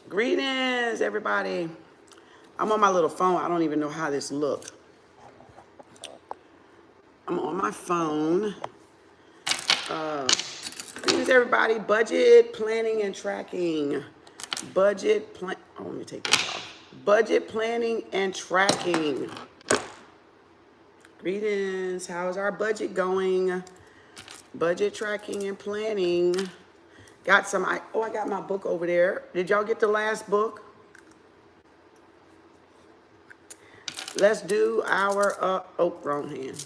Greetings, everybody. I'm on my little phone. I don't even know how this looks. I'm on my phone. Greetings, everybody. Budget planning and tracking. Oh, let me take this off. Budget planning and tracking. Greetings. How's our budget going? Budget tracking and planning. I got my book over there. Did y'all get the last book? Let's do our, wrong hand.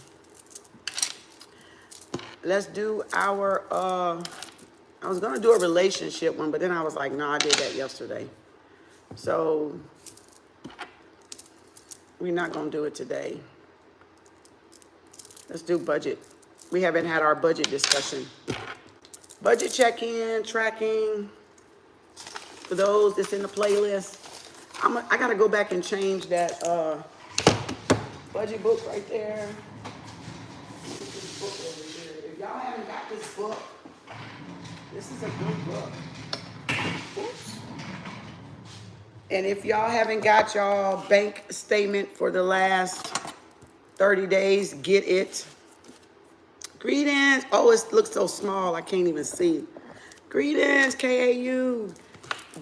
Let's do our, I was going to do a relationship one, but then I was like, no, I did that yesterday. So we're not going to do it today. Let's do budget. We haven't had our budget discussion. Budget check-in, tracking. For those that's in the playlist, I got to go back and change that budget book right there. This book over here. If y'all haven't got this book, this is a good book. Oops. And if y'all haven't got y'all bank statement for the last 30 days, get it. Greetings. Oh, it looks so small, I can't even see. Greetings, KAU.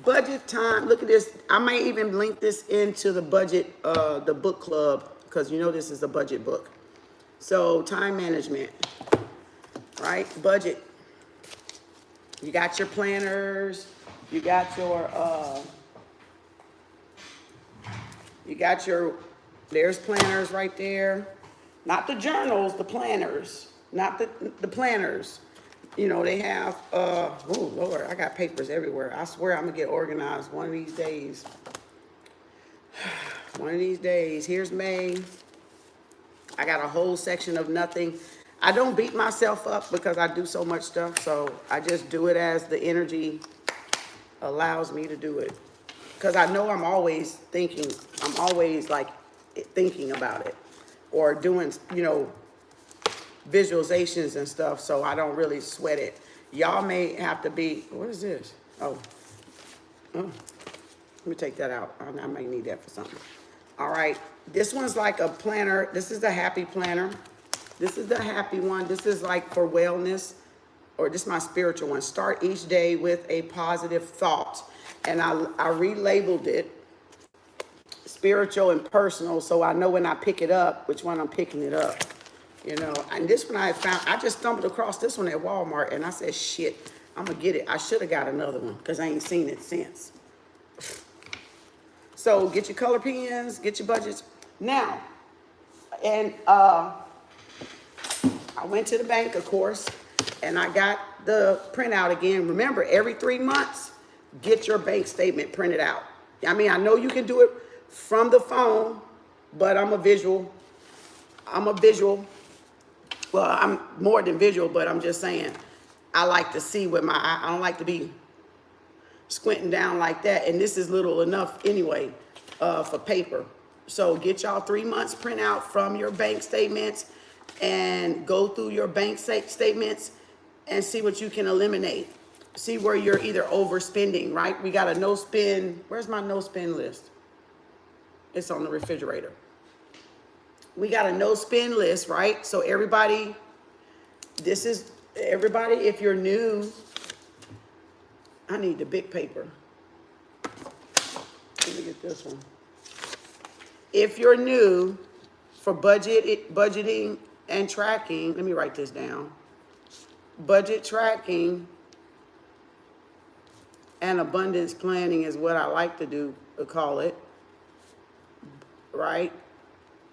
Budget time. Look at this. I might even link this into the budget, the book club, because you know this is a budget book. So time management, right? Budget. You got your planners. You got your, there's planners right there. Not the journals, the planners. Not the planners. You know, they have, oh Lord, I got papers everywhere. I swear I'm gonna get organized one of these days. One of these days. Here's May. I got a whole section of nothing. I don't beat myself up because I do so much stuff, so I just do it as the energy allows me to do it. Because I know I'm always thinking, I'm always like thinking about it or doing, you know, visualizations and stuff, so I don't really sweat it. Y'all may have to be, what is this? Oh, let me take that out. I might need that for something. All right, this one's like a planner. This is the happy planner. This is the happy one. This is like for wellness, or this is my spiritual one. Start each day with a positive thought. And I relabeled it spiritual and personal, so I know when I pick it up, which one I'm picking it up. You know, and this one I just stumbled across this one at Walmart, and I said, shit, I'm going to get it. I should have got another one because I ain't seen it since. So get your color pens, get your budgets. Now, and I went to the bank, of course, and I got the printout again. Remember, every 3 months, get your bank statement printed out. I mean, I know you can do it from the phone, but I'm a visual. Well, I'm more than visual, but I'm just saying, I like to see with my eye. I don't like to be squinting down like that. And this is little enough anyway for paper. So get y'all 3 months printout from your bank statements and go through your bank statements and see what you can eliminate. See where you're either overspending, right? We got a no spend. Where's my no spend list? It's on the refrigerator. We got a no spend list, right? So everybody, if you're new, I need the big paper. Let me get this one. If you're new for budgeting and tracking, let me write this down. Budget tracking and abundance planning is what I like to call it, right?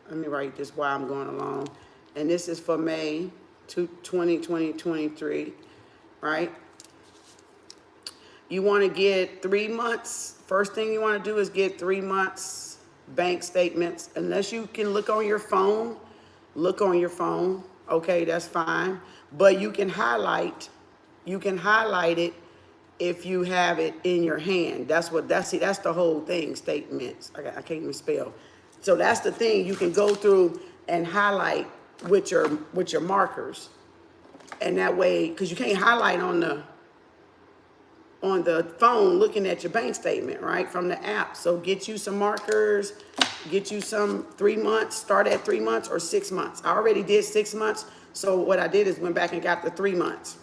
Let me write this while I'm going along. And this is for May 2023, right? You want to get 3 months. First thing you want to do is get 3 months bank statements. Unless you can look on your phone, Okay, that's fine. But you can highlight it if you have it in your hand. That's the whole thing, statements. I can't even spell. So that's the thing. You can go through and highlight with your markers. And that way, because you can't highlight on on the phone looking at your bank statement, right, from the app. So get you some markers, get you some 3 months, start at 3 months or 6 months. I already did 6 months, so what I did is went back and got the 3 months.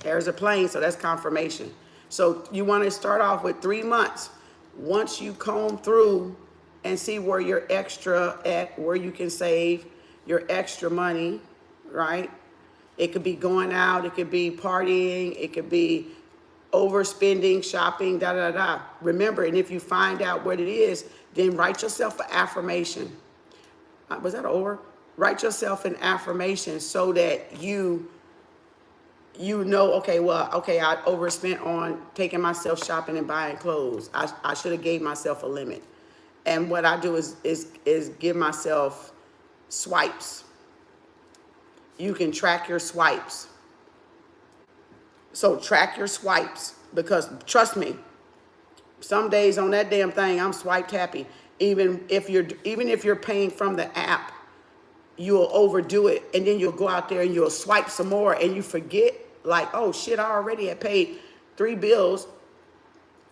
There's a plane, so that's confirmation. So you want to start off with 3 months. Once you comb through and see where you're extra at, where you can save your extra money, right? It could be going out, it could be partying, it could be overspending, shopping, da da da. Remember, and if you find out what it is, then write yourself an affirmation. Was that over? Write yourself an affirmation so that you know, okay, I overspent on taking myself shopping and buying clothes. I should have gave myself a limit. And what I do is give myself swipes. You can track your swipes. So track your swipes, because trust me, some days on that damn thing, I'm swiped happy. Even if you're paying from the app, you'll overdo it, and then you'll go out there and you'll swipe some more, and you forget, like, oh shit, I already had paid 3 bills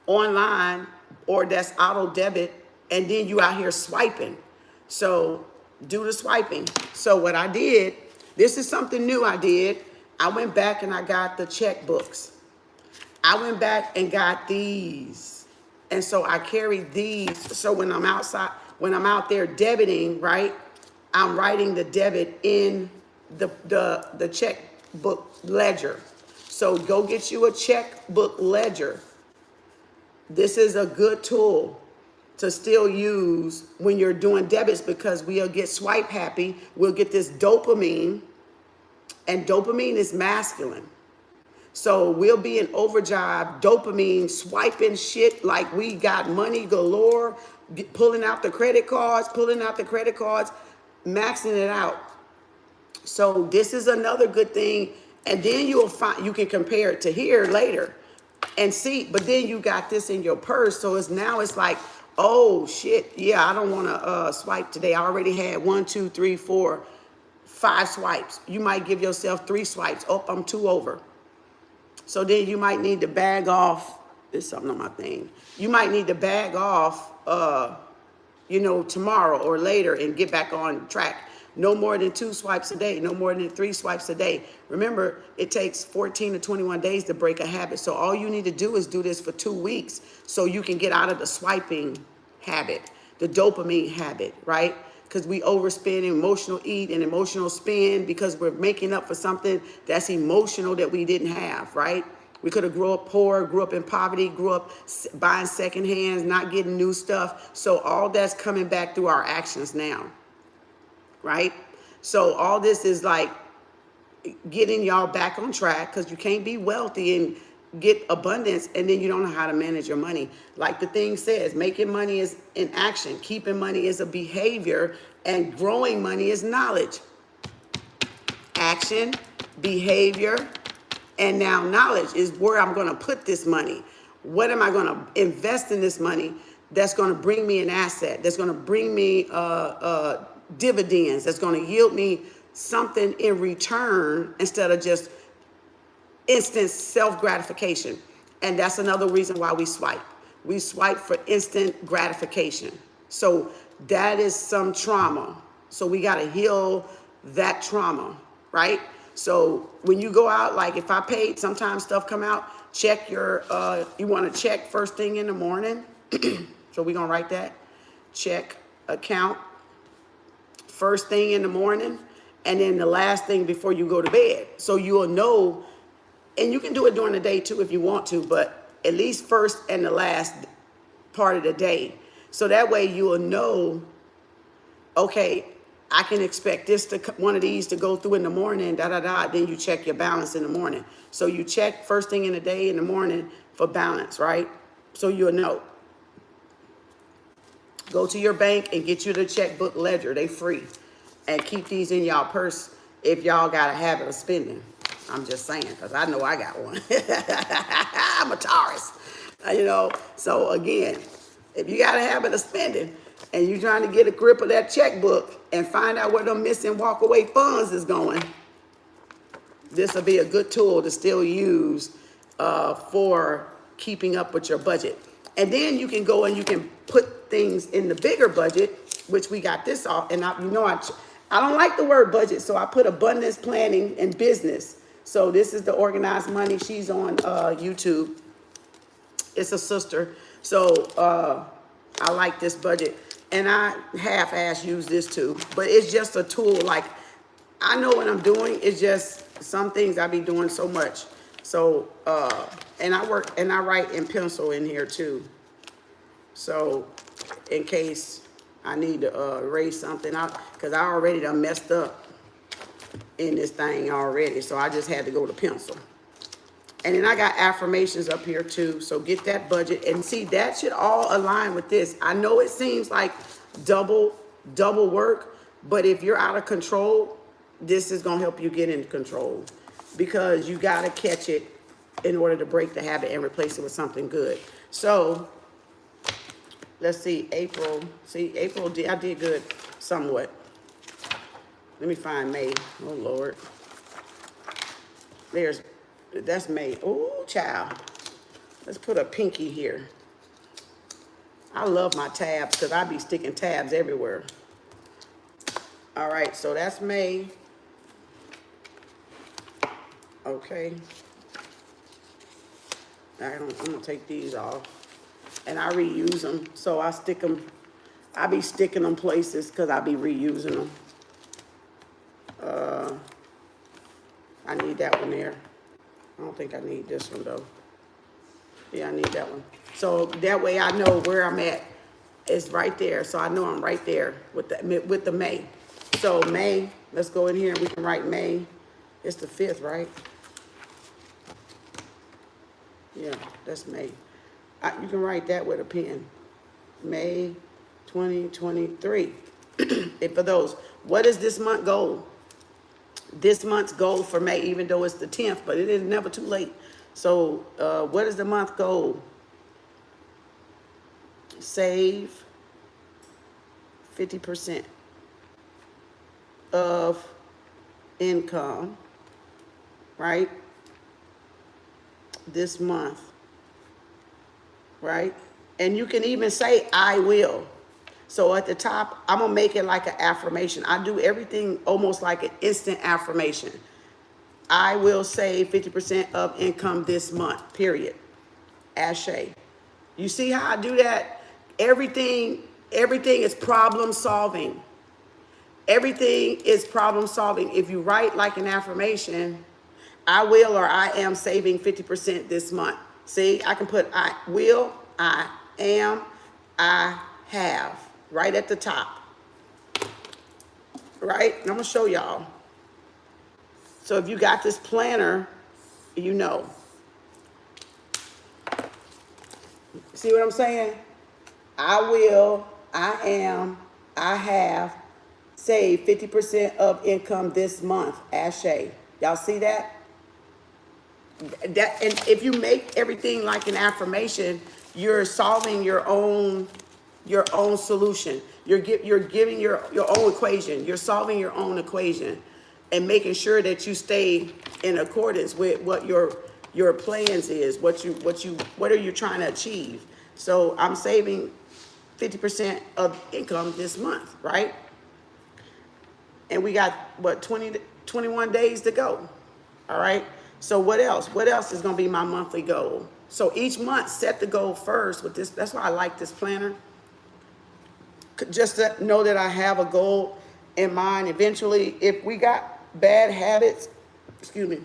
online, or that's auto debit, and then you out here swiping. So do the swiping. So what I did, this is something new I did. I went back and I got the checkbooks. I went back and got these. And so I carry these. So when I'm outside, when I'm out there debiting, right, I'm writing the debit in the checkbook ledger. So go get you a checkbook ledger. This is a good tool to still use when you're doing debits, because we'll get swipe happy. We'll get this dopamine, and dopamine is masculine. So we'll be in overdrive, dopamine, swiping shit like we got money galore, pulling out the credit cards, maxing it out. So this is another good thing. And then you'll find, you can compare it to here later and see, but then you got this in your purse. So it's like, oh shit, yeah, I don't want to swipe today. I already had 1, 2, 3, 4, 5 swipes. You might give yourself 3 swipes. Oh, I'm 2 over. So then you might need to bag off. There's something on my thing. You might need to bag off, tomorrow or later and get back on track. No more than 2 swipes a day. No more than 3 swipes a day. Remember, it takes 14 to 21 days to break a habit. So all you need to do is do this for 2 weeks so you can get out of the swiping habit, the dopamine habit, right? Because we overspend emotional eat and emotional spend because we're making up for something that's emotional that we didn't have, right? We could have grew up poor, grew up in poverty, grew up buying secondhand, not getting new stuff. So all that's coming back through our actions now, right? So all this is like getting y'all back on track, because you can't be wealthy and get abundance and then you don't know how to manage your money. Like the thing says, making money is an action, keeping money is a behavior, and growing money is knowledge. Action, behavior, and now knowledge is where I'm going to put this money. What am I going to invest in this money that's going to bring me an asset, that's going to bring me dividends, that's going to yield me something in return instead of just instant self-gratification. And that's another reason why we swipe. We swipe for instant gratification. So that is some trauma. So we got to heal that trauma, right? So when you go out, like if I paid, sometimes stuff come out, check your, you want to check first thing in the morning. So we're going to write that. Check account first thing in the morning, and then the last thing before you go to bed. So you'll know, and you can do it during the day too if you want to, but at least first and the last part of the day. So that way you will know, okay, I can expect this to, one of these to go through in the morning, then you check your balance in the morning. So you check first thing in the day in the morning for balance, right? So you'll know. Go to your bank and get you the checkbook ledger. They free. And keep these in y'all purse if y'all got a habit of spending. I'm just saying, because I know I got one. I'm a Taurus. So again, if you got a habit of spending and you're trying to get a grip of that checkbook and find out where them missing walk-away funds is going, this will be a good tool to still use for keeping up with your budget. And then you can go and you can put things in the bigger budget, which we got this off. And I don't like the word budget, so I put abundance planning and business. So this is the Organized Money. She's on YouTube. It's a sister. So I like this budget. And I half-ass use this too. But it's just a tool. Like, I know what I'm doing. It's just some things I be doing so much. So, and I write in pencil in here too. So, in case I need to erase something out, because I already done messed up in this thing already. So I just had to go to pencil. And then I got affirmations up here too. So get that budget. And see, that should all align with this. I know it seems like double work, but if you're out of control, this is going to help you get in control. Because you got to catch it in order to break the habit and replace it with something good. So, let's see, April. See, April, I did good somewhat. Let me find May. Oh, Lord. That's May. Oh, child. Let's put a pinky here. I love my tabs because I be sticking tabs everywhere. All right, so that's May. Okay. I'm gonna take these off, and I reuse them. So I stick them. I be sticking them places because I be reusing them. I need that one there. I don't think I need this one though. Yeah, I need that one. So that way I know where I'm at. It's right there. So I know I'm right there with the May. So May, let's go in here and we can write May. It's the 5th, right? Yeah, that's May. You can write that with a pen. May 2023. And for those, what is this month goal? This month's goal for May, even though it's the 10th, but it is never too late. So what is the month goal? Save 50% of income, right? This month, right? And you can even say, I will. So at the top, I'm going to make it like an affirmation. I do everything almost like an instant affirmation. I will save 50% of income this month, period. Ashe. You see how I do that? Everything is problem solving. Everything is problem solving. If you write like an affirmation, I will or I am saving 50% this month. See, I can put I will, I am, I have right at the top. Right? And I'm going to show y'all. So if you got this planner, you know. See what I'm saying? I will, I am, I have saved 50% of income this month. Ashe. Y'all see that? And if you make everything like an affirmation, you're solving your own solution. You're giving your own equation. You're solving your own equation and making sure that you stay in accordance with what your plans is, what are you trying to achieve. So I'm saving 50% of income this month, right? And we got what, 21 days to go. All right. So what else? What else is going to be my monthly goal? So each month, set the goal first with this. That's why I like this planner. Just to know that I have a goal in mind. Eventually, if we got bad habits, excuse me,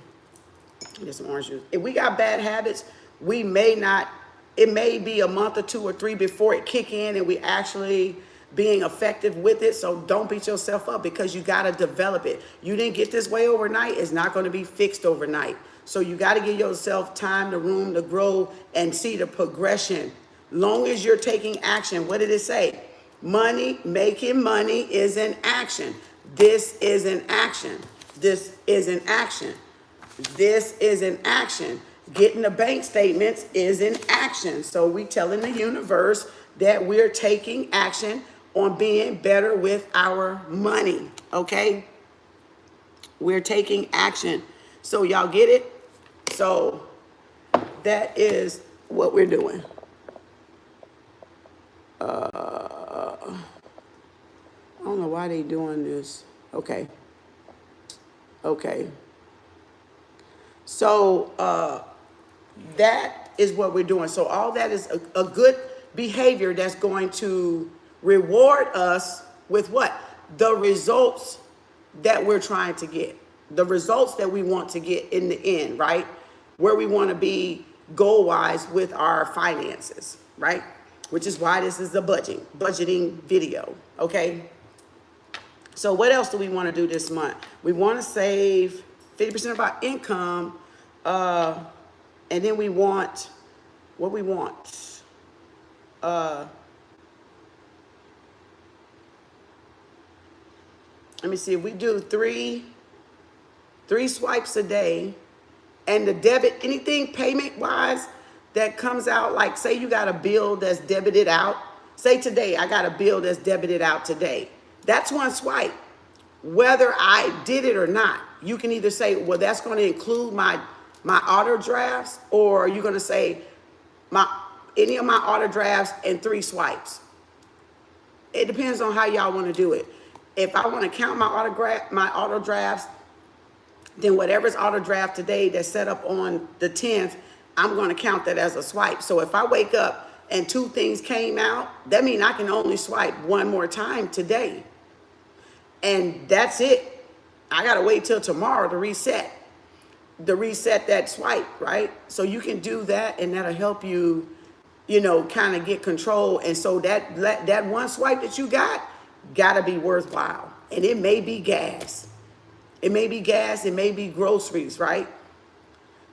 get some orange juice. If we got bad habits, we may not, it may be a month or 2 or 3 before it kick in and we actually being effective with it. So don't beat yourself up because you got to develop it. You didn't get this way overnight. It's not going to be fixed overnight. So you got to give yourself time, the room to grow and see the progression. Long as you're taking action. What did it say? Making money is an action. This is an action. This is an action. This is an action. Getting the bank statements is an action. So we telling the universe that we're taking action on being better with our money. Okay? We're taking action. So y'all get it? So that is what we're doing. I don't know why they doing this. Okay. Okay. So that is what we're doing. So all that is a good behavior that's going to reward us with what? The results that we're trying to get. The results that we want to get in the end, right? Where we want to be goal-wise with our finances, right? Which is why this is a budgeting video, okay? So what else do we want to do this month? We want to save 50% of our income, and then we want, what we want? Let me see, if we do three swipes a day, and the debit, anything payment-wise that comes out, like say you got a bill that's debited out. Say today, I got a bill that's debited out today. That's one swipe. Whether I did it or not, you can either say, well, that's going to include my auto drafts, or you're going to say any of my auto drafts and 3 swipes. It depends on how y'all want to do it. If I want to count my auto drafts, then whatever's auto draft today that's set up on the 10th, I'm going to count that as a swipe. So if I wake up and 2 things came out, that means I can only swipe 1 more time today. And that's it. I got to wait till tomorrow to reset that swipe, right? So you can do that, and that'll help you, you know, kind of get control. And so that one swipe that you got to be worthwhile. And it may be gas. It may be gas. It may be groceries, right?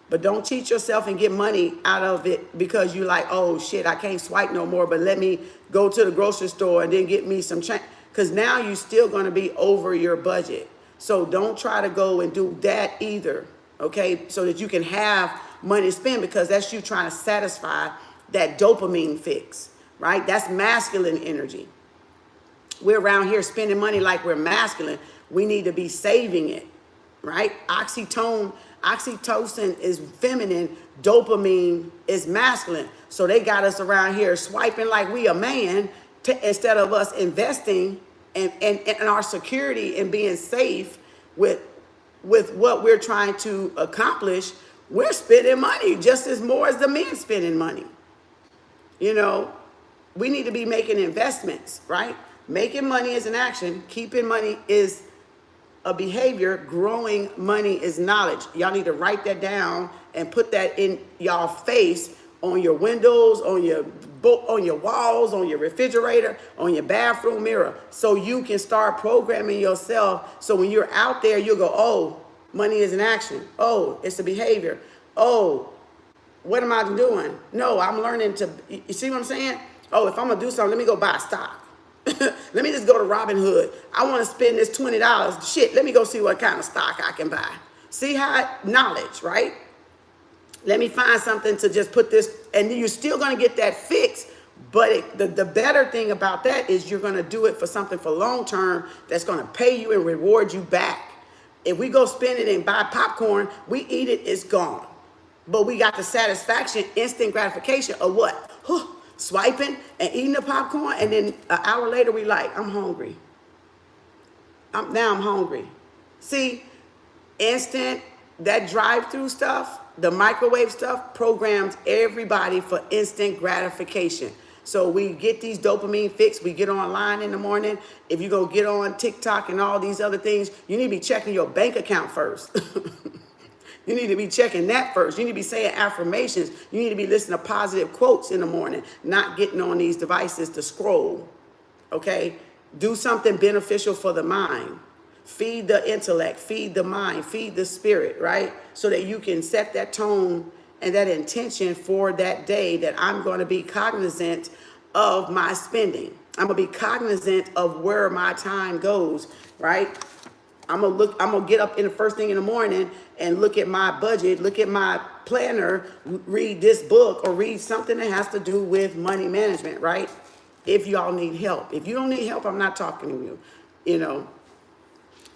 But don't cheat yourself and get money out of it because you're like, oh, shit, I can't swipe no more, but let me go to the grocery store and then get me some change. Because now you're still going to be over your budget. So don't try to go and do that either, okay? So that you can have money to spend, because that's you trying to satisfy that dopamine fix, right? That's masculine energy. We're around here spending money like we're masculine. We need to be saving it, right? Oxytocin is feminine, dopamine is masculine. So they got us around here swiping like we a man instead of us investing in our security and being safe with what we're trying to accomplish. We're spending money just as more as the men spending money. You know, we need to be making investments, right? Making money is an action. Keeping money is a behavior. Growing money is knowledge. Y'all need to write that down and put that in y'all face, on your windows, on your walls, on your refrigerator, on your bathroom mirror, so you can start programming yourself. So when you're out there, you'll go, oh, money is an action. Oh, it's a behavior. Oh, what am I doing? No, I'm learning to, you see what I'm saying? Oh, if I'm gonna do something, let me go buy a stock. Let me just go to Robinhood. I want to spend this $20. Shit, let me go see what kind of stock I can buy. See how knowledge, right? Let me find something to just put this, and then you're still going to get that fix. But the better thing about that is you're going to do it for something for long term that's going to pay you and reward you back. If we go spend it and buy popcorn, we eat it, it's gone. But we got the satisfaction, instant gratification of what? Swiping and eating the popcorn, and then an hour later we like, I'm hungry. Now I'm hungry. See, instant, that drive-through stuff, the microwave stuff programs everybody for instant gratification. So we get these dopamine fix. We get online in the morning. If you go get on TikTok and all these other things, you need to be checking your bank account first. You need to be checking that first. You need to be saying affirmations. You need to be listening to positive quotes in the morning, not getting on these devices to scroll, okay? Do something beneficial for the mind. Feed the intellect, feed the mind, feed the spirit, right? So that you can set that tone and that intention for that day, that I'm going to be cognizant of my spending. I'm going to be cognizant of where my time goes, right? I'm gonna get up in the first thing in the morning and look at my budget, look at my planner, read this book or read something that has to do with money management, right? If y'all need help. If you don't need help, I'm not talking to you, you know.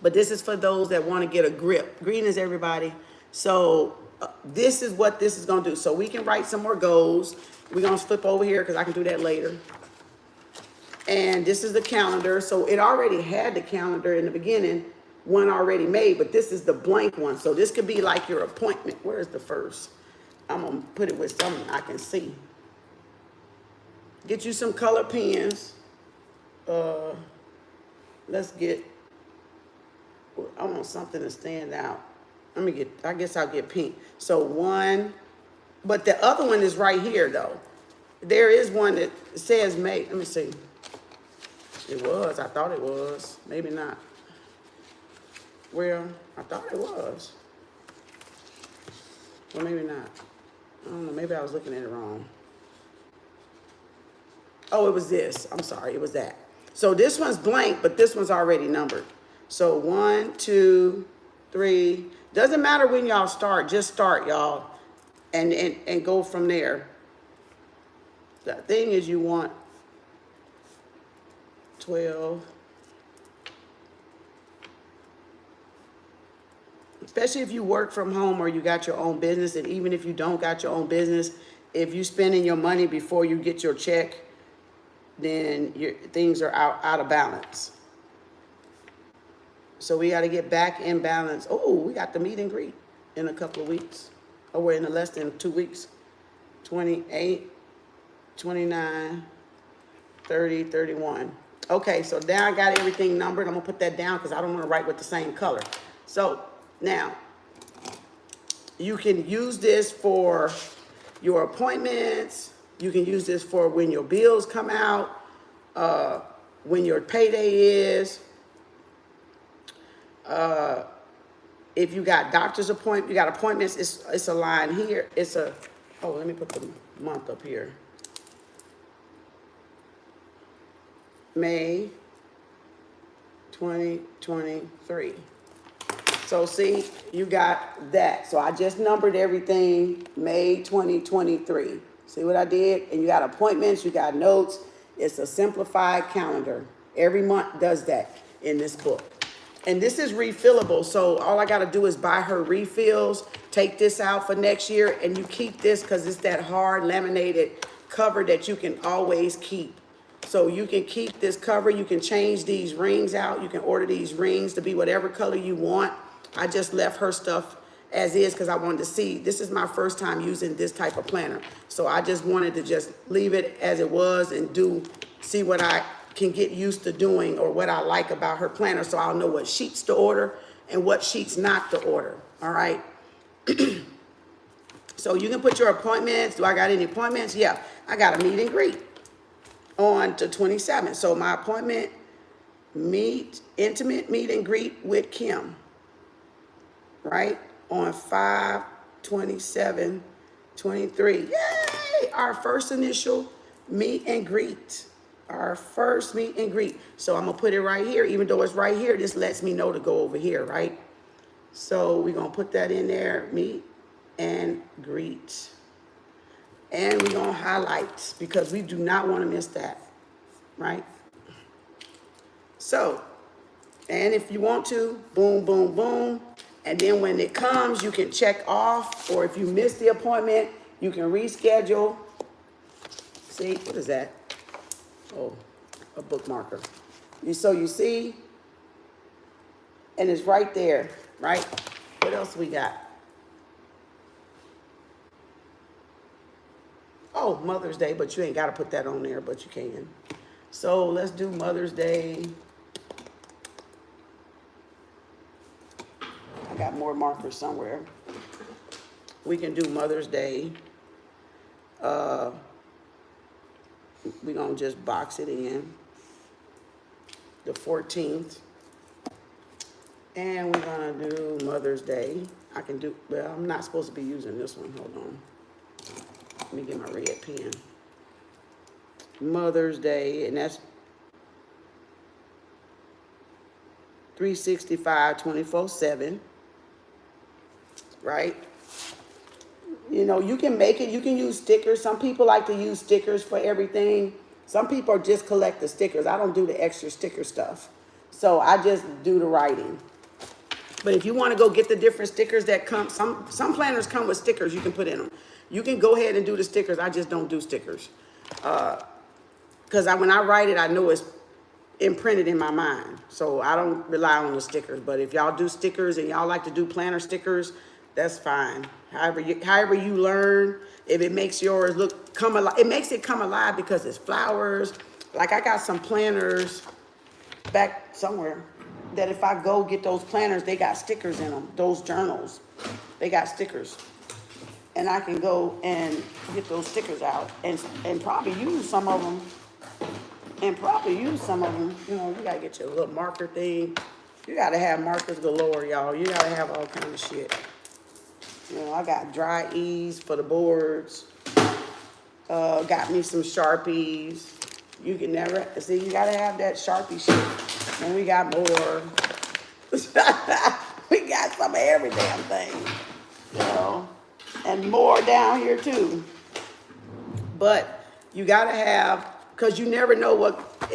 But this is for those that want to get a grip. Greetings, everybody. So this is what this is going to do. So we can write some more goals. We're going to flip over here because I can do that later. And this is the calendar. So it already had the calendar in the beginning, one already made, but this is the blank one. So this could be like your appointment. Where's the first? I'm going to put it with something I can see. Get you some color pens. Let's get, I want something to stand out. I guess I'll get pink. So one, but the other one is right here though. There is one that says May. Let me see. It was, I thought it was. Maybe not. Well, I thought it was. Well, maybe not. I don't know, maybe I was looking at it wrong. Oh, it was this. I'm sorry, it was that. So this one's blank, but this one's already numbered. So 1, 2, 3. Doesn't matter when y'all start, just start, y'all. And go from there. The thing is you want 12. Especially if you work from home or you got your own business, and even if you don't got your own business, if you spending your money before you get your check, then things are out of balance. So we got to get back in balance. Oh, we got the meet and greet in a couple of weeks. Oh, we're in less than 2 weeks. 28, 29, 30, 31. Okay, so now I got everything numbered. I'm going to put that down because I don't want to write with the same color. So now, you can use this for your appointments. You can use this for when your bills come out, when your payday is. If you got doctor's appointment, you got appointments, it's a line here. It's a, oh, let me put the month up here. May 2023. So see, you got that. So I just numbered everything, May 2023. See what I did? And you got appointments, you got notes. It's a simplified calendar. Every month does that in this book. And this is refillable, so all I got to do is buy her refills, take this out for next year, and you keep this because it's that hard laminated cover that you can always keep. So you can keep this cover. You can change these rings out. You can order these rings to be whatever color you want. I just left her stuff as is because I wanted to see. This is my first time using this type of planner. So I just wanted to just leave it as it was and see what I can get used to doing or what I like about her planner, so I'll know what sheets to order and what sheets not to order. All right. So you can put your appointments. Do I got any appointments? Yeah, I got a meet and greet on the 27th. So my appointment, intimate meet and greet with Kem, right? On 5/27/23. Yay! Our first initial meet and greet. Our first meet and greet. So I'm going to put it right here. Even though it's right here, this lets me know to go over here, right? So we're going to put that in there, meet and greet. And we're going to highlight because we do not want to miss that, right? So, and if you want to, boom, boom, boom. And then when it comes, you can check off. Or if you miss the appointment, you can reschedule. See, what is that? Oh, a bookmarker. So you see, and it's right there, right? What else we got? Oh, Mother's Day, but you ain't got to put that on there, but you can. So let's do Mother's Day. I got more markers somewhere. We can do Mother's Day. We're going to just box it in. The 14th. And we're going to do Mother's Day. I can do, well, I'm not supposed to be using this one. Hold on. Let me get my red pen. Mother's Day, and that's 365, 24/7. Right? You know, you can make it. You can use stickers. Some people like to use stickers for everything. Some people just collect the stickers. I don't do the extra sticker stuff. So I just do the writing. But if you want to go get the different stickers that come, some planners come with stickers you can put in them. You can go ahead and do the stickers. I just don't do stickers. Because when I write it, I know it's imprinted in my mind. So I don't rely on the stickers. But if y'all do stickers and y'all like to do planner stickers, that's fine. However you learn, if it makes yours come alive, it makes it come alive because it's flowers. Like I got some planners back somewhere that if I go get those planners, they got stickers in them. Those journals, they got stickers. And I can go and get those stickers out and probably use some of them. You know, you gotta get your little marker thing. You gotta have markers galore, y'all. You gotta have all kind of shit. You know, I got dry ease for the boards. Got me some Sharpies. You can never, see, you gotta have that Sharpie shit. And we got more. We got some of every damn thing, you know, and more down here too. But you gotta have, because you never know what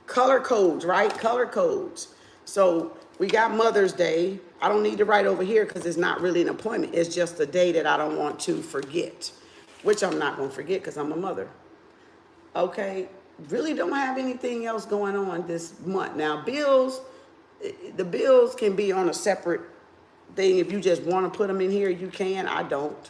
color codes, right? Color codes. So we got Mother's Day. I don't need to write over here because it's not really an appointment. It's just a day that I don't want to forget, which I'm not going to forget because I'm a mother. Okay, really don't have anything else going on this month. Now, bills, the bills can be on a separate thing. If you just want to put them in here, you can. I don't.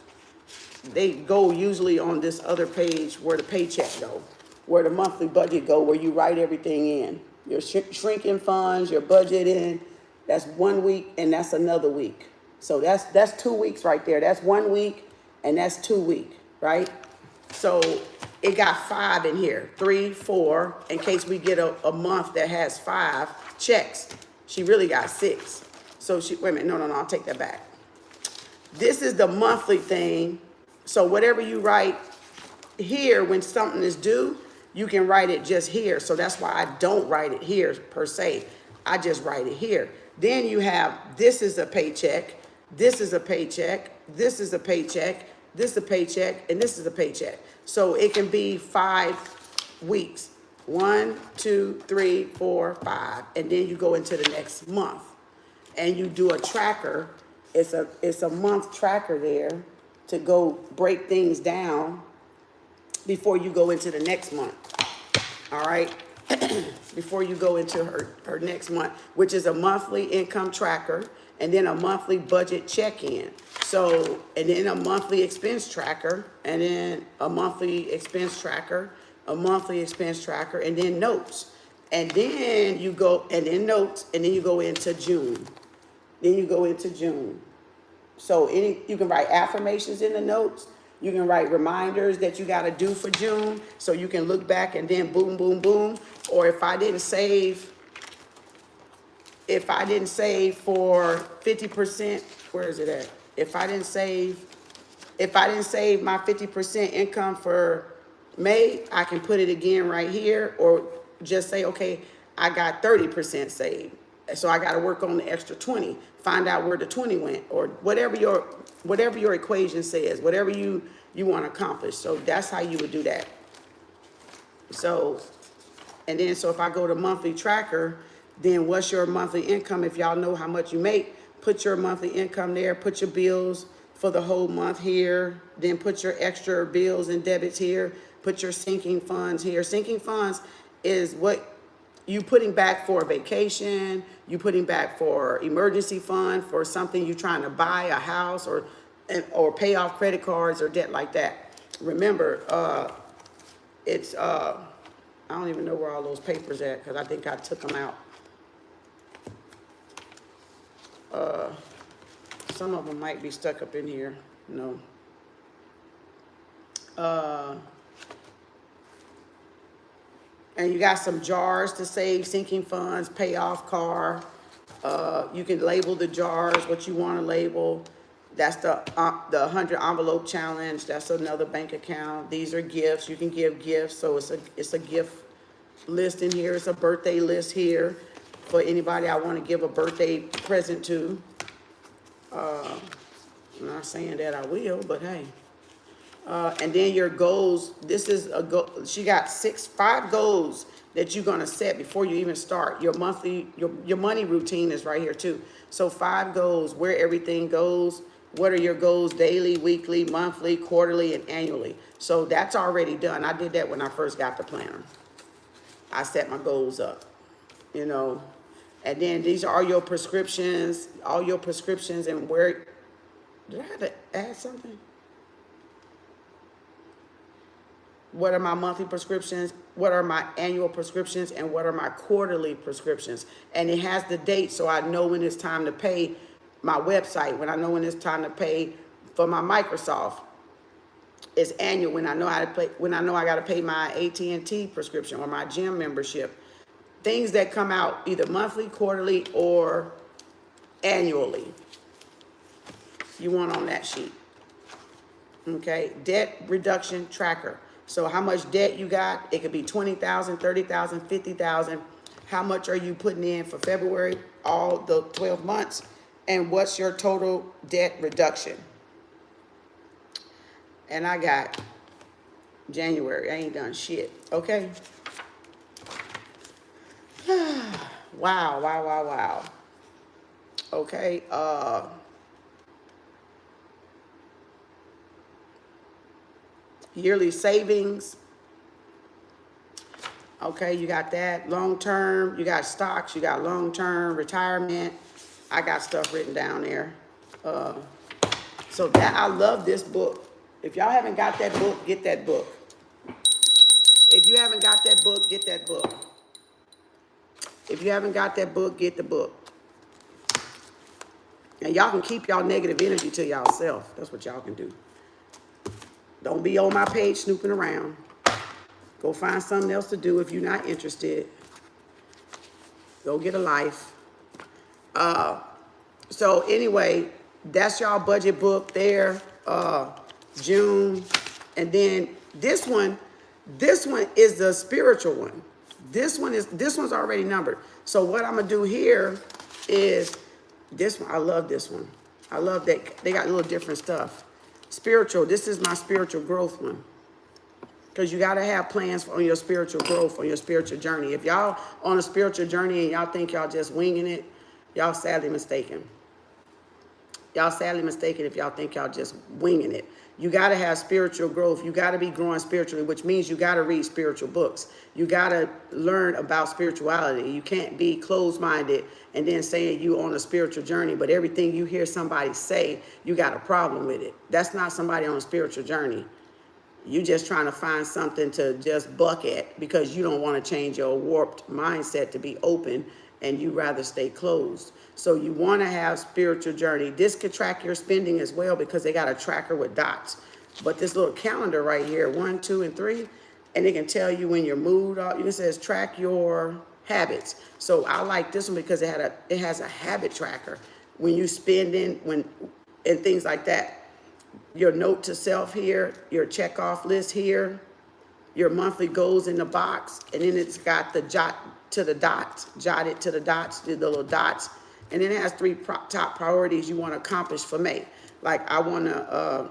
They go usually on this other page where the paycheck go, where the monthly budget go, where you write everything in. Your shrinking funds, your budget in, that's 1 week and that's another week. So that's 2 weeks right there. That's 1 week and that's 2 weeks, right? So it got 5 in here, 3, 4, in case we get a month that has 5 checks. She really got 6. So wait a minute, no, I'll take that back. This is the monthly thing. So whatever you write here when something is due, you can write it just here. So that's why I don't write it here per se. I just write it here. Then you have, this is a paycheck, this is a paycheck, this is a paycheck, this is a paycheck, and this is a paycheck. So it can be 5 weeks. 1, 2, 3, 4, 5. And then you go into the next month. And you do a tracker. It's a month tracker there to go break things down before you go into the next month. All right? Before you go into her next month, which is a monthly income tracker, and then a monthly budget check-in. So, and then a monthly expense tracker, and then a monthly expense tracker, a monthly expense tracker, and then notes. And then you go, and then notes, and then you go into June. Then you go into June. So you can write affirmations in the notes. You can write reminders that you got to do for June, so you can look back and then boom, boom, boom. Or if I didn't save for 50%, where is it at? If I didn't save my 50% income for May, I can put it again right here, or just say, okay, I got 30% saved. So I got to work on the extra 20, find out where the 20 went, or whatever your equation says, whatever you want to accomplish. So that's how you would do that. So, and then, so if I go to monthly tracker, then what's your monthly income? If y'all know how much you make, put your monthly income there, put your bills for the whole month here, then put your extra bills and debits here, put your sinking funds here. Sinking funds is what you putting back for a vacation, you putting back for emergency fund, for something you're trying to buy, a house, or pay off credit cards or debt like that. Remember, it's, I don't even know where all those papers at, because I think I took them out. Some of them might be stuck up in here, you know. And you got some jars to save, sinking funds, pay off car. You can label the jars, what you want to label. That's the 100 envelope challenge. That's another bank account. These are gifts. You can give gifts. So it's a gift list in here. It's a birthday list here for anybody I want to give a birthday present to. I'm not saying that I will, but hey. And then your goals, this is a goal. She got 5 goals that you're gonna set before you even start. Your monthly, your money routine is right here too. So 5 goals, where everything goes. What are your goals daily, weekly, monthly, quarterly, and annually? So that's already done. I did that when I first got the planner. I set my goals up, you know. And then these are your prescriptions, all your prescriptions, and where, did I have to add something? What are my monthly prescriptions? What are my annual prescriptions? And what are my quarterly prescriptions? And it has the date, so I know when it's time to pay my website, when I know when it's time to pay for my Microsoft. It's annual when I know how to pay, when I know I got to pay my AT&T prescription or my gym membership. Things that come out either monthly, quarterly, or annually. You want on that sheet. Okay, debt reduction tracker. So how much debt you got? It could be 20,000, 30,000, 50,000. How much are you putting in for February, all the 12 months? And what's your total debt reduction? And I got January. I ain't done shit. Okay. Wow, wow, wow, wow. Okay. Yearly savings. Okay, you got that. Long term, you got stocks, you got long term, retirement. I got stuff written down there. So that, I love this book. If y'all haven't got that book, get that book. If you haven't got that book, get that book. If you haven't got that book, get the book. And y'all can keep y'all negative energy to y'allself. That's what y'all can do. Don't be on my page snooping around. Go find something else to do if you're not interested. Go get a life. So anyway, that's y'all budget book there. June. And then this one is the spiritual one. This one's already numbered. So what I'm gonna do here is this one. I love this one. I love that they got a little different stuff. Spiritual, this is my spiritual growth one. Because you got to have plans on your spiritual growth, on your spiritual journey. If y'all on a spiritual journey and y'all think y'all just winging it, y'all sadly mistaken. Y'all sadly mistaken if y'all think y'all just winging it. You got to have spiritual growth. You got to be growing spiritually, which means you got to read spiritual books. You got to learn about spirituality. You can't be closed-minded and then saying you on a spiritual journey, but everything you hear somebody say, you got a problem with it. That's not somebody on a spiritual journey. You just trying to find something to just buck at because you don't want to change your warped mindset to be open and you rather stay closed. So you want to have spiritual journey. This could track your spending as well because they got a tracker with dots. But this little calendar right here, 1, 2, and 3, and it can tell you when your mood, it says track your habits. So I like this one because it has a habit tracker. When you spending, and things like that. Your note to self here, your check off list here, your monthly goals in the box, and then it's got the jotted to the dots, the little dots, and then it has 3 top priorities you want to accomplish for May. Like I want to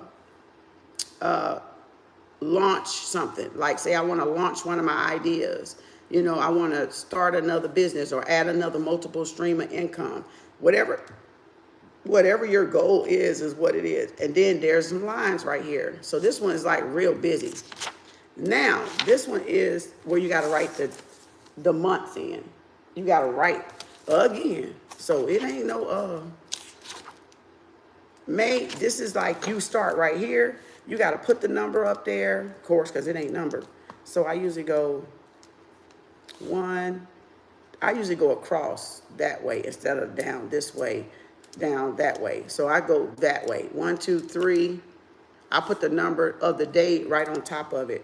launch something. Like say I want to launch one of my ideas. You know, I want to start another business or add another multiple stream of income. Whatever your goal is what it is. And then there's some lines right here. So this one is like real busy. Now, this one is where you got to write the months in. You got to write again. So it ain't no, May, this is like you start right here. You got to put the number up there, of course, because it ain't numbered. So I usually go 1, I usually go across that way instead of down this way. Down that way. So I go that way. 1, 2, 3. I put the number of the day right on top of it.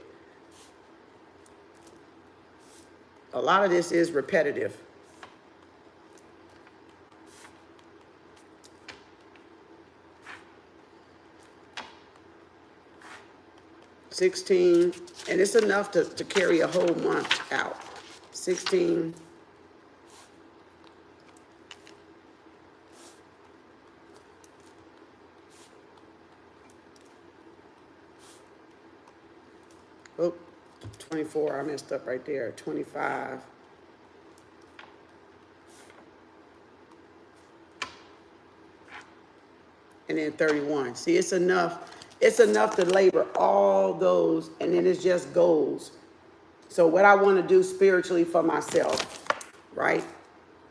A lot of this is repetitive. $16, and it's enough to carry a whole month out. 16. Oh, 24, I messed up right there. 25. And then 31. See, it's enough. It's enough to labor all those, and then it's just goals. So what I want to do spiritually for myself, right?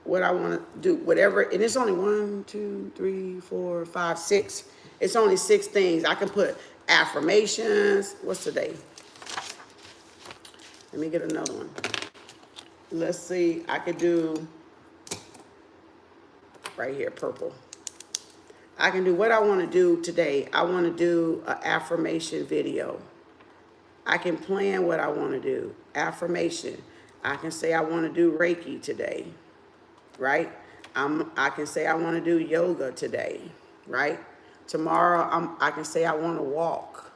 What I want to do, whatever, and it's only 1, 2, 3, 4, 5, 6. It's only 6 things. I can put affirmations. What's today? Let me get another one. Let's see. I could do right here, purple. I can do what I want to do today. I want to do an affirmation video. I can plan what I want to do. Affirmation. I can say I want to do Reiki today, right? I can say I want to do yoga today, right? Tomorrow I can say I want to walk,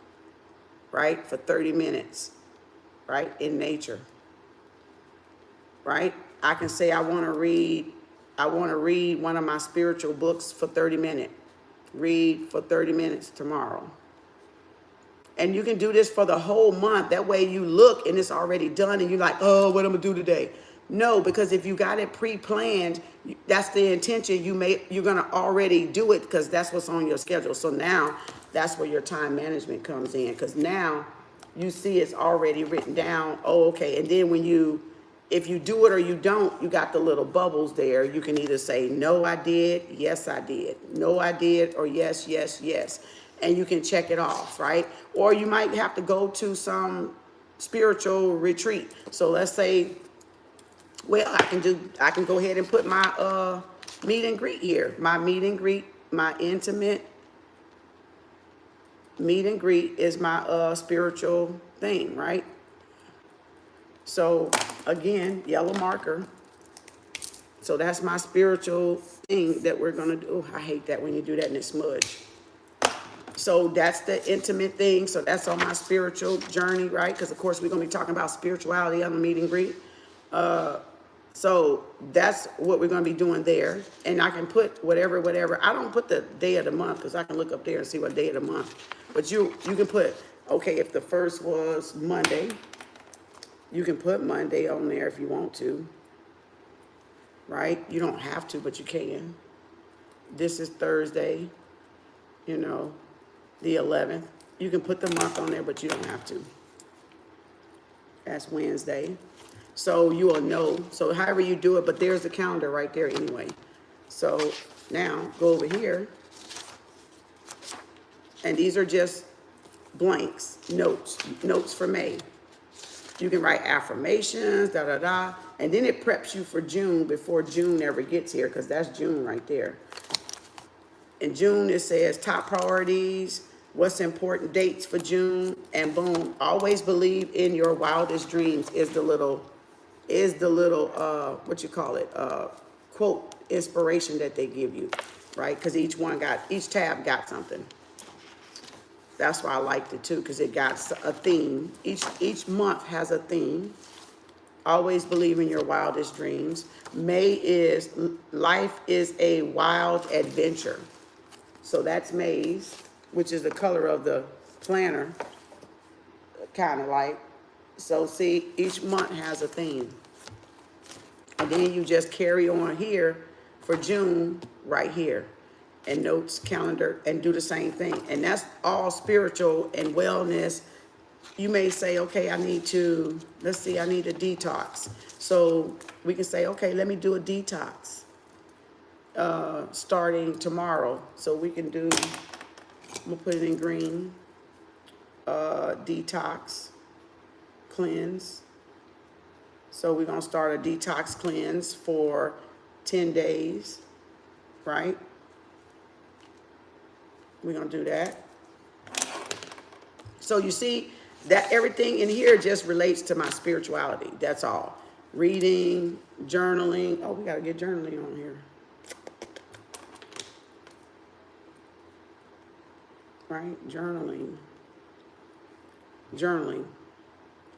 right, for 30 minutes, right, in nature, right? I can say I want to read one of my spiritual books for 30 minutes. Read for 30 minutes tomorrow. And you can do this for the whole month. That way you look and it's already done and you're like, oh, what I'm gonna do today? No, because if you got it pre-planned, that's the intention. You're gonna already do it because that's what's on your schedule. So now that's where your time management comes in, because now you see it's already written down. Oh, okay. And then if you do it or you don't, you got the little bubbles there. You can either say, no, I did, yes, I did, no, I did, or yes, yes, yes. And you can check it off, right? Or you might have to go to some spiritual retreat. So let's say, well, I can go ahead and put my meet and greet here. My meet and greet, my intimate meet and greet is my spiritual thing, right? So again, yellow marker. So that's my spiritual thing that we're gonna do. I hate that when you do that and it smudge. So that's the intimate thing. So that's on my spiritual journey, right? Because of course we're gonna be talking about spirituality on the meet and greet. So that's what we're gonna be doing there. And I can put whatever. I don't put the day of the month because I can look up there and see what day of the month. But you can put, okay, if the first was Monday, you can put Monday on there if you want to, right? You don't have to, but you can. This is Thursday, you know, the 11th. You can put the month on there, but you don't have to. That's Wednesday. So you will know. So however you do it, but there's the calendar right there anyway. So now go over here. And these are just blanks, notes for May. You can write affirmations, and then it preps you for June before June ever gets here, because that's June right there. In June, it says top priorities, what's important dates for June, and boom, always believe in your wildest dreams is the little what you call it, quote, inspiration that they give you, right? Because each tab got something. That's why I liked it too, because it got a theme. Each month has a theme. Always believe in your wildest dreams. May is life is a wild adventure. So that's May's, which is the color of the planner, kind of like. So see, each month has a theme. And then you just carry on here for June right here. And notes, calendar, and do the same thing. And that's all spiritual and wellness. You may say, okay, I need a detox. So we can say, okay, let me do a detox starting tomorrow. So we can do, I'm gonna put it in green, detox, cleanse. So we're gonna start a detox cleanse for 10 days, right? We're going to do that. So you see that everything in here just relates to my spirituality. That's all. Reading, journaling. Oh, we got to get journaling on here. Right? Journaling.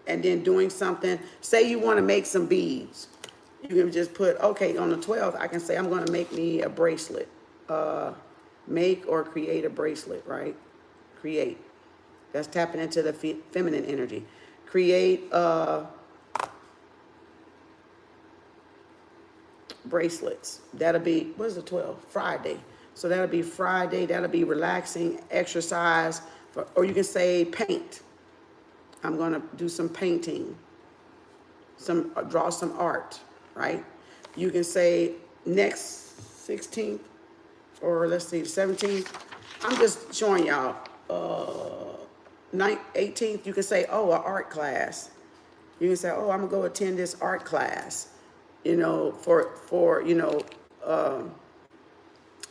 And then doing something. Say you want to make some beads. You can just put, okay, on the 12th, I can say I'm going to make me a bracelet. Make or create a bracelet, right? Create. That's tapping into the feminine energy. create bracelets. That'll be, what is the 12th? Friday. So that'll be Friday. That'll be relaxing exercise. Or you can say paint. I'm going to do some painting. Draw some art, right? You can say next 16th, or let's see, 17th. I'm just showing y'all. 18th, you can say, oh, an art class. You can say, oh, I'm gonna go attend this art class. You know, for you know,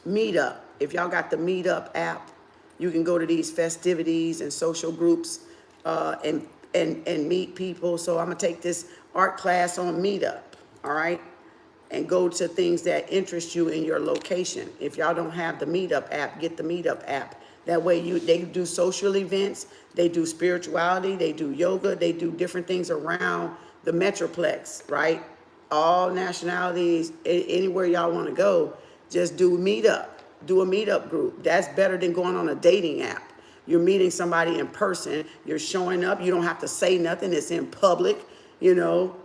Meetup. If y'all got the Meetup app, you can go to these festivities and social groups and meet people. So I'm gonna take this art class on Meetup, all right? And go to things that interest you in your location. If y'all don't have the Meetup app, get the Meetup app. That way they do social events, they do spirituality, they do yoga, they do different things around the Metroplex, right? All nationalities, anywhere y'all want to go, just do Meetup. Do a Meetup group. That's better than going on a dating app. You're meeting somebody in person. You're showing up. You don't have to say nothing. It's in public, you know.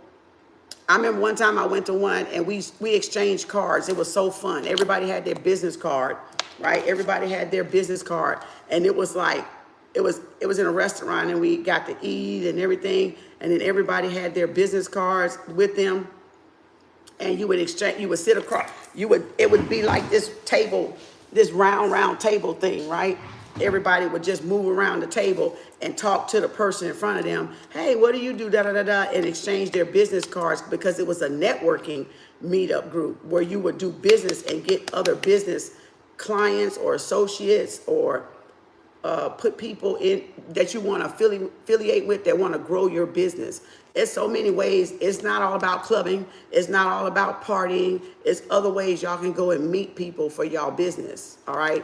I remember one time I went to one and we exchanged cards. It was so fun. Everybody had their business card, right? Everybody had their business card. And it was like, it was in a restaurant and we got to eat and everything. And then everybody had their business cards with them. And you would exchange, you would sit across, it would be like this table, this round table thing, right? Everybody would just move around the table and talk to the person in front of them. Hey, what do you do? Da da da da, and exchange their business cards, because it was a networking meetup group where you would do business and get other business clients or associates, or put people in that you want to affiliate with, that want to grow your business. It's so many ways. It's not all about clubbing. It's not all about partying. It's other ways y'all can go and meet people for y'all business. All right.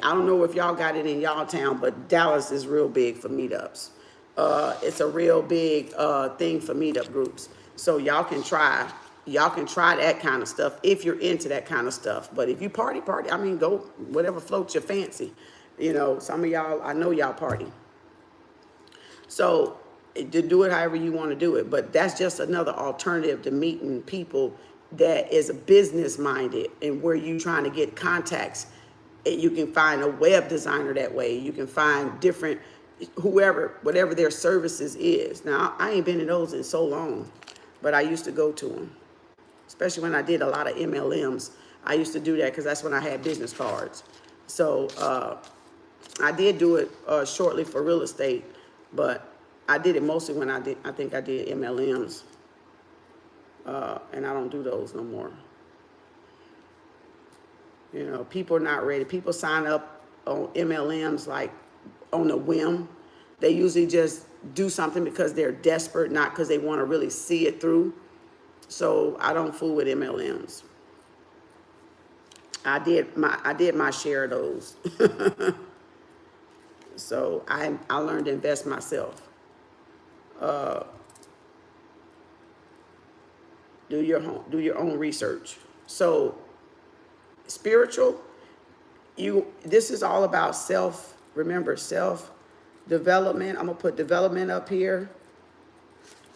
I don't know if y'all got it in y'all town, but Dallas is real big for meetups. It's a real big thing for meetup groups. So y'all can try that kind of stuff if you're into that kind of stuff. But if you party, I mean, go whatever floats your fancy. You know, some of y'all, I know y'all party. So to do it however you want to do it. But that's just another alternative to meeting people that is business minded and where you trying to get contacts. You can find a web designer that way. You can find different, whatever their services is. Now, I ain't been in those in so long, but I used to go to them, especially when I did a lot of MLMs. I used to do that because that's when I had business cards. So I did do it shortly for real estate, but I did it mostly when I think I did MLMs, and I don't do those no more. You know, people are not ready. People sign up on MLMs like on a whim. They usually just do something because they're desperate, not because they want to really see it through. So I don't fool with MLMs. I did my share of those. So I learned to invest myself. Do your own research. So spiritual, this is all about self-development. I'm gonna put development up here,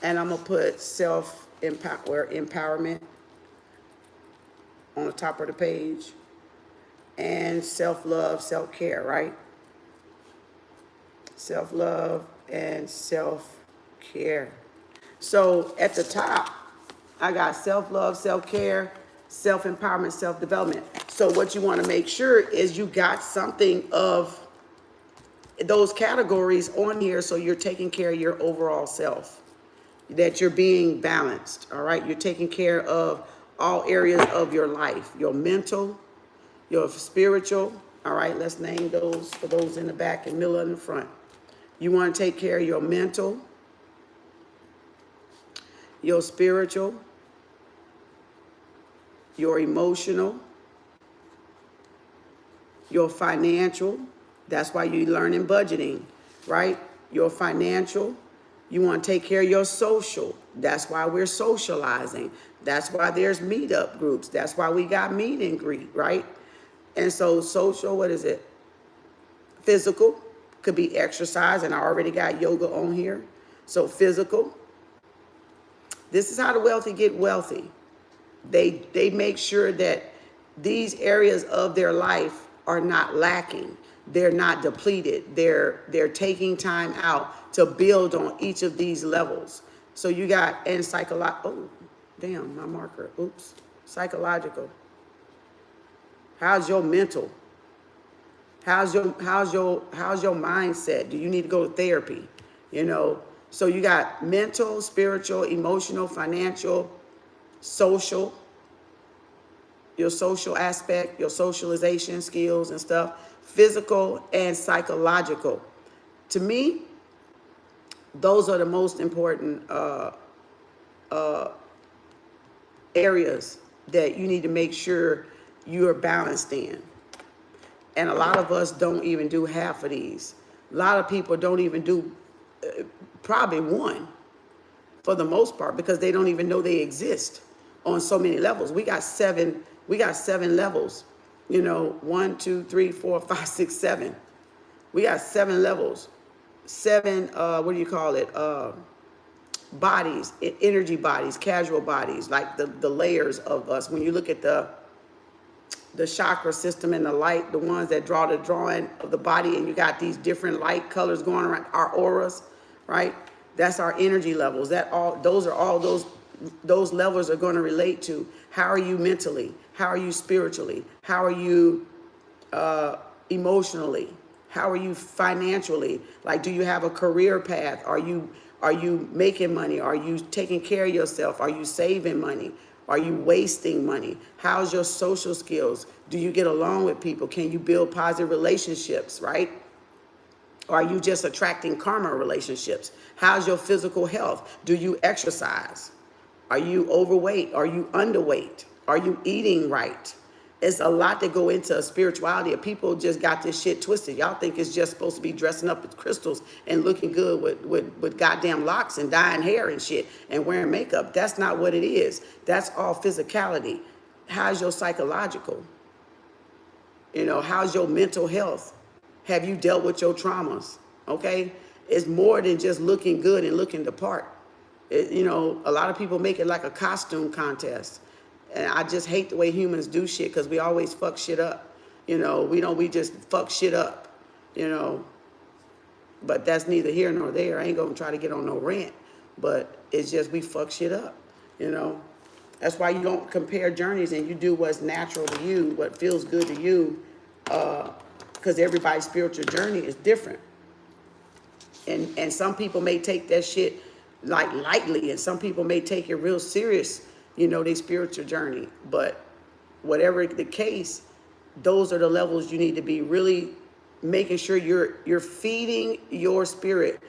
and I'm gonna put empowerment on the top of the page, and self-love, self-care, right? Self-love and self-care. So at the top, I got self-love, self-care, self-empowerment, self-development. So what you want to make sure is you got something of those categories on here, so you're taking care of your overall self, that you're being balanced, all right? You're taking care of all areas of your life, your mental, your spiritual, all right? Let's name those for those in the back and middle and the front. You want to take care of your mental, your spiritual, your emotional, your financial. That's why you're learning budgeting, right? Your financial. You want to take care of your social. That's why we're socializing. That's why there's meetup groups. That's why we got meet and greet, right? And so social, what is it? Physical, could be exercise, and I already got yoga on here. So physical, this is how the wealthy get wealthy. They make sure that these areas of their life are not lacking. They're not depleted. They're taking time out to build on each of these levels. So you got, and oh, damn, my marker, oops. Psychological. How's your mental? How's your mindset? Do you need to go to therapy? You know, so you got mental, spiritual, emotional, financial, social, your social aspect, your socialization skills and stuff, physical and psychological. To me, those are the most important areas that you need to make sure you are balanced in. And a lot of us don't even do half of these. A lot of people don't even do probably one for the most part, because they don't even know they exist on so many levels. We got seven levels, you know, 1, 2, 3, 4, 5, 6, 7. We got 7 levels, 7, what do you call it? Bodies, energy bodies, casual bodies, like the layers of us. When you look at the chakra system and the light, the ones that draw the drawing of the body, and you got these different light colors going around, our auras, right? That's our energy levels. Those levels are going to relate to how are you mentally, how are you spiritually, how are you emotionally, how are you financially? Like, do you have a career path? Are you making money? Are you taking care of yourself? Are you saving money? Are you wasting money? How's your social skills? Do you get along with people? Can you build positive relationships, right? Or are you just attracting karma relationships? How's your physical health? Do you exercise? Are you overweight? Are you underweight? Are you eating right? It's a lot that go into spirituality. People just got this shit twisted. Y'all think it's just supposed to be dressing up with crystals and looking good with goddamn locks and dyeing hair and shit and wearing makeup. That's not what it is. That's all physicality. How's your psychological? You know, how's your mental health? Have you dealt with your traumas? Okay? It's more than just looking good and looking the part. You know, a lot of people make it like a costume contest. And I just hate the way humans do shit, because we always fuck shit up. You know, we just fuck shit up, you know. But that's neither here nor there. I ain't gonna try to get on no rant. But it's just we fuck shit up, you know. That's why you don't compare journeys, and you do what's natural to you, what feels good to you, because everybody's spiritual journey is different. And some people may take that shit like lightly, and some people may take it real serious, you know, their spiritual journey. But whatever the case, those are the levels you need to be really making sure you're feeding your spirit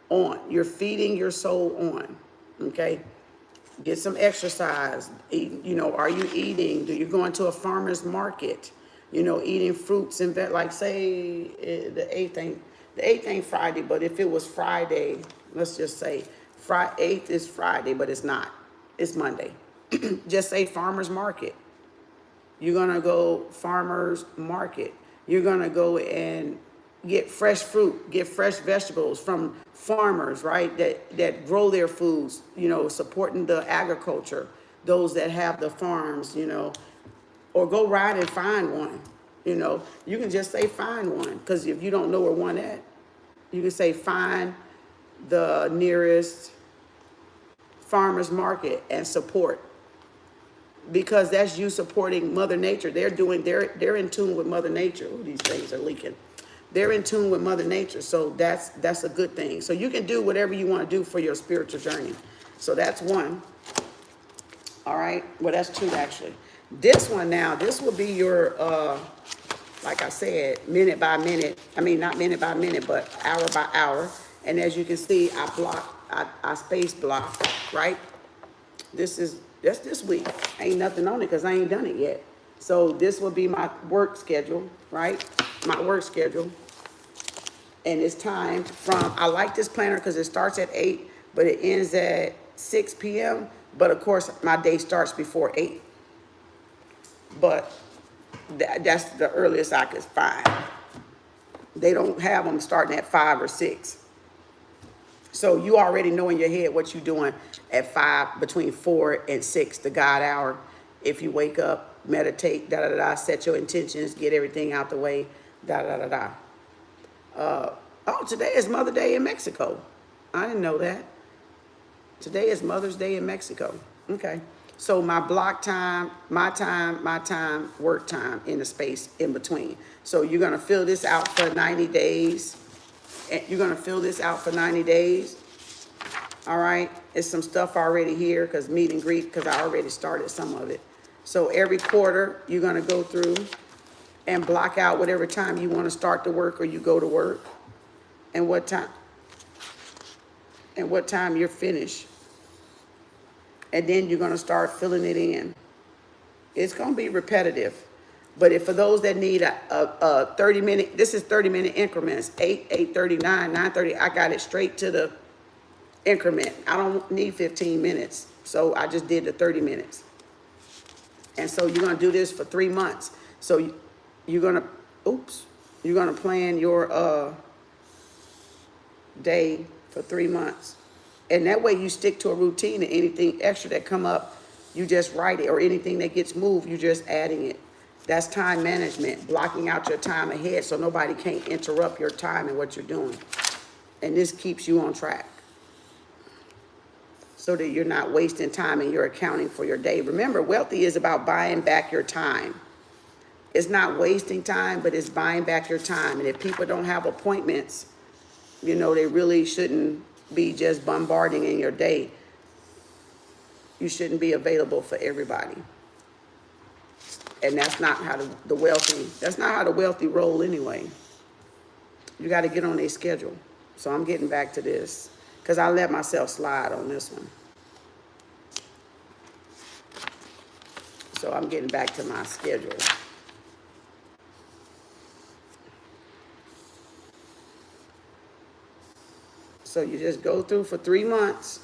on. You're feeding your soul on, okay? Get some exercise. Eat, you know, are you eating? Do you go into a farmer's market? You know, eating fruits and like say the 8th ain't Friday, but if it was Friday, let's just say 8th is Friday, but it's not. It's Monday. Just say farmer's market. You're going to go farmer's market. You're going to go and get fresh fruit, get fresh vegetables from farmers, right, that grow their foods, you know, supporting the agriculture, those that have the farms, you know, or go ride and find one, you know. You can just say find one, because if you don't know where one at, you can say find the nearest farmer's market and support. Because that's you supporting Mother Nature. They're in tune with Mother Nature. Oh, these things are leaking. They're in tune with Mother Nature. So that's a good thing. So you can do whatever you want to do for your spiritual journey. So that's one. All right. Well, that's 2 actually. This one now, this will be your like I said, minute by minute. I mean, not minute by minute, but hour by hour. And as you can see, I space block, right? That's this week. Ain't nothing on it because I ain't done it yet. So this will be my work schedule, right? My work schedule. And it's time from, I like this planner because it starts at 8, but it ends at 6 p.m. But of course, my day starts before 8. But that's the earliest I could find. They don't have them starting at 5 or 6. So you already know in your head what you're doing at 5, between 4 and 6, the God hour. If you wake up, meditate, set your intentions, get everything out the way, oh, today is Mother's Day in Mexico. I didn't know that. Today is Mother's Day in Mexico. Okay. So my block time, my time, work time in the space in between. So you're going to fill this out for 90 days. You're going to fill this out for 90 days. All right. It's some stuff already here because meet and greet, because I already started some of it. So every quarter you're going to go through and block out whatever time you want to start to work or you go to work, and what time you're finished. And then you're going to start filling it in. It's going to be repetitive. But if for those that need a 30-minute, this is 30-minute increments, 8, 8:30, 9, 9:30, I got it straight to the increment. I don't need 15 minutes. So I just did the 30 minutes. And so you're going to do this for 3 months. So you're going to plan your day for 3 months. And that way you stick to a routine, and anything extra that come up, you just write it, or anything that gets moved, you just adding it. That's time management, blocking out your time ahead so nobody can't interrupt your time and what you're doing. And this keeps you on track so that you're not wasting time and you're accounting for your day. Remember, wealthy is about buying back your time. It's not wasting time, but it's buying back your time. And if people don't have appointments, you know, they really shouldn't be just bombarding in your day. You shouldn't be available for everybody. And that's not how the wealthy roll anyway. You got to get on their schedule. So I'm getting back to this because I let myself slide on this one. So I'm getting back to my schedule. So you just go through for 3 months,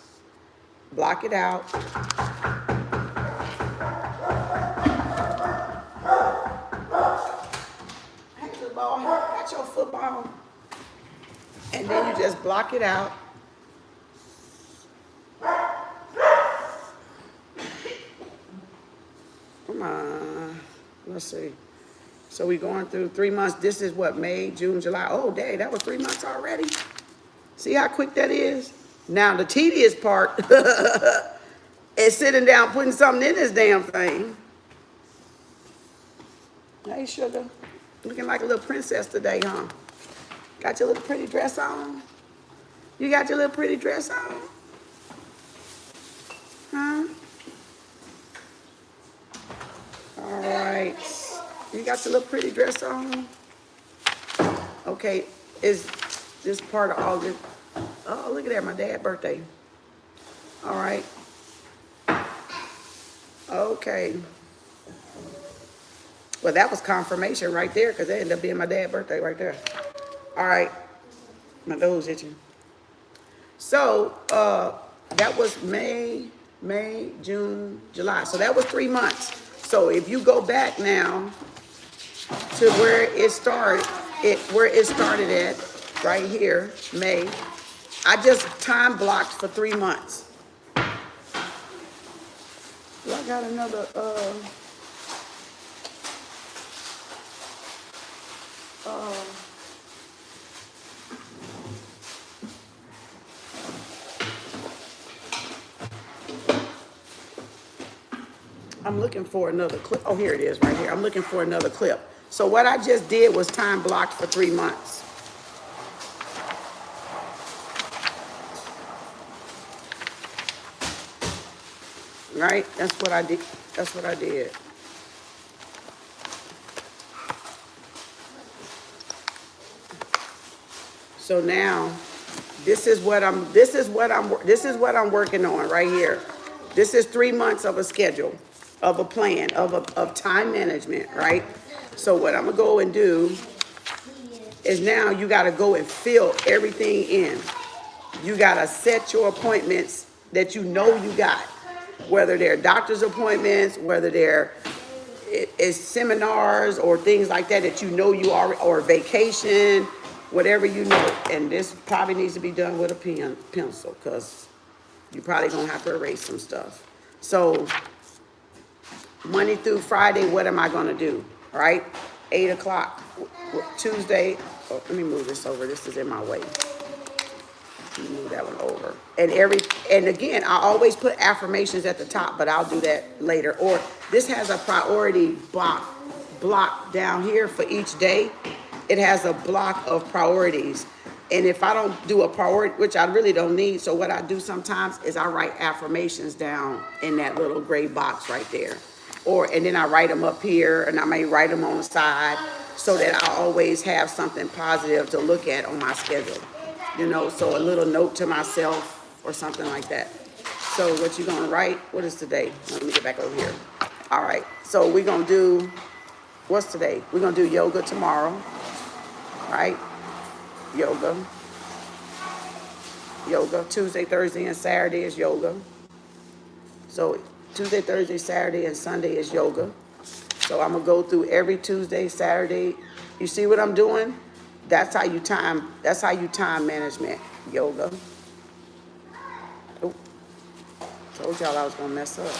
block it out. Hey, the ball, got your football. And then you just block it out. Come on, let's see. So we're going through 3 months. This is what, May, June, July. Oh, dang, that was 3 months already. See how quick that is? Now, the tedious part is sitting down, putting something in this damn thing. Hey, sugar. Looking like a little princess today, huh? Got your little pretty dress on? You got your little pretty dress on? Huh? All right. You got your little pretty dress on? Okay. Is this part of August? Oh, look at that, my dad's birthday. All right. Okay. Well, that was confirmation right there, because that ended up being my dad's birthday right there. All right. My nose itching. So, that was May, June, July. So that was 3 months. So if you go back now to where it started at, right here, May, I just time blocked for 3 months. Well, I got another, I'm looking for another clip. Oh, here it is right here. I'm looking for another clip. So what I just did was time blocked for 3 months. Right? That's what I did. That's what I did. So now, this is what I'm working on right here. This is 3 months of a schedule, of a plan, of time management, right? So what I'm gonna go and do is now you gotta go and fill everything in. You gotta set your appointments that you know you got, whether they're doctor's appointments, whether they're seminars or things like that that you know you are, or vacation, whatever you know. And this probably needs to be done with a pencil, because you're probably going to have to erase some stuff. So Monday through Friday, what am I going to do? Right? 8 o'clock. Tuesday. Oh, let me move this over. This is in my way. Let me move that one over. And again, I always put affirmations at the top, but I'll do that later. Or this has a priority block down here for each day. It has a block of priorities. And if I don't do a priority, which I really don't need, so what I do sometimes is I write affirmations down in that little gray box right there. And then I write them up here, and I may write them on the side so that I always have something positive to look at on my schedule. You know, so a little note to myself or something like that. So what you gonna write? What is today? Let me get back over here. All right, so we're gonna do, what's today? We're gonna do yoga tomorrow, right? Yoga. Tuesday, Thursday, and Saturday is yoga. So Tuesday, Thursday, Saturday, and Sunday is yoga. So I'm gonna go through every Tuesday, Saturday. You see what I'm doing? That's how you time management, yoga. Oh, told y'all I was gonna mess up.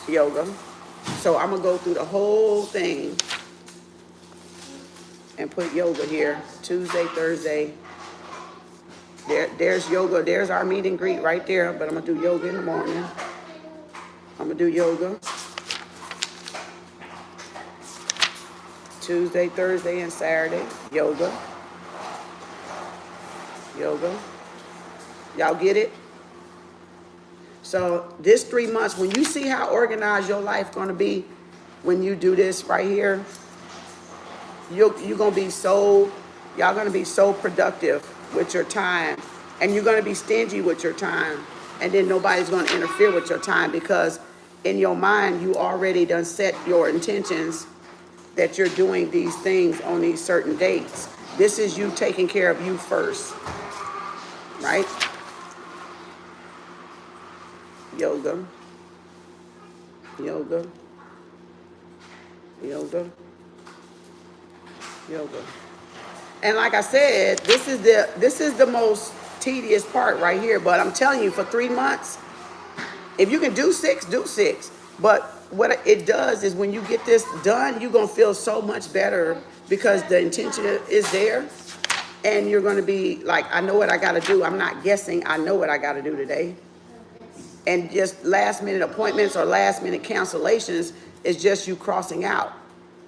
Yoga. So I'm gonna go through the whole thing and put yoga here. Tuesday, Thursday. There's yoga. There's our meet and greet right there, but I'm gonna do yoga in the morning. I'm gonna do yoga Tuesday, Thursday, and Saturday. Yoga. Y'all get it? So this 3 months, when you see how organized your life gonna be when you do this right here, you're gonna be y'all gonna be so productive with your time, and you're gonna be stingy with your time, and then nobody's gonna interfere with your time, because in your mind you already done set your intentions that you're doing these things on these certain dates. This is you taking care of you first, right? Yoga. And like I said, this is the most tedious part right here, but I'm telling you, for 3 months, if you can do 6, do 6. But what it does is when you get this done, you're going to feel so much better, because the intention is there, and you're going to be like, I know what I got to do. I'm not guessing. I know what I got to do today. And just last minute appointments or last minute cancellations is just you crossing out,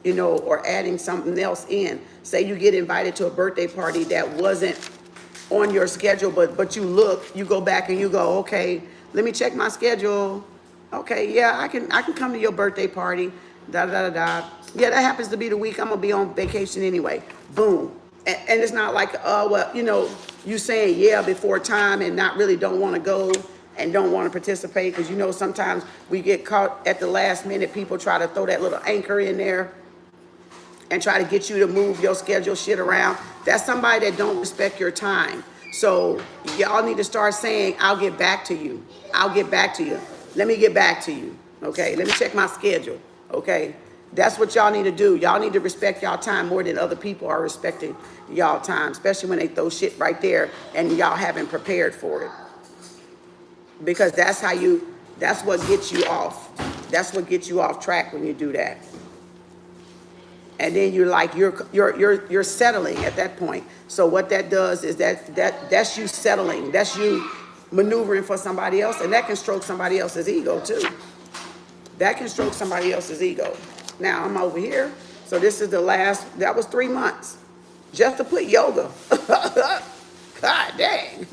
you know, or adding something else in. Say you get invited to a birthday party that wasn't on your schedule, but you go back and you go, okay, let me check my schedule. Okay, yeah, I can come to your birthday party. Da da da da. Yeah, that happens to be the week I'm gonna be on vacation anyway. Boom. And it's not like, well, you know, you saying yeah before time and not really don't want to go and don't want to participate, because you know sometimes we get caught at the last minute. People try to throw that little anchor in there and try to get you to move your schedule shit around. That's somebody that don't respect your time. So y'all need to start saying, I'll get back to you. I'll get back to you. Let me get back to you. Okay, let me check my schedule. Okay, that's what y'all need to do. Y'all need to respect y'all time more than other people are respecting y'all time, especially when they throw shit right there and y'all haven't prepared for it. Because that's what gets you off. That's what gets you off track when you do that. And then you're settling at that point. So what that does is that's you settling. That's you maneuvering for somebody else, and that can stroke somebody else's ego too. That can stroke somebody else's ego. Now I'm over here. So this is that was 3 months just to put yoga. God dang.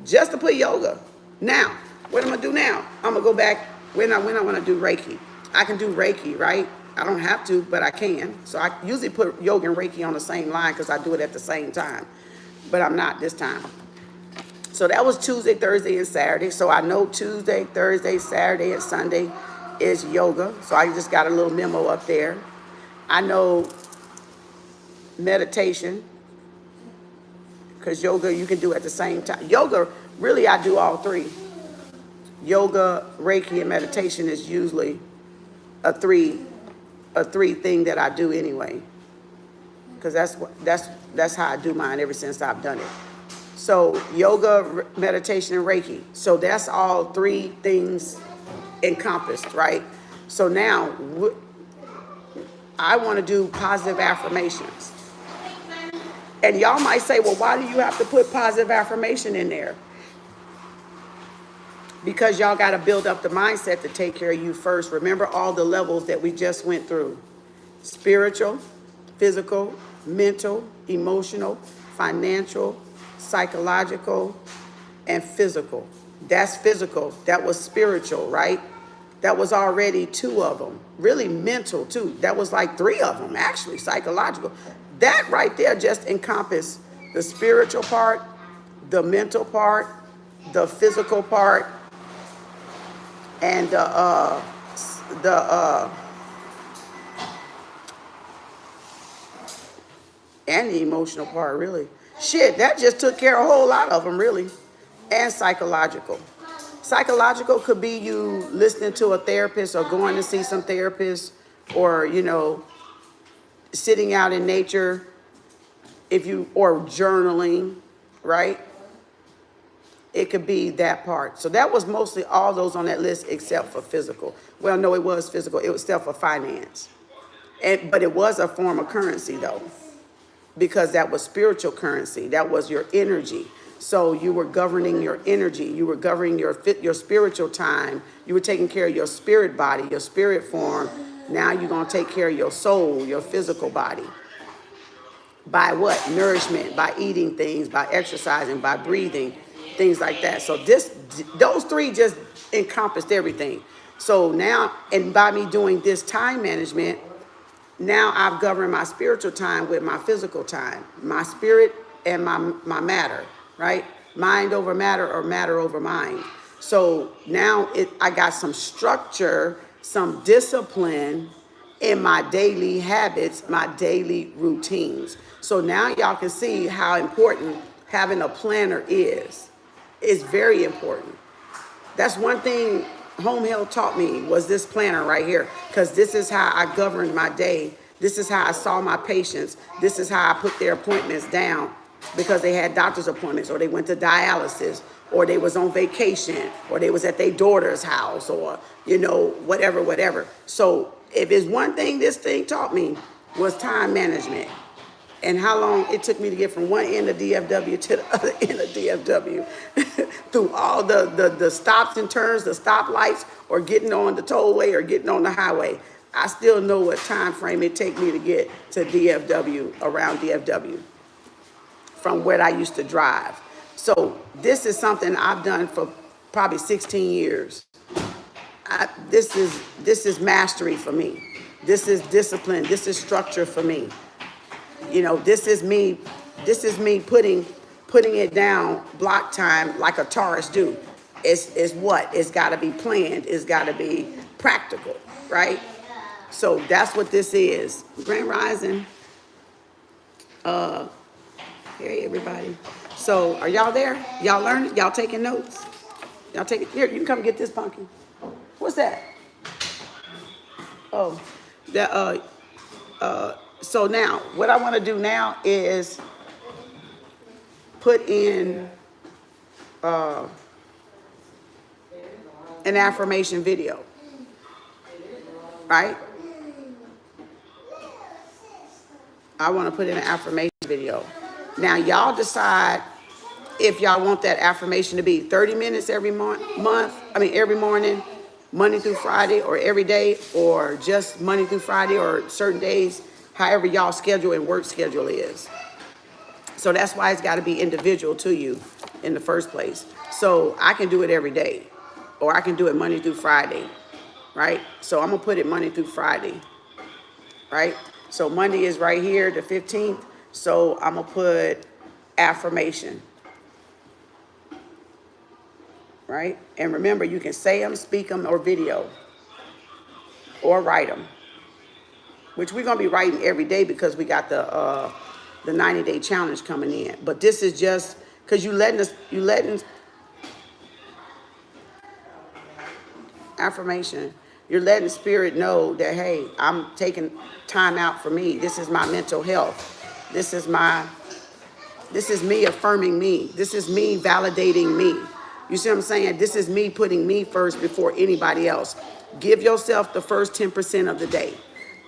Just to put yoga. Now, what I'm gonna do now? I'm gonna go back when I want to do Reiki. I can do Reiki, right? I don't have to, but I can. So I usually put yoga and Reiki on the same line because I do it at the same time. But I'm not this time. So that was Tuesday, Thursday, and Saturday. So I know Tuesday, Thursday, Saturday, and Sunday is yoga. So I just got a little memo up there. I know meditation, because yoga you can do at the same time. Yoga, really I do all three. Yoga, Reiki, and meditation is usually a 3 a 3 thing that I do anyway, because that's how I do mine ever since I've done it. So yoga, meditation, and Reiki. So that's all 3 things encompassed, right? So now I want to do positive affirmations. And y'all might say, well, why do you have to put positive affirmation in there? Because y'all got to build up the mindset to take care of you first. Remember all the levels that we just went through: spiritual, physical, mental, emotional, financial, psychological, and physical. That's physical. That was spiritual, right? That was already 2 of them. Really mental too. That was like 3 of them, actually, psychological. That right there just encompassed the spiritual part, the mental part, the physical part, and and the emotional part, really. Shit, that just took care of a whole lot of them, really. And psychological. Psychological could be you listening to a therapist or going to see some therapist, or, you know, sitting out in nature, or journaling, right? It could be that part. So that was mostly all those on that list except for physical. Well, no, it was physical. It was still for finance. But it was a form of currency, though, because that was spiritual currency. That was your energy. So you were governing your energy. You were governing your spiritual time. You were taking care of your spirit body, your spirit form. Now you're going to take care of your soul, your physical body. By what? Nourishment, by eating things, by exercising, by breathing, things like that. So those 3 just encompassed everything. So now, and by me doing this time management, now I've governed my spiritual time with my physical time, my spirit and my matter, right? Mind over matter, or matter over mind. So now I got some structure, some discipline in my daily habits, my daily routines. So now y'all can see how important having a planner is. It's very important. That's one thing home health taught me, was this planner right here, because this is how I governed my day. This is how I saw my patients. This is how I put their appointments down, because they had doctor's appointments, or they went to dialysis, or they was on vacation, or they was at their daughter's house, or, you know, whatever. So if it's one thing this thing taught me, was time management, and how long it took me to get from one end of DFW to the other end of DFW through all the stops and turns, the stoplights, or getting on the tollway or getting on the highway. I still know what time frame it take me to get to DFW, around DFW, from where I used to drive. So this is something I've done for probably 16 years. This is mastery for me. This is discipline. This is structure for me. You know, this is me putting it down block time like a Taurus do. It's what? It's got to be planned. It's got to be practical, right? So that's what this is. Grand Rising. Hey, everybody. So are y'all there? Y'all learning? Y'all taking notes? Y'all taking, here, you can come get this pumpkin. What's that? Oh, that, so now, what I want to do now is put in an affirmation video, right? I want to put in an affirmation video. Now, y'all decide if y'all want that affirmation to be 30 minutes every every morning, Monday through Friday, or every day, or just Monday through Friday, or certain days, however y'all schedule and work schedule is. So that's why it's got to be individual to you in the first place. So I can do it every day, or I can do it Monday through Friday, right? So I'm going to put it Monday through Friday, right? So Monday is right here, the 15th. So I'm going to put affirmation, right? And remember, you can say them, speak them, or video, or write them, which we're going to be writing every day because we got the 90-day challenge coming in. But this is just because you letting affirmation. You're letting spirit know that, hey, I'm taking time out for me. This is my mental health. This is me affirming me. This is me validating me. You see what I'm saying? This is me putting me first before anybody else. Give yourself the first 10% of the day.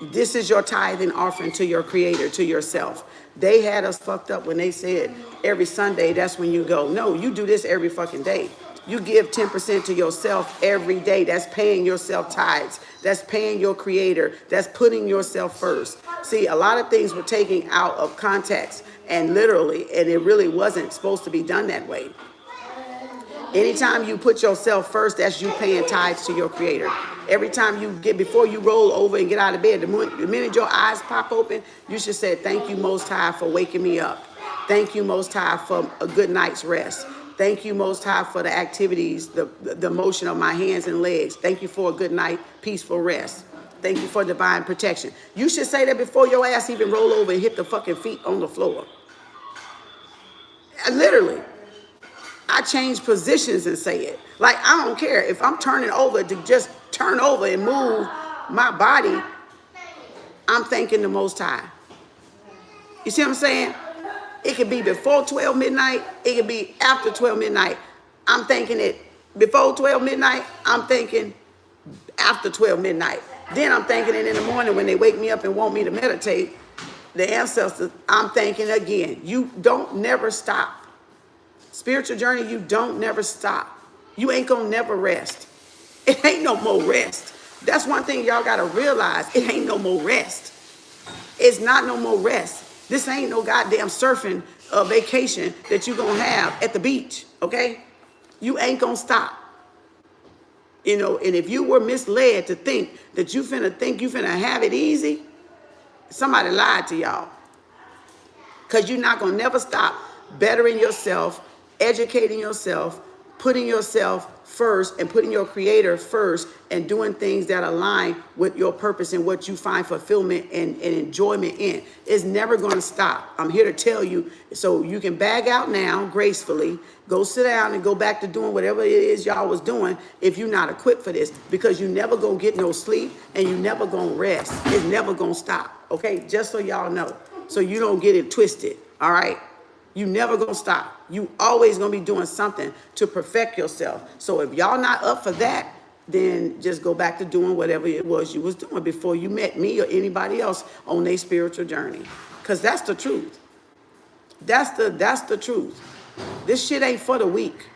This is your tithe and offering to your creator, to yourself. They had us fucked up when they said every Sunday, that's when you go. No, you do this every fucking day. You give 10% to yourself every day. That's paying yourself tithes. That's paying your creator. That's putting yourself first. See, a lot of things were taken out of context and literally, and it really wasn't supposed to be done that way. Anytime you put yourself first, that's you paying tithes to your creator. Every time you get, before you roll over and get out of bed, the minute your eyes pop open, you should say, thank you, Most High, for waking me up. Thank you, Most High, for a good night's rest. Thank you, Most High, for the activities, the motion of my hands and legs. Thank you for a good night, peaceful rest. Thank you for divine protection. You should say that before your ass even roll over and hit the fucking feet on the floor. Literally. I change positions and say it. Like, I don't care if I'm turning over to just turn over and move my body. I'm thanking the Most High. You see what I'm saying? It could be before 12 midnight. It could be after 12 midnight. I'm thinking it before 12 midnight. I'm thinking after 12 midnight. Then I'm thinking it in the morning when they wake me up and want me to meditate. The ancestors, I'm thinking again. You don't never stop. Spiritual journey, you don't never stop. You ain't gonna never rest. It ain't no more rest. That's one thing y'all gotta realize. It ain't no more rest. It's not no more rest. This ain't no goddamn surfing vacation that you gonna have at the beach, okay? You ain't gonna stop. You know, and if you were misled to think that you finna have it easy, somebody lied to y'all. Because you're not gonna never stop bettering yourself, educating yourself, putting yourself first and putting your creator first and doing things that align with your purpose and what you find fulfillment and enjoyment in. It's never going to stop. I'm here to tell you so you can bag out now gracefully, go sit down and go back to doing whatever it is y'all was doing if you're not equipped for this, because you never going to get no sleep and you never going to rest. It's never going to stop. Okay, just so y'all know, so you don't get it twisted. All right. You never gonna stop. You always gonna be doing something to perfect yourself. So if y'all not up for that, then just go back to doing whatever it was you was doing before you met me or anybody else on their spiritual journey. Because that's the truth. That's the truth. This shit ain't for the weak.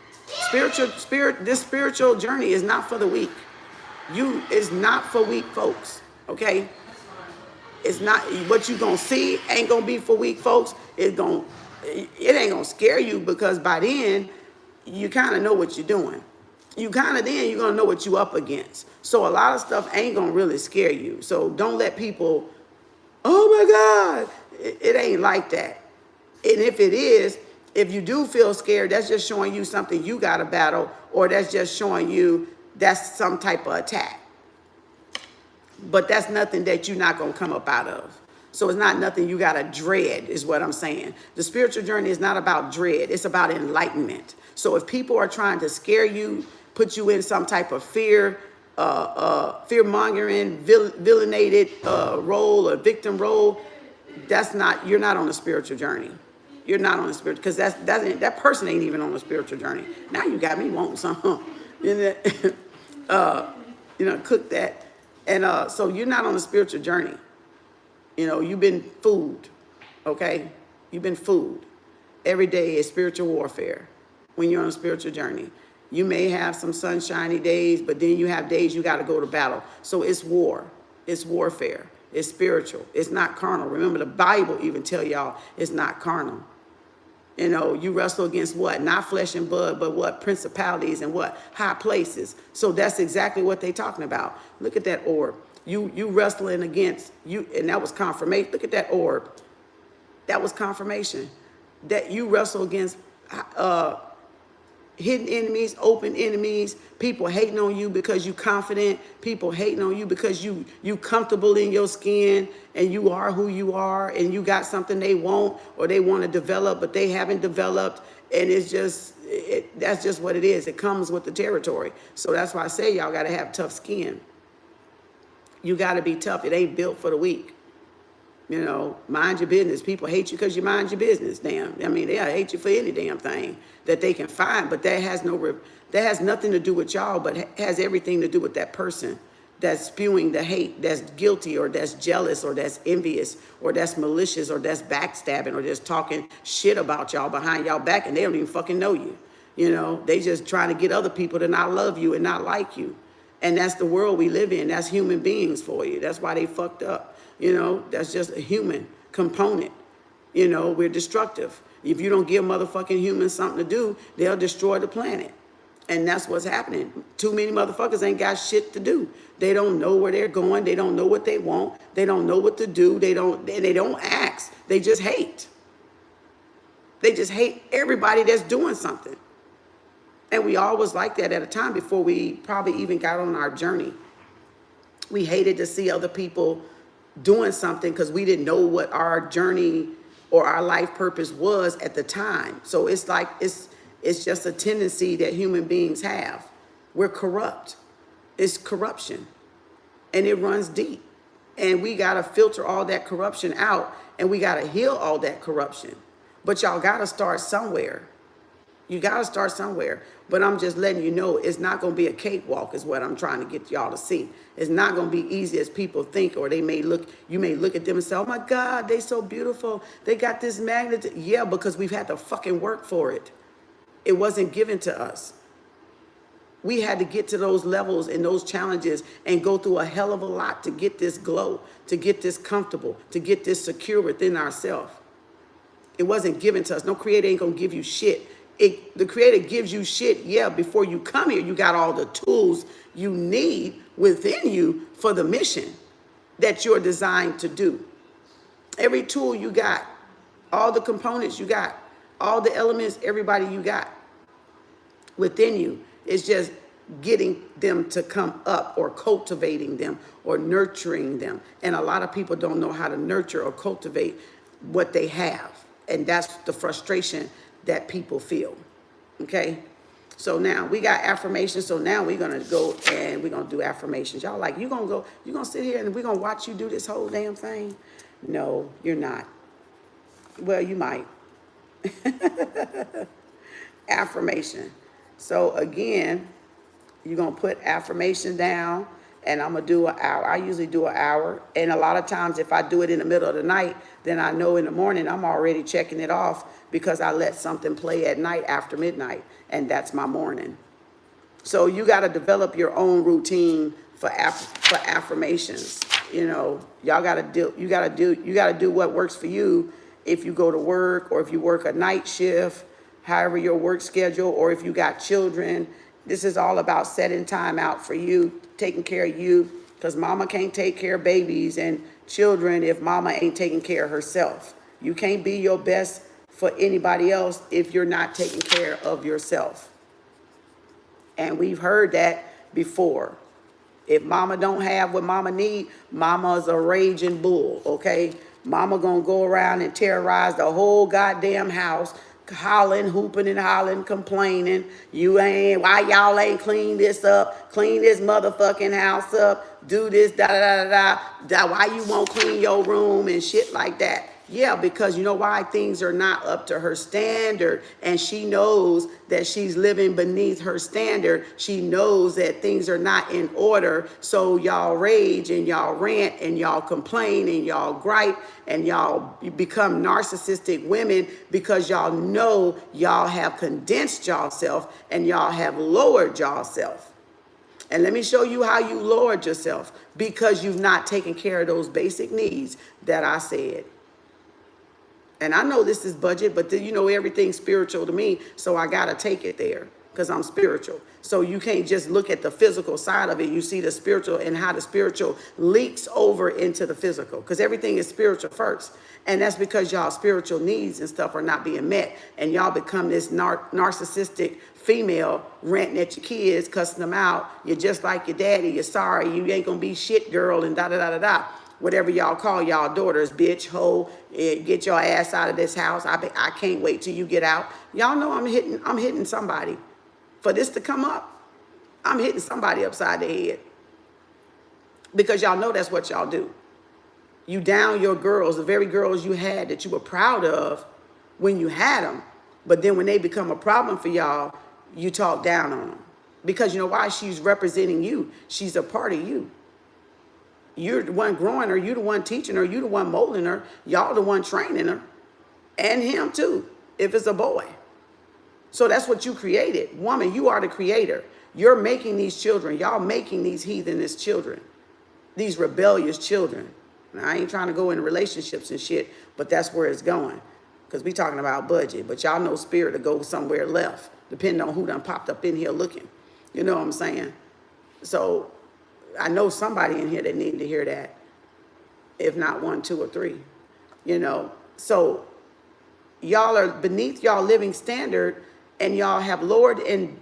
This spiritual journey is not for the weak. It's not for weak folks. Okay? It's not what you gonna see ain't gonna be for weak folks. It ain't gonna scare you, because by then you kind of know what you're doing. You're gonna know what you up against. So a lot of stuff ain't gonna really scare you. So don't let people, oh my God, it ain't like that. And if it is, if you do feel scared, that's just showing you something you gotta battle, or that's just showing you that's some type of attack. But that's nothing that you're not gonna come up out of. So it's not nothing you gotta dread, is what I'm saying. The spiritual journey is not about dread, it's about enlightenment. So if people are trying to scare you, put you in some type of fear, fear-mongering, villainated role or victim role, you're not on a spiritual journey. You're not on a spiritual, because that person ain't even on a spiritual journey. Now you got me wanting some, cook that. And so you're not on a spiritual journey. You know, you've been fooled, okay? You've been fooled. Every day is spiritual warfare when you're on a spiritual journey. You may have some sunshiny days, but then you have days you got to go to battle. So it's war. It's warfare. It's spiritual. It's not carnal. Remember, the Bible even tell y'all it's not carnal. You know, you wrestle against what? Not flesh and blood, but what? Principalities and what? High places. So that's exactly what they're talking about. Look at that orb. You wrestling against you, and that was confirmation. Look at that orb. That was confirmation that you wrestle against hidden enemies, open enemies, people hating on you because you confident, people hating on you because you comfortable in your skin and you are who you are, and you got something they want or they want to develop but they haven't developed, and it's just that's just what it is. It comes with the territory. So that's why I say y'all got to have tough skin. You got to be tough. It ain't built for the weak. You know, mind your business. People hate you because you mind your business. Damn. I mean, they'll hate you for any damn thing that they can find, but that has nothing to do with y'all, but has everything to do with that person that's spewing the hate, that's guilty, or that's jealous, or that's envious, or that's malicious, or that's backstabbing, or just talking shit about y'all behind y'all back, and they don't even fucking know you. You know, they just trying to get other people to not love you and not like you. And that's the world we live in. That's human beings for you. That's why they fucked up. You know, that's just a human component. You know, we're destructive. If you don't give motherfucking humans something to do, they'll destroy the planet. And that's what's happening. Too many motherfuckers ain't got shit to do. They don't know where they're going. They don't know what they want. They don't know what to do. They don't ask. They just hate. They just hate everybody that's doing something. And we all was like that at a time before we probably even got on our journey. We hated to see other people doing something because we didn't know what our journey or our life purpose was at the time. So it's like, it's just a tendency that human beings have. We're corrupt. It's corruption. And it runs deep. And we got to filter all that corruption out, and we got to heal all that corruption. But y'all got to start somewhere. You got to start somewhere. But I'm just letting you know, it's not going to be a cakewalk is what I'm trying to get y'all to see. It's not going to be easy as people think, or you may look at them and say, oh my God, they so beautiful. They got this magnet. Yeah, because we've had to fucking work for it. It wasn't given to us. We had to get to those levels and those challenges and go through a hell of a lot to get this glow, to get this comfortable, to get this secure within ourselves. It wasn't given to us. No creator ain't going to give you shit. The creator gives you shit, yeah, before you come here. You got all the tools you need within you for the mission that you're designed to do. Every tool you got, all the components you got, all the elements, everybody you got within you. It's just getting them to come up, or cultivating them, or nurturing them. And a lot of people don't know how to nurture or cultivate what they have. And that's the frustration that people feel. Okay? So now we got affirmations. So now we're going to go and we're going to do affirmations. Y'all like, you're going to sit here and we're going to watch you do this whole damn thing? No, you're not. Well, you might. Affirmation. So again, you're going to put affirmation down, and I'm going to do an hour. I usually do an hour. And a lot of times if I do it in the middle of the night, then I know in the morning I'm already checking it off because I let something play at night after midnight, and that's my morning. So you got to develop your own routine for affirmations. You know, you got to do what works for you. If you go to work, or if you work a night shift, however your work schedule, or if you got children, this is all about setting time out for you, taking care of you, because mama can't take care of babies and children if mama ain't taking care of herself. You can't be your best for anybody else if you're not taking care of yourself. And we've heard that before. If mama don't have what mama need, mama's a raging bull, okay? Mama gonna go around and terrorize the whole goddamn house, hollering, hooping and hollering, complaining. Why y'all ain't clean this up, clean this motherfucking house up, do this, why you won't clean your room and shit like that. Yeah, because you know why? Things are not up to her standard, and she knows that she's living beneath her standard. She knows that things are not in order, so y'all rage and y'all rant and y'all complain and y'all gripe and y'all become narcissistic women because y'all know y'all have condensed y'allself and y'all have lowered y'allself. And let me show you how you lowered yourself, because you've not taken care of those basic needs that I said. And I know this is budget, but you know everything's spiritual to me, so I got to take it there because I'm spiritual. So you can't just look at the physical side of it. You see the spiritual and how the spiritual leaks over into the physical, because everything is spiritual first. And that's because y'all spiritual needs and stuff are not being met. And y'all become this narcissistic female ranting at your kids, cussing them out. You're just like your daddy. You're sorry. You ain't going to be shit, girl, and da-da-da-da-da. Whatever y'all call y'all daughters, bitch, hoe, get your ass out of this house. I can't wait till you get out. Y'all know I'm hitting somebody. For this to come up, I'm hitting somebody upside the head. because y'all know that's what y'all do. You down your girls, the very girls you had that you were proud of when you had them. But then when they become a problem for y'all, you talk down on them. Because you know why? She's representing you. She's a part of you. You're the one growing her. You're the one teaching her. You're the one molding her. Y'all the one training her. And him too, if it's a boy. So that's what you created. Woman, you are the creator. You're making these children. Y'all making these heathenist children. These rebellious children. Now, I ain't trying to go into relationships and shit, but that's where it's going. Because we talking about budget. But y'all know spirit to go somewhere left, depending on who done popped up in here looking. You know what I'm saying? So I know somebody in here that need to hear that. If not 1, 2, or 3. You know, so y'all are beneath y'all living standard, and y'all have lowered and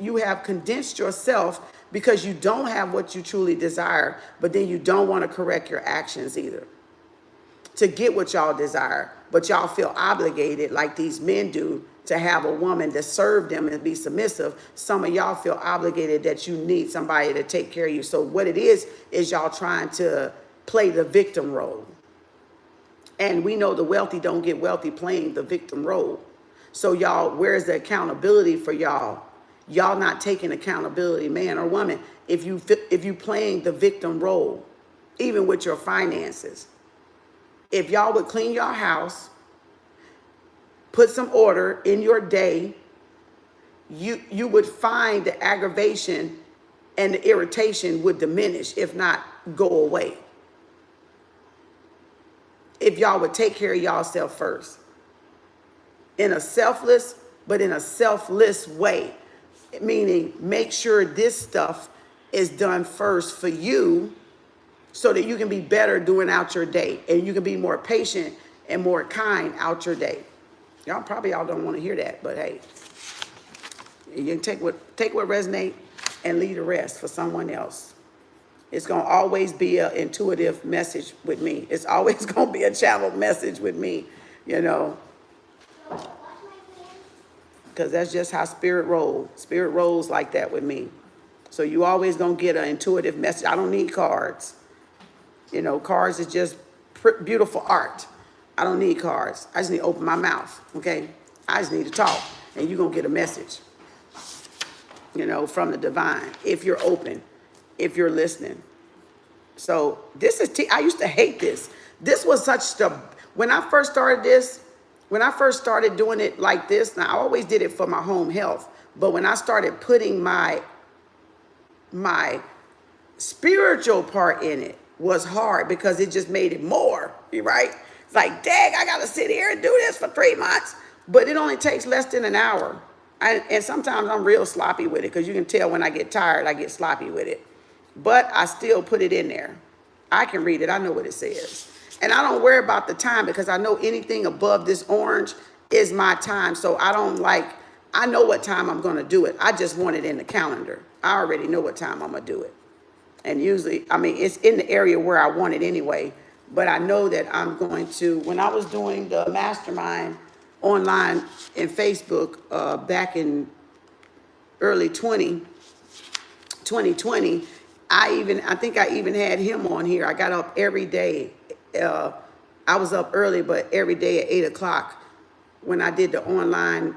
you have condensed yourself because you don't have what you truly desire, but then you don't want to correct your actions either to get what y'all desire. But y'all feel obligated, like these men do, to have a woman to serve them and be submissive. Some of y'all feel obligated that you need somebody to take care of you. So what it is y'all trying to play the victim role. And we know the wealthy don't get wealthy playing the victim role. So y'all, where's the accountability for y'all? Y'all not taking accountability, man or woman, if you playing the victim role, even with your finances. If y'all would clean your house, put some order in your day, you would find the aggravation and the irritation would diminish, if not go away. If y'all would take care of y'allself first. In a selfless, but in a selfless way. Meaning, make sure this stuff is done first for you so that you can be better doing out your day. And you can be more patient and more kind out your day. Y'all don't want to hear that, but hey. You can take what resonates and leave the rest for someone else. It's going to always be an intuitive message with me. It's always going to be a channeled message with me, you know. Because that's just how spirit rolls. Spirit rolls like that with me. So you always going to get an intuitive message. I don't need cards. You know, cards is just beautiful art. I don't need cards. I just need to open my mouth, okay? I just need to talk, and you're going to get a message, you know, from the divine, if you're open, if you're listening. So this is, I used to hate this. This was such the, when I first started this, when I first started doing it like this, now I always did it for my home health, but when I started putting my spiritual part in it was hard because it just made it more, right? It's like, dang, I got to sit here and do this for 3 months, but it only takes less than an hour. And sometimes I'm real sloppy with it because you can tell when I get tired, I get sloppy with it. But I still put it in there. I can read it. I know what it says. And I don't worry about the time because I know anything above this orange is my time. So I know what time I'm going to do it. I just want it in the calendar. I already know what time I'm going to do it. And usually, I mean, it's in the area where I want it anyway. But I know that I'm going to, when I was doing the mastermind online in Facebook back in early 2020, I think I even had him on here. I got up every day. I was up early, but every day at 8 o'clock when I did the online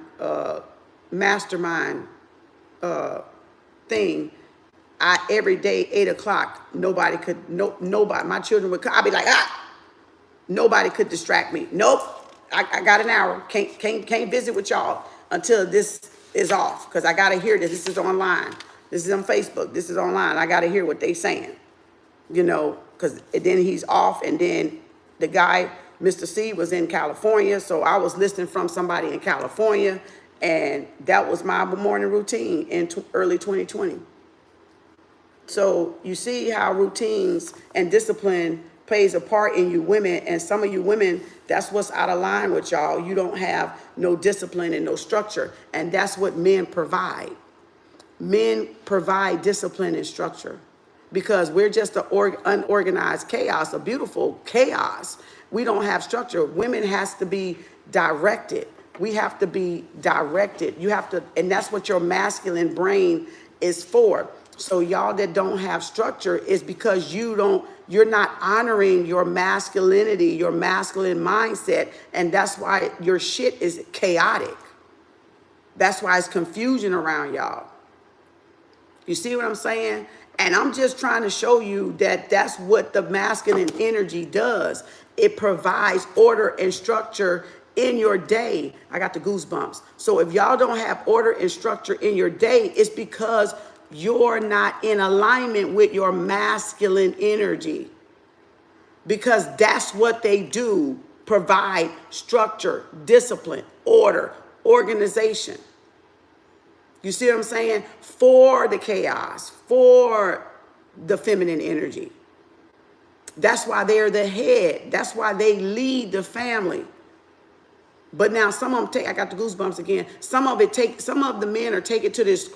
mastermind thing. Every day, 8 o'clock, nobody, my children would come. I'd be like, nobody could distract me. Nope, I got an hour. Can't visit with y'all until this is off because I got to hear this. This is online. This is on Facebook. This is online. I got to hear what they saying, you know, because then he's off. And then the guy, Mr. C, was in California. So I was listening from somebody in California. And that was my morning routine in early 2020. So you see how routines and discipline plays a part in you women. And some of you women, that's what's out of line with y'all. You don't have no discipline and no structure. And that's what men provide. Men provide discipline and structure because we're just an unorganized chaos, a beautiful chaos. We don't have structure. Women has to be directed. We have to be directed. You have to, and that's what your masculine brain is for. So y'all that don't have structure is because you're not honoring your masculinity, your masculine mindset. And that's why your shit is chaotic. That's why it's confusion around y'all. You see what I'm saying? And I'm just trying to show you that that's what the masculine energy does. It provides order and structure in your day. I got the goosebumps. So if y'all don't have order and structure in your day, it's because you're not in alignment with your masculine energy. Because that's what they do, provide structure, discipline, order, organization. You see what I'm saying? For the chaos, for the feminine energy. That's why they're the head. That's why they lead the family. But now some of them I got the goosebumps again. Some of the men are take it to this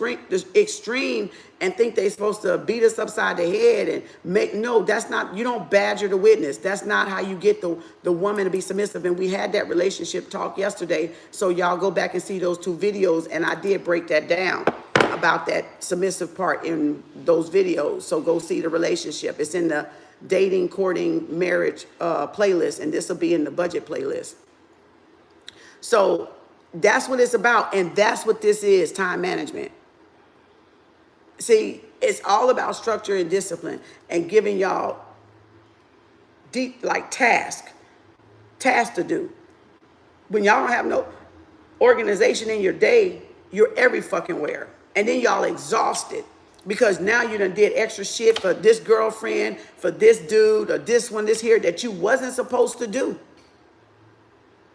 extreme and think they're supposed to beat us upside the head and no, that's not, you don't badger the witness. That's not how you get the woman to be submissive. And we had that relationship talk yesterday. So y'all go back and see those 2 videos. And I did break that down about that submissive part in those videos. So go see the relationship. It's in the dating, courting, marriage playlist. And this will be in the budget playlist. So that's what it's about. And that's what this is, time management. See, it's all about structure and discipline and giving y'all deep, like tasks to do. When y'all don't have no organization in your day, you're every fucking where. And then y'all exhausted because now you done did extra shit for this girlfriend, for this dude, or this one, this here that you wasn't supposed to do.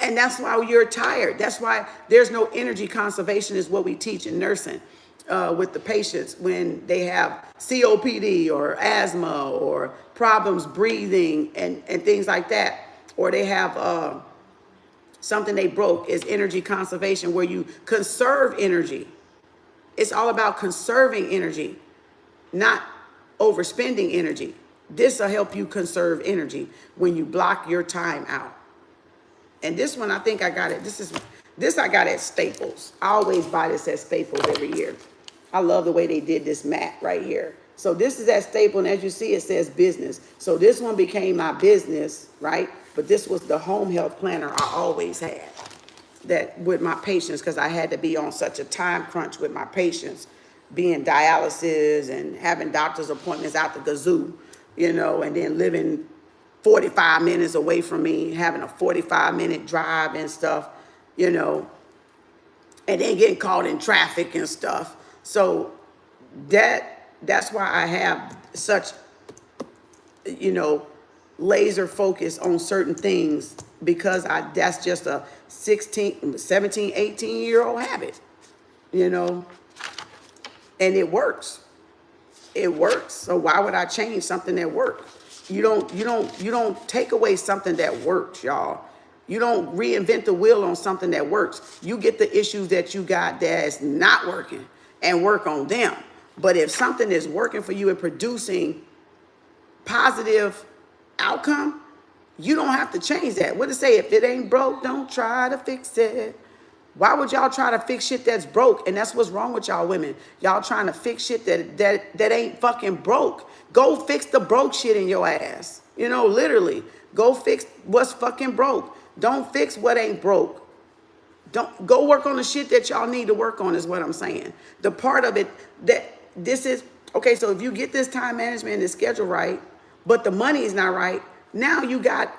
And that's why you're tired. That's why there's no energy conservation is what we teach in nursing with the patients when they have COPD or asthma or problems breathing and things like that. Or they have something they broke is energy conservation where you conserve energy. It's all about conserving energy, not overspending energy. This will help you conserve energy when you block your time out. And this one, I think I got it. This I got at Staples. I always buy this at Staples every year. I love the way they did this mat right here. So this is at Staples, and as you see, it says business. So this one became my business, right? But this was the home health planner I always had that with my patients because I had to be on such a time crunch with my patients, being dialysis and having doctor's appointments out the gazoo, you know, and then living 45 minutes away from me, having a 45-minute drive and stuff, you know, and then getting caught in traffic and stuff. So that's why I have such, you know, laser focus on certain things because that's just a 16, 17, 18-year-old habit, you know, and it works. It works. So why would I change something that works? You don't take away something that works, y'all. You don't reinvent the wheel on something that works. You get the issues that you got that's not working and work on them. But if something is working for you and producing positive outcome, you don't have to change that. What it say? If it ain't broke, don't try to fix it. Why would y'all try to fix shit that's broke? And that's what's wrong with y'all women. Y'all trying to fix shit that ain't fucking broke. Go fix the broke shit in your ass. You know, literally. Go fix what's fucking broke. Don't fix what ain't broke. Don't go work on the shit that y'all need to work on is what I'm saying. The part of it that this is, okay, so if you get this time management and the schedule right, but the money is not right, now you got,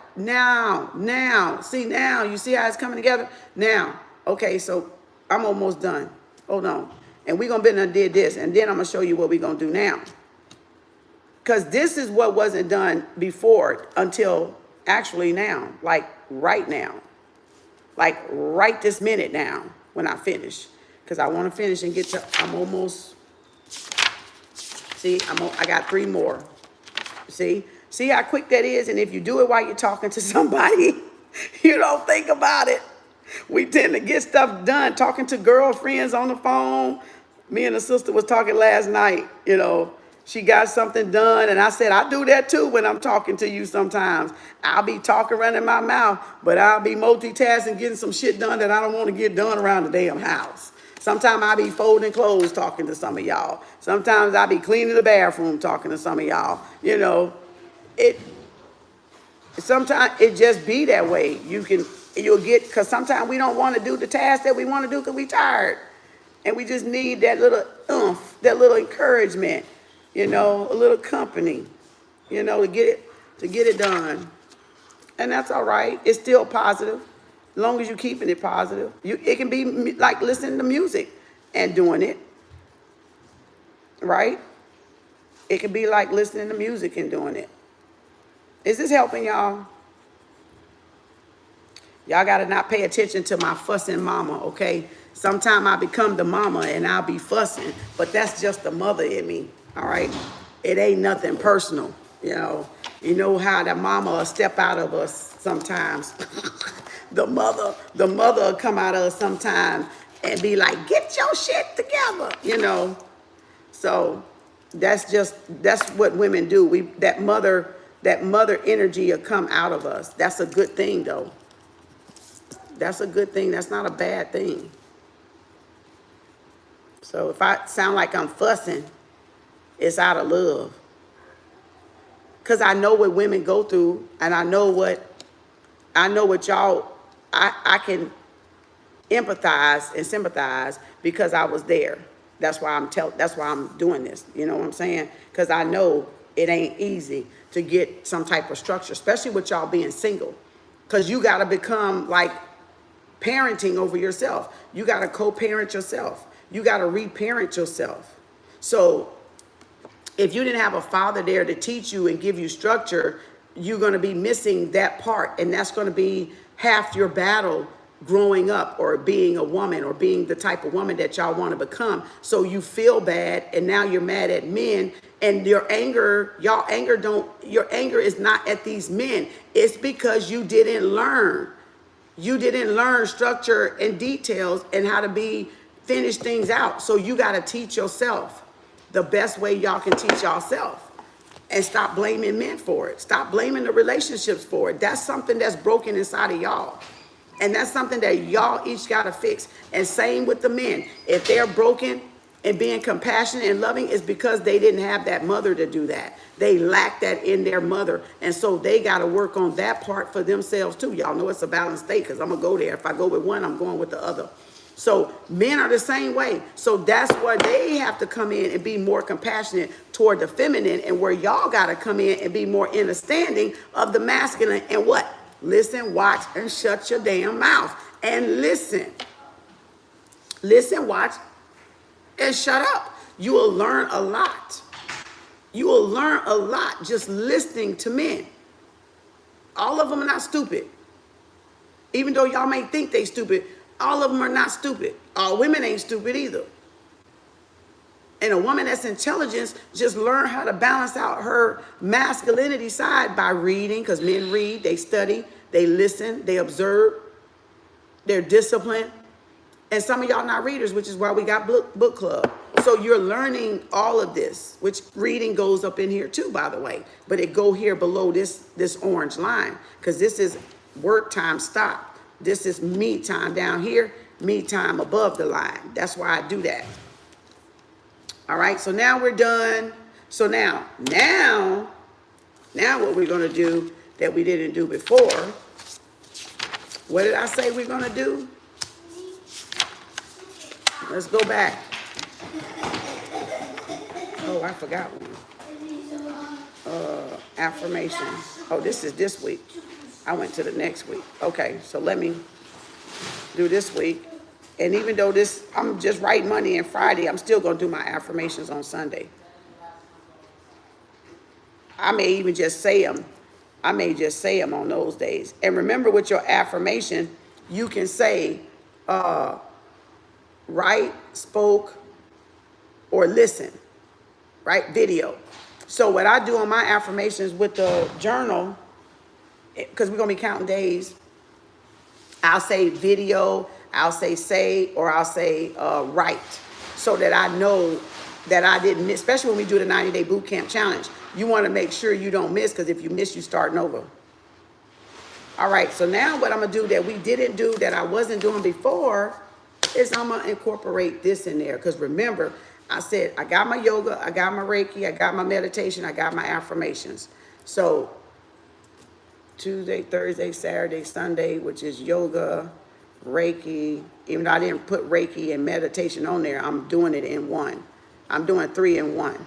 see you see how it's coming together? Now, okay, so I'm almost done. Hold on. And we're going to be done did this. And then I'm going to show you what we're going to do now. Because this is what wasn't done before until actually now. Like right now. Like right this minute now when I finish. Because I want to finish and get to, I'm almost, see, I got 3 more. See how quick that is? And if you do it while you're talking to somebody, you don't think about it. We tend to get stuff done, talking to girlfriends on the phone. Me and a sister was talking last night, you know, she got something done. And I said, I do that too when I'm talking to you sometimes. I'll be talking running my mouth, but I'll be multitasking, getting some shit done that I don't want to get done around the damn house. Sometimes I be folding clothes talking to some of y'all. Sometimes I be cleaning the bathroom talking to some of y'all. You know, sometimes it just be that way. You'll get, because sometimes we don't want to do the task that we want to do because we tired. And we just need that little oomph, that little encouragement, you know, a little company, you know, to get it done. And that's all right. It's still positive, as long as you're keeping it positive. It can be like listening to music and doing it, right? It can be like listening to music and doing it. Is this helping y'all? Y'all got to not pay attention to my fussing mama, okay? Sometimes I become the mama and I'll be fussing, but that's just the mother in me, all right? It ain't nothing personal, you know? You know how that mama will step out of us sometimes. the mother will come out of us sometimes and be like, get your shit together, you know? So that's what women do. That mother energy will come out of us. That's a good thing, though. That's a good thing. That's not a bad thing. So if I sound like I'm fussing, it's out of love. Because I know what women go through, and I know what y'all, I can empathize and sympathize because I was there. That's why I'm doing this. You know what I'm saying? Because I know it ain't easy to get some type of structure, especially with y'all being single. Because you got to become like parenting over yourself. You got to co-parent yourself. You got to reparent yourself. So if you didn't have a father there to teach you and give you structure, you're going to be missing that part. And that's going to be half your battle growing up, or being a woman, or being the type of woman that y'all want to become. So you feel bad, and now you're mad at men, and your anger is not at these men. It's because you didn't learn. You didn't learn structure and details and how to finish things out. So you got to teach yourself the best way y'all can teach yourself, and stop blaming men for it. Stop blaming the relationships for it. That's something that's broken inside of y'all. And that's something that y'all each got to fix. And same with the men. If they're broken and being compassionate and loving, it's because they didn't have that mother to do that. They lack that in their mother. And so they got to work on that part for themselves too. Y'all know it's a balanced state, because I'm going to go there. If I go with one, I'm going with the other. So men are the same way. So that's where they have to come in and be more compassionate toward the feminine, and where y'all got to come in and be more understanding of the masculine. And what? Listen, watch, and shut your damn mouth. And listen. Listen, watch, and shut up. You will learn a lot. You will learn a lot just listening to men. All of them are not stupid. Even though y'all may think they stupid, all of them are not stupid. All women ain't stupid either. And a woman that's intelligent just learn how to balance out her masculinity side by reading, because men read, they study, they listen, they observe, they're disciplined. And some of y'all not readers, which is why we got book club. So you're learning all of this, which reading goes up in here too, by the way. But it go here below this orange line, because this is work time stop. This is me time down here, me time above the line. That's why I do that. All right, so now we're done. So now what we're going to do that we didn't do before. What did I say we're going to do? Let's go back. Oh, I forgot one. Affirmations. Oh, this is this week. I went to the next week. Okay, so let me do this week. And even though I'm just writing Monday and Friday, I'm still going to do my affirmations on Sunday. I may even just say them. I may just say them on those days. And remember, with your affirmation, you can say, write, spoke, or listen, right? Video. So what I do on my affirmations with the journal, because we're going to be counting days, I'll say video, I'll say, or I'll say write, so that I know that I didn't miss, especially when we do the 90-day boot camp challenge. You want to make sure you don't miss, because if you miss, you're starting over. All right, so now what I'm going to do that we didn't do, that I wasn't doing before, is I'm going to incorporate this in there. Because remember, I said I got my yoga, I got my Reiki, I got my meditation, I got my affirmations. So Tuesday, Thursday, Saturday, Sunday, which is yoga, Reiki. Even though I didn't put Reiki and meditation on there, I'm doing it in one. I'm doing 3 in 1.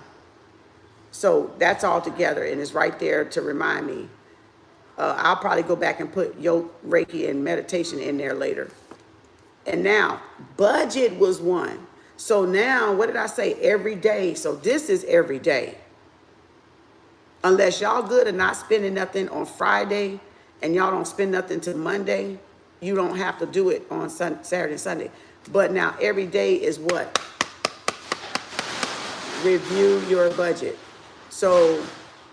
So that's all together, and it's right there to remind me. I'll probably go back and put yoga, Reiki, and meditation in there later. And now, budget was 1. So now, what did I say? Every day. So this is every day. Unless y'all good at not spending nothing on Friday and y'all don't spend nothing till Monday, you don't have to do it on Saturday and Sunday. But now every day is what? Review your budget. So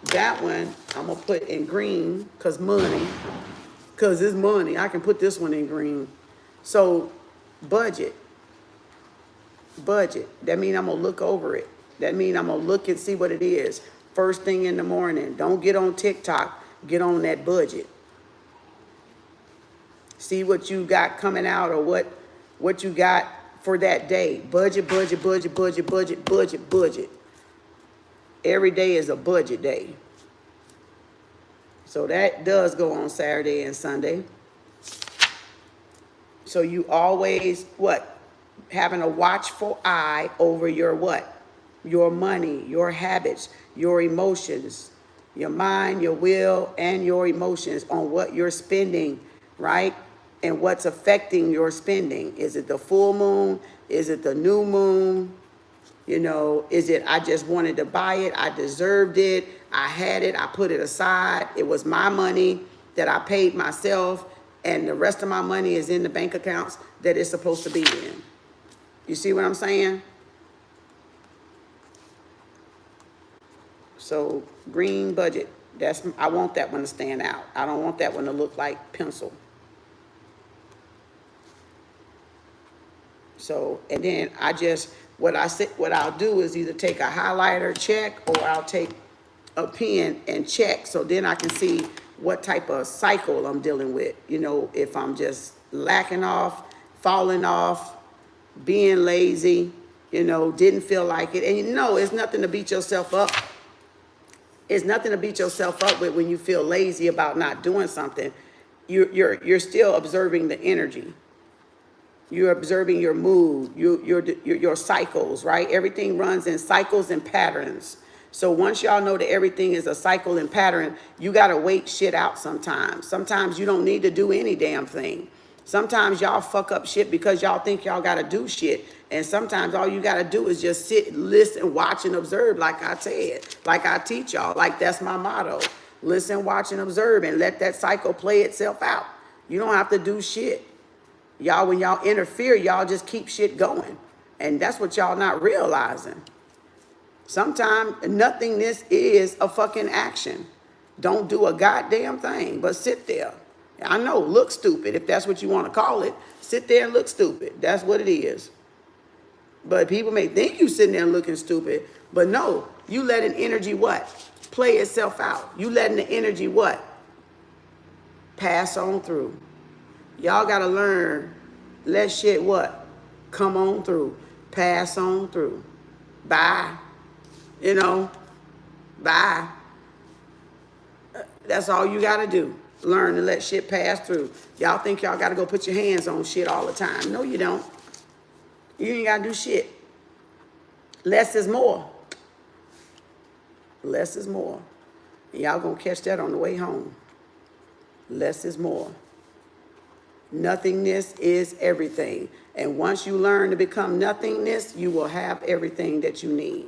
that one I'm going to put in green because money. Because it's money. I can put this one in green. So budget. Budget. That means I'm going to look over it. That means I'm going to look and see what it is. First thing in the morning. Don't get on TikTok. Get on that budget. See what you got coming out or what you got for that day. Budget, budget, budget, budget, budget, budget, budget. Every day is a budget day. So that does go on Saturday and Sunday. So you always, what? Having a watchful eye over your what? Your money, your habits, your emotions, your mind, your will, and your emotions on what you're spending, right? And what's affecting your spending. Is it the full moon? Is it the new moon? You know, is it I just wanted to buy it, I deserved it, I had it, I put it aside, it was my money that I paid myself, and the rest of my money is in the bank accounts that it's supposed to be in. You see what I'm saying? So green budget, I want that one to stand out. I don't want that one to look like pencil. So, and then what I'll do is either take a highlighter, check, or I'll take a pen and check. So then I can see what type of cycle I'm dealing with. You know, if I'm just lacking off, falling off, being lazy, you know, didn't feel like it. And you know, it's nothing to beat yourself up. It's nothing to beat yourself up with when you feel lazy about not doing something. You're still observing the energy. You're observing your mood, your cycles, right? Everything runs in cycles and patterns. So once y'all know that everything is a cycle and pattern, you got to wait shit out sometimes. Sometimes you don't need to do any damn thing. Sometimes y'all fuck up shit because y'all think y'all got to do shit. And sometimes all you got to do is just sit, listen, watch, and observe, like I said, like I teach y'all. Like that's my motto. Listen, watch, and observe, and let that cycle play itself out. You don't have to do shit. Y'all, when y'all interfere, y'all just keep shit going. And that's what y'all not realizing. Sometimes nothingness is a fucking action. Don't do a goddamn thing, but sit there. I know, look stupid, if that's what you want to call it. Sit there and look stupid. That's what it is. But people may think you sitting there looking stupid, but no, you letting energy what? Play itself out. You letting the energy what? Pass on through. Y'all got to learn, let shit what? Come on through. Pass on through. Bye. You know, bye. That's all you got to do. Learn to let shit pass through. Y'all think y'all got to go put your hands on shit all the time. No, you don't. You ain't got to do shit. Less is more. Less is more. And y'all going to catch that on the way home. Less is more. Nothingness is everything. And once you learn to become nothingness, you will have everything that you need.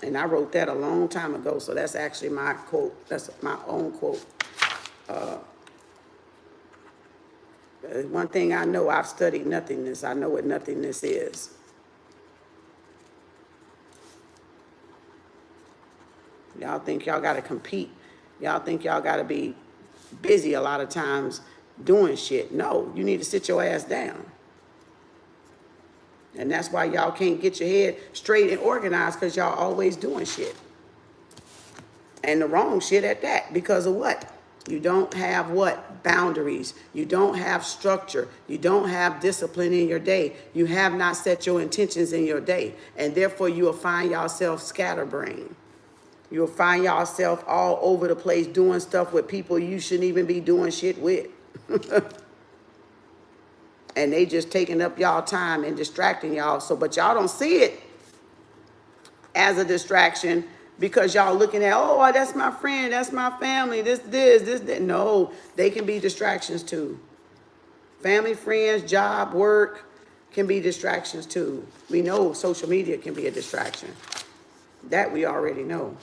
And I wrote that a long time ago, so that's actually my quote. That's my own quote. One thing I know, I've studied nothingness. I know what nothingness is. Y'all think y'all got to compete. Y'all think y'all got to be busy a lot of times doing shit. No, you need to sit your ass down. And that's why y'all can't get your head straight and organized, because y'all always doing shit. And the wrong shit at that. Because of what? You don't have what? Boundaries. You don't have structure. You don't have discipline in your day. You have not set your intentions in your day. And therefore, you will find yourself scatterbrained. You'll find yourself all over the place doing stuff with people you shouldn't even be doing shit with. And they just taking up y'all time and distracting y'all. So, but y'all don't see it as a distraction because y'all looking at, oh, that's my friend, that's my family, this, that. No, they can be distractions too. Family, friends, job, work can be distractions too. We know social media can be a distraction. That we already know.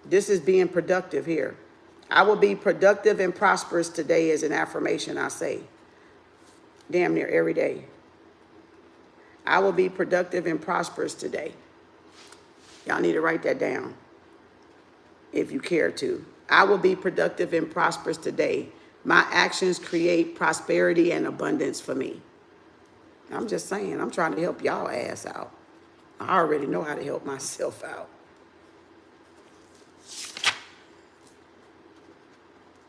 This is being productive here. I will be productive and prosperous today is an affirmation I say. Damn near every day. I will be productive and prosperous today. Y'all need to write that down if you care to. I will be productive and prosperous today. My actions create prosperity and abundance for me. I'm just saying, I'm trying to help y'all ass out. I already know how to help myself out.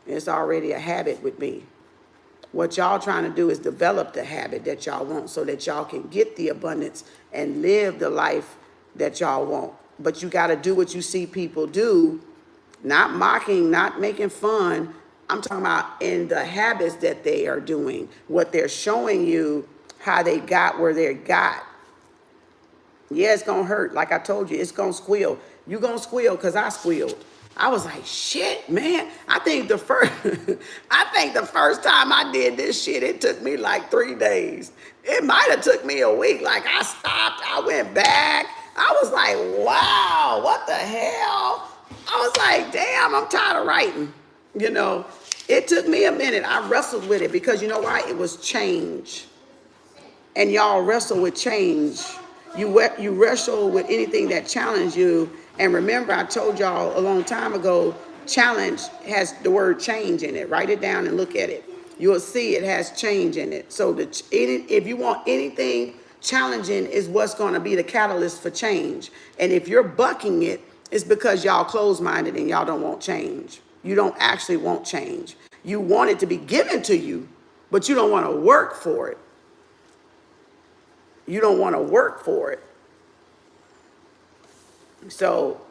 It's already a habit with me. What y'all trying to do is develop the habit that y'all want so that y'all can get the abundance and live the life that y'all want. But you got to do what you see people do, not mocking, not making fun. I'm talking about in the habits that they are doing, what they're showing you, how they got where they got. Yeah, it's going to hurt. Like I told you, it's going to squeal. You're going to squeal because I squealed. I was like, shit, man. I think the first time I did this shit, it took me like 3 days. It might have took me a week. Like I stopped, I went back. I was like, wow, what the hell? I was like, damn, I'm tired of writing. You know, it took me a minute. I wrestled with it because you know why? It was change. And y'all wrestle with change. You wrestle with anything that challenges you. And remember, I told y'all a long time ago, challenge has the word change in it. Write it down and look at it. You'll see it has change in it. So if you want anything challenging is what's going to be the catalyst for change. And if you're bucking it, it's because y'all closed-minded and y'all don't want change. You don't actually want change. You want it to be given to you, but you don't want to work for it. You don't want to work for it. So,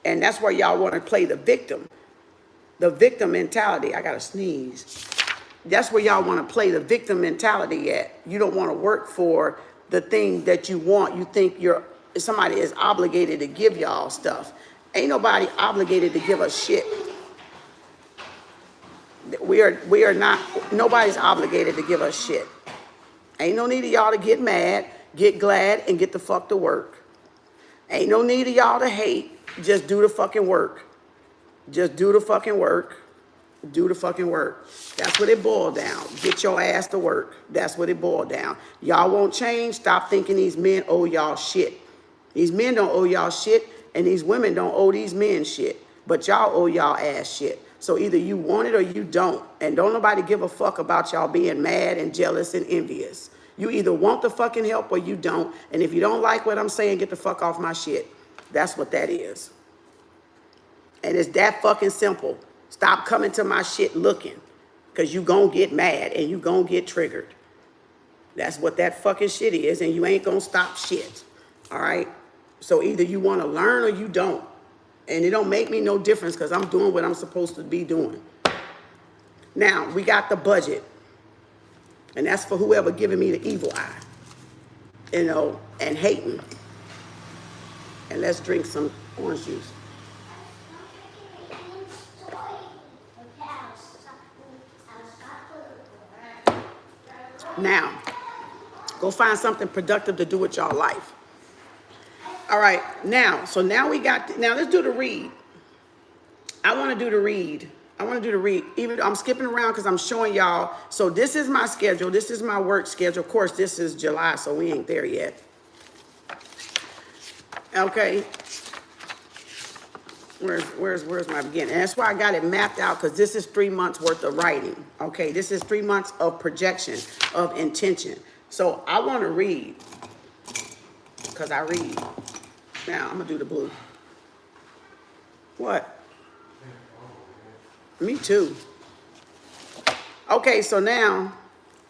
and that's where y'all want to play the victim mentality. I got to sneeze. That's where y'all want to play the victim mentality at. You don't want to work for the thing that you want. You think somebody is obligated to give y'all stuff. Ain't nobody obligated to give us shit. We are not, nobody's obligated to give us shit. Ain't no need of y'all to get mad, get glad, and get the fuck to work. Ain't no need of y'all to hate. Just do the fucking work. Just do the fucking work. Do the fucking work. That's what it boiled down. Get your ass to work. That's what it boiled down. Y'all won't change. Stop thinking these men owe y'all shit. These men don't owe y'all shit, and these women don't owe these men shit. But y'all owe y'all ass shit. So either you want it or you don't. And don't nobody give a fuck about y'all being mad and jealous and envious. You either want the fucking help or you don't. And if you don't like what I'm saying, get the fuck off my shit. That's what that is. And it's that fucking simple. Stop coming to my shit looking. Because you gonna get mad and you gonna get triggered. That's what that fucking shit is. And you ain't gonna stop shit. All right? So either you want to learn or you don't. And it don't make me no difference because I'm doing what I'm supposed to be doing. Now, we got the budget. And that's for whoever giving me the evil eye, you know, and hating. And let's drink some orange juice. Now, go find something productive to do with y'all life. All right, now let's do the read. I want to do the read. Even I'm skipping around because I'm showing y'all. So this is my schedule. This is my work schedule. Of course, this is July, so we ain't there yet. Okay. Where's my beginning? And that's why I got it mapped out because this is 3 months worth of writing. Okay, this is 3 months of projection, of intention. So I want to read because I read. Now I'm gonna do the blue. What? Me too. Okay, so now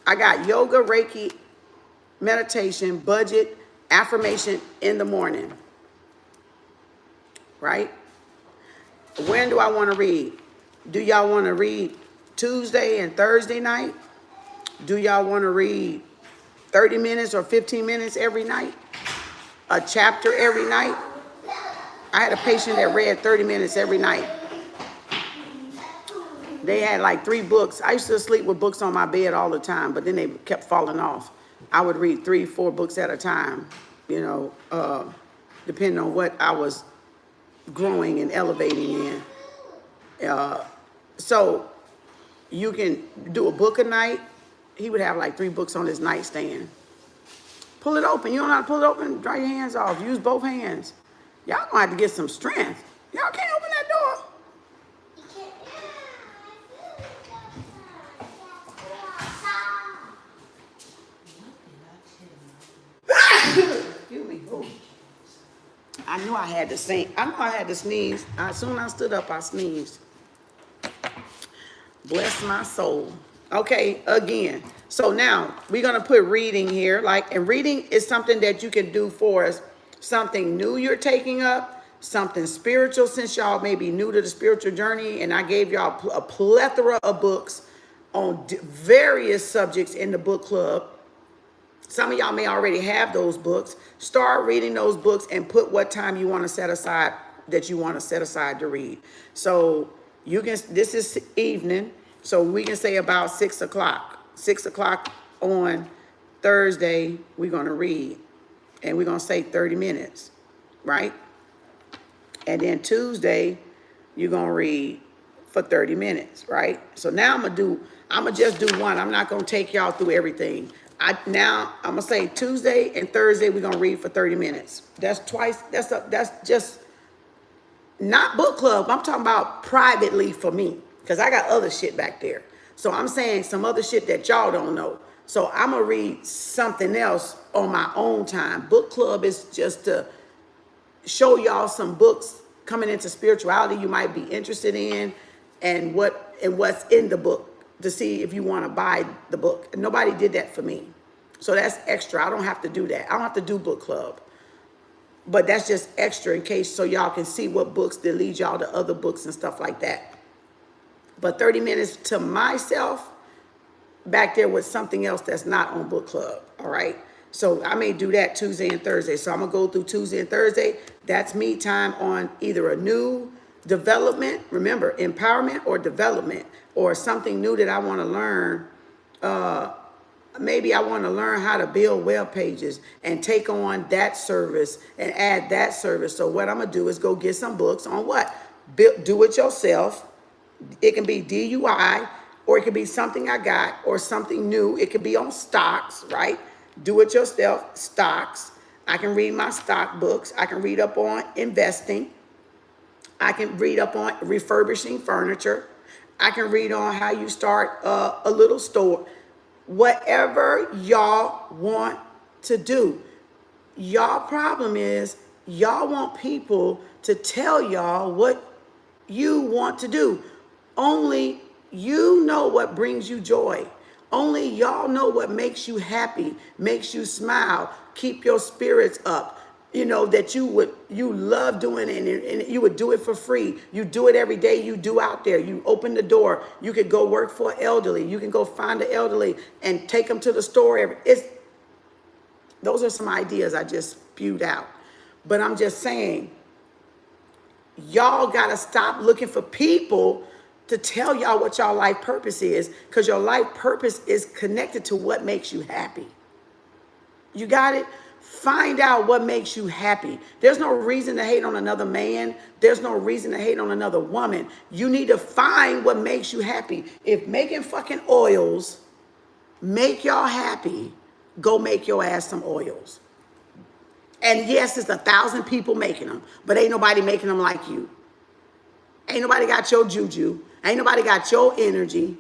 I got yoga, Reiki, meditation, budget, affirmation in the morning. Right? When do I want to read? Do y'all want to read Tuesday and Thursday night? Do y'all want to read 30 minutes or 15 minutes every night? A chapter every night? I had a patient that read 30 minutes every night. They had like 3 books. I used to sleep with books on my bed all the time, but then they kept falling off. I would read 3, 4 books at a time, you know, depending on what I was growing and elevating in. So you can do a book a night. He would have like 3 books on his nightstand. Pull it open. You don't know how to pull it open? Dry your hands off. Use both hands. Y'all gonna have to get some strength. Y'all can't open that door. Excuse me. Ooh. I knew I had to sing. I knew I had to sneeze. As soon as I stood up, I sneezed. Bless my soul. Okay, again. So now we're going to put reading here. And reading is something that you can do for us. Something new you're taking up. Something spiritual, since y'all may be new to the spiritual journey. And I gave y'all a plethora of books on various subjects in the book club. Some of y'all may already have those books. Start reading those books and put what time you want to set aside, that you want to set aside to read. So you can, this is evening, so we can say about 6 o'clock. 6 o'clock on Thursday, we're going to read. And we're going to say 30 minutes, right? And then Tuesday, you're going to read for 30 minutes, right? So now I'm going to just do one. I'm not going to take y'all through everything. Now I'm going to say Tuesday and Thursday, we're going to read for 30 minutes. That's twice. That's just not book club. I'm talking about privately for me, because I got other shit back there. So I'm saying some other shit that y'all don't know. So I'm going to read something else on my own time. Book club is just to show y'all some books coming into spirituality you might be interested in, and what's in the book, to see if you want to buy the book. Nobody did that for me. So that's extra. I don't have to do that. I don't have to do book club. But that's just extra in case, so y'all can see what books that lead y'all to other books and stuff like that. But 30 minutes to myself back there with something else that's not on book club. All right. So I may do that Tuesday and Thursday. So I'm going to go through Tuesday and Thursday. That's me time on either a new development, remember, empowerment or development, or something new that I want to learn. Maybe I want to learn how to build web pages and take on that service and add that service. So what I'm going to do is go get some books on what? Do it yourself. It can be DUI, or it could be something I got, or something new. It could be on stocks, right? Do it yourself, stocks. I can read my stock books. I can read up on investing. I can read up on refurbishing furniture. I can read on how you start a little store. Whatever y'all want to do. Y'all problem is y'all want people to tell y'all what you want to do. Only you know what brings you joy. Only y'all know what makes you happy, makes you smile, keep your spirits up. You know, that you love doing it, and you would do it for free. You do it every day. You do out there. You open the door. You could go work for an elderly. You can go find the elderly and take them to the store. Those are some ideas I just spewed out. But I'm just saying, y'all got to stop looking for people to tell y'all what y'all life purpose is, because your life purpose is connected to what makes you happy. You got it? Find out what makes you happy. There's no reason to hate on another man. There's no reason to hate on another woman. You need to find what makes you happy. If making fucking oils make y'all happy, go make your ass some oils. And yes, it's 1,000 people making them, but ain't nobody making them like you. Ain't nobody got your juju. Ain't nobody got your energy.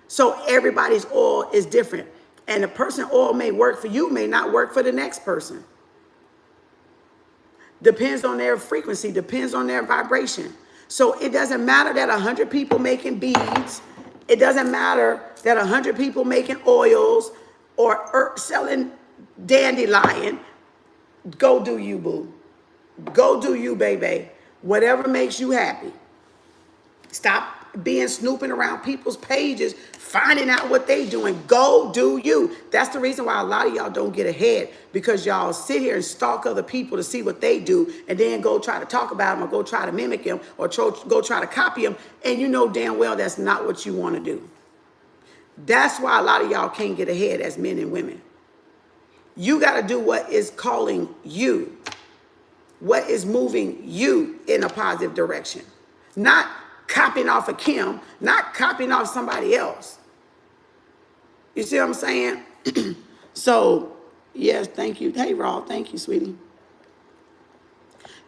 So everybody's oil is different. And the person oil may work for you, may not work for the next person. Depends on their frequency, depends on their vibration. So it doesn't matter that 100 people making beads. It doesn't matter that 100 people making oils or selling dandelion. Go do you, boo. Go do you, baby. Whatever makes you happy. Stop being snooping around people's pages, finding out what they doing. Go do you. That's the reason why a lot of y'all don't get ahead, because y'all sit here and stalk other people to see what they do and then go try to talk about them or go try to mimic them or go try to copy them, and you know damn well that's not what you want to do. That's why a lot of y'all can't get ahead as men and women. You got to do what is calling you, what is moving you in a positive direction. Not copying off of Kem, not copying off somebody else. You see what I'm saying? So, yes, thank you. Hey, Raw, thank you, sweetie.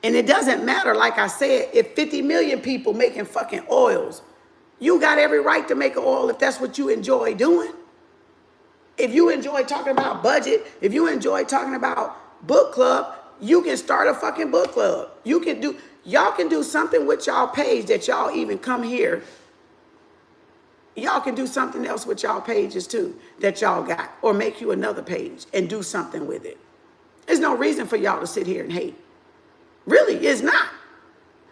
And it doesn't matter, like I said, if 50 million people making fucking oils, you got every right to make an oil if that's what you enjoy doing. If you enjoy talking about budget, if you enjoy talking about book club, you can start a fucking book club. Y'all can do something with y'all page that y'all even come here. Y'all can do something else with y'all pages too that y'all got, or make you another page and do something with it. There's no reason for y'all to sit here and hate. Really, it's not.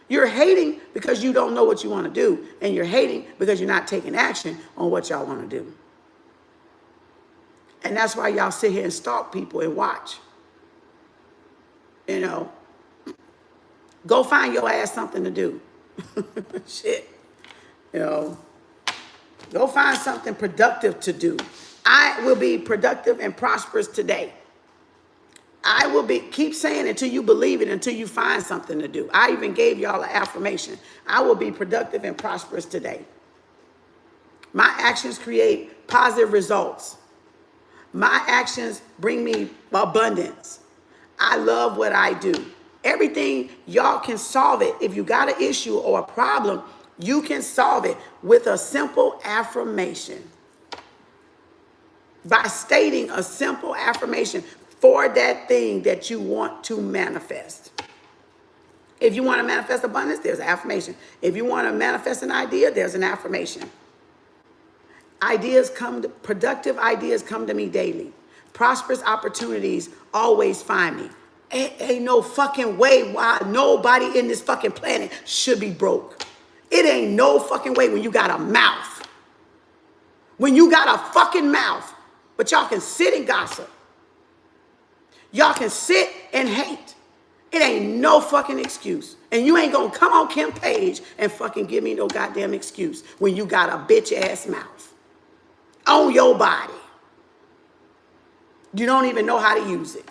You're hating because you don't know what you want to do, and you're hating because you're not taking action on what y'all want to do. And that's why y'all sit here and stalk people and watch. You know, go find your ass something to do. Shit. You know, go find something productive to do. I will be productive and prosperous today. I will be, keep saying it until you believe it, until you find something to do. I even gave y'all an affirmation. I will be productive and prosperous today. My actions create positive results. My actions bring me abundance. I love what I do. Everything, y'all can solve it. If you got an issue or a problem, you can solve it with a simple affirmation. By stating a simple affirmation for that thing that you want to manifest. If you want to manifest abundance, there's an affirmation. If you want to manifest an idea, there's an affirmation. Productive ideas come to me daily. Prosperous opportunities always find me. Ain't no fucking way why nobody in this fucking planet should be broke. It ain't no fucking way when you got a mouth. When you got a fucking mouth, but y'all can sit and gossip. Y'all can sit and hate. It ain't no fucking excuse. And you ain't gonna come on Kem page and fucking give me no goddamn excuse when you got a bitch ass mouth on your body. You don't even know how to use it.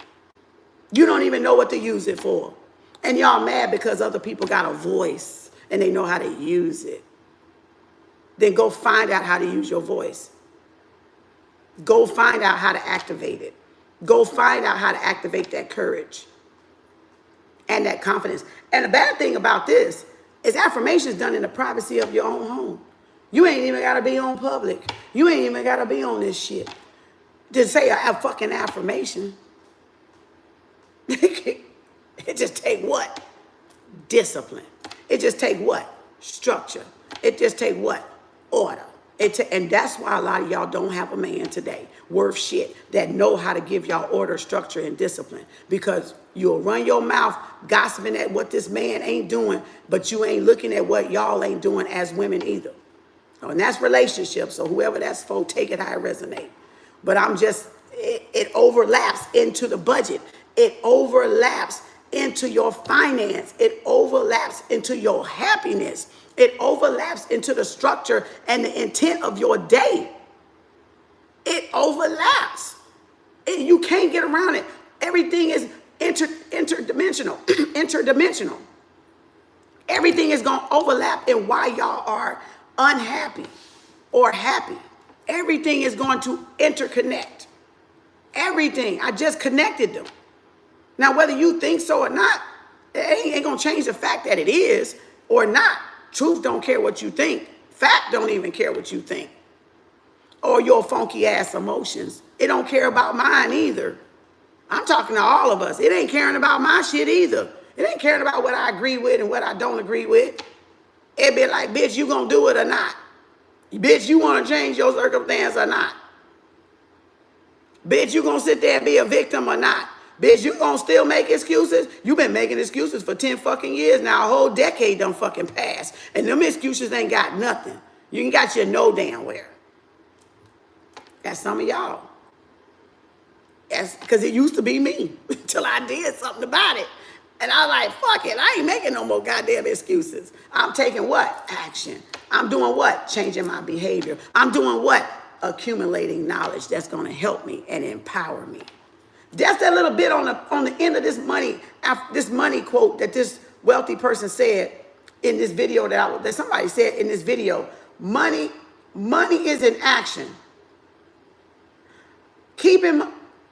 You don't even know what to use it for. And y'all mad because other people got a voice and they know how to use it. Then go find out how to use your voice. Go find out how to activate it. Go find out how to activate that courage and that confidence. And the bad thing about this is affirmations done in the privacy of your own home. You ain't even got to be on public. You ain't even got to be on this shit to say a fucking affirmation. It just take what? Discipline. It just take what? Structure. It just take what? Order. And that's why a lot of y'all don't have a man today worth shit that know how to give y'all order, structure, and discipline. Because you'll run your mouth gossiping at what this man ain't doing, but you ain't looking at what y'all ain't doing as women either. And that's relationships. So whoever that's for, take it how it resonate. But it overlaps into the budget. It overlaps into your finance. It overlaps into your happiness. It overlaps into the structure and the intent of your day. It overlaps. You can't get around it. Everything is interdimensional. Interdimensional. Everything is going to overlap in why y'all are unhappy or happy. Everything is going to interconnect. Everything. I just connected them. Now, whether you think so or not, it ain't going to change the fact that it is or not. Truth don't care what you think. Fact don't even care what you think. Or your funky ass emotions. It don't care about mine either. I'm talking to all of us. It ain't caring about my shit either. It ain't caring about what I agree with and what I don't agree with. It'd be like, bitch, you gonna do it or not? Bitch, you wanna change your circumstance or not? Bitch, you gonna sit there and be a victim or not? Bitch, you gonna still make excuses? You been making excuses for 10 fucking years now. A whole decade done fucking passed. And them excuses ain't got nothing. You ain't got your no damn where. That's some of y'all. That's because it used to be me until I did something about it. And I was like, fuck it, I ain't making no more goddamn excuses. I'm taking what? Action. I'm doing what? Changing my behavior. I'm doing what? Accumulating knowledge that's going to help me and empower me. That's that little bit on the end of this money quote that this wealthy person said in this video that somebody said in this video. Money is an action.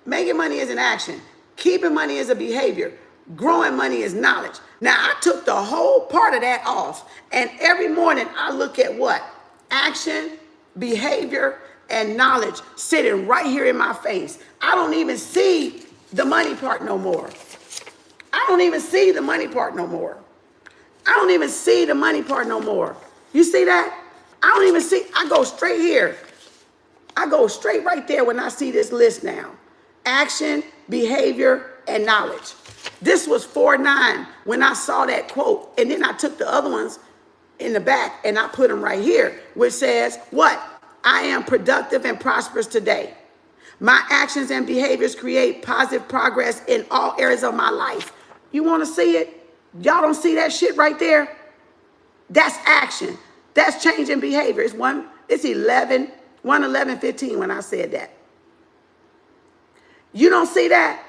Making money is an action. Keeping money is a behavior. Growing money is knowledge. Now, I took the whole part of that off, and every morning I look at what? Action, behavior, and knowledge sitting right here in my face. I don't even see the money part no more. I don't even see the money part no more. I don't even see the money part no more. You see that? I don't even see. I go straight here. I go straight right there when I see this list now. Action, behavior, and knowledge. This was 4-9 when I saw that quote. And then I took the other ones in the back and I put them right here, which says, what? I am productive and prosperous today. My actions and behaviors create positive progress in all areas of my life. You want to see it? Y'all don't see that shit right there? That's action. That's changing behavior. It's 1:11:15 when I said that. You don't see that?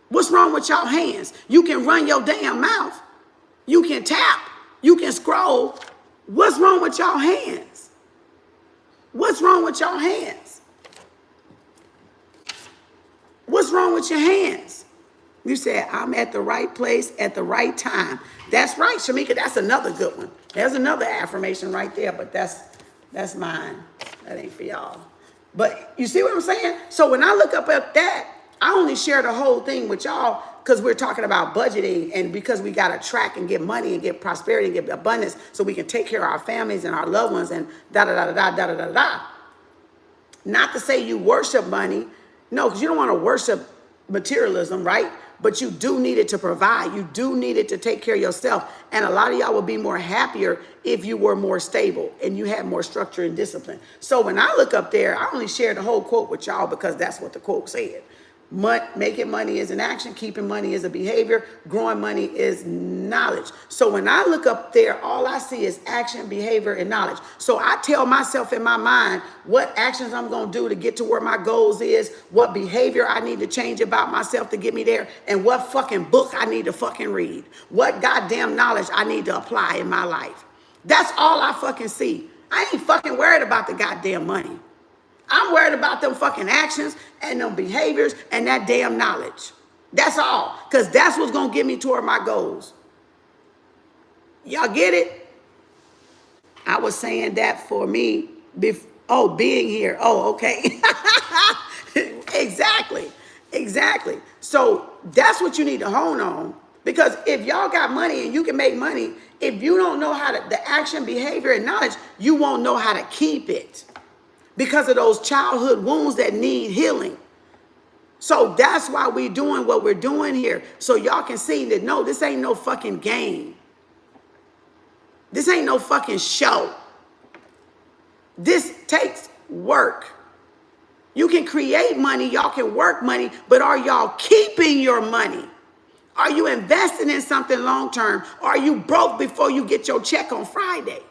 What's wrong with y'all hands? You can run your damn mouth. You can tap. You can scroll. What's wrong with y'all hands? What's wrong with y'all hands? What's wrong with your hands? You said, I'm at the right place at the right time. That's right, Shamika. That's another good one. There's another affirmation right there, but that's mine. That ain't for y'all. But you see what I'm saying? So when I look up at that, I only share the whole thing with y'all because we're talking about budgeting and because we got to track and get money and get prosperity and get abundance so we can take care of our families and our loved ones and da-da-da-da-da-da-da-da. Not to say you worship money. No, because you don't want to worship materialism, right? But you do need it to provide. You do need it to take care of yourself. And a lot of y'all would be more happier if you were more stable and you had more structure and discipline. So when I look up there, I only share the whole quote with y'all because that's what the quote said. Making money is an action. Keeping money is a behavior. Growing money is knowledge. So when I look up there, all I see is action, behavior, and knowledge. So I tell myself in my mind what actions I'm going to do to get to where my goals is, what behavior I need to change about myself to get me there, and what fucking book I need to fucking read. What goddamn knowledge I need to apply in my life. That's all I fucking see. I ain't fucking worried about the goddamn money. I'm worried about them fucking actions and them behaviors and that damn knowledge. That's all. Because that's what's going to get me toward my goals. Y'all get it? I was saying that for me. Being here. Oh, okay. Exactly. So that's what you need to hone on. Because if y'all got money and you can make money, if you don't know how to, the action, behavior, and knowledge, you won't know how to keep it. Because of those childhood wounds that need healing. So that's why we're doing what we're doing here. So y'all can see that, no, this ain't no fucking game. This ain't no fucking show. This takes work. You can create money, y'all can work money, but are y'all keeping your money? Are you investing in something long term? Are you broke before you get your check on Friday?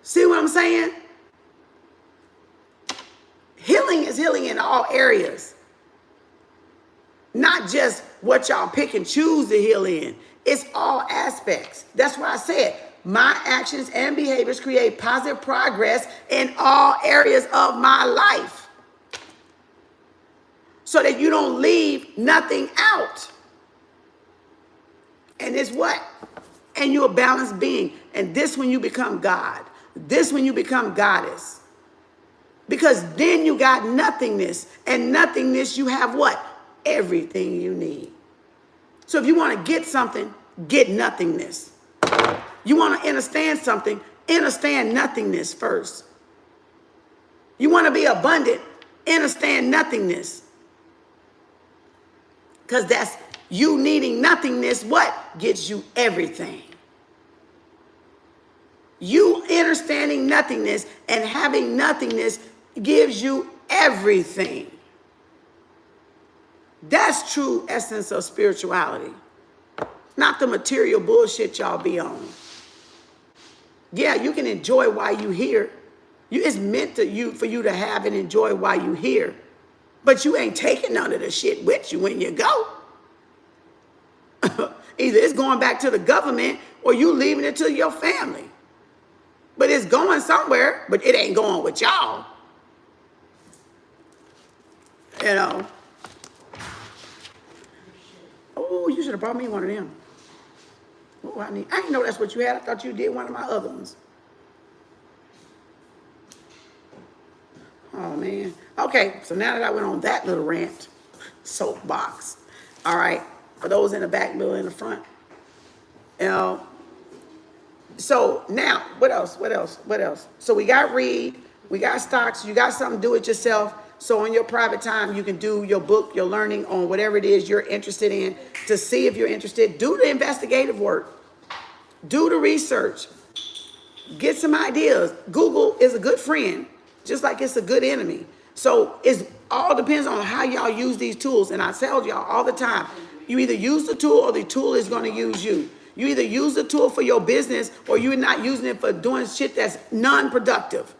See what I'm saying? Healing is healing in all areas. Not just what y'all pick and choose to heal in. It's all aspects. That's why I said my actions and behaviors create positive progress in all areas of my life. So that you don't leave nothing out. And it's what? And you're a balanced being. And this when you become God. This when you become goddess. Because then you got nothingness. And nothingness, you have what? Everything you need. So if you want to get something, get nothingness. You want to understand something, understand nothingness first. You want to be abundant, understand nothingness. Because that's you needing nothingness, what gets you everything. You understanding nothingness and having nothingness gives you everything. That's true essence of spirituality. Not the material bullshit y'all be on. Yeah, you can enjoy while you here. It's meant for you to have and enjoy while you here. But you ain't taking none of the shit with you when you go. Either it's going back to the government or you leaving it to your family. But it's going somewhere, but it ain't going with y'all. You know. Oh, you should have brought me one of them. Oh, I didn't know that's what you had. I thought you did one of my other ones. Oh, man. Okay, so now that I went on that little rant, soapbox. All right, for those in the back, middle, in the front. You know. So now, what else? So we got read, we got stocks, you got something, do it yourself. So on your private time, you can do your book, your learning on whatever it is you're interested in to see if you're interested. Do the investigative work. Do the research. Get some ideas. Google is a good friend, just like it's a good enemy. So it all depends on how y'all use these tools. And I tell y'all all the time, you either use the tool or the tool is going to use you. You either use the tool for your business or you're not using it for doing shit that's non-productive.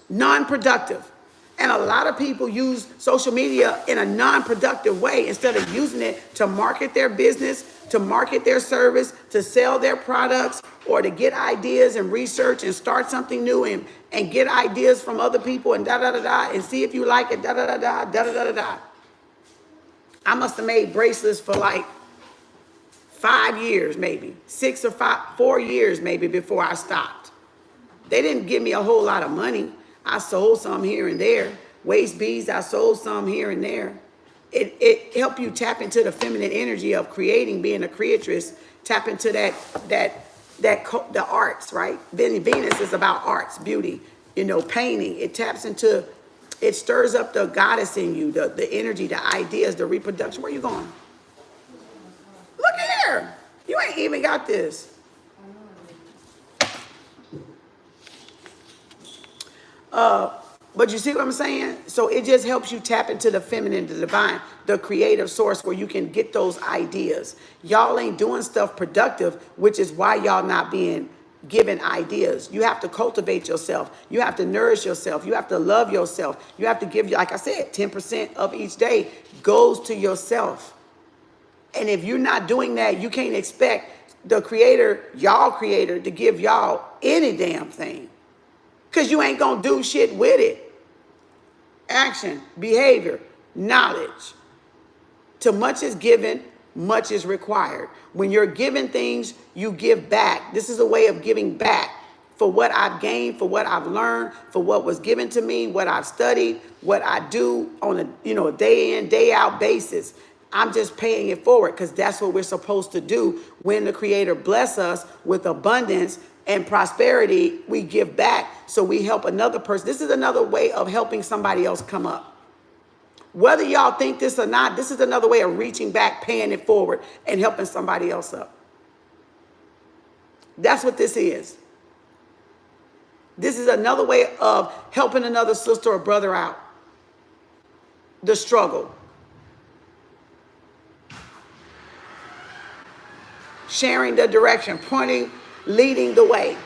Non-productive. And a lot of people use social media in a non-productive way instead of using it to market their business, to market their service, to sell their products, or to get ideas and research and start something new and get ideas from other people and da-da-da-da and see if you like it, da-da-da-da, da-da-da-da-da. I must have made bracelets for like 5 years, maybe 4 years, maybe before I stopped. They didn't give me a whole lot of money. I sold some here and there. Waist beads, I sold some here and there. It helped you tap into the feminine energy of creating, being a creatress. Tap into the arts, right? Then Venus is about arts, beauty, painting. It taps into, it stirs up the goddess in you, the energy, the ideas, the reproduction. Where you going? Look here. You ain't even got this. But you see what I'm saying? So it just helps you tap into the feminine, the divine, the creative source where you can get those ideas. Y'all ain't doing stuff productive, which is why y'all not being given ideas. You have to cultivate yourself. You have to nourish yourself. You have to love yourself. You have to give, like I said, 10% of each day goes to yourself. And if you're not doing that, you can't expect the creator, y'all creator, to give y'all any damn thing. Because you ain't going to do shit with it. Action, behavior, knowledge. To much is given, much is required. When you're given things, you give back. This is a way of giving back for what I've gained, for what I've learned, for what was given to me, what I've studied, what I do on a day in, day out basis. I'm just paying it forward because that's what we're supposed to do. When the Creator bless us with abundance and prosperity, we give back. So we help another person. This is another way of helping somebody else come up. Whether y'all think this or not, this is another way of reaching back, paying it forward, and helping somebody else up. That's what this is. This is another way of helping another sister or brother out. The struggle. Sharing the direction, pointing, leading the way.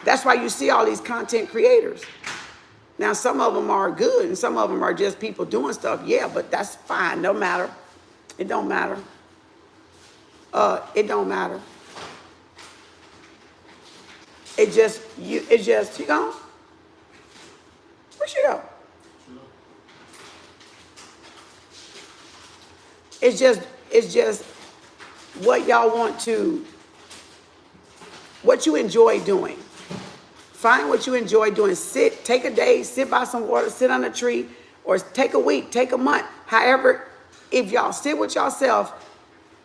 That's why you see all these content creators. Now, some of them are good and some of them are just people doing stuff. Yeah, but that's fine. No matter. It don't matter. It don't matter. You gone? Where she go? It's just what y'all want to, what you enjoy doing. Find what you enjoy doing. Take a day, sit by some water, sit on a tree, or take a week, take a month. However, if y'all sit with yourself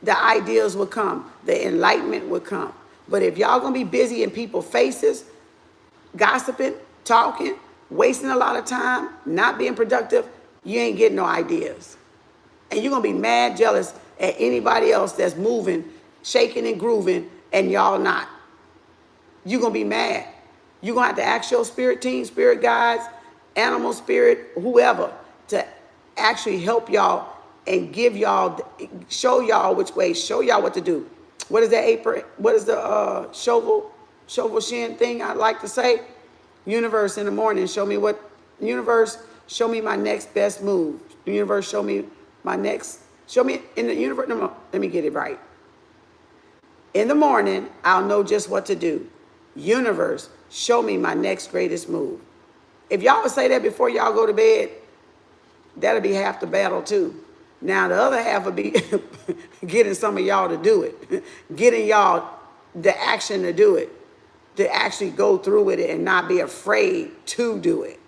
the ideas will come, the enlightenment will come. But if y'all gonna be busy in people's faces, gossiping, talking, wasting a lot of time, not being productive, you ain't getting no ideas. And you're gonna be mad jealous at anybody else that's moving, shaking and grooving, and y'all not. You're gonna be mad. You're gonna have to ask your spirit team, spirit guides, animal spirit, whoever, to actually help y'all and give y'all, show y'all which way, show y'all what to do. What is that apron? What is the shovel shin thing I like to say? Universe in the morning, show me what, universe, show me my next best move. The universe, show me my next, show me in the universe, no, let me get it right. In the morning, I'll know just what to do. Universe, show me my next greatest move. If y'all would say that before y'all go to bed, that'll be half the battle too. Now the other half will be getting some of y'all to do it, getting y'all the action to do it, to actually go through with it and not be afraid to do it.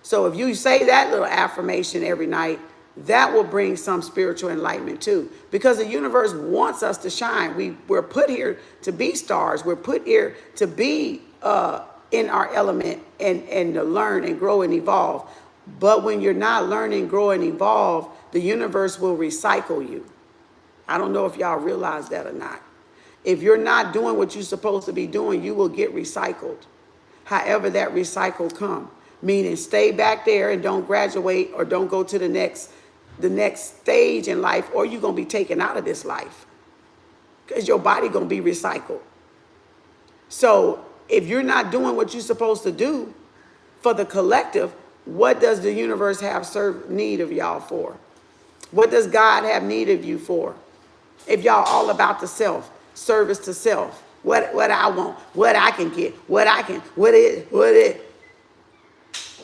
So if you say that little affirmation every night, that will bring some spiritual enlightenment too, because the universe wants us to shine. We're put here to be stars. We're put here to be in our element and to learn and grow and evolve. But when you're not learning, grow, and evolve, the universe will recycle you. I don't know if y'all realize that or not. If you're not doing what you're supposed to be doing, you will get recycled. However that recycle come, meaning stay back there and don't graduate or don't go to the next stage in life, or you're going to be taken out of this life because your body going to be recycled. So if you're not doing what you're supposed to do for the collective, what does the universe have need of y'all for? What does God have need of you for? If y'all all about the self, service to self, what I want, what I can get, what it.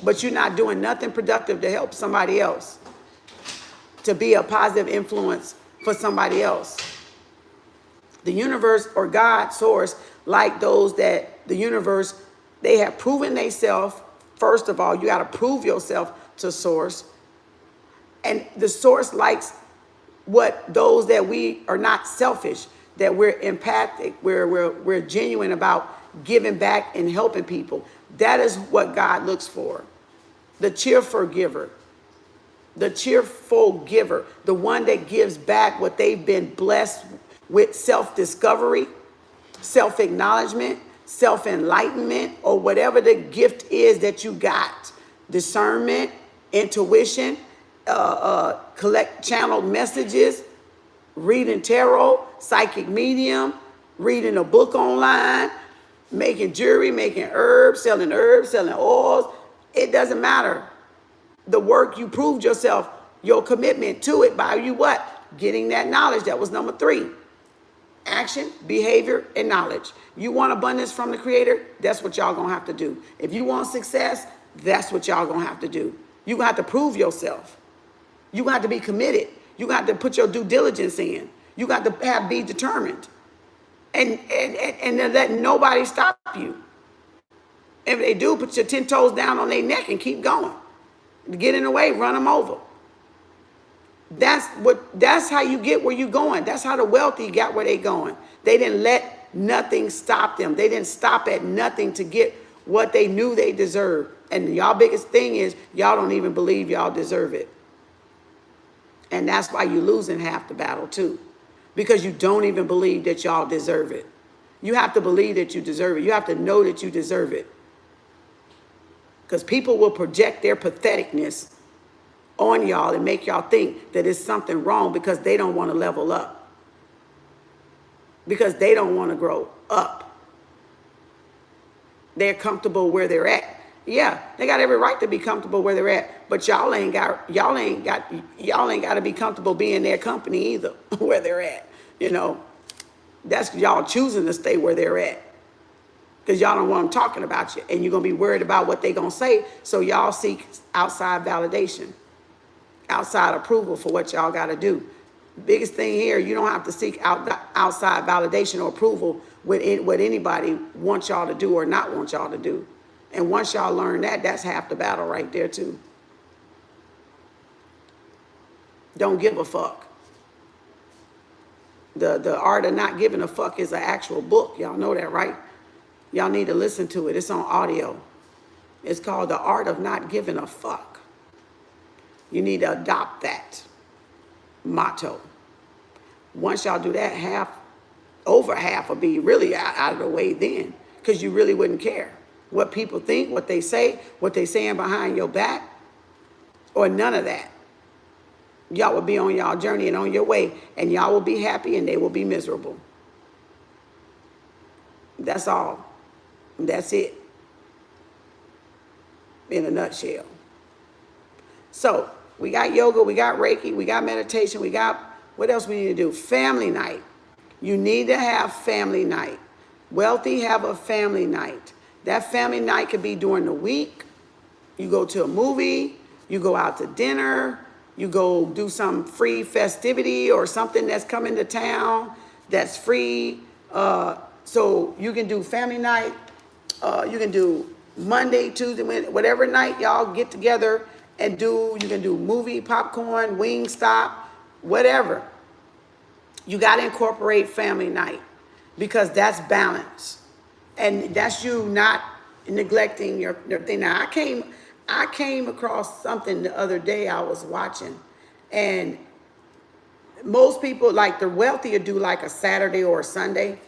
But you're not doing nothing productive to help somebody else, to be a positive influence for somebody else. The universe or God, source, like those that the universe, they have proven themselves. First of all, you got to prove yourself to source. And the source likes what those that we are not selfish, that we're empathic, we're genuine about giving back and helping people. That is what God looks for. The cheerful giver, the one that gives back what they've been blessed with, self-discovery, self-acknowledgement, self-enlightenment, or whatever the gift is that you got. Discernment, intuition, collect channeled messages, reading tarot, psychic medium, reading a book online, making jewelry, making herbs, selling oils. It doesn't matter. The work, you proved yourself, your commitment to it by you what? Getting that knowledge. That was number 3. Action, behavior, and knowledge. You want abundance from the Creator? That's what y'all gonna have to do. If you want success, that's what y'all gonna have to do. You're gonna have to prove yourself. You're gonna have to be committed. You're gonna have to put your due diligence in. You got to be determined. And let nobody stop you. If they do, put your 10 toes down on their neck and keep going. Get in the way, run them over. That's how you get where you're going. That's how the wealthy got where they going. They didn't let nothing stop them. They didn't stop at nothing to get what they knew they deserved. And y'all biggest thing is y'all don't even believe y'all deserve it. And that's why you're losing half the battle too. Because you don't even believe that y'all deserve it. You have to believe that you deserve it. You have to know that you deserve it. Because people will project their patheticness on y'all and make y'all think that it's something wrong because they don't want to level up. Because they don't want to grow up. They're comfortable where they're at. Yeah, they got every right to be comfortable where they're at, but y'all ain't got to be comfortable being their company either, where they're at. You know, that's y'all choosing to stay where they're at. Because y'all don't want them talking about you, and you're going to be worried about what they're going to say, so y'all seek outside validation, outside approval for what y'all got to do. Biggest thing here, you don't have to seek outside validation or approval with what anybody wants y'all to do or not want y'all to do. And once y'all learn that, that's half the battle right there too. Don't give a fuck. The Art of Not Giving a Fuck is an actual book. Y'all know that, right? Y'all need to listen to it. It's on audio. It's called The Art of Not Giving a Fuck. You need to adopt that motto. Once y'all do that, over half will be really out of the way then, because you really wouldn't care what people think, what they say, what they saying behind your back, or none of that. Y'all will be on y'all journey and on your way, and y'all will be happy and they will be miserable. That's all. That's it. In a nutshell. So we got yoga, we got Reiki, we got meditation, we got, what else we need to do? Family night. You need to have family night. Wealthy, have a family night. That family night could be during the week. You go to a movie, you go out to dinner, you go do some free festivity or something that's coming to town that's free. So you can do family night. You can do Monday, Tuesday, Wednesday, whatever night y'all get together and do. You can do movie, popcorn, wing stop, whatever. You got to incorporate family night because that's balance. And that's you not neglecting your thing. Now, I came across something the other day I was watching, and most people, like the wealthier, do like a Saturday or a Sunday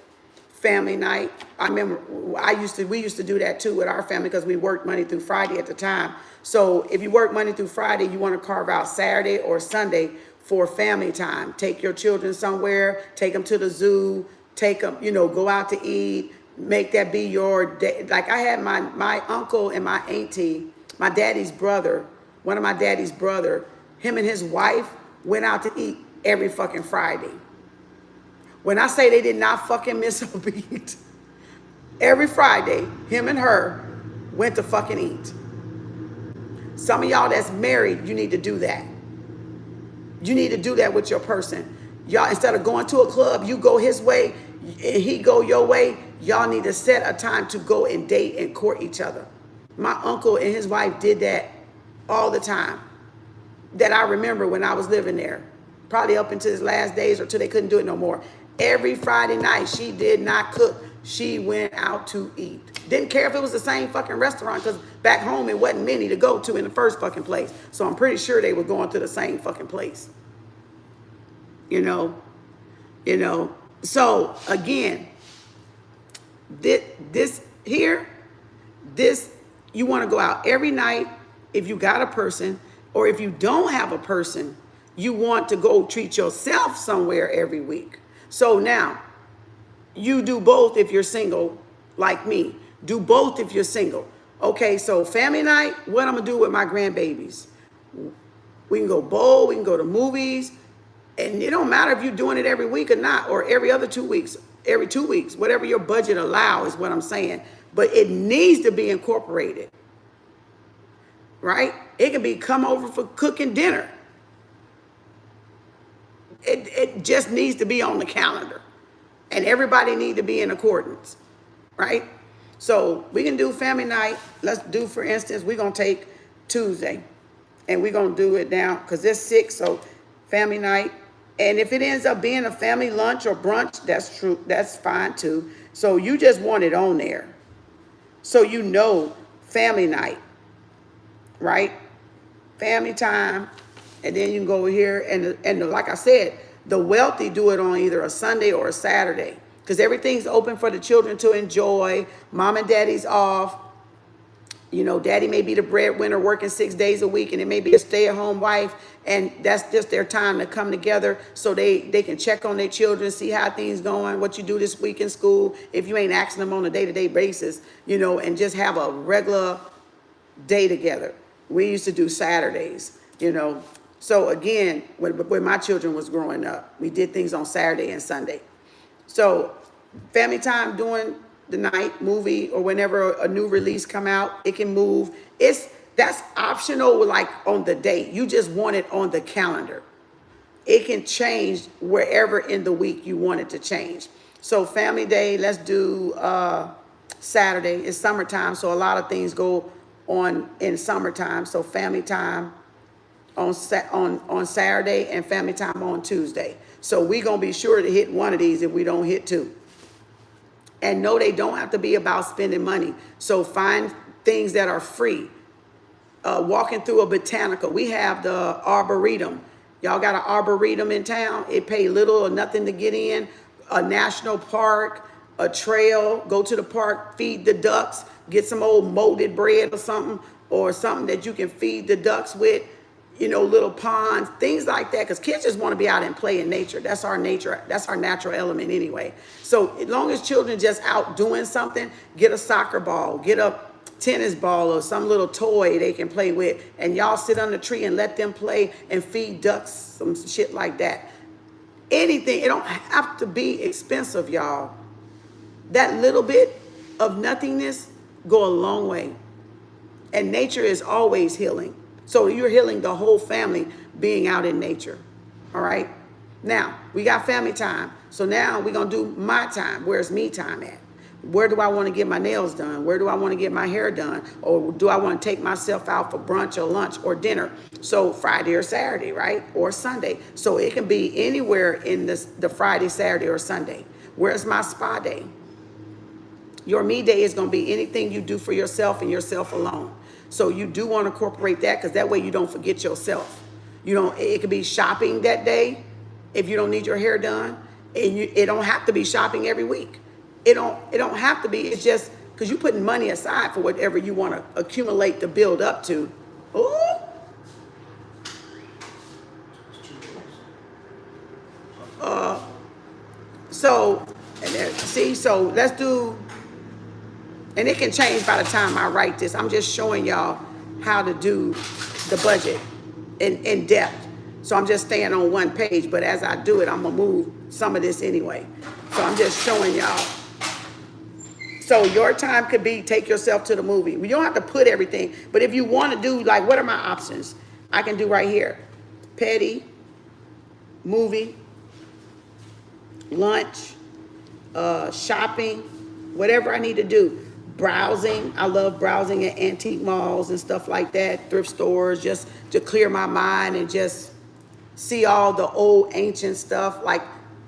family night. I remember we used to do that too with our family because we worked Monday through Friday at the time. So if you work Monday through Friday, you want to carve out Saturday or Sunday for family time. Take your children somewhere, take them to the zoo, take them, go out to eat, make that be your day. Like I had my uncle and my auntie, my daddy's brother, one of my daddy's brother, him and his wife went out to eat every fucking Friday. When I say they did not fucking miss a beat, every Friday, him and her went to fucking eat. Some of y'all that's married, you need to do that. You need to do that with your person. Y'all, instead of going to a club, you go his way and he go your way. Y'all need to set a time to go and date and court each other. My uncle and his wife did that all the time that I remember when I was living there. Probably up until his last days or till they couldn't do it no more. Every Friday night, she did not cook. She went out to eat. Didn't care if it was the same fucking restaurant, because back home it wasn't many to go to in the first fucking place. So I'm pretty sure they were going to the same fucking place. So again, this you want to go out every night if you got a person, or if you don't have a person, you want to go treat yourself somewhere every week. So now, you do both if you're single, like me. Do both if you're single. Okay, so family night, what I'm going to do with my grandbabies? We can go bowl, we can go to movies, and it don't matter if you're doing it every week or not, or every other 2 weeks, every 2 weeks, whatever your budget allows is what I'm saying. But it needs to be incorporated, right? It can be come over for cooking dinner. It just needs to be on the calendar. And everybody need to be in accordance, right? So we can do family night. Let's do, for instance, we're going to take Tuesday. And we're going to do it now because there's 6, so family night. And if it ends up being a family lunch or brunch, that's true. That's fine too. So you just want it on there. So family night, right? Family time. And then you can go over here and like I said, the wealthy do it on either a Sunday or a Saturday because everything's open for the children to enjoy. Mom and daddy's off. Daddy may be the breadwinner working 6 days a week, and it may be a stay-at-home wife, and that's just their time to come together so they can check on their children, see how things going, what you do this week in school, if you ain't asking them on a day-to-day basis, and just have a regular day together. We used to do Saturdays, So again, when my children was growing up, we did things on Saturday and Sunday. So family time during the night, movie, or whenever a new release come out, it can move. That's optional, like on the date. You just want it on the calendar. It can change wherever in the week you want it to change. So family day, let's do Saturday. It's summertime, so a lot of things go on in summertime. So family time. on Saturday and family time on Tuesday. So we're going to be sure to hit one of these if we don't hit two. And no, they don't have to be about spending money. So find things that are free. Walking through a botanical. We have the Arboretum. Y'all got an Arboretum in town. It pay little or nothing to get in. A national park, a trail. Go to the park, feed the ducks. Get some old molded bread or something that you can feed the ducks with. You know, little ponds, things like that. Because kids just want to be out and play in nature. That's our nature. That's our natural element anyway. So as long as children just out doing something, get a soccer ball, get a tennis ball or some little toy they can play with, and y'all sit on the tree and let them play and feed ducks, some shit like that. Anything. It don't have to be expensive, y'all. That little bit of nothingness go a long way. And nature is always healing. So you're healing the whole family being out in nature. All right. Now we got family time. So now we're going to do my time. Where's me time at? Where do I want to get my nails done? Where do I want to get my hair done? Or do I want to take myself out for brunch or lunch or dinner? So Friday or Saturday, right? Or Sunday. So it can be anywhere in the Friday, Saturday, or Sunday. Where's my spa day? Your me day is going to be anything you do for yourself and yourself alone. So you do want to incorporate that, because that way you don't forget yourself. You know, it could be shopping that day if you don't need your hair done. And it don't have to be shopping every week. It don't have to be. It's just because you're putting money aside for whatever you want to accumulate to build up to. Ooh. So, and there, see, so let's do. And it can change by the time I write this. I'm just showing y'all how to do the budget in depth. So I'm just staying on one page, but as I do it, I'm gonna move some of this anyway. So I'm just showing y'all. So your time could be take yourself to the movie. You don't have to put everything, but if you want to do, like, what are my options? I can do right here. Petty, movie, lunch, shopping, whatever I need to do. Browsing. I love browsing at antique malls and stuff like that, thrift stores, just to clear my mind and just see all the old ancient stuff. Like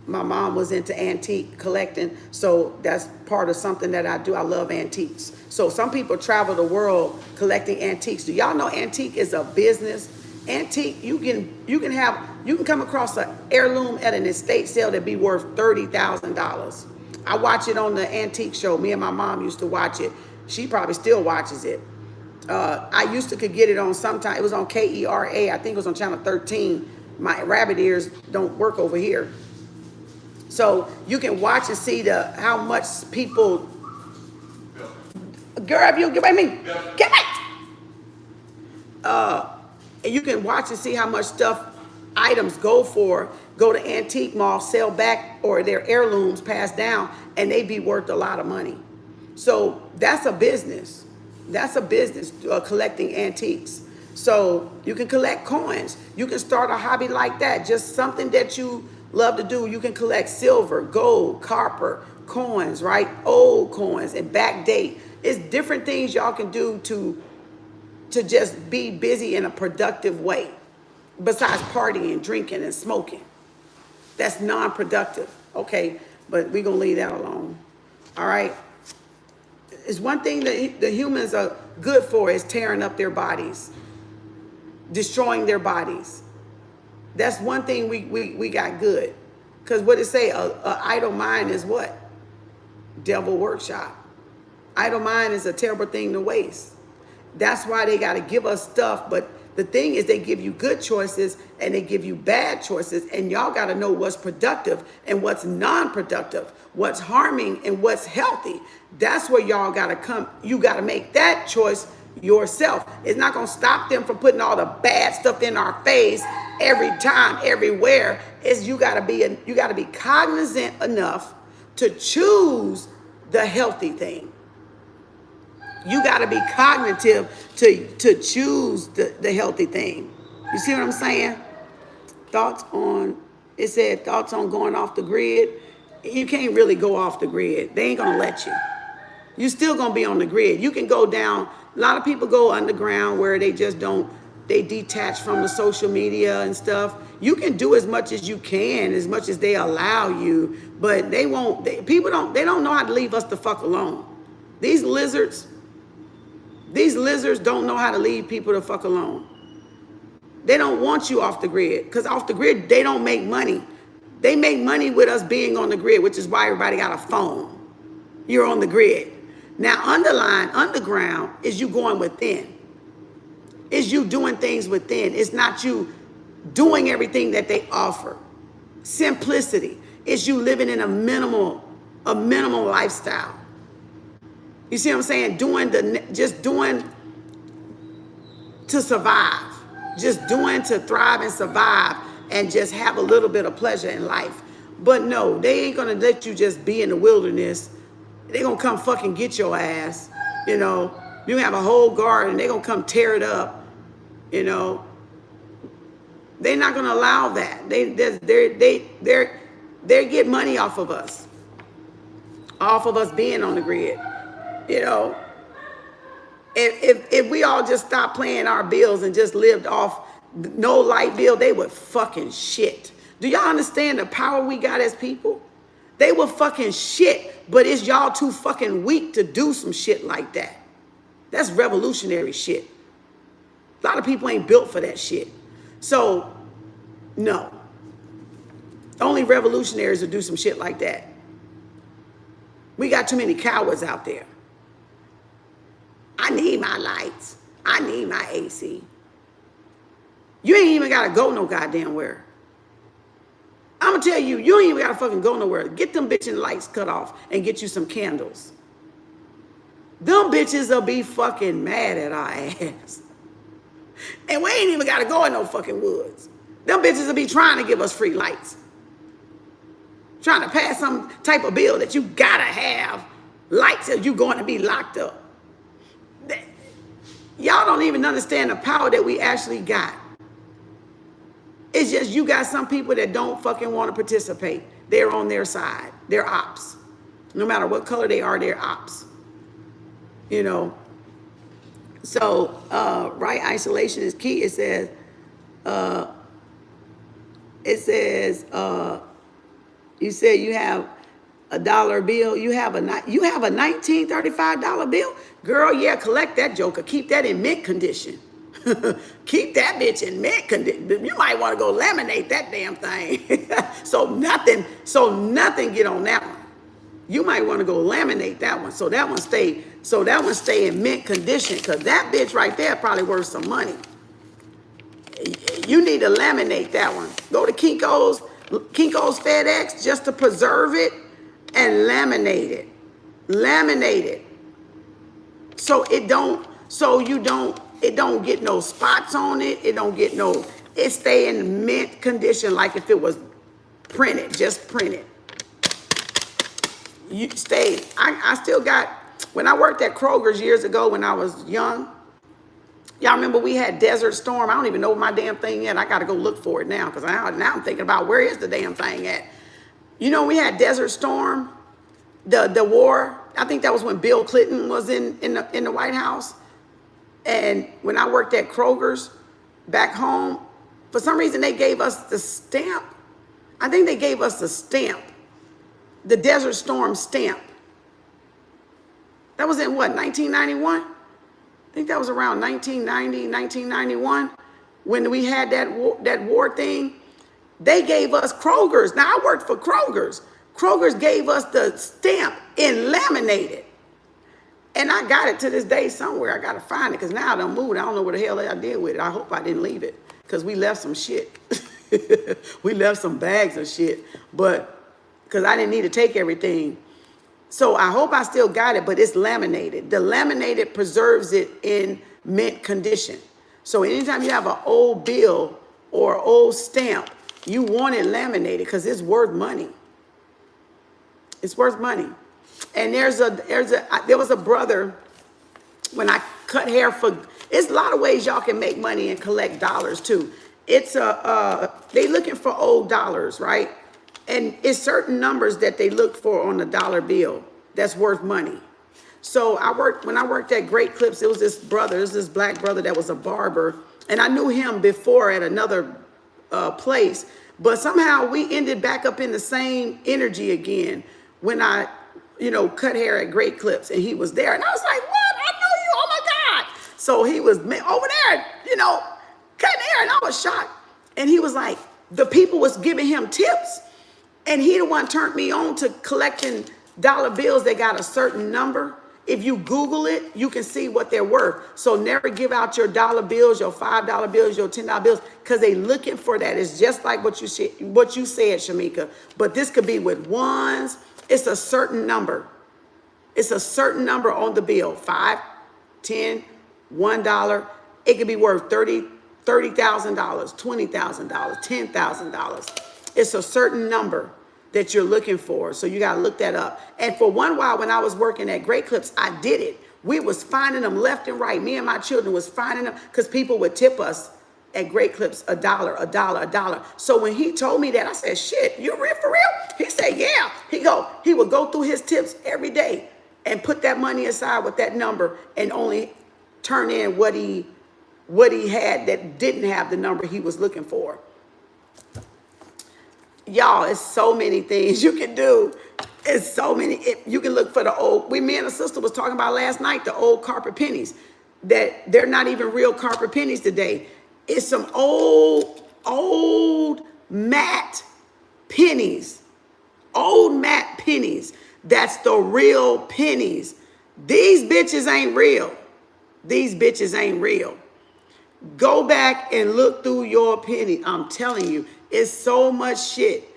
my mom was into antique collecting, so that's part of something that I do. I love antiques. So some people travel the world collecting antiques. Do y'all know antique is a business? Antique, you can come across an heirloom at an estate sale that be worth $30,000. I watch it on the antique show. Me and my mom used to watch it. She probably still watches it. I used to could get it on sometime. It was on KERA. I think it was on channel 13. My rabbit ears don't work over here. So you can watch and see how much people. Girl, if you get by me, get back. And you can watch and see how much stuff items go to antique malls, sell back, or their heirlooms passed down, and they be worth a lot of money. So that's a business. That's a business, collecting antiques. So you can collect coins. You can start a hobby like that, just something that you love to do. You can collect silver, gold, copper, coins, right? Old coins and back date. It's different things y'all can do to just be busy in a productive way, besides partying, drinking, and smoking. That's non-productive. Okay, but we're going to leave that alone. All right? It's one thing that the humans are good for is tearing up their bodies, destroying their bodies. That's one thing we got good. Because what it say, a idle mind is what? Devil workshop. Idle mind is a terrible thing to waste. That's why they got to give us stuff, but the thing is, they give you good choices and they give you bad choices, and y'all got to know what's productive and what's non-productive, what's harming and what's healthy. That's where y'all got to come. You got to make that choice yourself. It's not going to stop them from putting all the bad stuff in our face every time, everywhere. You got to be cognizant enough to choose the healthy thing. You got to be cognitive to choose the healthy thing. You see what I'm saying? It said thoughts on going off the grid. You can't really go off the grid. They ain't going to let you. You're still going to be on the grid. You can go down. A lot of people go underground where they just don't they detach from the social media and stuff. You can do as much as you can, as much as they allow you, but they won't. People don't know how to leave us the fuck alone. These lizards don't know how to leave people the fuck alone. They don't want you off the grid, because off the grid, they don't make money. They make money with us being on the grid, which is why everybody got a phone. You're on the grid. Now, underground is you going within. It's you doing things within. It's not you doing everything that they offer. Simplicity. It's you living in a minimal lifestyle. You see what I'm saying? Just doing to survive. Just doing to thrive and survive and just have a little bit of pleasure in life. But no, they ain't gonna let you just be in the wilderness. They gonna come fucking get your ass. You know, you have a whole garden. They gonna come tear it up. You know, they're not gonna allow that. They get money off of us being on the grid. You know, if we all just stopped paying our bills and just lived off no light bill, they would fucking shit. Do y'all understand the power we got as people? They would fucking shit, but it's y'all too fucking weak to do some shit like that. That's revolutionary shit. A lot of people ain't built for that shit. So, no. Only revolutionaries will do some shit like that. We got too many cowards out there. I need my lights. I need my AC. You ain't even got to go no goddamn where. I'm going to tell you, you ain't even got to fucking go nowhere. Get them bitchin' lights cut off and get you some candles. Them bitches will be fucking mad at our ass. And we ain't even got to go in no fucking woods. Them bitches will be trying to give us free lights. Trying to pass some type of bill that you got to have lights or you going to be locked up. Y'all don't even understand the power that we actually got. It's just you got some people that don't fucking want to participate. They're on their side. They're ops. No matter what color they are, they're ops. You know. So, right isolation is key. It says, you said you have a dollar bill. You have a $1935 bill? Girl, yeah, collect that joker. Keep that in mint condition. Keep that bitch in mint condition. You might want to go laminate that damn thing. so nothing get on that one. You might want to go laminate that one. So that one stay in mint condition, because that bitch right there probably worth some money. You need to laminate that one. Go to Kinko's FedEx just to preserve it and laminate it. Laminate it. So it don't get no spots on it. It stay in mint condition like if it was printed, just printed. I still got, when I worked at Kroger's years ago when I was young, y'all remember we had Desert Storm? I don't even know my damn thing yet. I got to go look for it now, because now I'm thinking about where is the damn thing at. You know, we had Desert Storm, the war. I think that was when Bill Clinton was in the White House. And when I worked at Kroger's back home, for some reason they gave us the stamp. I think they gave us the stamp, the Desert Storm stamp. That was in what, 1991? I think that was around 1990, 1991, when we had that war thing. They gave us Kroger's. Now, I worked for Kroger's. Kroger's gave us the stamp in laminated. And I got it to this day somewhere. I got to find it, because now I done moved. I don't know what the hell I did with it. I hope I didn't leave it, because we left some shit. We left some bags of shit, but because I didn't need to take everything. So I hope I still got it, but it's laminated. The laminated preserves it in mint condition. So anytime you have an old bill or old stamp, you want it laminated, because it's worth money. It's worth money. And there was a brother, when I cut hair for, it's a lot of ways y'all can make money and collect dollars too. It's they looking for old dollars, right? And it's certain numbers that they look for on the dollar bill that's worth money. So when I worked at Great Clips, it was this black brother that was a barber. And I knew him before at another place, but somehow we ended back up in the same energy again when I, cut hair at Great Clips, and he was there, and I was like, "What? I know you! Oh my God!" So he was over there, cutting hair, and I was shocked. And he was like, the people was giving him tips, and he the one turned me on to collecting dollar bills that got a certain number. If you Google it, you can see what they're worth. So never give out your dollar bills, your $5 bills, your $10 bills, because they looking for that. It's just like what you said, Shamika. But this could be with ones. It's a certain number. It's a certain number on the bill. $5, $10, $1. It could be worth $30,000, $20,000, $10,000. It's a certain number that you're looking for. So you got to look that up. And for one while, when I was working at Great Clips, I did it. We was finding them left and right. Me and my children was finding them because people would tip us at Great Clips $1, $1, $1. So when he told me that, I said, shit, you real for real? He said, yeah. He would go through his tips every day and put that money aside with that number and only turn in what he had that didn't have the number he was looking for. Y'all, it's so many things you can do. It's so many. You can look for the old. Me and a sister was talking about last night, the old carpet pennies. That they're not even real carpet pennies today. It's some old matte pennies. Old matte pennies. That's the real pennies. These bitches ain't real. These bitches ain't real. Go back and look through your penny. I'm telling you, it's so much shit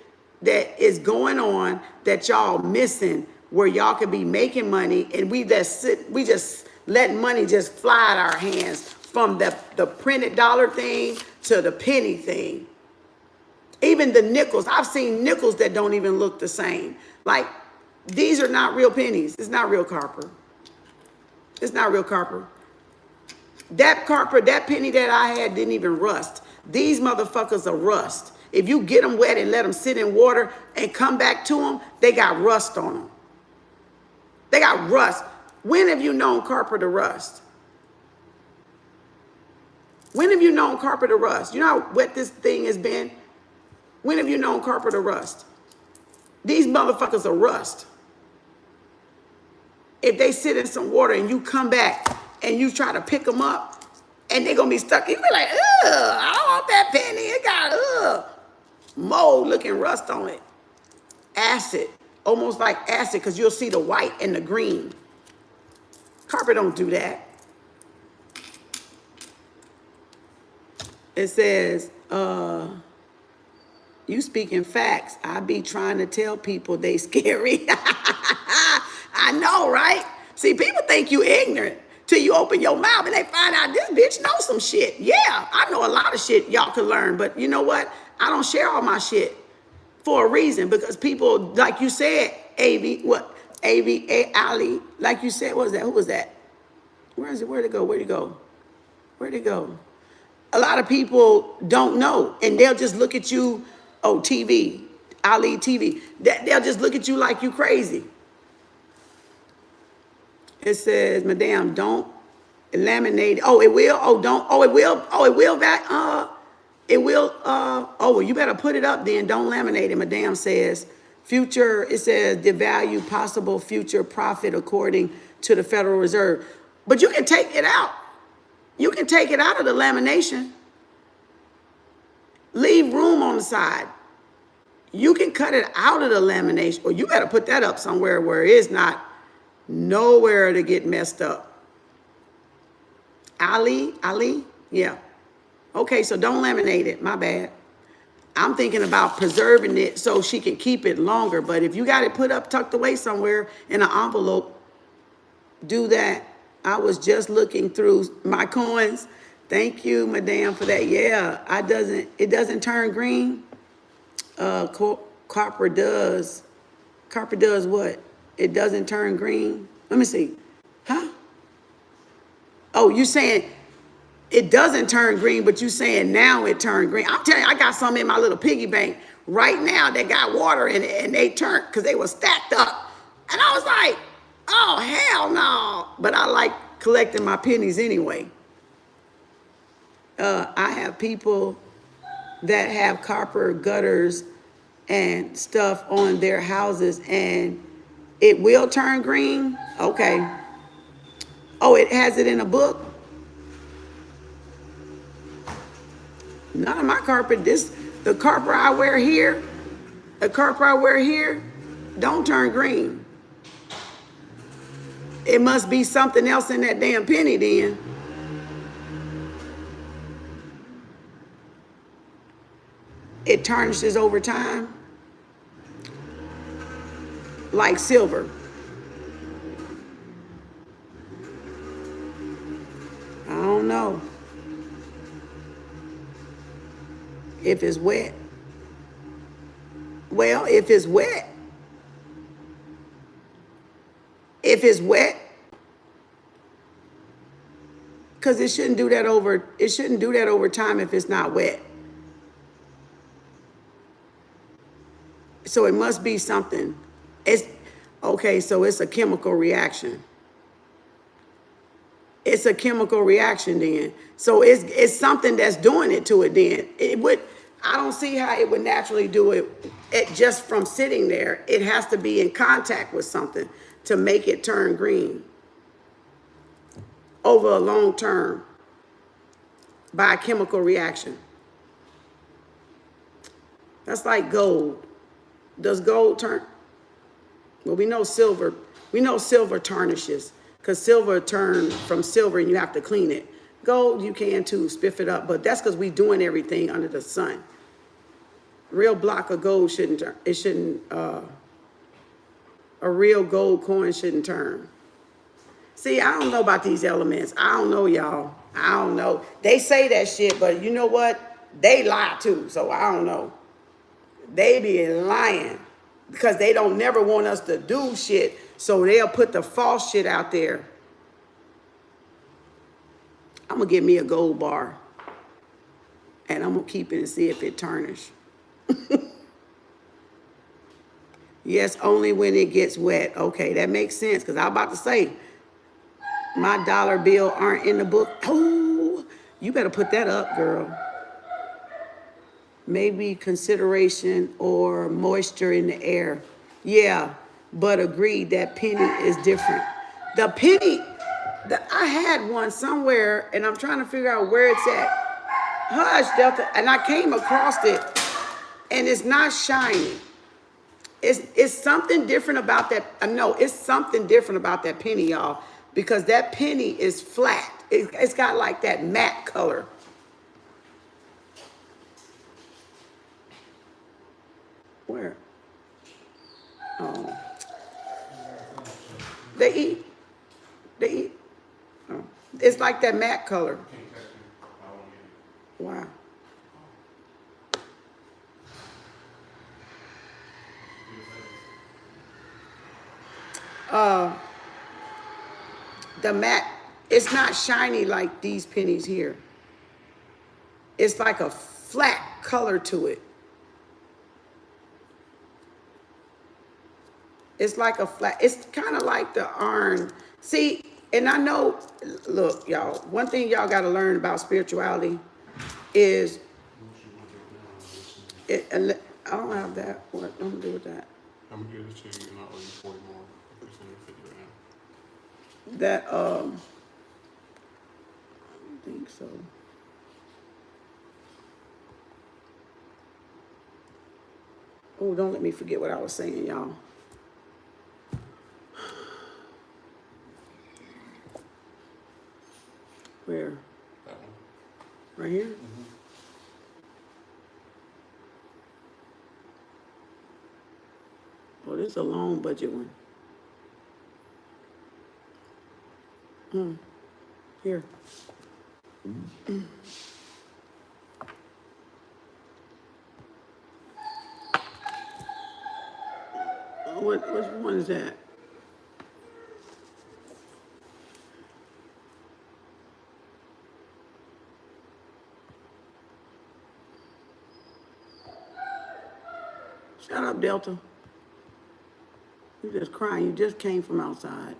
that is going on that y'all missing, where y'all could be making money, and we just let money just fly out our hands, from the printed dollar thing to the penny thing. Even the nickels. I've seen nickels that don't even look the same. Like, these are not real pennies. It's not real copper. It's not real copper. That penny that I had didn't even rust. These motherfuckers are rust. If you get them wet and let them sit in water and come back to them, they got rust on them. They got rust. When have you known copper to rust? When have you known copper to rust? You know how wet this thing has been? When have you known copper to rust? These motherfuckers are rust. If they sit in some water and you come back and you try to pick them up, and they're going to be stuck. You be like, ugh, I don't want that penny. It got, mold looking rust on it. Acid. Almost like acid, because you'll see the white and the green. Copper don't do that. It says, you speaking facts. I be trying to tell people they scary. I know, right? See, people think you ignorant till you open your mouth and they find out this bitch knows some shit. Yeah, I know a lot of shit y'all can learn, but you know what? I don't share all my shit for a reason, because people, like you said, Ali, like you said, what was that? Who was that? Where is it? Where'd it go? Where'd it go? Where'd it go? A lot of people don't know, and they'll just look at you, TV, Ali TV. They'll just look at you like you crazy. It says, Madame, don't laminate. Oh, it will. Oh, don't. Oh, it will. Oh, it will. It will. Oh, well, you better put it up then. Don't laminate it. Madame says, future. It says devalue possible future profit according to the Federal Reserve. But you can take it out. You can take it out of the lamination. Leave room on the side. You can cut it out of the lamination, or you better put that up somewhere where it's not nowhere to get messed up. Ali, yeah. Okay, so don't laminate it, my bad. I'm thinking about preserving it so she can keep it longer, but if you got it put up, tucked away somewhere in an envelope, do that. I was just looking through my coins. Thank you, Madame, for that. Yeah, it doesn't turn green. Copper does. Copper does what? It doesn't turn green. Let me see. Huh? Oh, you saying it doesn't turn green, but you saying now it turned green. I'm telling you, I got some in my little piggy bank right now that got water in it, and they turned because they were stacked up. And I was like, oh, hell no. But I like collecting my pennies anyway. I have people that have copper gutters and stuff on their houses, and it will turn green. Okay. Oh, it has it in a book? None of my carpet, the carpet I wear here, don't turn green. It must be something else in that damn penny then. It tarnishes over time, like silver. I don't know. If it's wet. Well, if it's wet, because it shouldn't do that over time if it's not wet. So it must be something. Okay, so it's a chemical reaction. It's a chemical reaction then. So it's something that's doing it to it then. I don't see how it would naturally do it just from sitting there. It has to be in contact with something to make it turn green over a long term by a chemical reaction. That's like gold. Does gold turn? Well, we know silver tarnishes, because silver turns from silver and you have to clean it. Gold, you can too, spiff it up, but that's because we doing everything under the sun. Real block of gold shouldn't turn. It shouldn't, a real gold coin shouldn't turn. See, I don't know about these elements. I don't know, y'all. I don't know. They say that shit, but you know what? They lie too, so I don't know. They be lying because they don't never want us to do shit, so they'll put the false shit out there. I'm gonna get me a gold bar and I'm gonna keep it and see if it tarnish. Yes, only when it gets wet. Okay, that makes sense, because I was about to say, my dollar bill aren't in the book. Oh, you better put that up, girl. Maybe consideration or moisture in the air. Yeah, but agreed that penny is different. The penny, I had one somewhere, and I'm trying to figure out where it's at. Hush, Delta, and I came across it, and it's not shiny. It's something different about that. No, it's something different about that penny, y'all, because that penny is flat. It's got like that matte color. Where? Oh. They eat. Oh. It's like that matte color. Wow. The matte, it's not shiny like these pennies here. It's like a flat color to it. It's like a flat, it's kind of like the iron. See, and I know, look, y'all, one thing y'all got to learn about spirituality is, I don't have that. What I'm going to do with that? I'm going to give it to you and I'll owe you 40 more. It's in your 50 right now. That, I don't think so. Oh, don't let me forget what I was saying, y'all. Where? That one. Right here? Mm-hmm. Oh, this is a long budget one. Here. Which one is that? Shut up, Delta. You just crying. You just came from outside.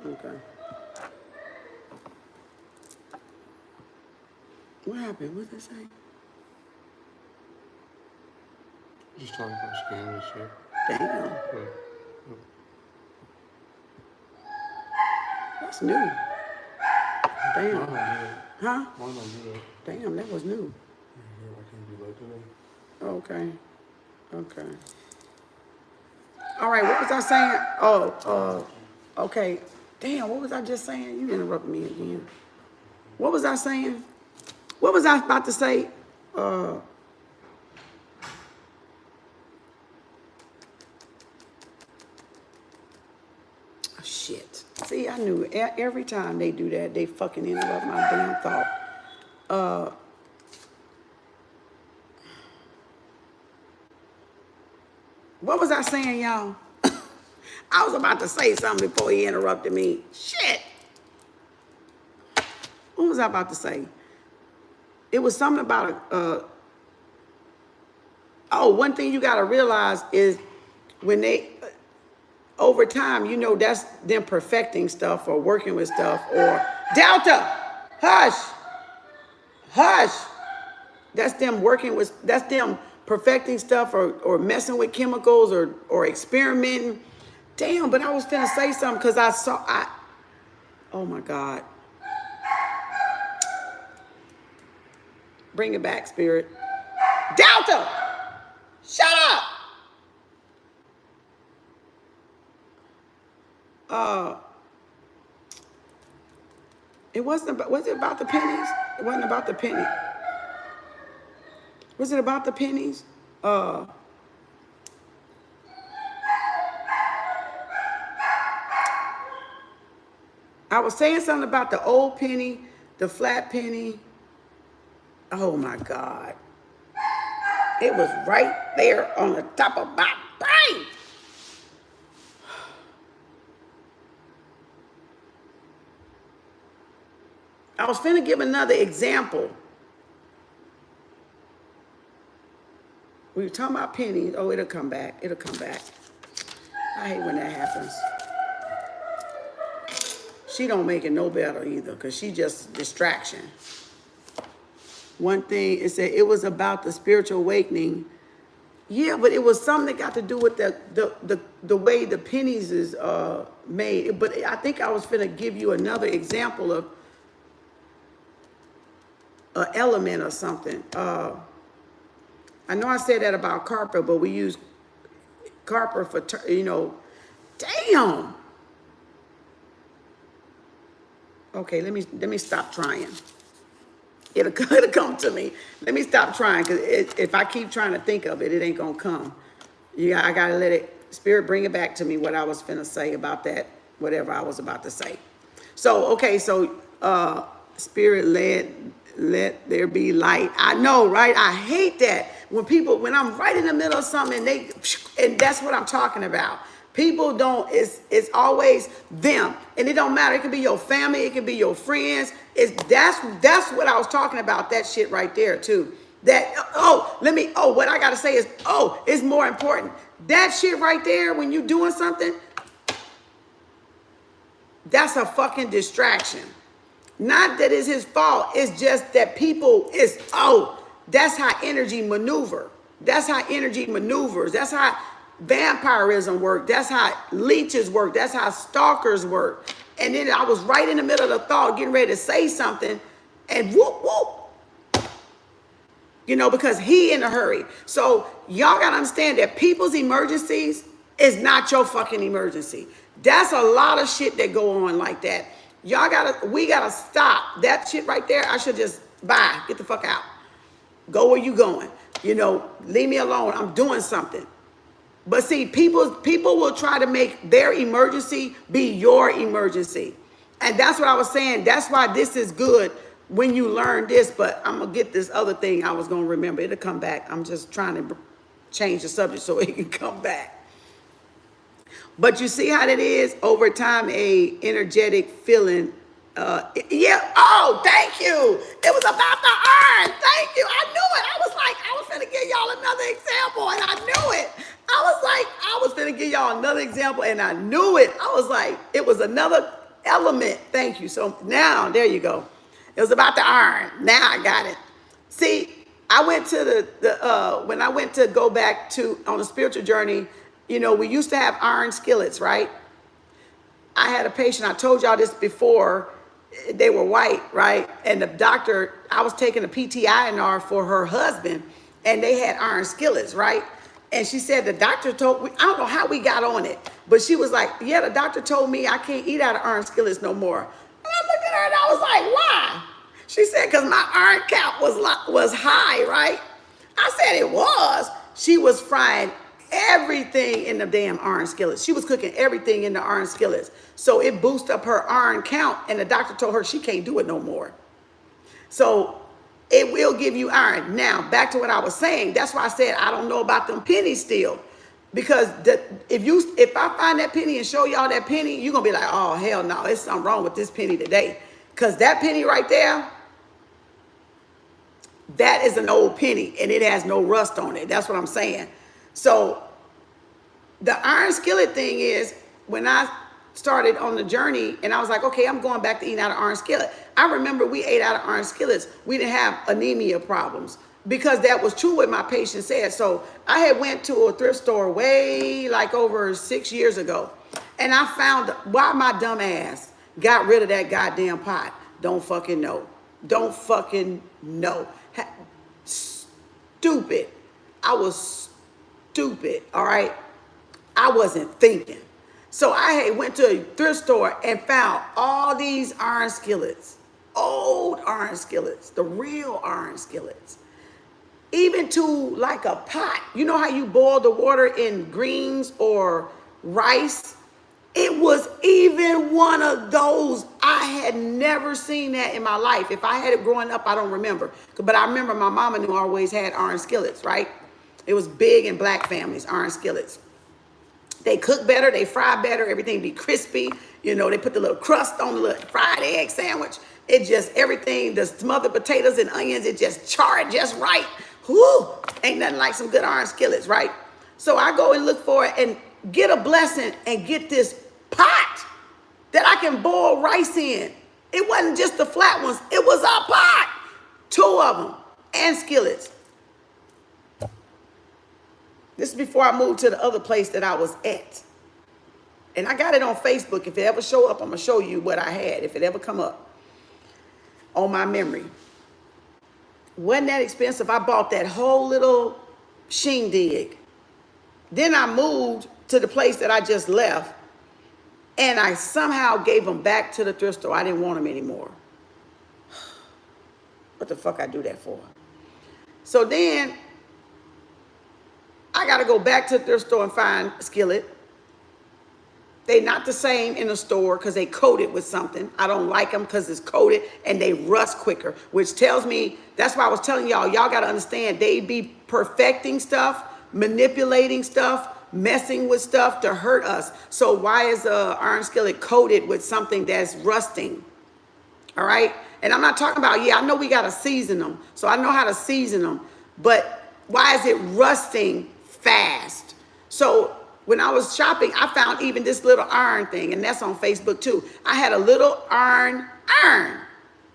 Okay. What happened? What did it say? Just talking about scams and shit. Damn. But, That's new. why Damn. not do that? Huh? Why not do that? Damn, that was new. Yeah, I can't be late today. Okay. Okay. All right, what was I saying? Oh, okay. Damn, what was I just saying? You interrupted me again. What was I saying? What was I about to say? Oh, shit. See, I knew every time they do that, they fucking interrupt my damn thought. What was I saying, y'all? I was about to say something before he interrupted me. Shit. What was I about to say? It was something about one thing you got to realize is when they, over time, you know, that's them perfecting stuff or working with stuff or Delta, hush, hush. That's them working with, that's them perfecting stuff or messing with chemicals or experimenting. Damn, but I was finna say something because oh my God. Bring it back, Spirit. Delta! Shut up! It wasn't about, was it about the pennies? It wasn't about the penny. Was it about the pennies? I was saying something about the old penny, the flat penny. Oh my God. It was right there on the top of my brain. I was finna give another example. We were talking about pennies. Oh, it'll come back. It'll come back. I hate when that happens. She don't make it no better either, because she just distraction. One thing, it said it was about the spiritual awakening. Yeah, but it was something that got to do with the way the pennies is made. But I think I was finna give you another example of an element or something. I know I said that about copper, but we use copper for, damn. Okay, let me stop trying. It'll come to me. Let me stop trying, because if I keep trying to think of it, it ain't gonna come. I gotta let it, Spirit, bring it back to me what I was finna say about that, whatever I was about to say. So, okay, Spirit, let there be light. I know, right? I hate that when I'm right in the middle of something and that's what I'm talking about. People don't, it's always them. And it don't matter. It can be your family. It can be your friends. That's what I was talking about. That shit right there too. What I got to say is, it's more important. That shit right there, when you doing something, that's a fucking distraction. Not that it's his fault. It's just that people that's how energy maneuver. That's how energy maneuvers. That's how vampirism work. That's how leeches work. That's how stalkers work. And then I was right in the middle of the thought, getting ready to say something, and whoop, whoop. Because he in a hurry. So y'all got to understand that people's emergencies is not your fucking emergency. That's a lot of shit that go on like that. We gotta stop that shit right there. I should just get the fuck out. Go where you going. Leave me alone. I'm doing something. But see, people will try to make their emergency be your emergency. And that's what I was saying. That's why this is good when you learn this, but I'm gonna get this other thing I was gonna remember. It'll come back. I'm just trying to change the subject so it can come back. But you see how that is over time, a energetic feeling. Thank you. It was about the earth. Thank you. I knew it. I was finna give y'all another example, and I knew it. I was finna give y'all another example, and I knew it. I was like, it was another element. Thank you. So now, there you go. It was about the iron. Now I got it. See, I went to when I went to go back to on a spiritual journey, you know, we used to have iron skillets, right? I had a patient, I told y'all this before, they were white, right? And the doctor, I was taking a PTINR for her husband, and they had iron skillets, right? And she said the doctor told me, I don't know how we got on it, but she was like, yeah, the doctor told me I can't eat out of iron skillets no more. And I looked at her and I was like, why? She said, because my iron count was high, right? I said it was. She was frying everything in the damn iron skillets. She was cooking everything in the iron skillets. So it boosted up her iron count, and the doctor told her she can't do it no more. So it will give you iron. Now, back to what I was saying. That's why I said I don't know about them pennies still. Because if I find that penny and show y'all that penny, you're going to be like, oh, hell no, there's something wrong with this penny today. Because that penny right there, that is an old penny, and it has no rust on it. That's what I'm saying. So the iron skillet thing is, when I started on the journey and I was like, okay, I'm going back to eating out of iron skillet. I remember we ate out of iron skillets. We didn't have anemia problems because that was true what my patient said. So I had went to a thrift store way like over 6 years ago, and I found why my dumb ass got rid of that goddamn pot. Don't fucking know. Don't fucking know. Stupid. I was stupid, all right? I wasn't thinking. So I had went to a thrift store and found all these iron skillets, old iron skillets, the real iron skillets, even to like a pot. You know how you boil the water in greens or rice? It was even one of those. I had never seen that in my life. If I had it growing up, I don't remember. But I remember my mama knew always had iron skillets, right? It was big in black families, iron skillets. They cook better, they fry better, everything be crispy. You know, they put the little crust on the little fried egg sandwich. It just, everything, the smothered potatoes and onions, it just charred just right. Whoo, ain't nothing like some good iron skillets, right? So I go and look for it and get a blessing and get this pot that I can boil rice in. It wasn't just the flat ones, it was a pot. 2 of them, and skillets. This is before I moved to the other place that I was at. And I got it on Facebook. If it ever show up, I'm going to show you what I had, if it ever come up on my memory. Wasn't that expensive. I bought that whole little shindig. Then I moved to the place that I just left, and I somehow gave them back to the thrift store. I didn't want them anymore. What the fuck I do that for? So then I got to go back to the thrift store and find a skillet. They not the same in the store because they coated with something. I don't like them because it's coated and they rust quicker, which tells me, that's why I was telling y'all got to understand, they be perfecting stuff, manipulating stuff, messing with stuff to hurt us. So why is a iron skillet coated with something that's rusting? All right. And I'm not talking about, yeah, I know we got to season them. So I know how to season them, but why is it rusting fast? So when I was shopping, I found even this little iron thing, and that's on Facebook too. I had a little iron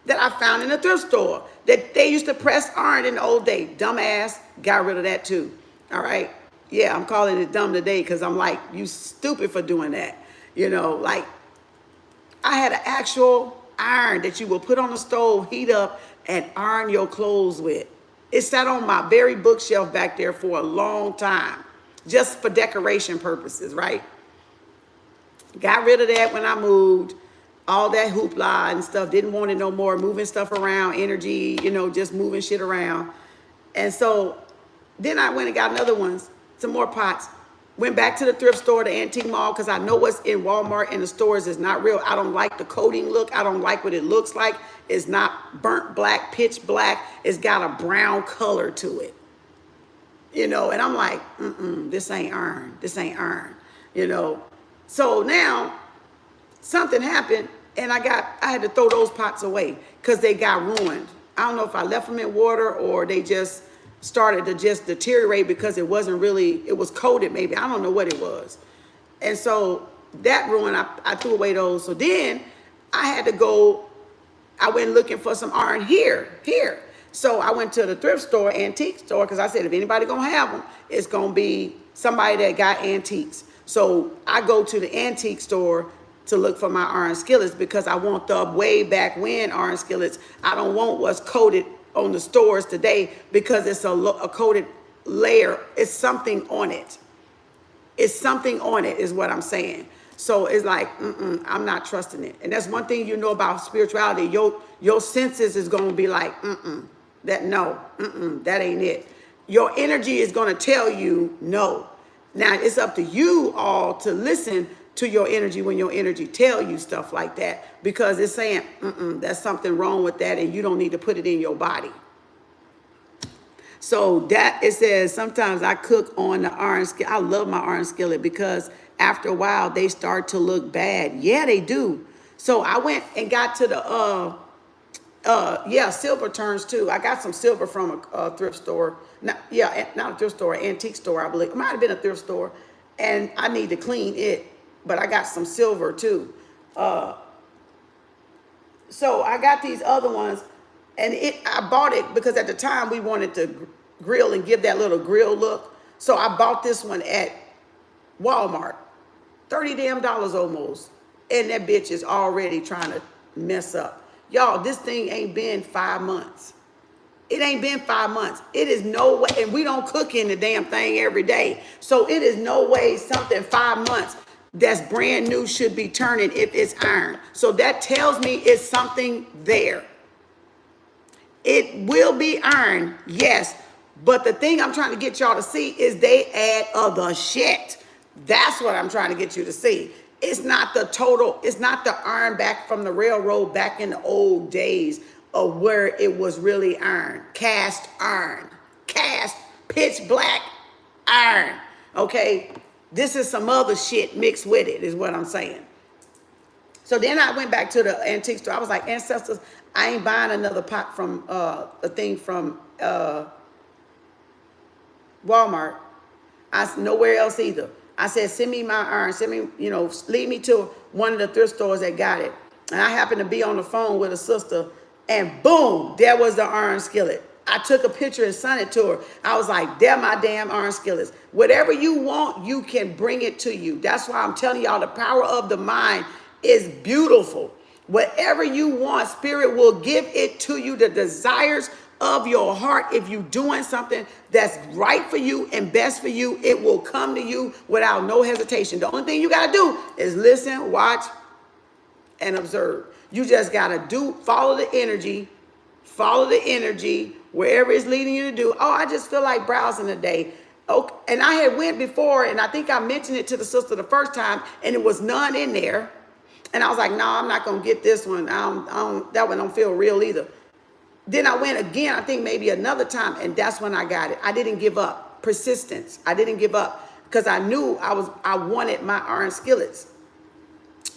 that I found in a thrift store that they used to press iron in the old day. Dumbass, got rid of that too. All right. Yeah, I'm calling it dumb today because I'm like, you stupid for doing that. You know, like I had an actual iron that you will put on the stove, heat up, and iron your clothes with. It sat on my very bookshelf back there for a long time, just for decoration purposes, right? Got rid of that when I moved. All that hoopla and stuff, didn't want it no more, moving stuff around, energy, you know, just moving shit around. And so then I went and got another ones, some more pots. Went back to the thrift store, the antique mall, because I know what's in Walmart and the stores is not real. I don't like the coating look. I don't like what it looks like. It's not burnt black, pitch black. It's got a brown color to it. You know, and I'm like, this ain't iron. This ain't iron, you know. So now something happened and I had to throw those pots away because they got ruined. I don't know if I left them in water or they just started to just deteriorate because it wasn't really, it was coated maybe. I don't know what it was. And so that ruined, I threw away those. So then I had to go I went looking for some iron here. So I went to the thrift store, antique store, because I said, if anybody gonna have them, it's gonna be somebody that got antiques. So I go to the antique store to look for my iron skillets because I want the way back when iron skillets. I don't want what's coated on the stores today because it's a coated layer. It's something on it. It's something on it is what I'm saying. So it's like, I'm not trusting it. And that's one thing you know about spirituality. Your senses is going to be like, that ain't it. Your energy is going to tell you no. Now, it's up to you all to listen to your energy when your energy tell you stuff like that, because it's saying, that's something wrong with that, and you don't need to put it in your body. So that, it says, sometimes I cook on the iron skillet. I love my iron skillet because after a while, they start to look bad. Yeah, they do. So I went and got to the, silver turns too. I got some silver from a thrift store. Not a thrift store, an antique store, I believe. It might have been a thrift store. And I need to clean it. But I got some silver too. So I got these other ones. And I bought it because at the time we wanted to grill and give that little grill look. So I bought this one at Walmart. $30 damn almost. And that bitch is already trying to mess up. Y'all, this thing ain't been 5 months. It ain't been 5 months. It is no way, and we don't cook in the damn thing every day. So it is no way something 5 months that's brand new should be turning if it's iron. So that tells me it's something there. It will be iron, yes. But the thing I'm trying to get y'all to see is they add other shit. That's what I'm trying to get you to see. It's not the total, it's not the iron back from the railroad back in the old days of where it was really iron. Cast iron. Cast pitch black iron. Okay? This is some other shit mixed with it, is what I'm saying. So then I went back to the antique store. I was like, ancestors, I ain't buying another pot from a thing from Walmart. I said, nowhere else either. I said, send me my iron. Send me, lead me to one of the thrift stores that got it. And I happened to be on the phone with a sister, and boom, there was the iron skillet. I took a picture and sent it to her. I was like, they're my damn iron skillets. Whatever you want, you can bring it to you. That's why I'm telling y'all the power of the mind is beautiful. Whatever you want, spirit will give it to you. The desires of your heart, if you're doing something that's right for you and best for you, it will come to you without no hesitation. The only thing you got to do is listen, watch, and observe. You just got to follow the energy, wherever it's leading you to do. Oh, I just feel like browsing today. Okay. And I had went before, and I think I mentioned it to the sister the first time, and it was none in there. And I was like, no, I'm not going to get this one. That one don't feel real either. Then I went again, I think maybe another time, and that's when I got it. I didn't give up. Persistence. I didn't give up because I knew I wanted my iron skillets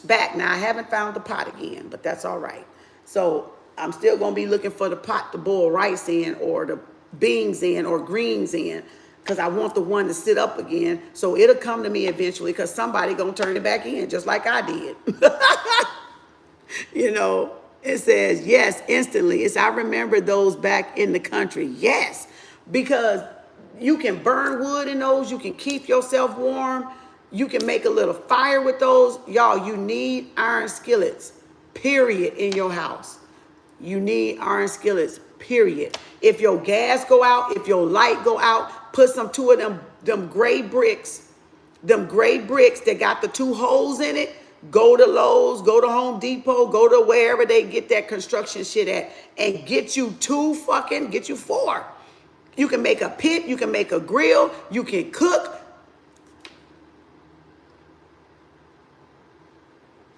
back. Now, I haven't found the pot again, but that's all right. So I'm still going to be looking for the pot to boil rice in, or the beans in, or greens in, because I want the one to sit up again. So it'll come to me eventually, because somebody going to turn it back in, just like I did. It says, yes, instantly. I remember those back in the country. Yes, because you can burn wood in those. You can keep yourself warm. You can make a little fire with those. Y'all, you need iron skillets, period, in your house. You need iron skillets, period. If your gas go out, if your light go out, put some two of them gray bricks that got the 2 holes in it. Go to Lowe's, go to Home Depot, go to wherever they get that construction shit at, and get you 4. You can make a pit, you can make a grill, you can cook.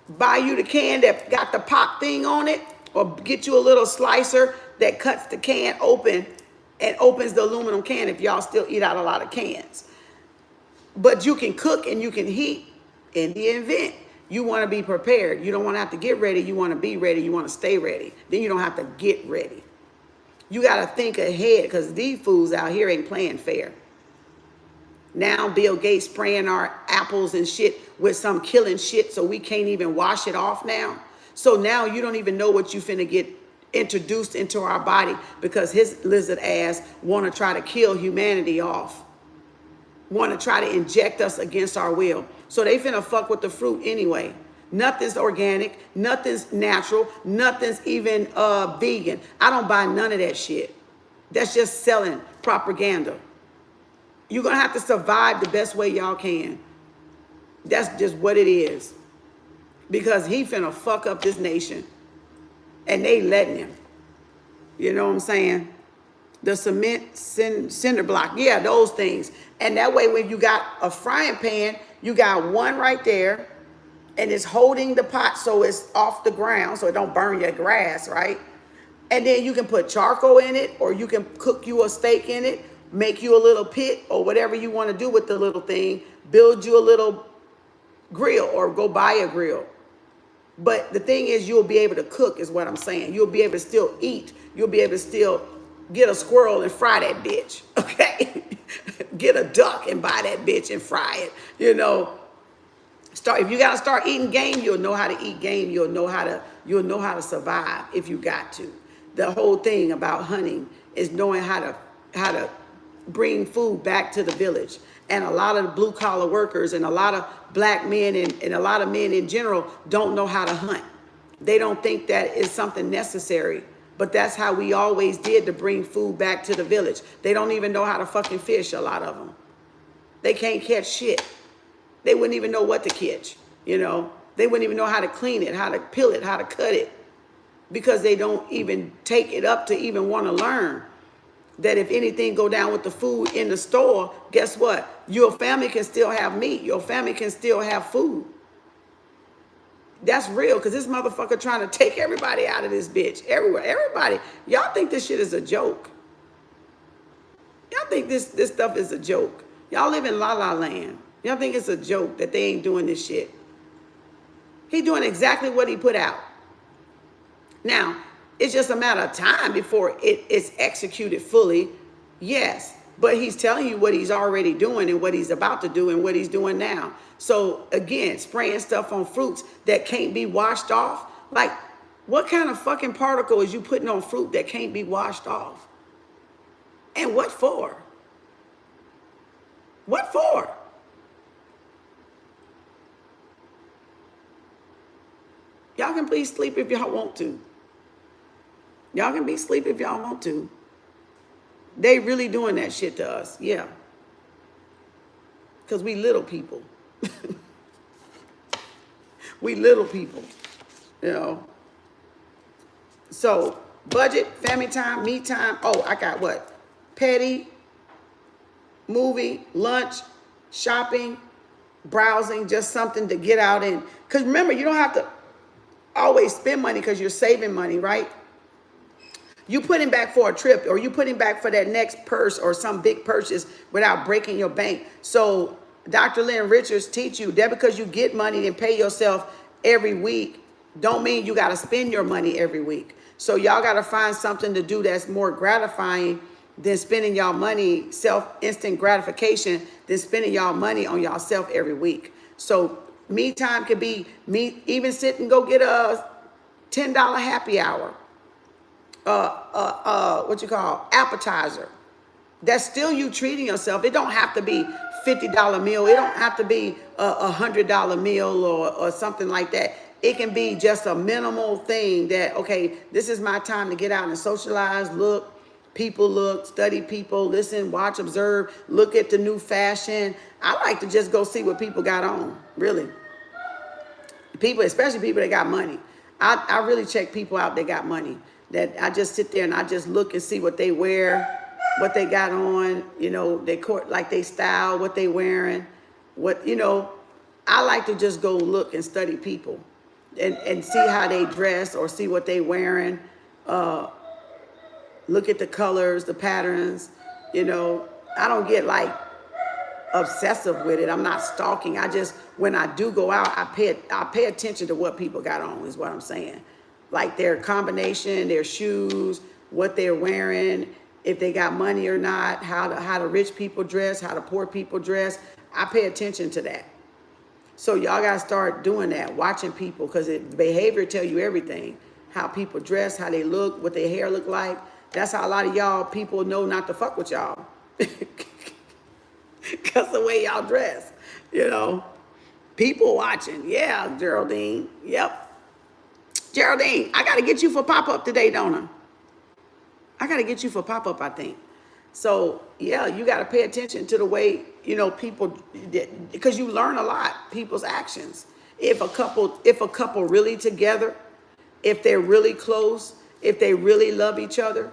Buy you the can that got the pop thing on it, or get you a little slicer that cuts the can open and opens the aluminum can if y'all still eat out a lot of cans. But you can cook and you can heat in the event. You want to be prepared. You don't want to have to get ready. You want to be ready. You want to stay ready. Then you don't have to get ready. You got to think ahead, because these fools out here ain't playing fair. Now Bill Gates spraying our apples and shit with some killing shit so we can't even wash it off now. So now you don't even know what you finna get introduced into our body because his lizard ass want to try to kill humanity off. Want to try to inject us against our will. So they finna fuck with the fruit anyway. Nothing's organic, nothing's natural, nothing's even vegan. I don't buy none of that shit. That's just selling propaganda. You're gonna have to survive the best way y'all can. That's just what it is. Because he finna fuck up this nation. And they letting him. You know what I'm saying? The cement cinder block. Yeah, those things. And that way when you got a frying pan, you got one right there. And it's holding the pot so it's off the ground so it don't burn your grass, right? And then you can put charcoal in it, or you can cook you a steak in it, make you a little pit or whatever you want to do with the little thing, build you a little grill or go buy a grill. But the thing is, you'll be able to cook is what I'm saying. You'll be able to still eat. You'll be able to still get a squirrel and fry that bitch, okay? Get a duck and buy that bitch and fry it, you know? If you gotta start eating game, you'll know how to eat game. You'll know how to survive if you got to. The whole thing about hunting is knowing how to bring food back to the village. And a lot of the blue collar workers and a lot of black men and a lot of men in general don't know how to hunt. They don't think that is something necessary. But that's how we always did to bring food back to the village. They don't even know how to fucking fish, a lot of them. They can't catch shit. They wouldn't even know what to catch, you know. They wouldn't even know how to clean it, how to peel it, how to cut it. Because they don't even take it up to even want to learn that if anything go down with the food in the store, guess what? Your family can still have meat. Your family can still have food. That's real, because this motherfucker trying to take everybody out of this bitch. Everywhere, everybody. Y'all think this shit is a joke. Y'all think this stuff is a joke. Y'all live in La La Land. Y'all think it's a joke that they ain't doing this shit. He doing exactly what he put out. Now, it's just a matter of time before it's executed fully. Yes, but he's telling you what he's already doing and what he's about to do and what he's doing now. So again, spraying stuff on fruits that can't be washed off. Like, what kind of fucking particle is you putting on fruit that can't be washed off? And what for? What for? Y'all can please sleep if y'all want to. Y'all can be asleep if y'all want to. They really doing that shit to us, yeah. Because we little people. We little people, you know. So, budget, family time, me time. Oh, I got what? Petty, movie, lunch, shopping, browsing, just something to get out in. Because remember, you don't have to always spend money because you're saving money, right? You putting back for a trip, or you putting back for that next purse or some big purchase without breaking your bank. So Dr. Lynn Richards teach you that because you get money and pay yourself every week, don't mean you got to spend your money every week. So y'all got to find something to do that's more gratifying than spending y'all money, instant gratification, than spending y'all money on yourself every week. So me time could be me even sit and go get a $10 happy hour. Appetizer. That's still you treating yourself. It don't have to be $50 meal. It don't have to be a $100 meal or something like that. It can be just a minimal thing that, okay, this is my time to get out and socialize, look, study people, listen, watch, observe, look at the new fashion. I like to just go see what people got on, really. People, especially people that got money. I really check people out that got money. That I just sit there and I just look and see what they wear, what they got on, you know, they style, what they wearing, what, you know. I like to just go look and study people and see how they dress or see what they wearing. Look at the colors, the patterns, you know. I don't get like obsessive with it. I'm not stalking. I just, when I do go out, I pay attention to what people got on is what I'm saying. Like their combination, their shoes, what they're wearing, if they got money or not, how the rich people dress, how the poor people dress. I pay attention to that. So y'all got to start doing that, watching people, because behavior tell you everything. How people dress, how they look, what their hair look like. That's how a lot of y'all people know not to fuck with y'all. Because the way y'all dress, you know. People watching. Yeah, Geraldine. Yep. Geraldine, I got to get you for pop-up today, don't I? I got to get you for pop-up, I think. So, yeah, you got to pay attention to the way, you know, people, because you learn a lot, people's actions. If a couple really together, if they're really close, if they really love each other,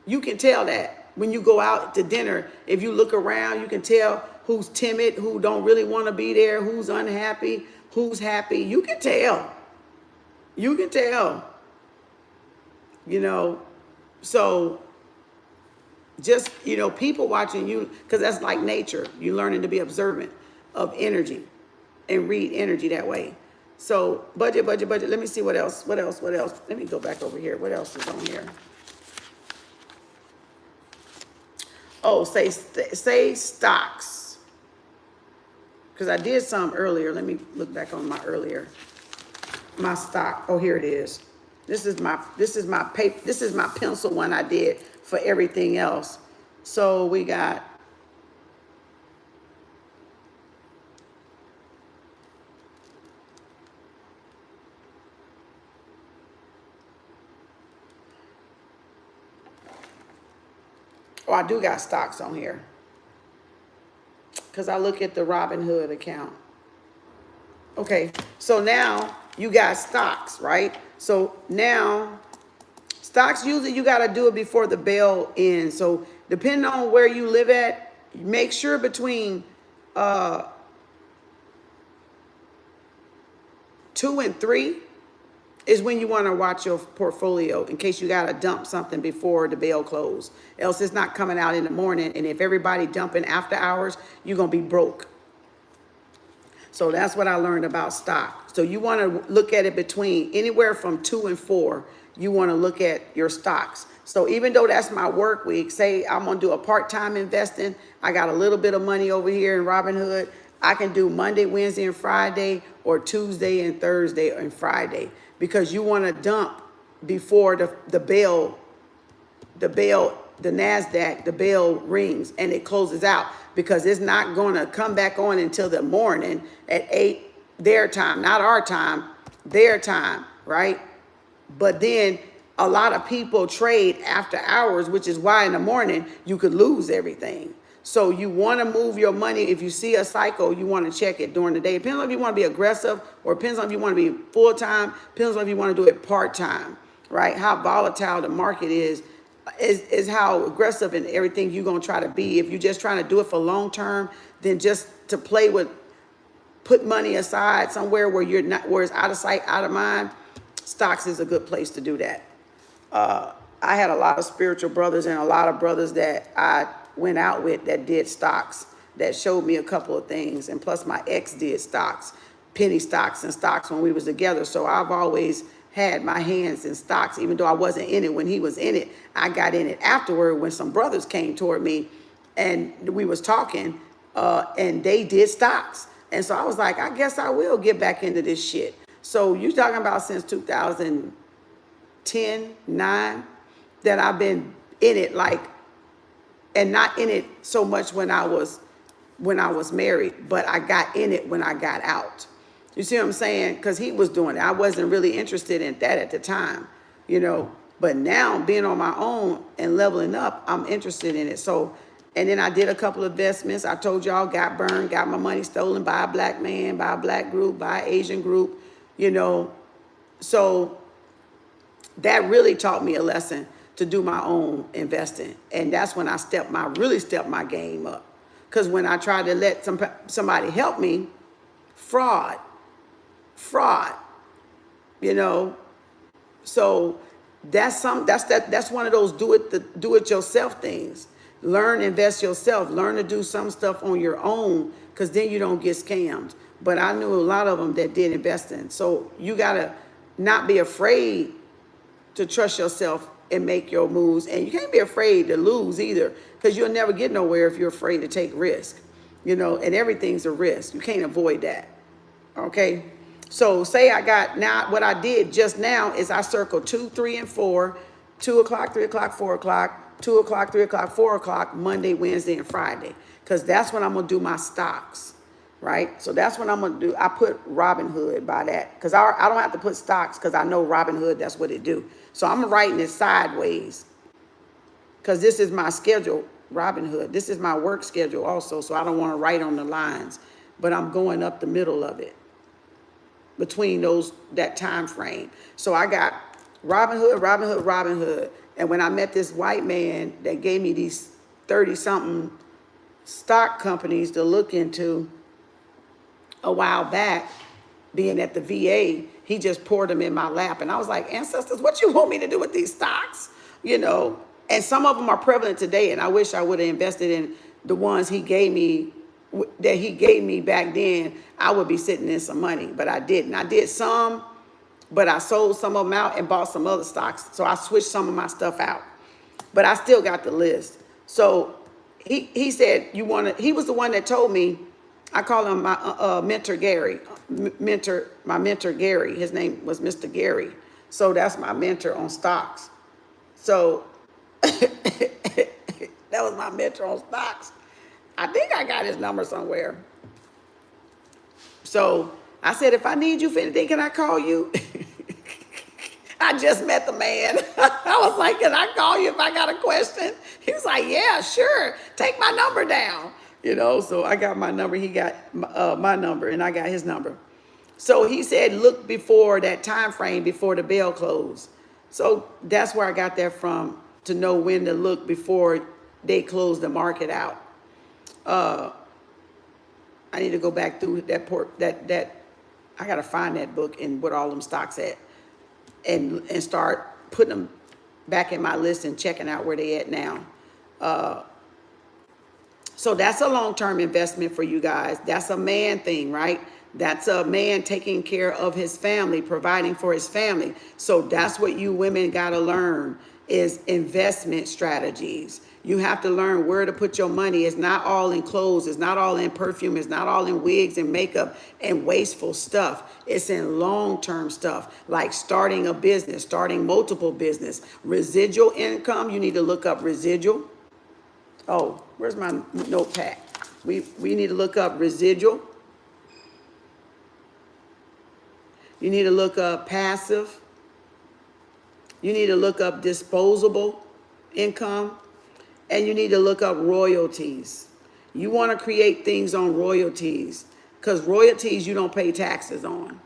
you can tell that when you go out to dinner. If you look around, you can tell who's timid, who don't really want to be there, who's unhappy, who's happy. You can tell. You can tell. You know, so just, you know, people watching you, because that's like nature. You're learning to be observant of energy and read energy that way. So budget. Let me see what else. Let me go back over here. What else is on here? Oh, say stocks. Because I did some earlier. Let me look back on my stock. Oh, here it is. This is my paper. This is my pencil one I did for everything else. So we got I do got stocks on here. Because I look at the Robinhood account. Okay, so now you got stocks, right? So now, stocks, usually you got to do it before the bell ends. So depending on where you live at, make sure between 2 and 3 is when you want to watch your portfolio in case you got to dump something before the bell closes. Else it's not coming out in the morning. And if everybody dumping after hours, you're going to be broke. So that's what I learned about stock. So you want to look at it between anywhere from 2 and 4. You want to look at your stocks. So even though that's my work week, say I'm going to do a part-time investing. I got a little bit of money over here in Robinhood. I can do Monday, Wednesday, and Friday, or Tuesday and Thursday and Friday, because you want to dump before the bell, the NASDAQ, the bell rings and it closes out, because it's not going to come back on until the morning at 8 their time, not our time, their time, right? But then a lot of people trade after hours, which is why in the morning you could lose everything. So you want to move your money. If you see a cycle, you want to check it during the day. It depends on if you want to be aggressive, or it depends on if you want to be full-time, depends on if you want to do it part-time, right? How volatile the market is how aggressive and everything you're going to try to be. If you're just trying to do it for long-term, then just to play with, put money aside somewhere where you're not, where it's out of sight, out of mind, stocks is a good place to do that. I had a lot of spiritual brothers and a lot of brothers that I went out with that did stocks, that showed me a couple of things. And plus my ex did stocks, penny stocks and stocks when we was together. So I've always had my hands in stocks, even though I wasn't in it when he was in it. I got in it afterward when some brothers came toward me and we was talking and they did stocks. And so I was like, I guess I will get back into this shit. So you talking about since 2010, 9, that I've been in it, like, and not in it so much when I was married, but I got in it when I got out. You see what I'm saying? Because he was doing it. I wasn't really interested in that at the time, you know. But now being on my own and leveling up, I'm interested in it. So, and then I did a couple of investments. I told y'all, got burned, got my money stolen by a black man, by a black group, by an Asian group, you know. So that really taught me a lesson to do my own investing. And that's when I really stepped my game up. Because when I tried to let somebody help me, fraud, you know. So that's one of those do it yourself things. Learn, invest yourself, learn to do some stuff on your own, because then you don't get scammed. But I knew a lot of them that did investing. So you gotta not be afraid to trust yourself and make your moves. And you can't be afraid to lose either, because you'll never get nowhere if you're afraid to take risk, you know, and everything's a risk. You can't avoid that. Okay. So say I got, now what I did just now is I circled 2, 3, and 4, 2 o'clock, 3 o'clock, 4 o'clock, 2 o'clock, 3 o'clock, 4 o'clock, Monday, Wednesday, and Friday. Because that's when I'm going to do my stocks, right? So that's what I'm going to do. I put Robin Hood by that because I don't have to put stocks because I know Robin Hood, that's what it do. So I'm writing it sideways because this is my schedule, Robin Hood. This is my work schedule also, so I don't want to write on the lines, but I'm going up the middle of it between that time frame. So I got Robin Hood, Robin Hood, Robin Hood. And when I met this white man that gave me these 30-something stock companies to look into a while back, being at the VA, he just poured them in my lap. And I was like, ancestors, what you want me to do with these stocks? You know, and some of them are prevalent today. And I wish I would have invested in the ones he gave me, that he gave me back then. I would be sitting in some money, but I didn't. I did some, but I sold some of them out and bought some other stocks. So I switched some of my stuff out, but I still got the list. So he said, he was the one that told me, I call him my mentor Gary, my mentor Gary. His name was Mr. Gary. So that's my mentor on stocks. So that was my mentor on stocks. I think I got his number somewhere. So I said, if I need you for anything, can I call you? I just met the man. I was like, can I call you if I got a question? He was like, yeah, sure. Take my number down. You know, so I got my number. He got my number, and I got his number. So he said, look before that time frame, before the bell closed. So that's where I got that from, to know when to look before they close the market out. I need to go back through that I got to find that book and what all them stocks at, and start putting them back in my list and checking out where they at now. So that's a long-term investment for you guys. That's a man thing, right? That's a man taking care of his family, providing for his family. So that's what you women got to learn, is investment strategies. You have to learn where to put your money. It's not all in clothes. It's not all in perfume. It's not all in wigs and makeup and wasteful stuff. It's in long-term stuff, like starting a business, starting multiple business. Residual income, you need to look up residual. Oh, where's my notepad? We need to look up residual. You need to look up passive. You need to look up disposable income. And you need to look up royalties. You want to create things on royalties, because royalties you don't pay taxes on.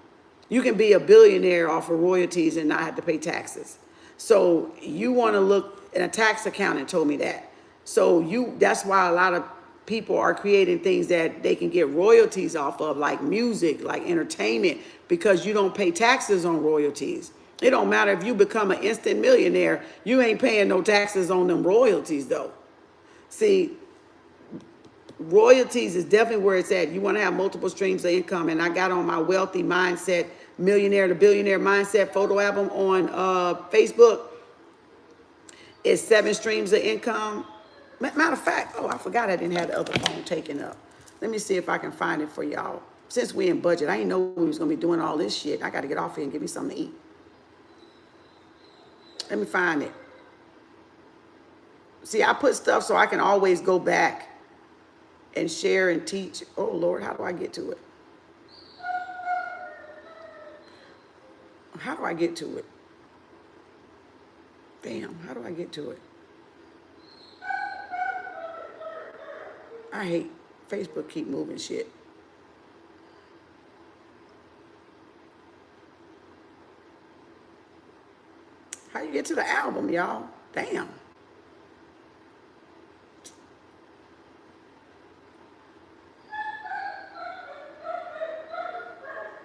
You can be a billionaire off of royalties and not have to pay taxes. So you want to look, and a tax accountant told me that. So that's why a lot of people are creating things that they can get royalties off of, like music, like entertainment, because you don't pay taxes on royalties. It don't matter if you become an instant millionaire, you ain't paying no taxes on them royalties though. See, royalties is definitely where it's at. You want to have multiple streams of income. And I got on my wealthy mindset, millionaire to billionaire mindset photo album on Facebook. It's 7 streams of income. Matter of fact, I forgot I didn't have the other phone taken up. Let me see if I can find it for y'all. Since we in budget, I didn't know we was going to be doing all this shit. I got to get off here and give me something to eat. Let me find it. See, I put stuff so I can always go back and share and teach. Oh, Lord, how do I get to it? How do I get to it? Damn, how do I get to it? I hate Facebook keep moving shit. How you get to the album, y'all? Damn.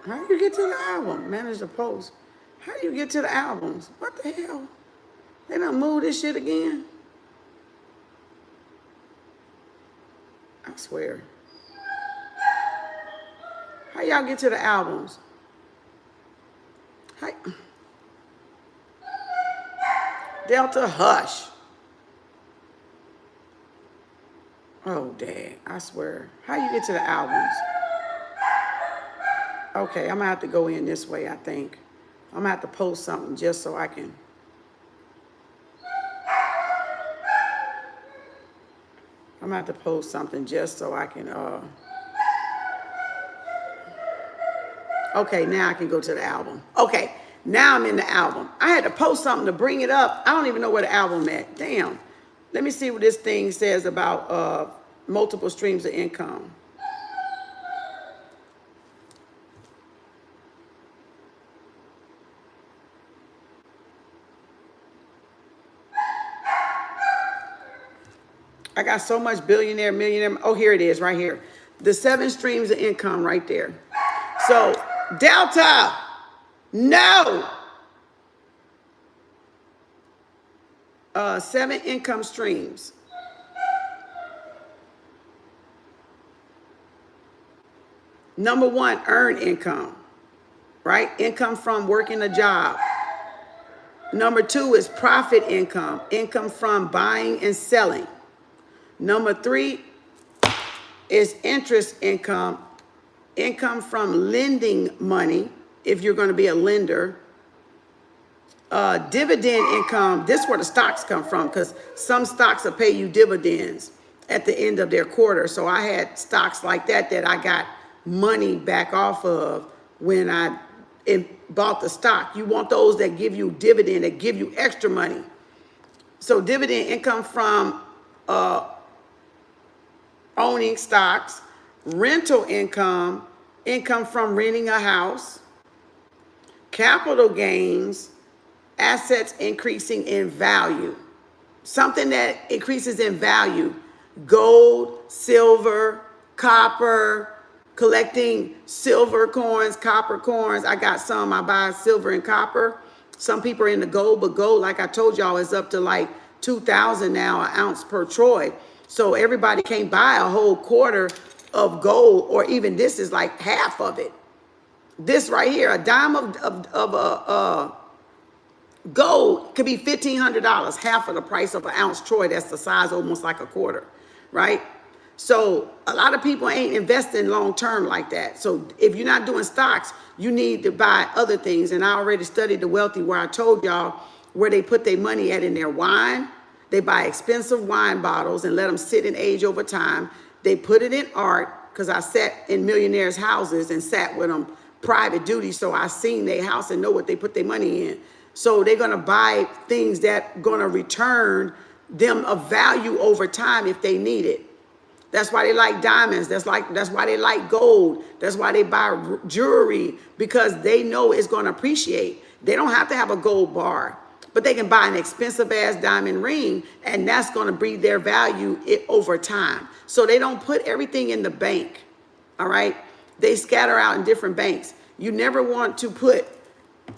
How do you get to the album? Manage the post. How do you get to the albums? What the hell? They done moved this shit again? I swear. How y'all get to the albums? Hi. Delta, hush. Oh, dang. I swear. How you get to the albums? Okay, I'm gonna have to go in this way, I think. I'm gonna have to post something just so I can. I'm gonna have to post something just so I can, okay, now I can go to the album. Okay, now I'm in the album. I had to post something to bring it up. I don't even know where the album at. Damn. Let me see what this thing says about multiple streams of income. I got so much billionaire, millionaire. Oh, here it is right here. The 7 streams of income right there. So, Delta, no. 7 income streams. Number 1, earn income, right? Income from working a job. Number 2 is profit income, income from buying and selling. Number 3 is interest income, income from lending money, if you're going to be a lender. Dividend income, this is where the stocks come from, because some stocks will pay you dividends at the end of their quarter. So I had stocks like that I got money back off of when I bought the stock. You want those that give you dividend, that give you extra money. So dividend income from owning stocks, rental income, income from renting a house, capital gains, assets increasing in value. Something that increases in value, gold, silver, copper, collecting silver coins, copper coins. I got some, I buy silver and copper. Some people are into gold, but gold, like I told y'all, is up to like 2,000 now an ounce per troy. So everybody can't buy a whole quarter of gold, or even this is like half of it. This right here, a dime of gold could be $1,500, half of the price of an ounce troy. That's the size almost like a quarter, right? So a lot of people ain't investing long term like that. So if you're not doing stocks, you need to buy other things. And I already studied the wealthy, where I told y'all where they put their money at in their wine. They buy expensive wine bottles and let them sit and age over time. They put it in art, because I sat in millionaires' houses and sat with them private duty. So I seen their house and know what they put their money in. So they're going to buy things that going to return them a value over time if they need it. That's why they like diamonds. That's why they like gold. That's why they buy jewelry, because they know it's going to appreciate. They don't have to have a gold bar, but they can buy an expensive ass diamond ring, and that's going to breed their value over time. So they don't put everything in the bank. All right. They scatter out in different banks. You never want to put,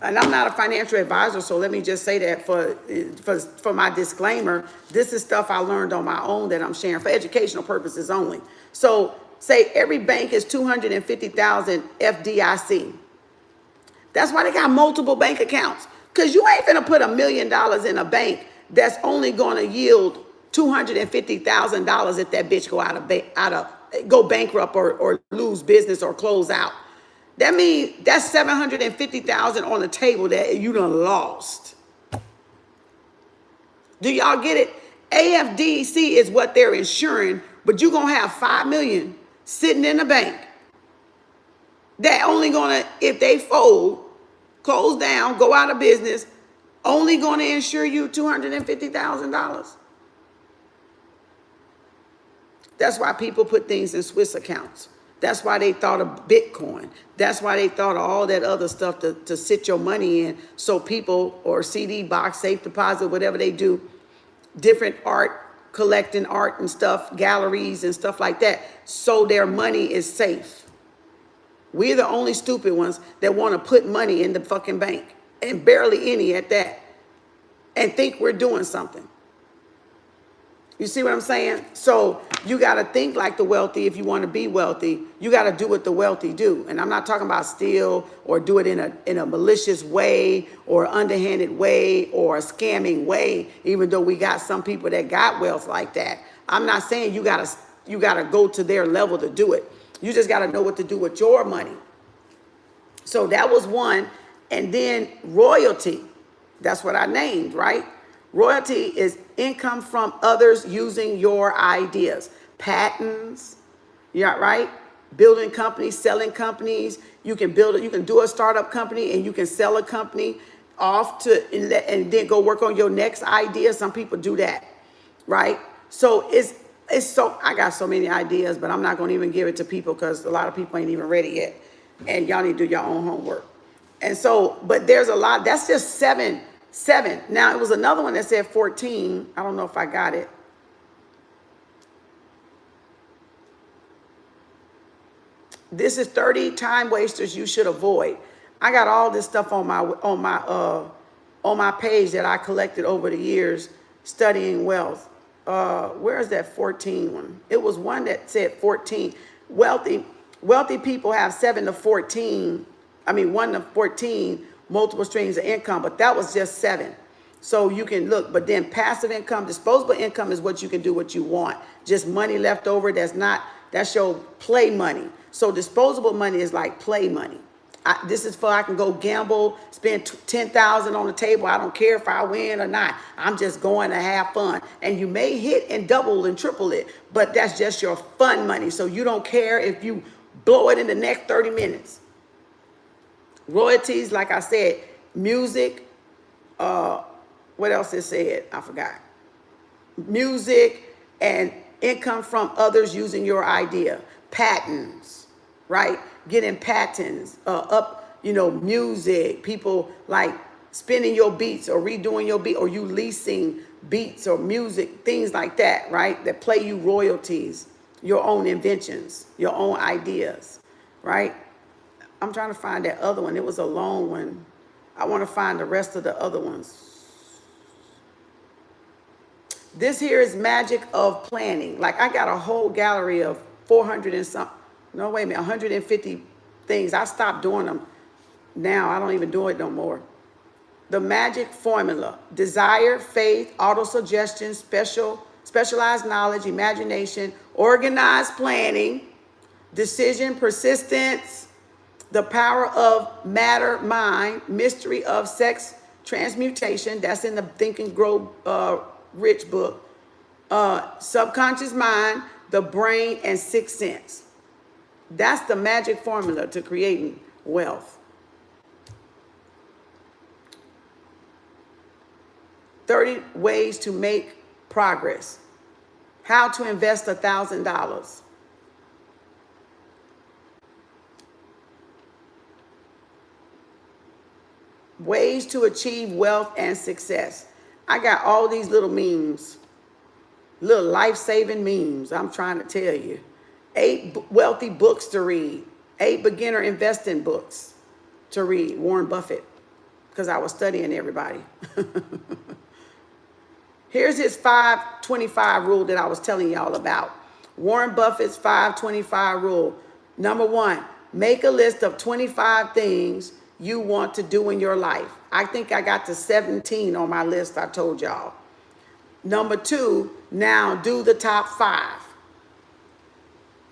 and I'm not a financial advisor, so let me just say that for my disclaimer, this is stuff I learned on my own that I'm sharing for educational purposes only. So say every bank is 250,000 FDIC. That's why they got multiple bank accounts, because you ain't gonna put $1 million in a bank that's only gonna yield $250,000 if that bitch go bankrupt or lose business or close out. That means that's $750,000 on the table that you done lost. Do y'all get it? AFDC is what they're insuring, but you're gonna have $5 million sitting in the bank that only gonna, if they fold, close down, go out of business, only gonna insure you $250,000. That's why people put things in Swiss accounts. That's why they thought of Bitcoin. That's why they thought of all that other stuff to sit your money in. So people, or CD box, safe deposit, whatever they do, different art, collecting art and stuff, galleries and stuff like that. So their money is safe. We're the only stupid ones that want to put money in the fucking bank, and barely any at that, and think we're doing something. You see what I'm saying? So you got to think like the wealthy. If you want to be wealthy, you got to do what the wealthy do. And I'm not talking about steal or do it in a malicious way or underhanded way or a scamming way, even though we got some people that got wealth like that. I'm not saying you got to go to their level to do it. You just got to know what to do with your money. So that was one. And then royalty, that's what I named, right? Royalty is income from others using your ideas. Patents, yeah, right? Building companies, selling companies. You can build it, you can do a startup company and you can sell a company off to and then go work on your next idea. Some people do that, right? So it's so, I got so many ideas, but I'm not gonna even give it to people because a lot of people ain't even ready yet. And y'all need to do your own homework. And so, but there's a lot, that's just seven. Now it was another one that said 14. I don't know if I got it. This is 30 time wasters you should avoid. I got all this stuff on my page that I collected over the years studying wealth. Where is that 14 one? It was one that said 14. Wealthy people have 7 to 14. I mean 1 to 14 multiple streams of income, but that was just 7. So you can look, but then passive income, disposable income is what you can do what you want. Just money left over, that's your play money. So disposable money is like play money. This is for I can go gamble, spend 10,000 on the table. I don't care if I win or not. I'm just going to have fun. And you may hit and double and triple it, but that's just your fun money. So you don't care if you blow it in the next 30 minutes. Royalties, like I said, music, what else it said? I forgot. Music and income from others using your idea. Patents, right? Getting patents, music, people like spinning your beats or redoing your beat, or you leasing beats or music, things like that, right? That play you royalties, your own inventions, your own ideas, right? I'm trying to find that other one. It was a long one. I want to find the rest of the other ones. This here is magic of planning. Like I got a whole gallery of 400 and some, no, wait a minute, 150 things. I stopped doing them. Now I don't even do it no more. The magic formula: desire, faith, auto-suggestion, specialized knowledge, imagination, organized planning, decision, persistence, the power of matter, mind, mystery of sex transmutation. That's in the Think and Grow Rich book. Subconscious mind, the brain, and sixth sense. That's the magic formula to creating wealth. 30 ways to make progress. How to invest $1,000. Ways to achieve wealth and success. I got all these little memes, little life-saving memes, I'm trying to tell you. 8 wealthy books to read. 8 beginner investing books to read. Warren Buffett, because I was studying everybody. Here's his 5-25 rule that I was telling y'all about. Warren Buffett's 5-25 rule. Number 1, make a list of 25 things you want to do in your life. I think I got to 17 on my list I told y'all. Number 2, now do the top 5.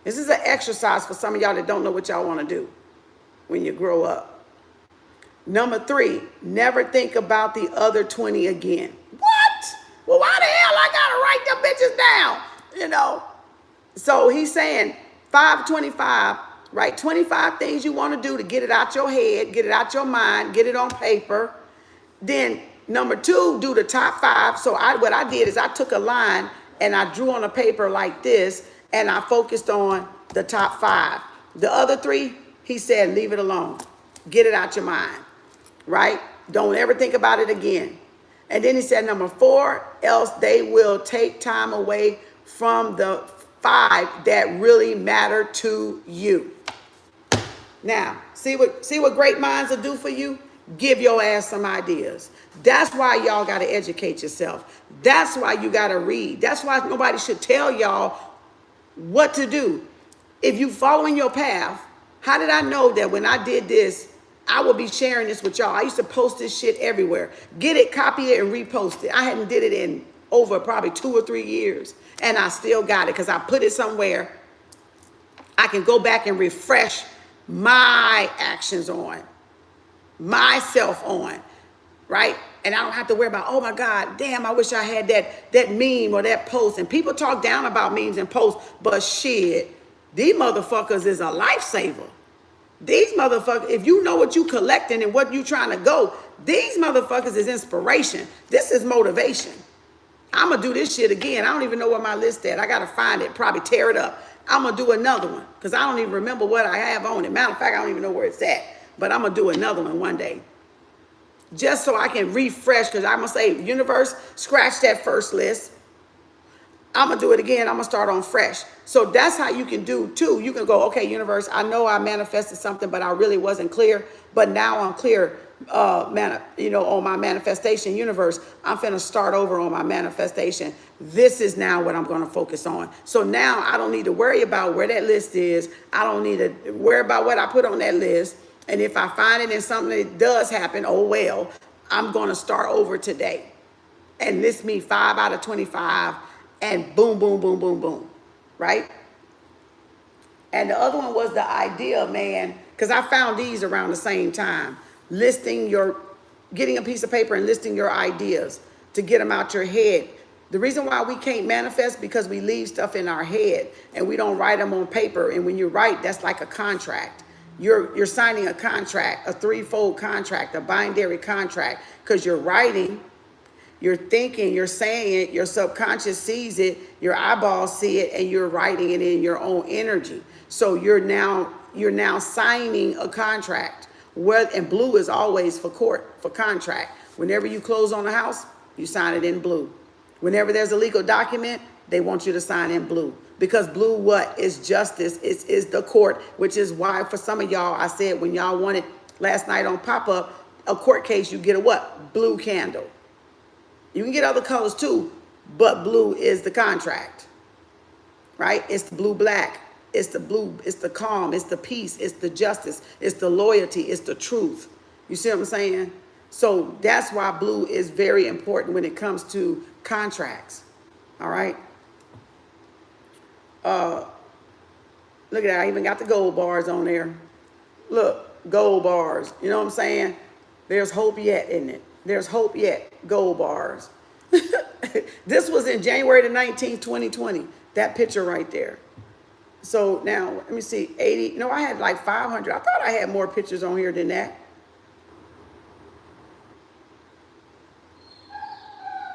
This is an exercise for some of y'all that don't know what y'all want to do when you grow up. Number 3, never think about the other 20 again. What? Well, why the hell I gotta write them bitches down? You know? So he's saying 5-25, write 25 things you want to do to get it out your head, get it out your mind, get it on paper. Then number 2, do the top 5. So what I did is I took a line and I drew on a paper like this, and I focused on the top 5. The other 3, he said, leave it alone. Get it out your mind, right? Don't ever think about it again. And then he said, number 4, else they will take time away from the 5 that really matter to you. Now, see what great minds will do for you? Give your ass some ideas. That's why y'all got to educate yourself. That's why you got to read. That's why nobody should tell y'all what to do. If you following your path, how did I know that when I did this, I will be sharing this with y'all? I used to post this shit everywhere. Get it, copy it, and repost it. I hadn't did it in over probably 2 or 3 years, and I still got it because I put it somewhere. I can go back and refresh my actions on, myself on, right? And I don't have to worry about, oh my God, damn, I wish I had that meme or that post. And people talk down about memes and posts, but shit, these motherfuckers is a lifesaver. These motherfuckers, if you know what you collecting and what you trying to go, these motherfuckers is inspiration. This is motivation. I'm going to do this shit again. I don't even know where my list at. I got to find it, probably tear it up. I'm going to do another one because I don't even remember what I have on it. Matter of fact, I don't even know where it's at. But I'm going to do another one day. Just so I can refresh, because I'm going to say, universe, scratch that first list. I'm going to do it again. I'm going to start on fresh. So that's how you can do too. You can go, okay, universe, I know I manifested something, but I really wasn't clear. But now I'm clear, on my manifestation universe. I'm finna start over on my manifestation. This is now what I'm going to focus on. So now I don't need to worry about where that list is. I don't need to worry about what I put on that list. And if I find it in something that does happen, oh well, I'm going to start over today. And list me 5 out of 25 and boom, boom, boom, boom, boom, right? And the other one was the idea, man, because I found these around the same time. Getting a piece of paper and listing your ideas to get them out your head. The reason why we can't manifest because we leave stuff in our head and we don't write them on paper. And when you write, that's like a contract. You're signing a contract, a threefold contract, a binary contract, because you're writing, you're thinking, you're saying it, your subconscious sees it, your eyeballs see it, and you're writing it in your own energy. So you're now signing a contract. And blue is always for court, for contract. Whenever you close on a house, you sign it in blue. Whenever there's a legal document, they want you to sign in blue. Because blue, what? Is justice. Is the court, which is why for some of y'all, I said when y'all wanted last night on pop-up, a court case, you get a what? Blue candle. You can get other colors too, but blue is the contract, right? It's the blue-black. It's the blue. It's the calm. It's the peace. It's the justice. It's the loyalty. It's the truth. You see what I'm saying? So that's why blue is very important when it comes to contracts. All right. Look at that. I even got the gold bars on there. Look, gold bars. You know what I'm saying? There's hope yet, isn't it? There's hope yet. Gold bars. This was in January the 19th, 2020. That picture right there. So now, let me see. 80. No, I had like 500. I thought I had more pictures on here than that.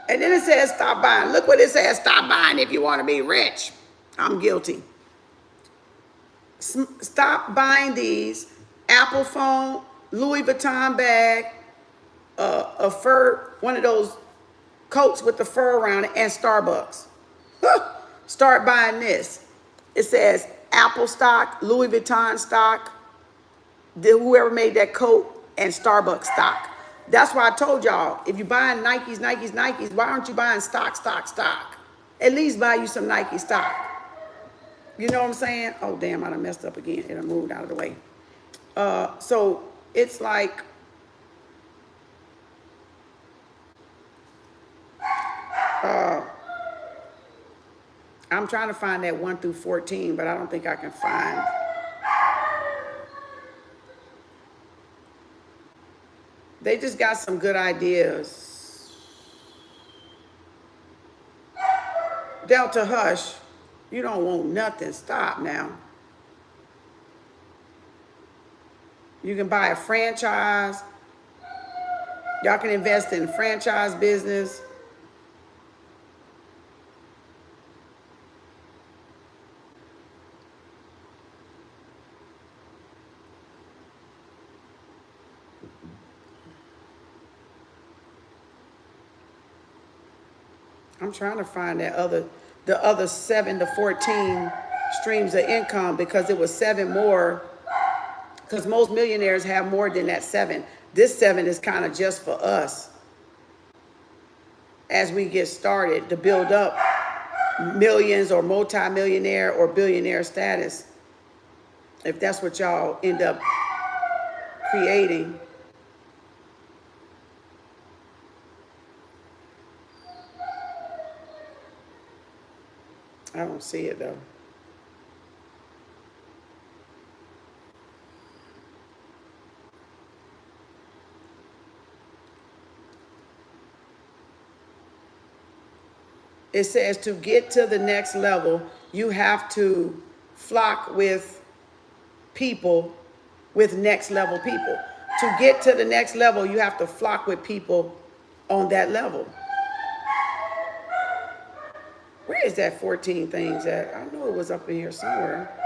And then it says stop buying. Look what it says. Stop buying if you want to be rich. I'm guilty. Stop buying these Apple phone, Louis Vuitton bag, a fur, one of those coats with the fur around it, and Starbucks. Start buying this. It says Apple stock, Louis Vuitton stock, whoever made that coat, and Starbucks stock. That's why I told y'all, if you're buying Nikes, why aren't you buying stock? At least buy you some Nike stock. You know what I'm saying? Oh, damn, I done messed up again. It done moved out of the way. So it's like, I'm trying to find that 1 through 14, but I don't think I can find. They just got some good ideas. Delta, hush. You don't want nothing. Stop now. You can buy a franchise. Y'all can invest in franchise business. I'm trying to find the other 7 to 14 streams of income, because it was 7 more, because most millionaires have more than that 7. This 7 is kind of just for us as we get started to build up millions or multi-millionaire or billionaire status, if that's what y'all end up creating. I don't see it though. it says to get to the next level, you have to flock with people, with next level people. To get to the next level, you have to flock with people on that level. Where is that 14 things at? I know it was up in here somewhere.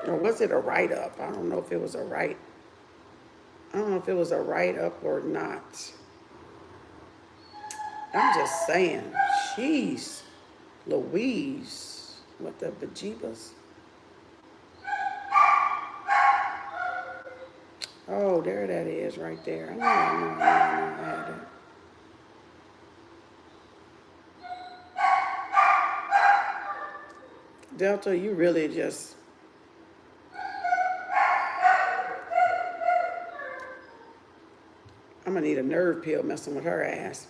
Or was it a write-up? I don't know if it was a write. I don't know if it was a write-up or not. I'm just saying, jeez, Louise, what the bejeebas? Oh, there that is right there. I know, I had that. Delta, you really just... I'm gonna need a nerve pill messing with her ass.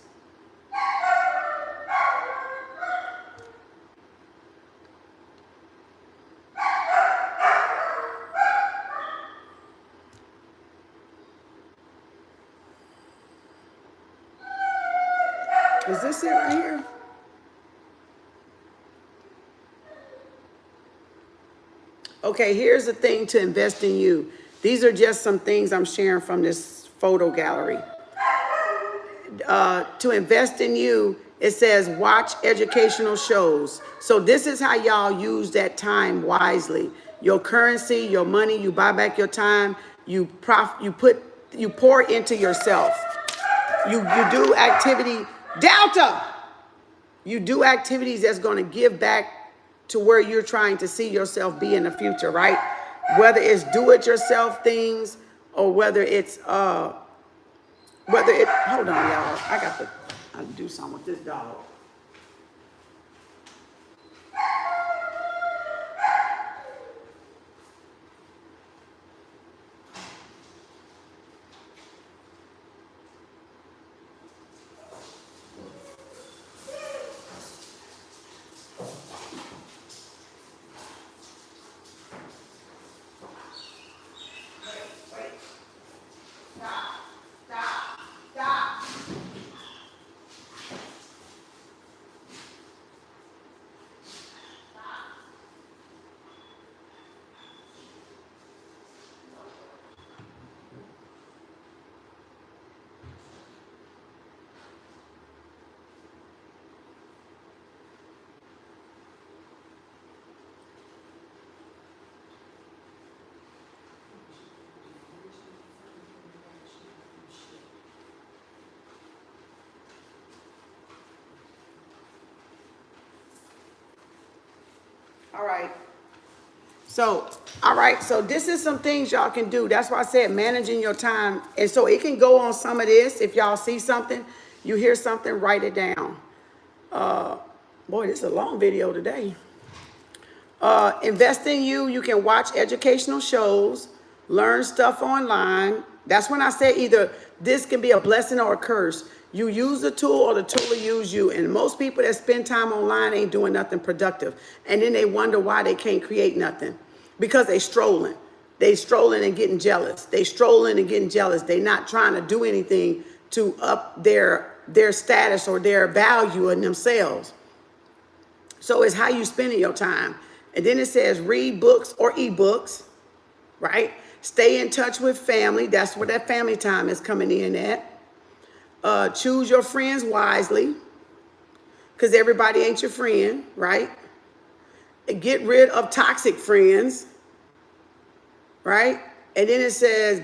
Is this it right here? Okay, here's the thing to invest in you. These are just some things I'm sharing from this photo gallery. To invest in you, it says watch educational shows. So this is how y'all use that time wisely. Your currency, your money, you buy back your time, you pour into yourself. You do activity, Delta! You do activities that's going to give back to where you're trying to see yourself be in the future, right? Whether it's do-it-yourself things or whether it's, hold on, y'all. I'll do something with this dog. All right. So this is some things y'all can do. That's why I said managing your time. And so it can go on some of this. If y'all see something, you hear something, write it down. Boy, this is a long video today. Invest in you. You can watch educational shows, learn stuff online. That's when I say either this can be a blessing or a curse. You use the tool or the tool will use you. And most people that spend time online ain't doing nothing productive. And then they wonder why they can't create nothing. Because they strolling. They strolling and getting jealous. They strolling and getting jealous. They not trying to do anything to up their status or their value in themselves. So it's how you spending your time. And then it says read books or eBooks, right? Stay in touch with family. That's where that family time is coming in at. Choose your friends wisely, because everybody ain't your friend, right? Get rid of toxic friends, right? And then it says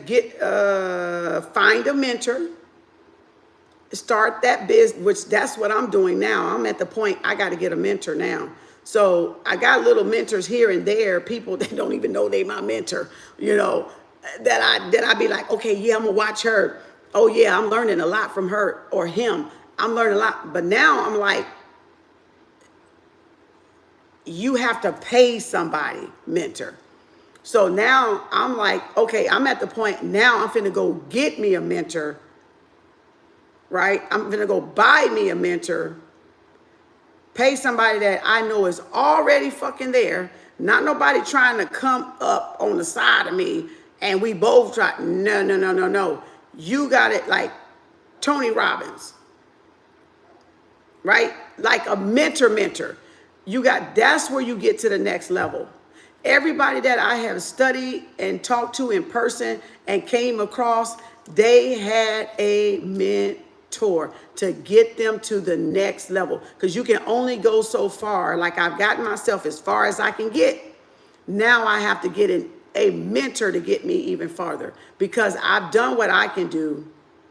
find a mentor, start that business, which that's what I'm doing now. I'm at the point I got to get a mentor now. So I got little mentors here and there, people that don't even know they my mentor, you know, that I be like, okay, yeah, I'm gonna watch her. Oh yeah, I'm learning a lot from her or him. I'm learning a lot. But now I'm like, you have to pay somebody mentor. So now I'm like, okay, I'm at the point now I'm finna go get me a mentor, right? I'm finna go buy me a mentor, pay somebody that I know is already fucking there, not nobody trying to come up on the side of me and we both try. No. You got it like Tony Robbins. right? Like a mentor. That's where you get to the next level. Everybody that I have studied and talked to in person and came across, they had a mentor to get them to the next level. Because you can only go so far. Like I've gotten myself as far as I can get. Now I have to get a mentor to get me even farther because I've done what I can do,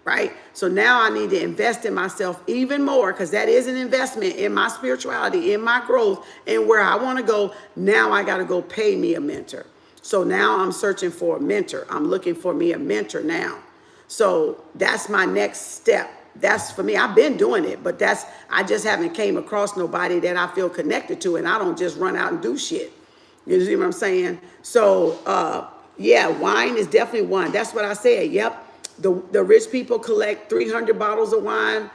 right? So now I need to invest in myself even more because that is an investment in my spirituality, in my growth, and where I want to go. Now I got to go pay me a mentor. So now I'm searching for a mentor. I'm looking for me a mentor now. So that's my next step. That's for me. I've been doing it, but I just haven't came across nobody that I feel connected to, and I don't just run out and do shit. You see what I'm saying? So, yeah, wine is definitely one. That's what I said. Yep. The rich people collect 300 bottles of wine,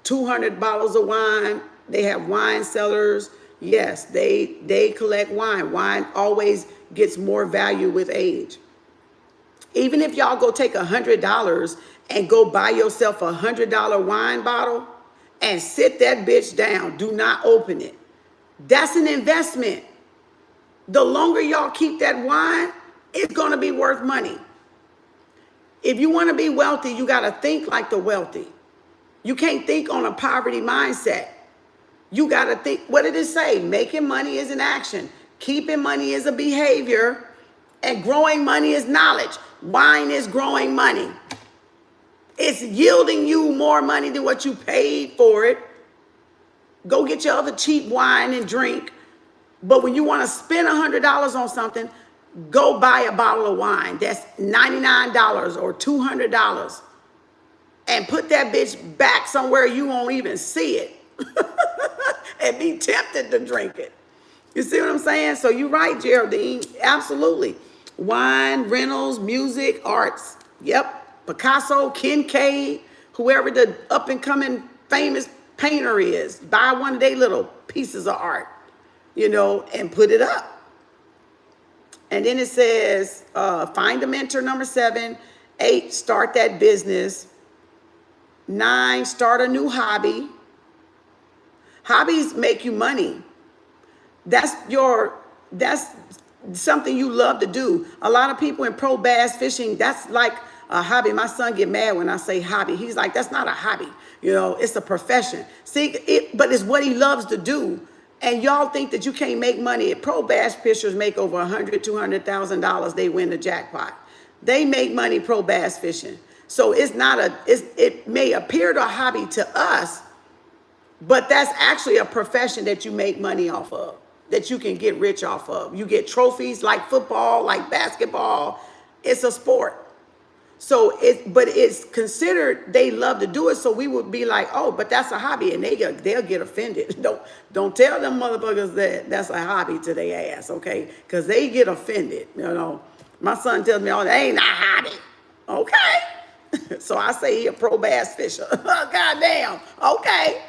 200 bottles of wine. They have wine cellars. Yes, they collect wine. Wine always gets more value with age. Even if y'all go take $100 and go buy yourself a $100 wine bottle and sit that bitch down, do not open it. That's an investment. The longer y'all keep that wine, it's going to be worth money. If you want to be wealthy, you got to think like the wealthy. You can't think on a poverty mindset. You got to think, what did it say? Making money is an action. Keeping money is a behavior. And growing money is knowledge. Wine is growing money. It's yielding you more money than what you paid for it. Go get your other cheap wine and drink. But when you want to spend $100 on something, go buy a bottle of wine that's $99 or $200 and put that bitch back somewhere you won't even see it and be tempted to drink it. You see what I'm saying? So you're right, Geraldine. Absolutely. Wine, rentals, music, arts. Yep. Picasso, Kincaid, whoever the up and coming famous painter is, buy one of their little pieces of art, and put it up. And then it says, find a mentor, number 7. 8, start that business. 9, start a new hobby. Hobbies make you money. That's something you love to do. A lot of people in pro bass fishing, that's like a hobby. My son get mad when I say hobby. He's like, that's not a hobby. It's a profession. See, but it's what he loves to do. And y'all think that you can't make money. Pro bass fishers make over $100,000, $200,000. They win the jackpot. They make money pro bass fishing. So it may appear to a hobby to us, but that's actually a profession that you make money off of, that you can get rich off of. You get trophies like football, like basketball. It's a sport. So but it's considered, they love to do it. So we would be like, oh, but that's a hobby, and they'll get offended. Don't tell them motherfuckers that that's a hobby to their ass, okay? Because they get offended. My son tells me, oh, that ain't a hobby, okay? So I say he a pro bass fisher. Goddamn, okay?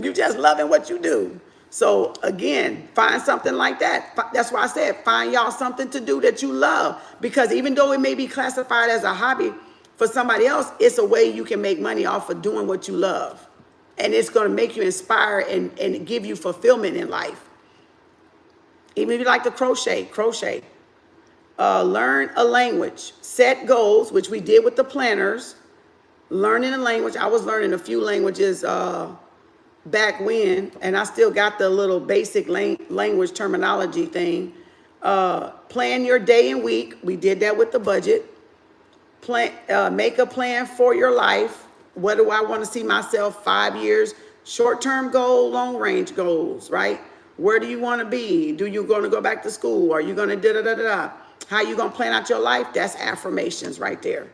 You just loving what you do. So again, find something like that. That's why I said, find y'all something to do that you love. Because even though it may be classified as a hobby for somebody else, it's a way you can make money off of doing what you love. And it's going to make you inspired and give you fulfillment in life. Even if you like to crochet. Learn a language. Set goals, which we did with the planners. Learning a language. I was learning a few languages back when, and I still got the little basic language terminology thing. Plan your day and week. We did that with the budget. Make a plan for your life. What do I want to see myself 5 years? Short-term goal, long-range goals, right? Where do you want to be? Do you going to go back to school? Are you going to da-da-da-da-da? How you going to plan out your life? That's affirmations right there.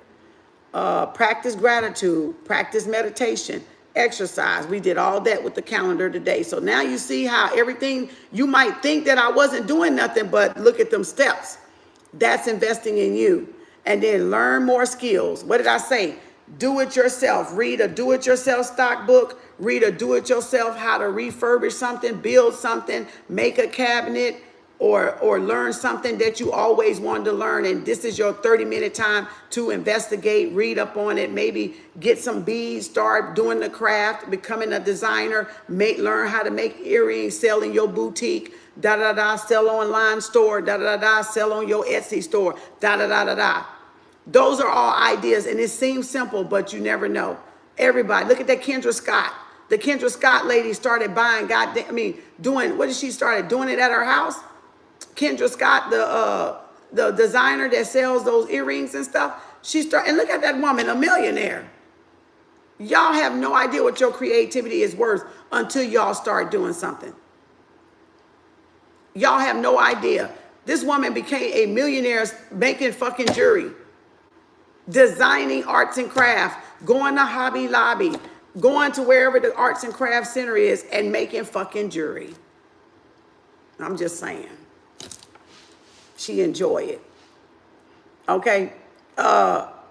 Practice gratitude. Practice meditation. Exercise. We did all that with the calendar today. So now you see how everything, you might think that I wasn't doing nothing, but look at them steps. That's investing in you. And then learn more skills. What did I say? Do it yourself. Read a do-it-yourself stock book. Read a do-it-yourself how to refurbish something, build something, make a cabinet, or learn something that you always wanted to learn, and this is your 30-minute time to investigate, read up on it, maybe get some beads, start doing the craft, becoming a designer, learn how to make earrings, sell in your boutique, sell online store, sell on your Etsy store, Those are all ideas, and it seems simple, but you never know. Everybody, look at that Kendra Scott. The Kendra Scott lady started buying, doing, what did she started doing it at her house? Kendra Scott, the designer that sells those earrings and stuff, and look at that woman, a millionaire. Y'all have no idea what your creativity is worth until y'all start doing something. Y'all have no idea. This woman became a millionaire making fucking jewelry, designing arts and crafts, going to Hobby Lobby, going to wherever the arts and crafts center is and making fucking jewelry. I'm just saying. She enjoy it. Okay.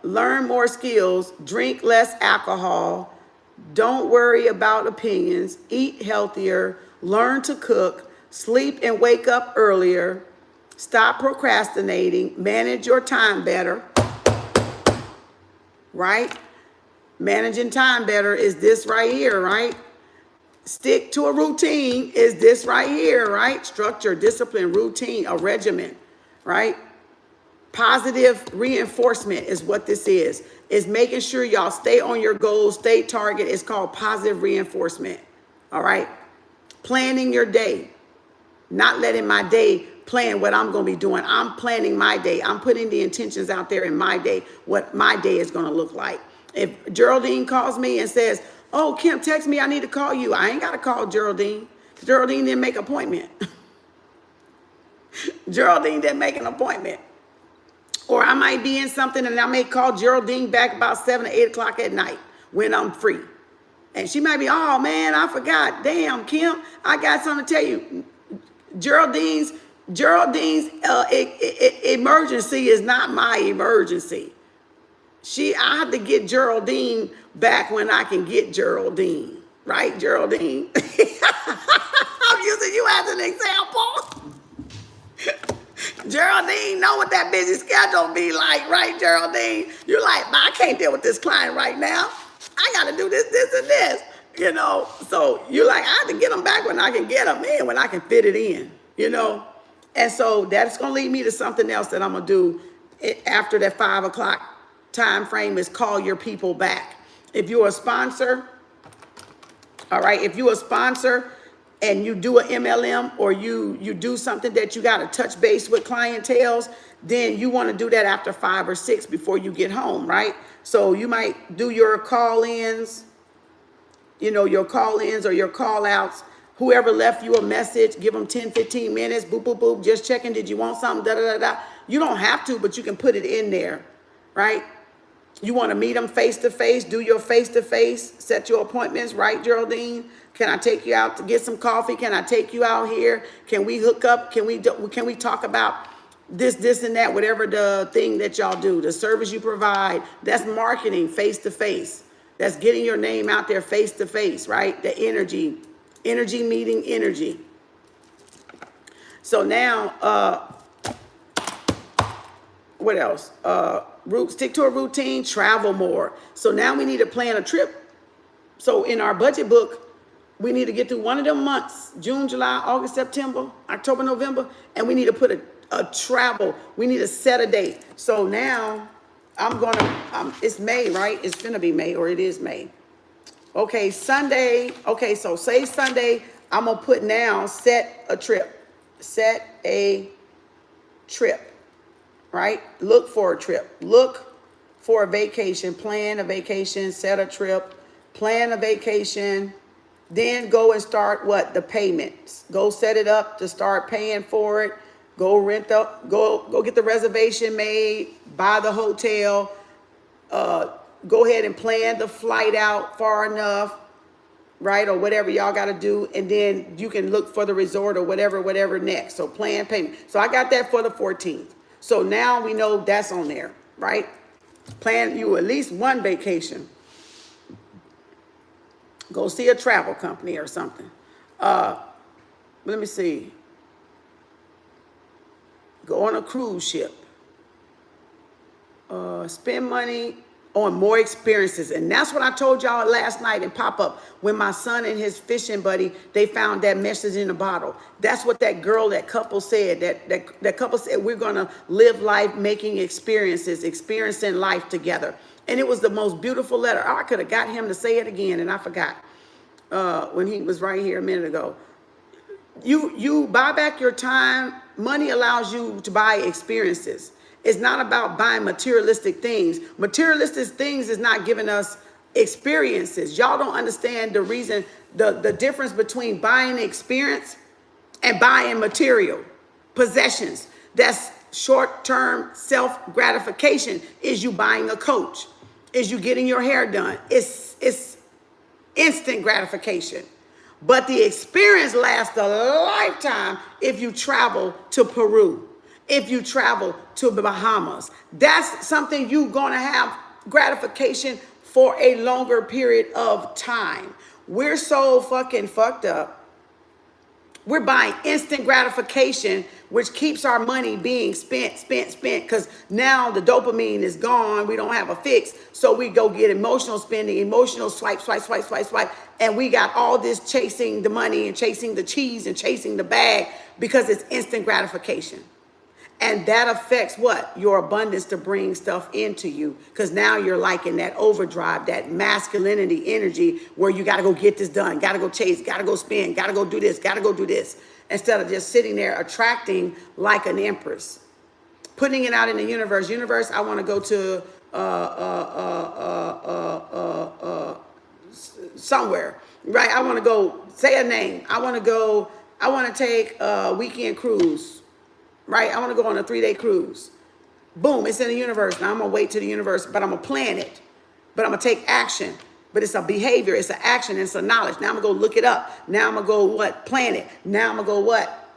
Learn more skills, drink less alcohol, don't worry about opinions, eat healthier, learn to cook, sleep and wake up earlier, stop procrastinating, manage your time better. Right? Managing time better is this right here, right? Stick to a routine is this right here, right? Structure, discipline, routine, a regimen, right? Positive reinforcement is what this is. It's making sure y'all stay on your goals, stay target. It's called positive reinforcement, all right? Planning your day, not letting my day plan what I'm going to be doing. I'm planning my day. I'm putting the intentions out there in my day, what my day is going to look like. If Geraldine calls me and says, oh, Kim, text me, I need to call you. I ain't got to call Geraldine. Geraldine didn't make an appointment. Geraldine didn't make an appointment. Or I might be in something and I may call Geraldine back about 7 or 8 o'clock at night when I'm free. And she might be, oh, man, I forgot. Damn, Kim, I got something to tell you. Geraldine's emergency is not my emergency. I have to get Geraldine back when I can get Geraldine. Right, Geraldine? I'm using you as an example. Geraldine know what that busy schedule be like, right, Geraldine? You're like, I can't deal with this client right now. I got to do this, this, and this, you know? So you're like, I have to get them back when I can get them in, when I can fit it in, you know? And so that's going to lead me to something else that I'm going to do after that 5 o'clock time frame is call your people back. If you're a sponsor, all right, if you're a sponsor and you do an MLM or you do something that you got to touch base with clientels, then you want to do that after 5 or 6 before you get home, right? So you might do your call-ins, you know, your call-ins or your call-outs. Whoever left you a message, give them 10, 15 minutes, boop, boop, boop, just checking, did you want something, da-da-da-da. You don't have to, but you can put it in there, right? You want to meet them face-to-face, do your face-to-face, set your appointments, right, Geraldine? Can I take you out to get some coffee? Can I take you out here? Can we hook up? Can we talk about this, and that, whatever the thing that y'all do, the service you provide? That's marketing face-to-face. That's getting your name out there face-to-face, right? The energy meeting energy. So now, what else? Stick to a routine, travel more. So now we need to plan a trip. So in our budget book, we need to get through one of them months, June, July, August, September, October, November, and we need to put a travel. We need to set a date. So now it's May, right? It's gonna be May, or it is May. Okay, Sunday. Okay, so say Sunday, I'm gonna put now, set a trip, right? Look for a trip, look for a vacation, plan a vacation, set a trip, plan a vacation, then go and start the payments. Go set it up to start paying for it. Go go get the reservation made, buy the hotel, go ahead and plan the flight out far enough, right? Or whatever y'all got to do. And then you can look for the resort or whatever next. So plan payment. So I got that for the 14th. So now we know that's on there, right? Plan you at least one vacation. Go see a travel company or something. Let me see. Go on a cruise ship. Spend money on more experiences. And that's what I told y'all last night in pop-up when my son and his fishing buddy, they found that message in a bottle. That's what that couple said. That couple said, we're going to live life making experiences, experiencing life together. And it was the most beautiful letter. I could have got him to say it again, and I forgot when he was right here a minute ago. You buy back your time. Money allows you to buy experiences. It's not about buying materialistic things. Materialistic things is not giving us experiences. Y'all don't understand the reason, the difference between buying experience and buying material, possessions. That's short-term self-gratification. Is you buying a coach? Is you getting your hair done? It's instant gratification. But the experience lasts a lifetime if you travel to Peru. If you travel to the Bahamas, that's something you're going to have gratification for a longer period of time. We're so fucking fucked up. We're buying instant gratification, which keeps our money being spent, because now the dopamine is gone. We don't have a fix. So we go get emotional spending, emotional swipe. And we got all this chasing the money and chasing the cheese and chasing the bag because it's instant gratification. And that affects what? Your abundance to bring stuff into you. Because now you're like in that overdrive, that masculinity energy where you got to go get this done, got to go chase, got to go spend, got to go do this, got to go do this. Instead of just sitting there attracting like an empress. Putting it out in the universe. Universe, I want to go to somewhere, right? I want to go, say a name. I want to take a weekend cruise. Right? I want to go on a 3-day cruise. Boom, it's in the universe. Now I'm going to wait to the universe, but I'm going to plan it. But I'm going to take action. But it's a behavior, it's an action, it's a knowledge. Now I'm going to go look it up. Now I'm going to go what? Plan it. Now I'm going to go what?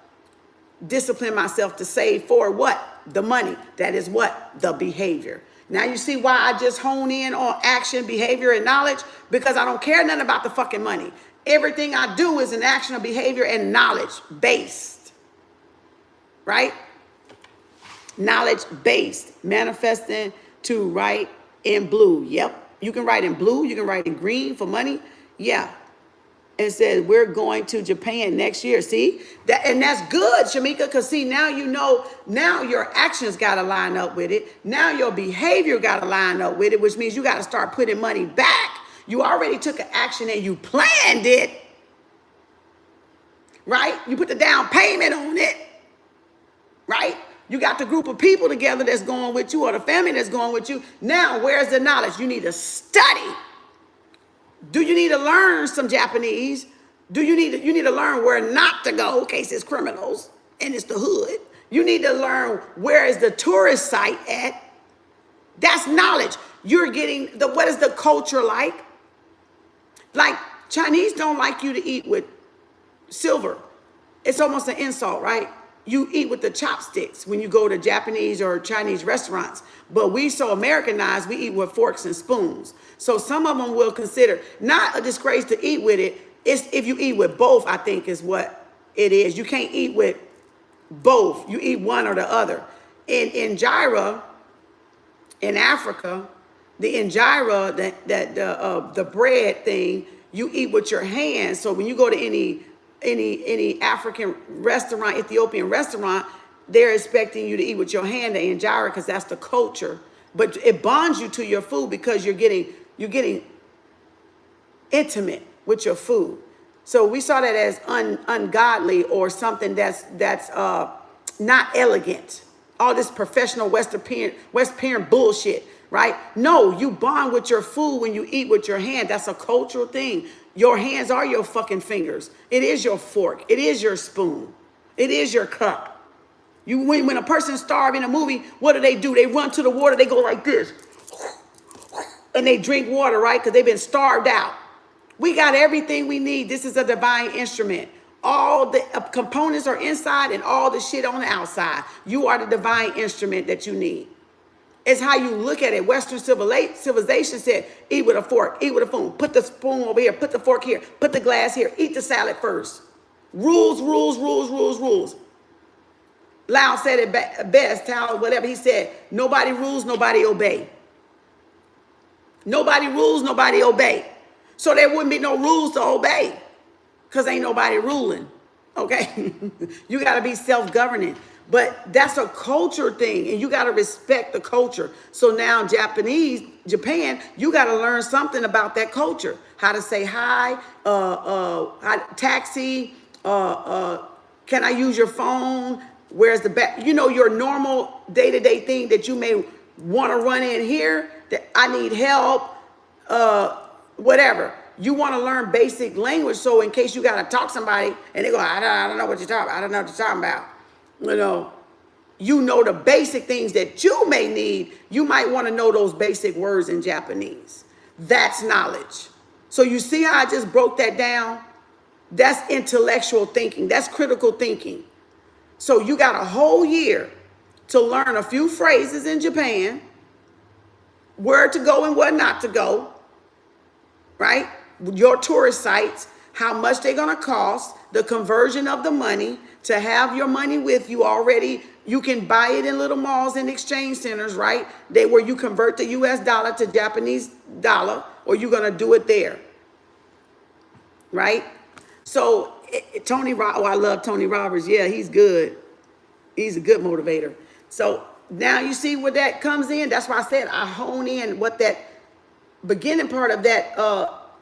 Discipline myself to save for what? The money. That is what? The behavior. Now you see why I just hone in on action, behavior, and knowledge? Because I don't care nothing about the fucking money. Everything I do is an action of behavior and knowledge based. Right? Knowledge based, manifesting to write in blue. Yep. You can write in blue. You can write in green for money. Yeah. It says we're going to Japan next year. See that, and that's good, Shamika, because see, now you know, now your actions got to line up with it. Now your behavior got to line up with it, which means you got to start putting money back. You already took an action and you planned it. Right? You put the down payment on it. Right? You got the group of people together that's going with you or the family that's going with you. Now, where's the knowledge? You need to study. Do you need to learn some Japanese? You need to learn where not to go in case it's criminals and it's the hood. You need to learn where is the tourist site at. That's knowledge. You're getting what is the culture like? Like Chinese don't like you to eat with silver. It's almost an insult, right? You eat with the chopsticks when you go to Japanese or Chinese restaurants. But we so Americanized, we eat with forks and spoons. So some of them will consider not a disgrace to eat with it. It's if you eat with both, I think is what it is. You can't eat with both. You eat one or the other. In injera, in Africa, the injera, the bread thing, you eat with your hands. So when you go to any African restaurant, Ethiopian restaurant, they're expecting you to eat with your hand, the injera, because that's the culture. But it bonds you to your food because you're getting intimate with your food. So we saw that as ungodly or something that's not elegant. All this professional West European bullshit, right? No, you bond with your food when you eat with your hand. That's a cultural thing. Your hands are your fucking fingers. It is your fork. It is your spoon. It is your cup. When a person's starved in a movie, what do? They run to the water. They go like this. And they drink water, right? Because they've been starved out. We got everything we need. This is a divine instrument. All the components are inside and all the shit on the outside. You are the divine instrument that you need. It's how you look at it. Western civilization said, eat with a fork, eat with a spoon. Put the spoon over here, put the fork here, put the glass here, eat the salad first. Rules, rules, rules, rules, rules. Lao said it best, Tao, whatever he said. Nobody rules, nobody obey. Nobody rules, nobody obey. So there wouldn't be no rules to obey because ain't nobody ruling, okay? You got to be self-governing. But that's a culture thing, and you got to respect the culture. So now Japan, you got to learn something about that culture. How to say hi, taxi, can I use your phone? Where's the back? You know, your normal day-to-day thing that you may want to run in here, that I need help, whatever. You want to learn basic language, so in case you got to talk to somebody and they go, I don't know what you're talking about. I don't know what you're talking about. You know the basic things that you may need. You might want to know those basic words in Japanese. That's knowledge. So you see how I just broke that down? That's intellectual thinking. That's critical thinking. So you got a whole year to learn a few phrases in Japan, where to go and where not to go, right? Your tourist sites, how much they're going to cost, the conversion of the money, to have your money with you already. You can buy it in little malls and exchange centers, right? Where you convert the US dollar to Japanese dollar, or you're going to do it there, right? So I love Tony Robbins. Yeah, he's good. He's a good motivator. So now you see where that comes in. That's why I said I hone in what that beginning part of that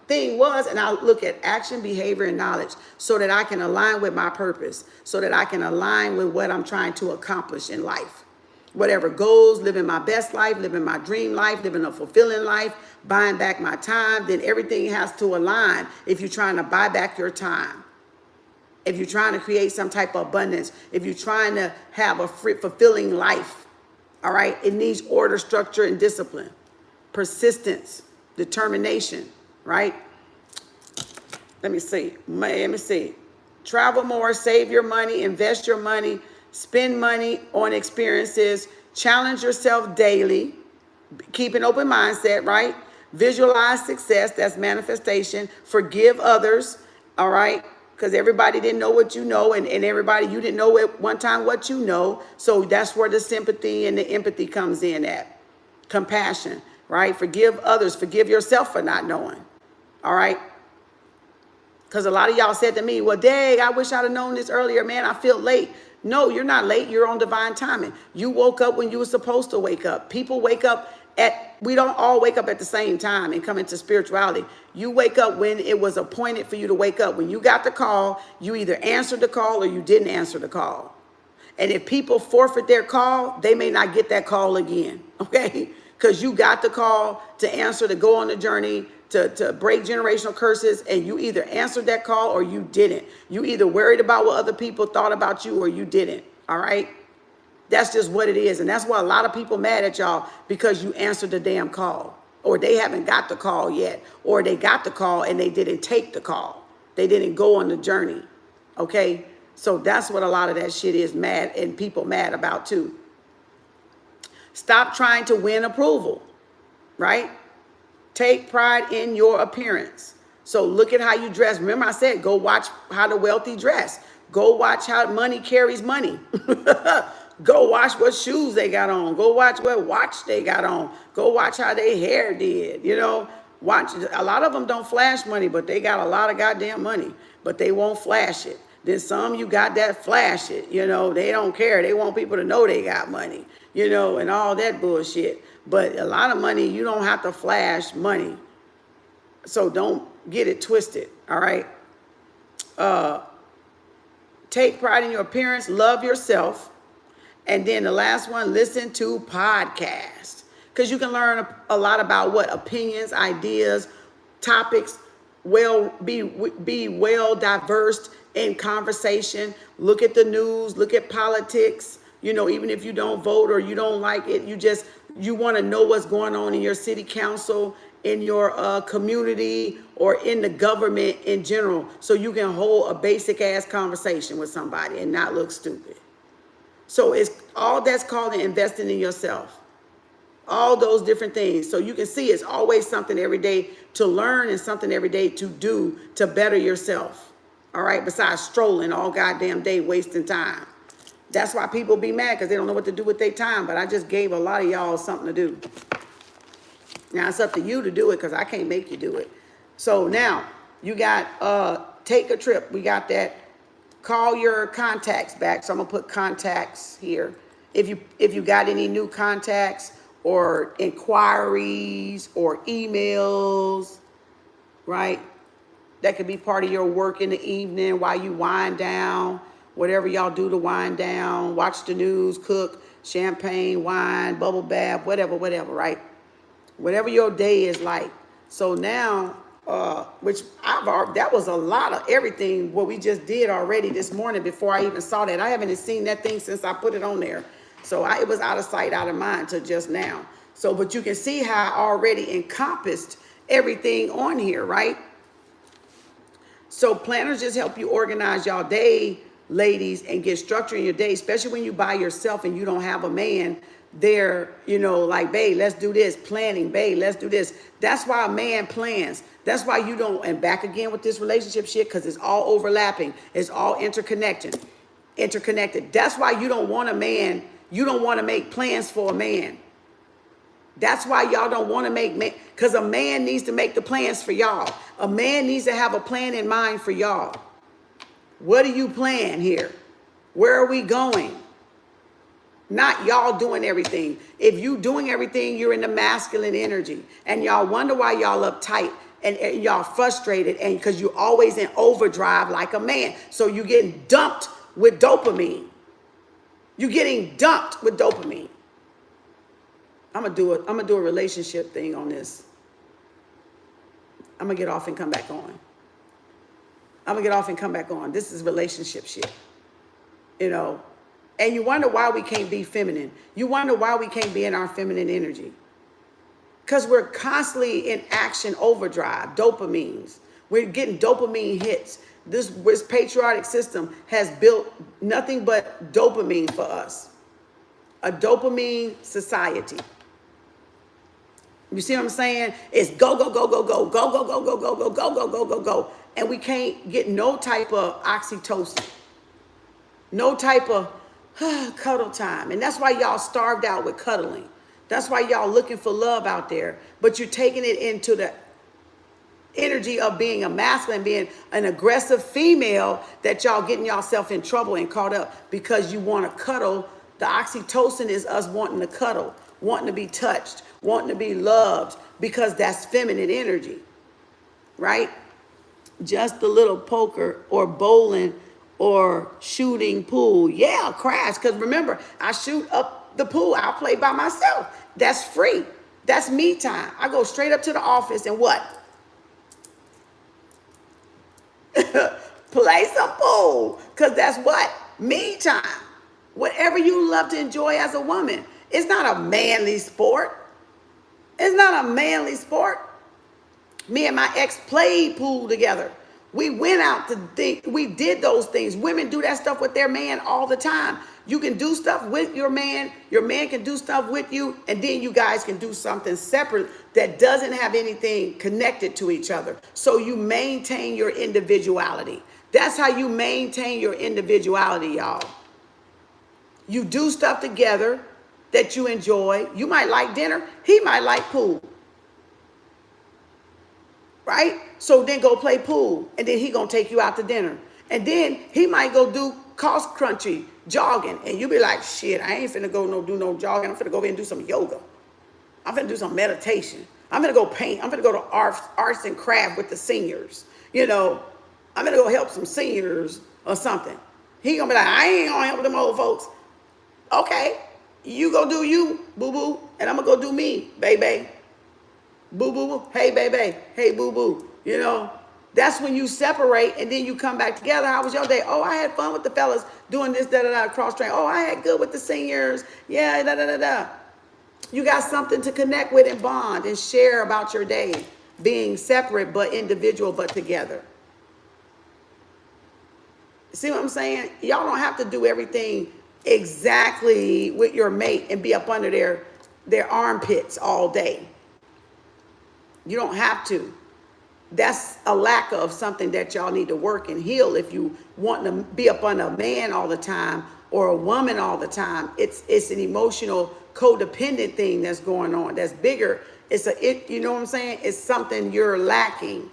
thing was, and I look at action, behavior, and knowledge so that I can align with my purpose, so that I can align with what I'm trying to accomplish in life. Whatever goals, living my best life, living my dream life, living a fulfilling life, buying back my time, then everything has to align if you're trying to buy back your time. If you're trying to create some type of abundance, if you're trying to have a fulfilling life, all right, it needs order, structure, and discipline, persistence, determination, right? Let me see. Travel more, save your money, invest your money, spend money on experiences, challenge yourself daily, keep an open mindset, right? Visualize success, that's manifestation. Forgive others, all right? Because everybody didn't know what you know, and everybody, you didn't know at one time what you know. So that's where the sympathy and the empathy comes in at. Compassion, right? Forgive others. Forgive yourself for not knowing, all right? Because a lot of y'all said to me, well, dang, I wish I'd have known this earlier, man. I feel late. No, you're not late. You're on divine timing. You woke up when you were supposed to wake up. People wake up we don't all wake up at the same time and come into spirituality. You wake up when it was appointed for you to wake up. When you got the call, you either answered the call or you didn't answer the call. And if people forfeit their call, they may not get that call again, okay? Because you got the call to answer, to go on the journey, to break generational curses, and you either answered that call or you didn't. You either worried about what other people thought about you or you didn't, all right? That's just what it is. And that's why a lot of people mad at y'all, because you answered the damn call, or they haven't got the call yet, or they got the call and they didn't take the call. They didn't go on the journey, okay? So that's what a lot of that shit is mad and people mad about too. Stop trying to win approval, right? Take pride in your appearance. So look at how you dress. Remember I said, go watch how the wealthy dress. Go watch how money carries money. Go watch what shoes they got on. Go watch what watch they got on. Go watch how their hair did, you know. Watch. A lot of them don't flash money, but they got a lot of goddamn money, but they won't flash it. Then some you got that flash it, you know. They don't care. They want people to know they got money, you know, and all that bullshit. But a lot of money, you don't have to flash money. So don't get it twisted, all right? Take pride in your appearance. Love yourself. And then the last one, listen to podcasts. Because you can learn a lot about what opinions, ideas, topics, be well diverse in conversation. Look at the news, look at politics. You know, even if you don't vote or you don't like it, you want to know what's going on in your city council, in your community, or in the government in general, so you can hold a basic ass conversation with somebody and not look stupid. So it's all that's called investing in yourself. All those different things. So you can see it's always something every day to learn and something every day to do to better yourself. All right. Besides strolling all goddamn day, wasting time. That's why people be mad, because they don't know what to do with their time. But I just gave a lot of y'all something to do. Now it's up to you to do it, because I can't make you do it. So now you got take a trip. We got that. Call your contacts back. So I'm gonna put contacts here. If you got any new contacts or inquiries or emails, right? That could be part of your work in the evening while you wind down, whatever y'all do to wind down, watch the news, cook, champagne, wine, bubble bath, whatever, right? Whatever your day is like. So now, that was a lot of everything, what we just did already this morning before I even saw that. I haven't seen that thing since I put it on there. So it was out of sight, out of mind till just now. So, but you can see how I already encompassed everything on here, right? So planners just help you organize y'all day, ladies, and get structure in your day, especially when you by yourself and you don't have a man there, like, babe, let's do this. Planning, babe, let's do this. That's why a man plans. That's why you don't, and back again with this relationship shit, because it's all overlapping. It's all interconnected. That's why you don't want a man, you don't want to make plans for a man. That's why y'all don't want to because a man needs to make the plans for y'all. A man needs to have a plan in mind for y'all. What do you plan here? Where are we going? Not y'all doing everything. If you doing everything, you're in the masculine energy. And y'all wonder why y'all uptight and y'all frustrated, and because you're always in overdrive like a man. So you're getting dumped with dopamine. You're getting dumped with dopamine. I'm gonna do a relationship thing on this. I'm gonna get off and come back on. This is relationship shit. And you wonder why we can't be feminine. You wonder why we can't be in our feminine energy. Because we're constantly in action overdrive, dopamines. We're getting dopamine hits. This patriarchal system has built nothing but dopamine for us. A dopamine society. You see what I'm saying? It's go, go, go, go, go, go, go, go, go, go, go, go, go, go, go, go. And we can't get no type of oxytocin. No type of cuddle time. And that's why y'all starved out with cuddling. That's why y'all looking for love out there. But you're taking it into the energy of being a masculine, being an aggressive female, that y'all getting yourself in trouble and caught up because you want to cuddle. The oxytocin is us wanting to cuddle, wanting to be touched, wanting to be loved, because that's feminine energy, right? Just a little poker or bowling or shooting pool. Yeah, crash. Because remember, I shoot up the pool. I'll play by myself. That's free. That's me time. I go straight up to the office and what? Play some pool. Because that's what? Me time. Whatever you love to enjoy as a woman. It's not a manly sport. It's not a manly sport. Me and my ex played pool together. We went out to think, we did those things. Women do that stuff with their man all the time. You can do stuff with your man can do stuff with you, and then you guys can do something separate that doesn't have anything connected to each other. So you maintain your individuality. That's how you maintain your individuality, y'all. You do stuff together that you enjoy. You might like dinner. He might like pool. Right? So then go play pool. And then he gonna take you out to dinner. And then he might go do cross-country jogging. And you be like, shit, I ain't finna go do no jogging. I'm finna go over and do some yoga. I'm finna do some meditation. I'm finna go paint. I'm finna go to arts and craft with the seniors. I'm finna go help some seniors or something. He gonna be like, I ain't gonna help them old folks. Okay, you go do you, boo-boo, and I'm gonna go do me, baby. Boo-boo, hey, baby, hey, boo-boo. That's when you separate and then you come back together. How was your day? Oh, I had fun with the fellas doing this, da-da-da, cross-train. Oh, I had good with the seniors. Yeah, da-da-da-da. You got something to connect with and bond and share about your day. Being separate but individual but together. See what I'm saying? Y'all don't have to do everything exactly with your mate and be up under their armpits all day. You don't have to. That's a lack of something that y'all need to work and heal if you want to be up under a man all the time or a woman all the time. It's an emotional codependent thing that's going on. That's bigger. You know what I'm saying? It's something you're lacking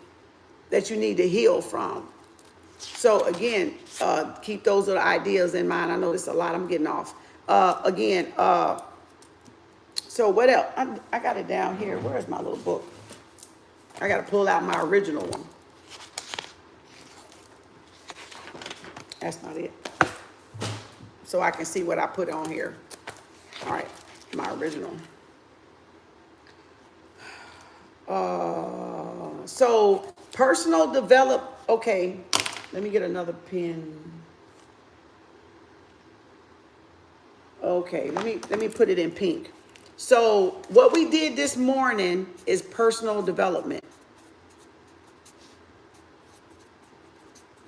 that you need to heal from. So again, keep those little ideas in mind. I know this is a lot. I'm getting off. So what else? I got it down here. Where's my little book? I got to pull out my original one. That's not it. So I can see what I put on here. All right, my original. So personal okay, let me get another pen. Okay, let me put it in pink. So what we did this morning is personal development.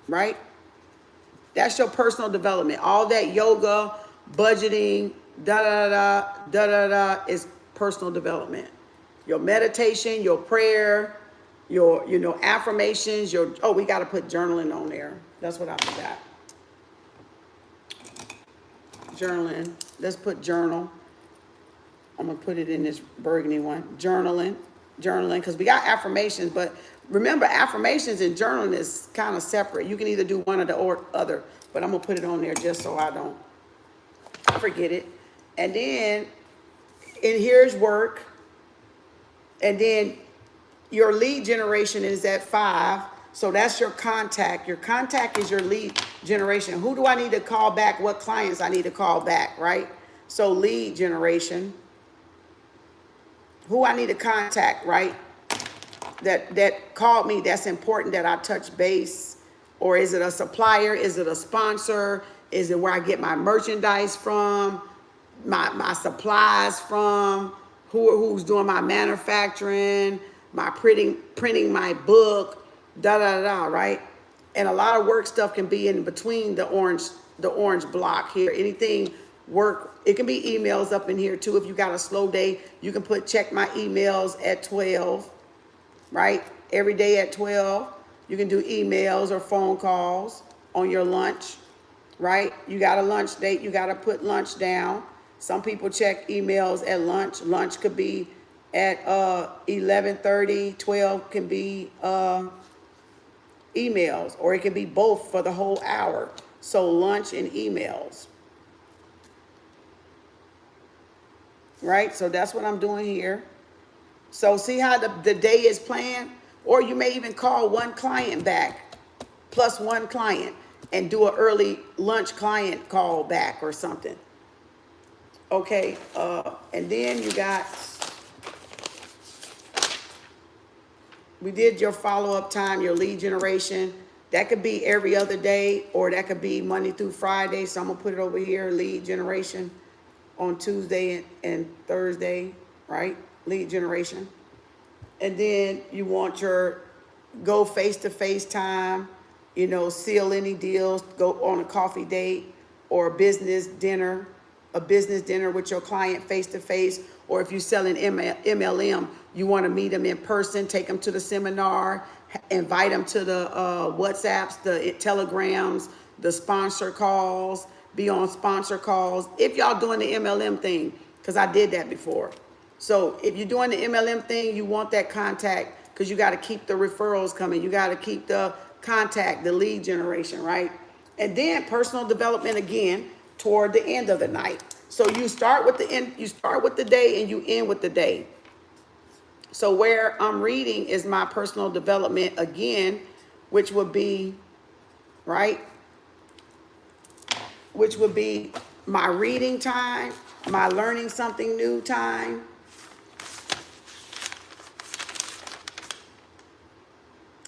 Right? That's your personal development. All that yoga, budgeting, is personal development. Your meditation, your prayer, your affirmations, we got to put journaling on there. That's what I forgot. Journaling. Let's put journal. I'm going to put it in this burgundy one. Journaling, because we got affirmations, but remember, affirmations and journaling is kind of separate. You can either do one or the other, but I'm going to put it on there just so I don't forget it. And then, here's work. And then your lead generation is at 5. So that's your contact. Your contact is your lead generation. Who do I need to call back? What clients I need to call back, right? So lead generation. Who I need to contact, right? That called me, that's important that I touch base. Or is it a supplier? Is it a sponsor? Is it where I get my merchandise from? My supplies from? Who's doing my manufacturing? My printing my book, right? And a lot of work stuff can be in between the orange block here. Anything work, it can be emails up in here too. If you got a slow day, you can check my emails at 12, right? Every day at 12, you can do emails or phone calls on your lunch, right? You got a lunch date, you got to put lunch down. Some people check emails at lunch. Lunch could be at 11:30, 12 can be emails, or it can be both for the whole hour. So lunch and emails. Right? So that's what I'm doing here. So see how the day is planned? Or you may even call one client back, plus one client, and do an early lunch client call back or something. Okay, and then we did your follow-up time, your lead generation. That could be every other day, or that could be Monday through Friday. So I'm gonna put it over here, lead generation, on Tuesday and Thursday, right? Lead generation. And then you want your go face-to-face time, seal any deals, go on a coffee date or a business dinner with your client face-to-face. Or if you're selling MLM, you want to meet them in person, take them to the seminar, invite them to the WhatsApps, the Telegrams, the sponsor calls, be on sponsor calls. If y'all doing the MLM thing, because I did that before. So if you're doing the MLM thing, you want that contact because you got to keep the referrals coming. You got to keep the contact, the lead generation, right? And then personal development again toward the end of the night. So you start with the end, you start with the day and you end with the day. So where I'm reading is my personal development again, which would be, right? Which would be my reading time, my learning something new time.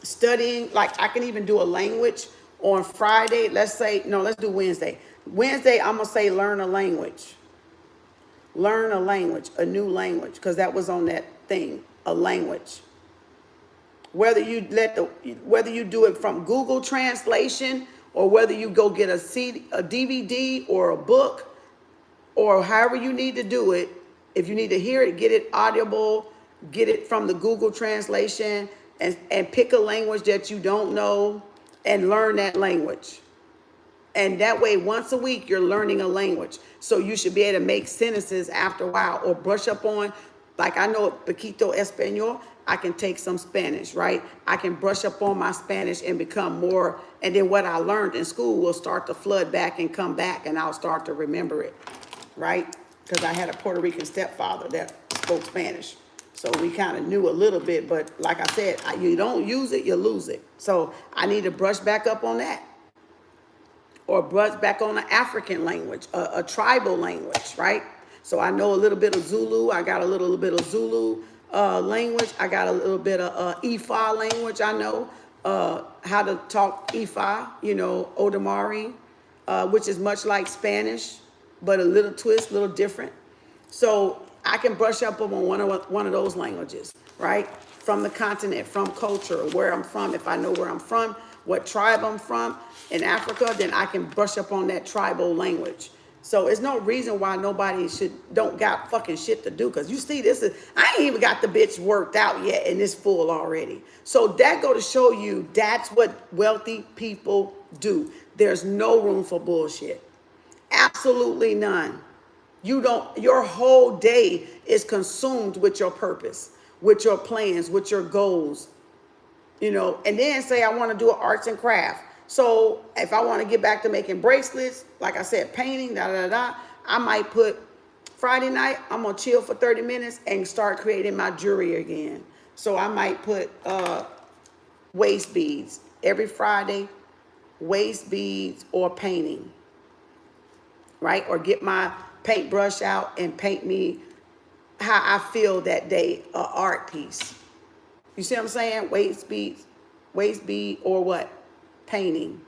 Studying, like I can even do a language on Friday. Let's do Wednesday. Wednesday, I'm going to say learn a language. Learn a language, a new language, because that was on that thing, a language. Whether you do it from Google Translation or whether you go get a CD, a DVD or a book, or however you need to do it. If you need to hear it, get it audible, get it from the Google Translation, and pick a language that you don't know and learn that language. And that way, once a week, you're learning a language. So you should be able to make sentences after a while or brush up on, like I know Poquito Espanol, I can take some Spanish, right? I can brush up on my Spanish and become more, and then what I learned in school will start to flood back and come back, and I'll start to remember it, right? Because I had a Puerto Rican stepfather that spoke Spanish. So we kind of knew a little bit, but like I said, you don't use it, you lose it. So I need to brush back up on that. Or brush back on an African language, a tribal language, right? So I know a little bit of Zulu. I got a little bit of Zulu language. I got a little bit of Ifa language. I know how to talk Ifa, you know, Odamari, which is much like Spanish, but a little twist, a little different. So I can brush up on one of those languages, right? From the continent, from culture, where I'm from. If I know where I'm from, what tribe I'm from in Africa, then I can brush up on that tribal language. So it's no reason why nobody don't got fucking shit to do. Cause you see, I ain't even got the bitch worked out yet and it's full already. So that go to show you that's what wealthy people do. There's no room for bullshit. Absolutely none. Your whole day is consumed with your purpose, with your plans, with your goals. You know, and then say I want to do an arts and craft. So if I want to get back to making bracelets, like I said, painting, I might put Friday night, I'm going to chill for 30 minutes and start creating my jewelry again. So I might put waist beads every Friday, waist beads or painting, right? Or get my paintbrush out and paint me how I feel that day, an art piece. You see what I'm saying? Waist bead or what? Painting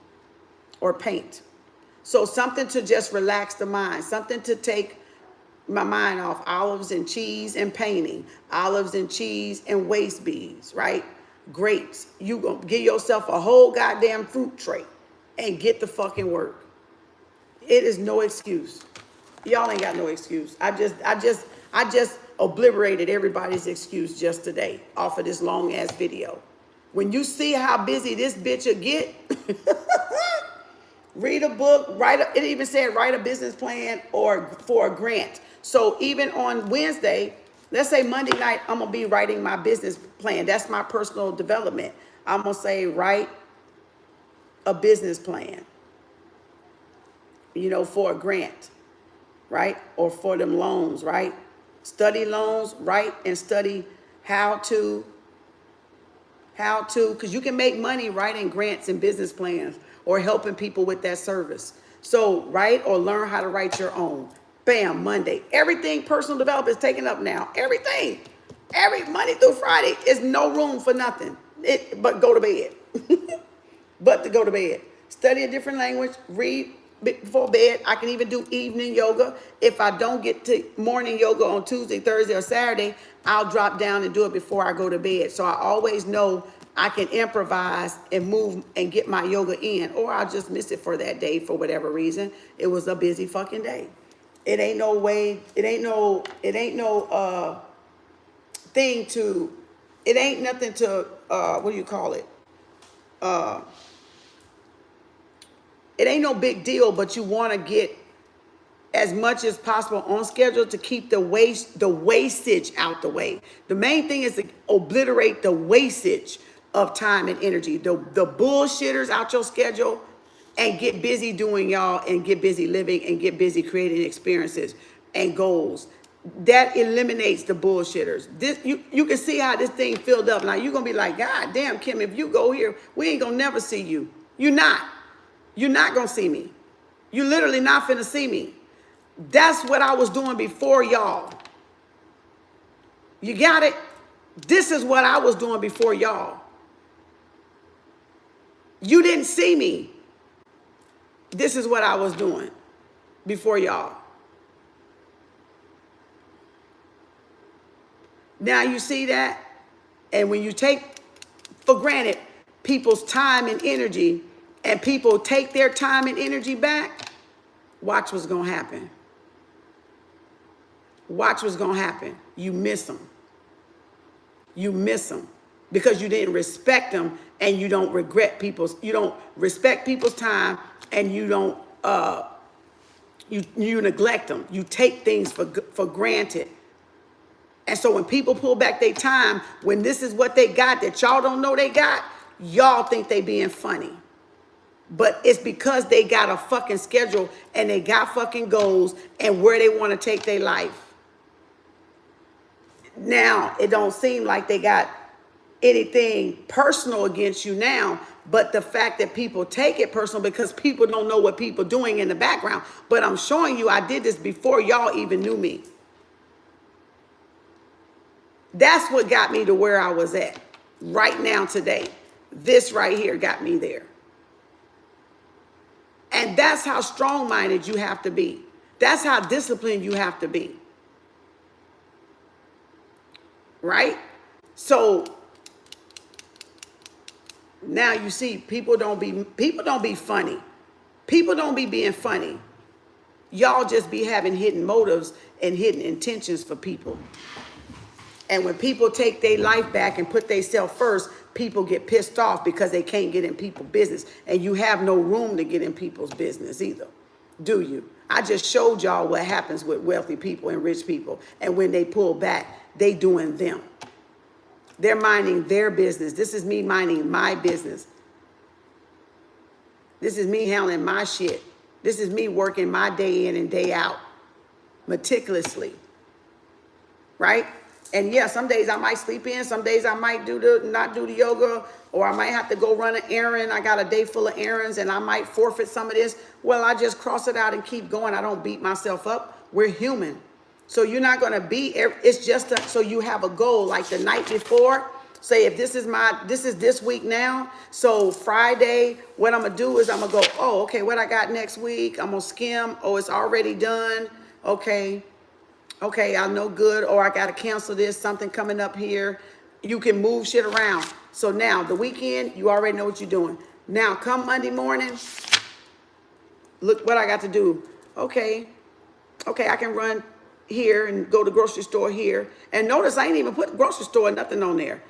or paint. So something to just relax the mind, something to take my mind off. Olives and cheese and painting, olives and cheese and waist beads, right? Grapes. You gonna give yourself a whole goddamn fruit tray and get the fucking work. It is no excuse. Y'all ain't got no excuse. I just obliterated everybody's excuse just today off of this long ass video. When you see how busy this bitch will get, read a book, it even said write a business plan or for a grant. So even on Wednesday, let's say Monday night, I'm gonna be writing my business plan. That's my personal development. I'm gonna say write a business plan, you know, for a grant, right? Or for them loans, right? Study loans, write and study how to, because you can make money writing grants and business plans or helping people with that service. So write or learn how to write your own. Bam, Monday. Everything personal development is taken up now. Everything. Every Monday through Friday is no room for nothing. But go to bed. But to go to bed. Study a different language. Read before bed. I can even do evening yoga. If I don't get to morning yoga on Tuesday, Thursday, or Saturday, I'll drop down and do it before I go to bed. So I always know I can improvise and move and get my yoga in, or I'll just miss it for that day for whatever reason. It was a busy fucking day. It ain't no way, it ain't no thing to, it ain't nothing to, what do you call it? It ain't no big deal, but you want to get as much as possible on schedule to keep the wastage out the way. The main thing is to obliterate the wastage of time and energy, the bullshitters out your schedule, and get busy doing y'all, and get busy living, and get busy creating experiences and goals. That eliminates the bullshitters. This you can see how this thing filled up. Now you're gonna be like, God damn, Kim, if you go here, we ain't gonna never see you. You're not gonna see me. You literally not finna see me. That's what I was doing before y'all. You got it? This is what I was doing before y'all. You didn't see me. This is what I was doing before y'all. Now you see that? And when you take for granted people's time and energy, and people take their time and energy back, watch what's gonna happen. Watch what's gonna happen. You miss them. You miss them because you didn't respect them, and you don't respect people's time and you don't, you neglect them. You take things for granted. And so when people pull back their time, when this is what they got that y'all don't know they got, y'all think they being funny. But it's because they got a fucking schedule and they got fucking goals and where they want to take their life. Now, it don't seem like they got anything personal against you now, but the fact that people take it personal because people don't know what people doing in the background. But I'm showing you I did this before y'all even knew me. That's what got me to where I was at right now today. This right here got me there. And that's how strong-minded you have to be. That's how disciplined you have to be. Right? So now you see people don't be funny. People don't be being funny. Y'all just be having hidden motives and hidden intentions for people. And when people take their life back and put themselves first, people get pissed off because they can't get in people's business. And you have no room to get in people's business either, do you? I just showed y'all what happens with wealthy people and rich people. And when they pull back, they doing them. They're minding their business. This is me minding my business. This is me handling my shit. This is me working my day in and day out meticulously. Right? And yeah, some days I might sleep in, some days I might not do the yoga, or I might have to go run an errand. I got a day full of errands and I might forfeit some of this. Well, I just cross it out and keep going. I don't beat myself up. We're human. So you're not going to be, it's just so you have a goal. Like the night before, say if this is this week now. So Friday, what I'm going to do is I'm going to go, oh, okay, what I got next week? I'm going to skim. Oh, it's already done. Okay, I know good. Or I got to cancel this, something coming up here. You can move shit around. So now the weekend, you already know what you're doing. Now come Monday morning, look what I got to do. Okay, I can run here and go to the grocery store here. And notice I ain't even put grocery store, nothing on there.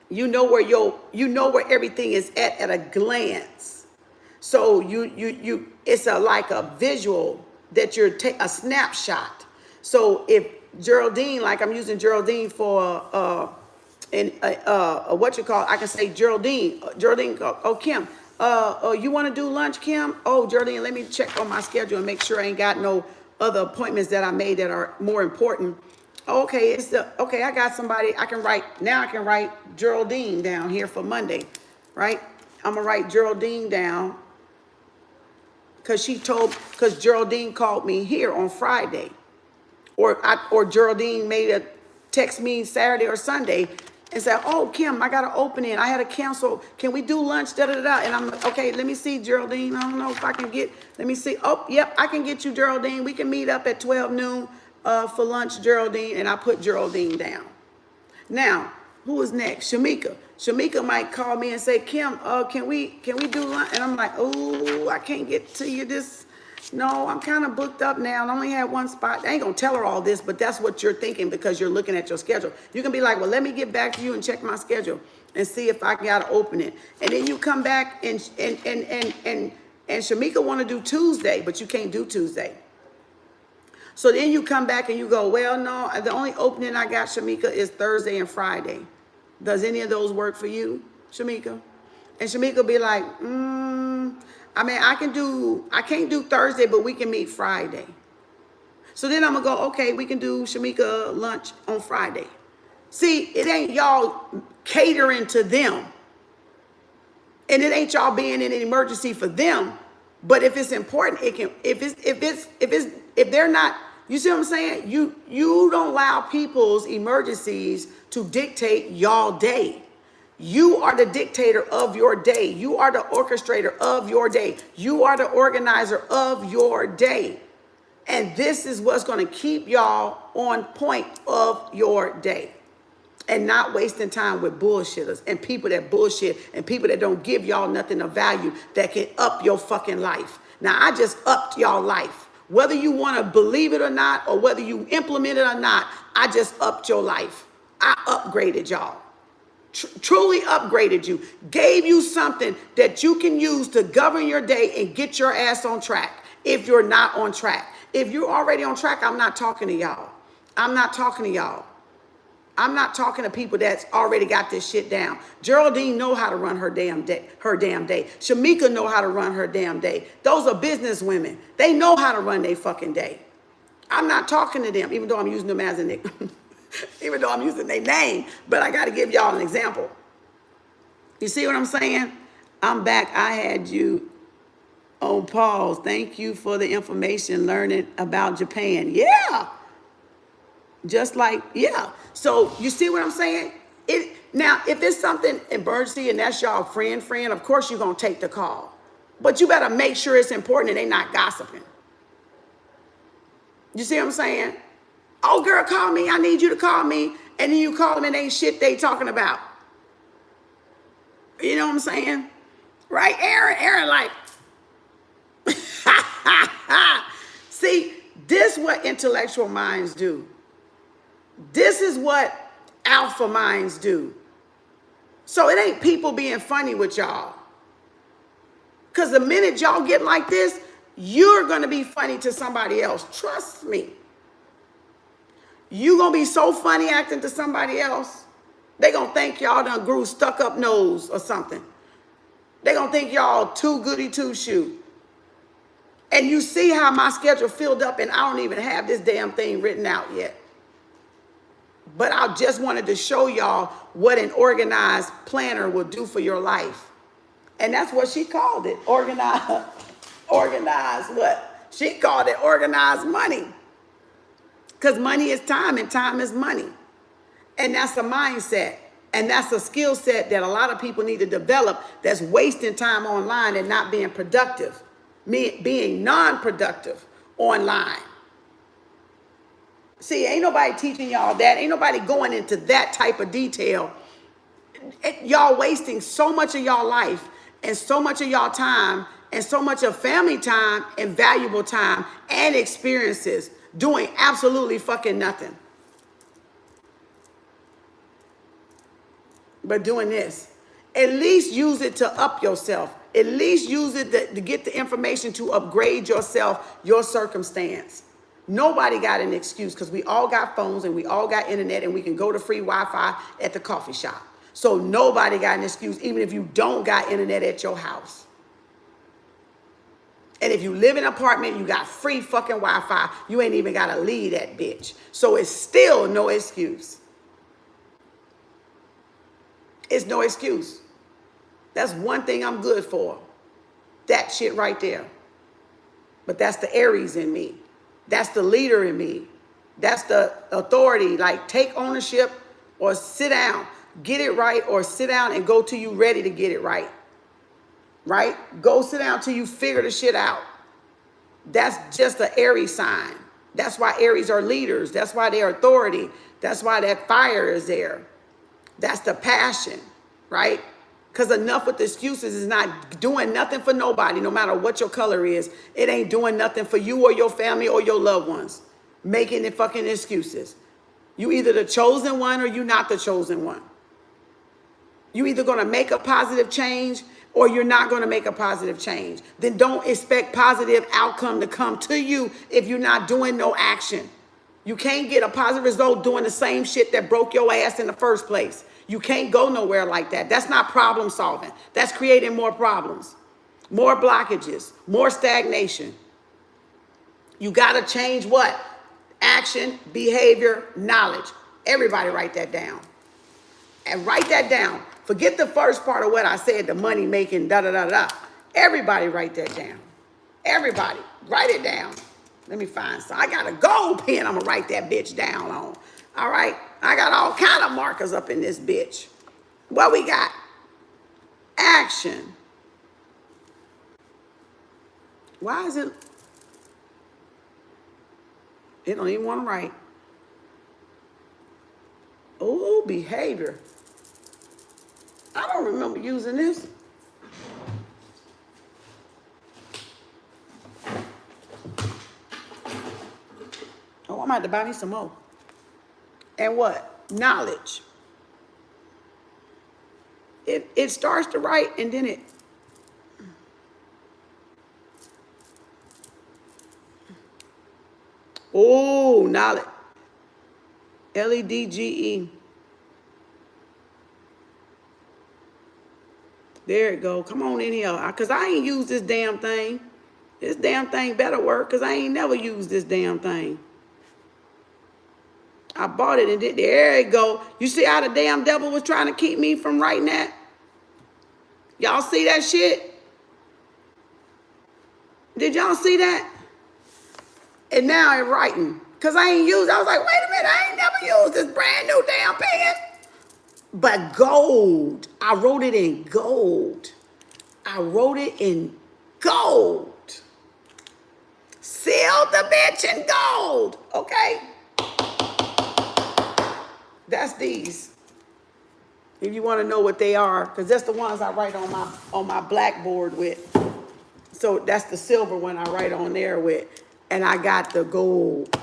You know where everything is at a glance. So it's like a visual that you're a snapshot. So if Geraldine, like I'm using Geraldine for what you call, I can say Geraldine, oh Kim, you want to do lunch, Kim? Oh, Geraldine, let me check on my schedule and make sure I ain't got no other appointments that I made that are more important. Okay, I got somebody I can write. Now I can write Geraldine down here for Monday, right? I'm gonna write Geraldine down because Geraldine called me here on Friday, or Geraldine made a text me Saturday or Sunday and said, oh, Kim, I got an opening. I had to cancel. Can we do lunch? Da, da, da. And I'm okay, let me see, Geraldine. I don't know if I can let me see. Oh, yep, I can get you, Geraldine. We can meet up at 12 noon for lunch, Geraldine. And I put Geraldine down. Now, who is next? Shamika. Shamika might call me and say, Kim, can we do lunch? And I'm like, oh, I can't get to you this. No, I'm kind of booked up now. I only had one spot. I ain't going to tell her all this, but that's what you're thinking because you're looking at your schedule. You can be like, well, let me get back to you and check my schedule and see if I got to open it. And then you come back and Shamika want to do Tuesday, but you can't do Tuesday. So then you come back and you go, well, no, the only opening I got, Shamika, is Thursday and Friday. Does any of those work for you, Shamika? And Shamika will be like, I mean, I can't do Thursday, but we can meet Friday. So then I'm going to go, okay, we can do Shamika lunch on Friday. See, it ain't y'all catering to them. And it ain't y'all being in an emergency for them. But if it's important, it can, if they're not, you see what I'm saying? You don't allow people's emergencies to dictate y'all day. You are the dictator of your day. You are the orchestrator of your day. You are the organizer of your day. And this is what's going to keep y'all on point of your day. And not wasting time with bullshitters and people that bullshit and people that don't give y'all nothing of value that can up your fucking life. Now, I just upped y'all life. Whether you want to believe it or not, or whether you implement it or not, I just upped your life. I upgraded y'all. truly upgraded you, gave you something that you can use to govern your day and get your ass on track if you're not on track. If you're already on track, I'm not talking to y'all. I'm not talking to y'all. I'm not talking to people that's already got this shit down. Geraldine know how to run her damn day. Shamika know how to run her damn day. Those are business women. They know how to run their fucking day. I'm not talking to them, even though I'm using them as a nick. Even though I'm using their name, but I got to give y'all an example. You see what I'm saying? I'm back. I had you on pause. Thank you for the information, learning about Japan. Yeah. Just like, yeah. So you see what I'm saying? Now, if it's something emergency and that's y'all friend, of course you're going to take the call. But you better make sure it's important and they not gossiping. You see what I'm saying? Oh, girl, call me. I need you to call me. And then you call them and ain't shit they talking about. You know what I'm saying? Right, Aaron? Aaron like, see, this is what intellectual minds do. This is what alpha minds do. So it ain't people being funny with y'all. Because the minute y'all get like this, you're going to be funny to somebody else. Trust me. You gonna be so funny acting to somebody else, they gonna think y'all done grew stuck up nose or something. They gonna think y'all too goody two shoe. And you see how my schedule filled up and I don't even have this damn thing written out yet. But I just wanted to show y'all what an organized planner will do for your life. And that's what she called it, organized what? She called it organized money. Because money is time and time is money. And that's a mindset. And that's a skill set that a lot of people need to develop that's wasting time online and not being productive, being non-productive online. See, ain't nobody teaching y'all that. Ain't nobody going into that type of detail. Y'all wasting so much of y'all life and so much of y'all time and so much of family time and valuable time and experiences doing absolutely fucking nothing. But doing this. At least use it to up yourself. At least use it to get the information to upgrade yourself, your circumstance. Nobody got an excuse because we all got phones and we all got internet and we can go to free Wi-Fi at the coffee shop. So nobody got an excuse, even if you don't got internet at your house. And if you live in an apartment, you got free fucking Wi-Fi. You ain't even got to leave that bitch. So it's still no excuse. It's no excuse. That's one thing I'm good for. That shit right there. But that's the Aries in me. That's the leader in me. That's the authority. Like, take ownership or sit down. Get it right or sit down and go till you ready to get it right. Right? Go sit down till you figure the shit out. That's just the Aries sign. That's why Aries are leaders. That's why they're authority. That's why that fire is there. That's the passion, right? Because enough with the excuses is not doing nothing for nobody, no matter what your color is. It ain't doing nothing for you or your family or your loved ones. Making it fucking excuses. You either the chosen one or you not the chosen one. You either going to make a positive change or you're not going to make a positive change. Then don't expect positive outcome to come to you if you're not doing no action. You can't get a positive result doing the same shit that broke your ass in the first place. You can't go nowhere like that. That's not problem solving. That's creating more problems, more blockages, more stagnation. You got to change what? Action, behavior, knowledge. Everybody write that down. And write that down. Forget the first part of what I said, the money making, da-da-da-da. Everybody write that down. Everybody, write it down. Let me find some. I got a gold pen I'm going to write that bitch down on. All right? I got all kind of markers up in this bitch. What we got? Action. Why is it? It don't even want to write. Oh, behavior. I don't remember using this. Oh, I might have to buy me some more. And what? Knowledge. it starts to write and then it. Oh, knowledge. LEDGE. There it go. Come on in here. Because I ain't used this damn thing. This damn thing better work because I ain't never used this damn thing. I bought it and there it go. You see how the damn devil was trying to keep me from writing that? Y'all see that shit? Did y'all see that? And now it's writing. Because I ain't used, I was like, wait a minute, I ain't never used this brand new damn pen. But gold. I wrote it in gold. I wrote it in gold. Sealed the bitch in gold. Okay? That's these. If you want to know what they are, because that's the ones I write on my blackboard with. So that's the silver one I write on there with. And I got the gold.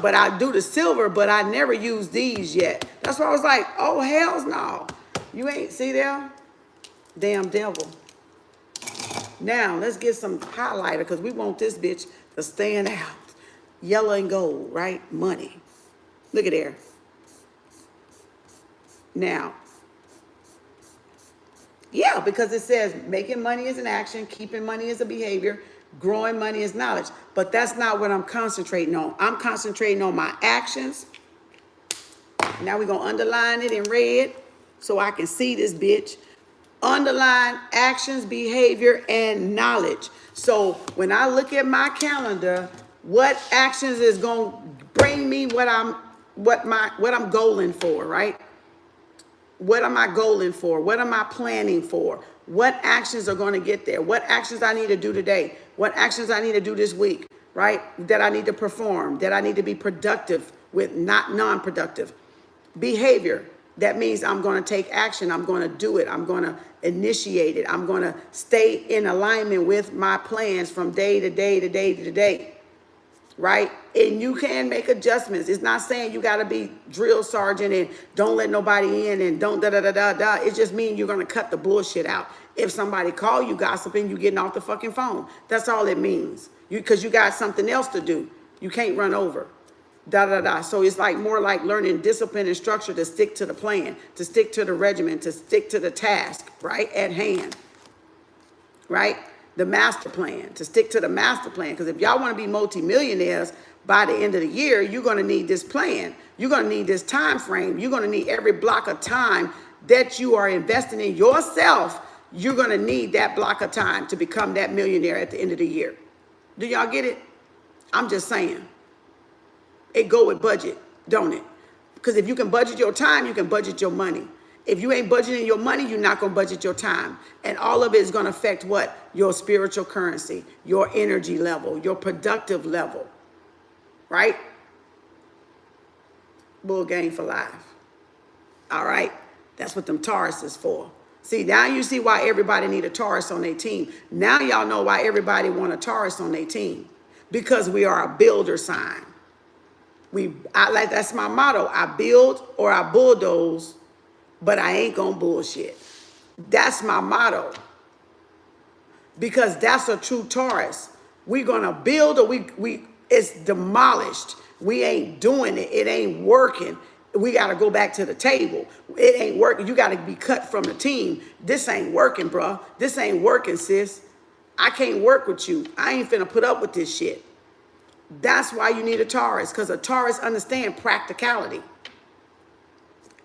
But I do the silver, but I never use these yet. That's why I was like, oh, hells no. You ain't, see there? Damn devil. Now, let's get some highlighter because we want this bitch to stand out. Yellow and gold, right? Money. Look at there. Now, yeah, because it says making money is an action, keeping money is a behavior, growing money is knowledge. But that's not what I'm concentrating on. I'm concentrating on my actions. Now we're going to underline it in red so I can see this bitch. Underline actions, behavior, and knowledge. So when I look at my calendar, what actions is going to bring me what I'm goaling for, right? What am I goaling for? What am I planning for? What actions are going to get there? What actions I need to do today? What actions I need to do this week, right? That I need to perform, that I need to be productive with, not non-productive. Behavior, that means I'm going to take action. I'm going to do it. I'm going to initiate it. I'm going to stay in alignment with my plans from day to day to day to day. Right? And you can make adjustments. It's not saying you got to be drill sergeant and don't let nobody in and don't da-da-da-da-da. It just means you're going to cut the bullshit out. If somebody call you gossiping, you getting off the fucking phone. That's all it means. Because you got something else to do. You can't run over. Da-da-da. So it's like more like learning discipline and structure to stick to the plan, to stick to the regimen, to stick to the task, right? At hand. Right? The master plan, to stick to the master plan. Because if y'all want to be multimillionaires by the end of the year, you're going to need this plan. You're going to need this time frame. You're going to need every block of time that you are investing in yourself. You're going to need that block of time to become that millionaire at the end of the year. Do y'all get it? I'm just saying. It go with budget, don't it? Because if you can budget your time, you can budget your money. If you ain't budgeting your money, you're not going to budget your time. And all of it is going to affect what? Your spiritual currency, your energy level, your productive level. Right? Bull game for life. All right? That's what them Taurus is for. See, now you see why everybody need a Taurus on their team. Now y'all know why everybody want a Taurus on their team. Because we are a builder sign. That's my motto. I build or I bulldoze. But I ain't gonna bullshit. That's my motto. Because that's a true Taurus. We're gonna build or it's demolished. We ain't doing it. It ain't working. We gotta go back to the table. It ain't working. You gotta be cut from the team. This ain't working, bro. This ain't working, sis. I can't work with you. I ain't finna put up with this shit. That's why you need a Taurus. Because a Taurus understands practicality.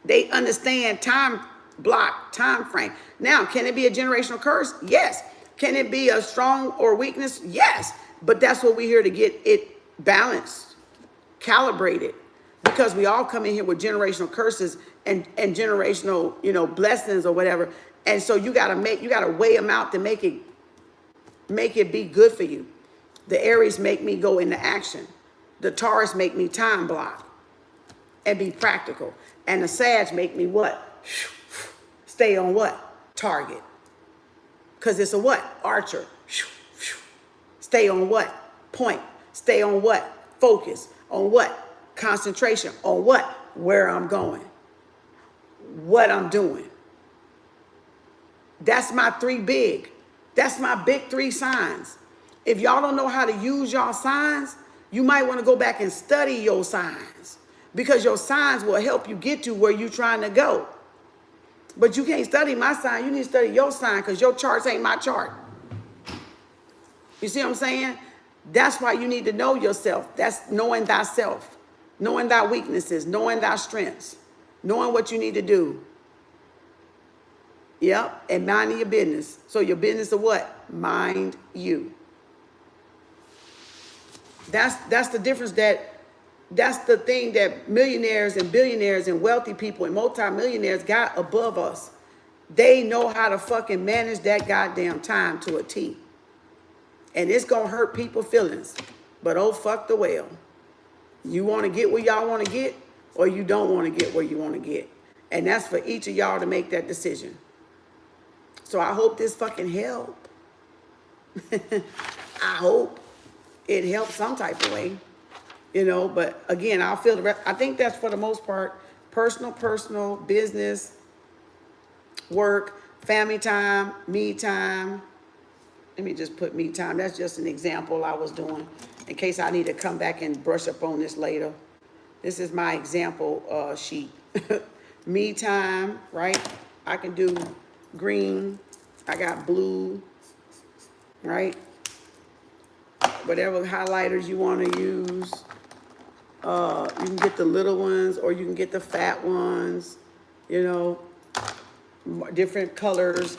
They understand time block, time frame. Now, can it be a generational curse? Yes. Can it be a strong or weakness? Yes. But that's what we're here to get it balanced, calibrated. Because we all come in here with generational curses and generational, blessings or whatever. And so you gotta weigh them out to make it be good for you. The Aries make me go into action. The Taurus make me time block and be practical. And the Sag make me what? Stay on what? Target. Because it's a what? Archer. Stay on what? Point. Stay on what? Focus. On what? Concentration. On what? Where I'm going. What I'm doing. That's my three big. That's my big three signs. If y'all don't know how to use y'all signs, you might want to go back and study your signs, because your signs will help you get to where you're trying to go. But you can't study my sign. You need to study your sign, because your charts ain't my chart. You see what I'm saying? That's why you need to know yourself. That's knowing thyself, knowing thy weaknesses, knowing thy strengths, knowing what you need to do. Yep, and minding your business. So your business of what? Mind you. That's the difference. That's the thing that millionaires and billionaires and wealthy people and multimillionaires got above us. They know how to fucking manage that goddamn time to a T. And it's gonna hurt people's feelings. But oh, fuck the well. You want to get where y'all want to get, or you don't want to get where you want to get. And that's for each of y'all to make that decision. So I hope this fucking help. I hope it helps some type of way, you know. But again, I'll feel the rest. I think that's for the most part personal, business, work, family time, me time. Let me just put me time. That's just an example I was doing in case I need to come back and brush up on this later. This is my example sheet. Me time, right? I can do green. I got blue, right? Whatever highlighters you want to use. You can get the little ones or you can get the fat ones, you know, different colors.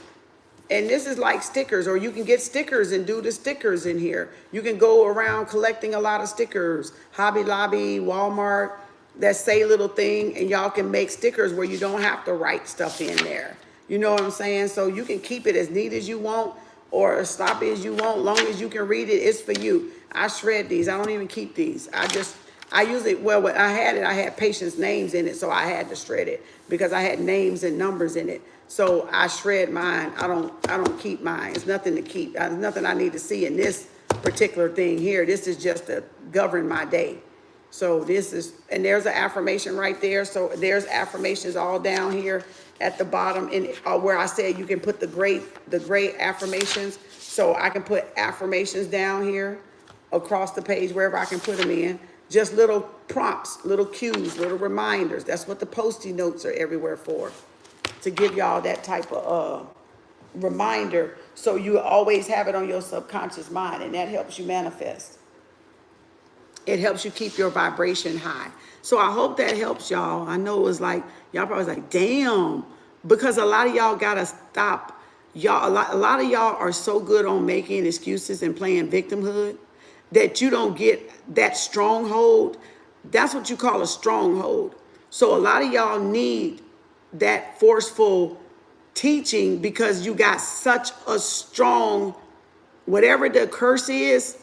And this is like stickers, or you can get stickers and do the stickers in here. You can go around collecting a lot of stickers. Hobby Lobby, Walmart, that say little thing, and y'all can make stickers where you don't have to write stuff in there. You know what I'm saying? So you can keep it as neat as you want or as sloppy as you want. Long as you can read it, it's for you. I shred these. I don't even keep these. I usually, well, when I had patients' names in it, so I had to shred it because I had names and numbers in it. So I shred mine. I don't keep mine. It's nothing to keep. There's nothing I need to see in this particular thing here. This is just to govern my day. So this is, and there's an affirmation right there. So there's affirmations all down here at the bottom, in where I said you can put the great affirmations. So I can put affirmations down here across the page, wherever I can put them in. Just little prompts, little cues, little reminders. That's what the Post-it notes are everywhere for, to give y'all that type of reminder, so you always have it on your subconscious mind, and that helps you manifest. It helps you keep your vibration high. So I hope that helps y'all. I know it was like, y'all probably was like, damn, because a lot of y'all gotta stop. Y'all, a lot of y'all are so good on making excuses and playing victimhood that you don't get that stronghold. That's what you call a stronghold. So a lot of y'all need that forceful teaching because you got such a strong, whatever the curse is,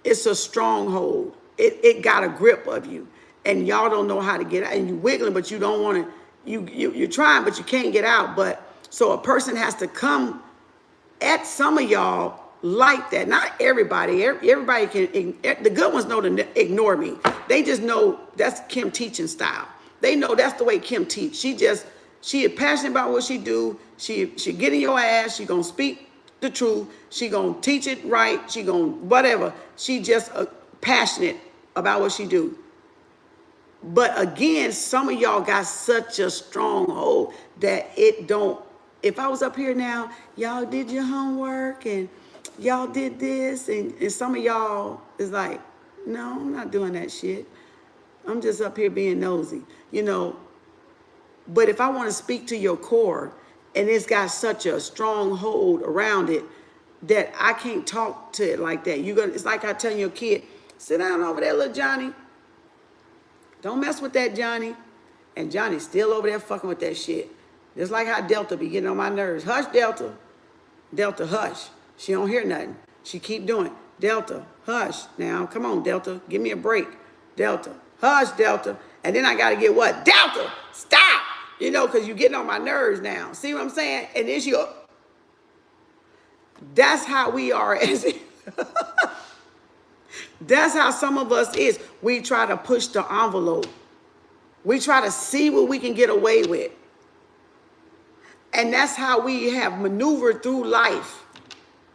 it's a stronghold. It got a grip of you, and y'all don't know how to get out. And you wiggling, but you don't want to. You're trying, but you can't get out. But so a person has to come at some of y'all like that. Not everybody. Everybody can. The good ones know to ignore me. They just know that's Kem teaching style. They know that's the way Kem teach. She is passionate about what she do. She get in your ass. She gonna speak the truth. She gonna teach it right. She gonna whatever. She just passionate about what she do. But again, some of y'all got such a stronghold that it don't. If I was up here now, y'all did your homework and y'all did this, and some of y'all is like, no, I'm not doing that shit. I'm just up here being nosy, you know. But if I want to speak to your core, and it's got such a strong hold around it that I can't talk to it like that. It's like I telling your kid, sit down over there, little Johnny. Don't mess with that, Johnny. And Johnny's still over there fucking with that shit. Just like how Delta be getting on my nerves. Hush, Delta. Delta, hush. She don't hear nothing. She keep doing it. Delta, hush. Now, come on, Delta. Give me a break. Delta, hush, Delta. And then I got to get what? Delta, stop. You know, because you're getting on my nerves now. See what I'm saying? And then she, that's how we are as that's how some of us is. We try to push the envelope. We try to see what we can get away with. And that's how we have maneuvered through life.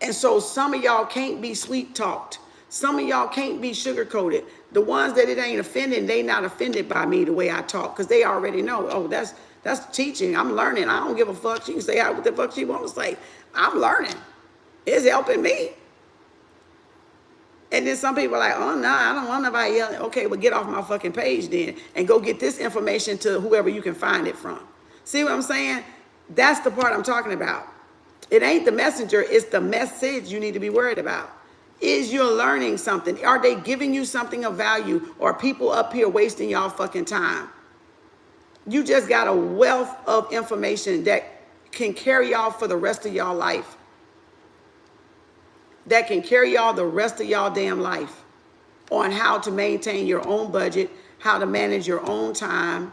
And so some of y'all can't be sweet talked. Some of y'all can't be sugar coated. The ones that it ain't offending, they not offended by me the way I talk, because they already know, oh, that's teaching. I'm learning. I don't give a fuck. She can say what the fuck she want to say. I'm learning. It's helping me. And then some people are like, oh, no, I don't want nobody yelling. Okay, well, get off my fucking page then and go get this information to whoever you can find it from. See what I'm saying? That's the part I'm talking about. It ain't the messenger. It's the message you need to be worried about. Is you learning something? Are they giving you something of value? Or are people up here wasting y'all fucking time? You just got a wealth of information that can carry y'all for the rest of y'all life. That can carry y'all the rest of y'all damn life on how to maintain your own budget, how to manage your own time,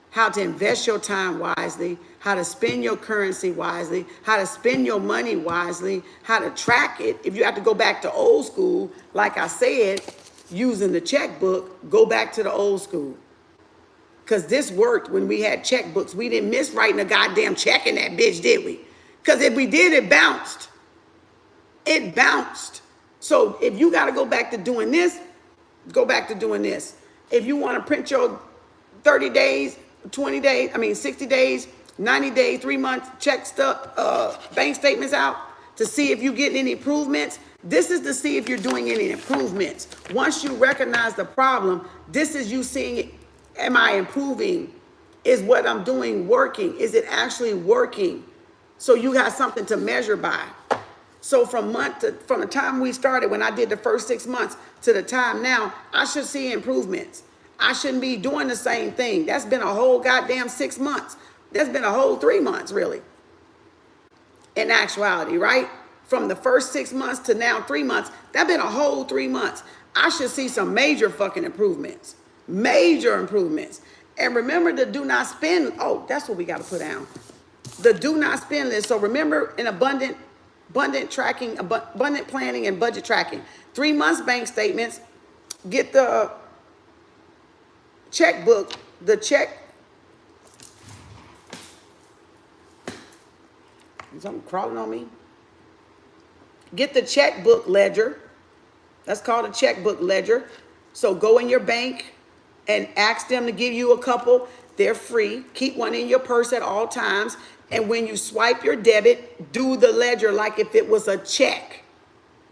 how to invest your time wisely, how to spend your currency wisely, how to spend your money wisely, how to track it. If you have to go back to old school, like I said, using the checkbook, go back to the old school. Because this worked when we had checkbooks. We didn't miss writing a goddamn check in that bitch, did we? Because if we did, it bounced. It bounced. So if you got to go back to doing this, go back to doing this. If you want to print your 30 days, 20 days, 60 days, 90 days, 3 months, check stuff, bank statements out to see if you're getting any improvements. This is to see if you're doing any improvements. Once you recognize the problem, this is you seeing, am I improving? Is what I'm doing working? Is it actually working? So you got something to measure by. So from the time we started, when I did the first 6 months to the time now, I should see improvements. I shouldn't be doing the same thing. That's been a whole goddamn 6 months. That's been a whole 3 months, really. In actuality, right? From the first 6 months to now 3 months, that's been a whole 3 months. I should see some major fucking improvements. Major improvements. And remember the do not spend. Oh, that's what we got to put down. The do not spend list. So remember in abundant tracking, abundant planning and budget tracking. 3 months bank statements. Get the checkbook, the check. Something crawling on me. Get the checkbook ledger. That's called a checkbook ledger. So go in your bank and ask them to give you a couple. They're free. Keep one in your purse at all times. And when you swipe your debit, do the ledger like if it was a check.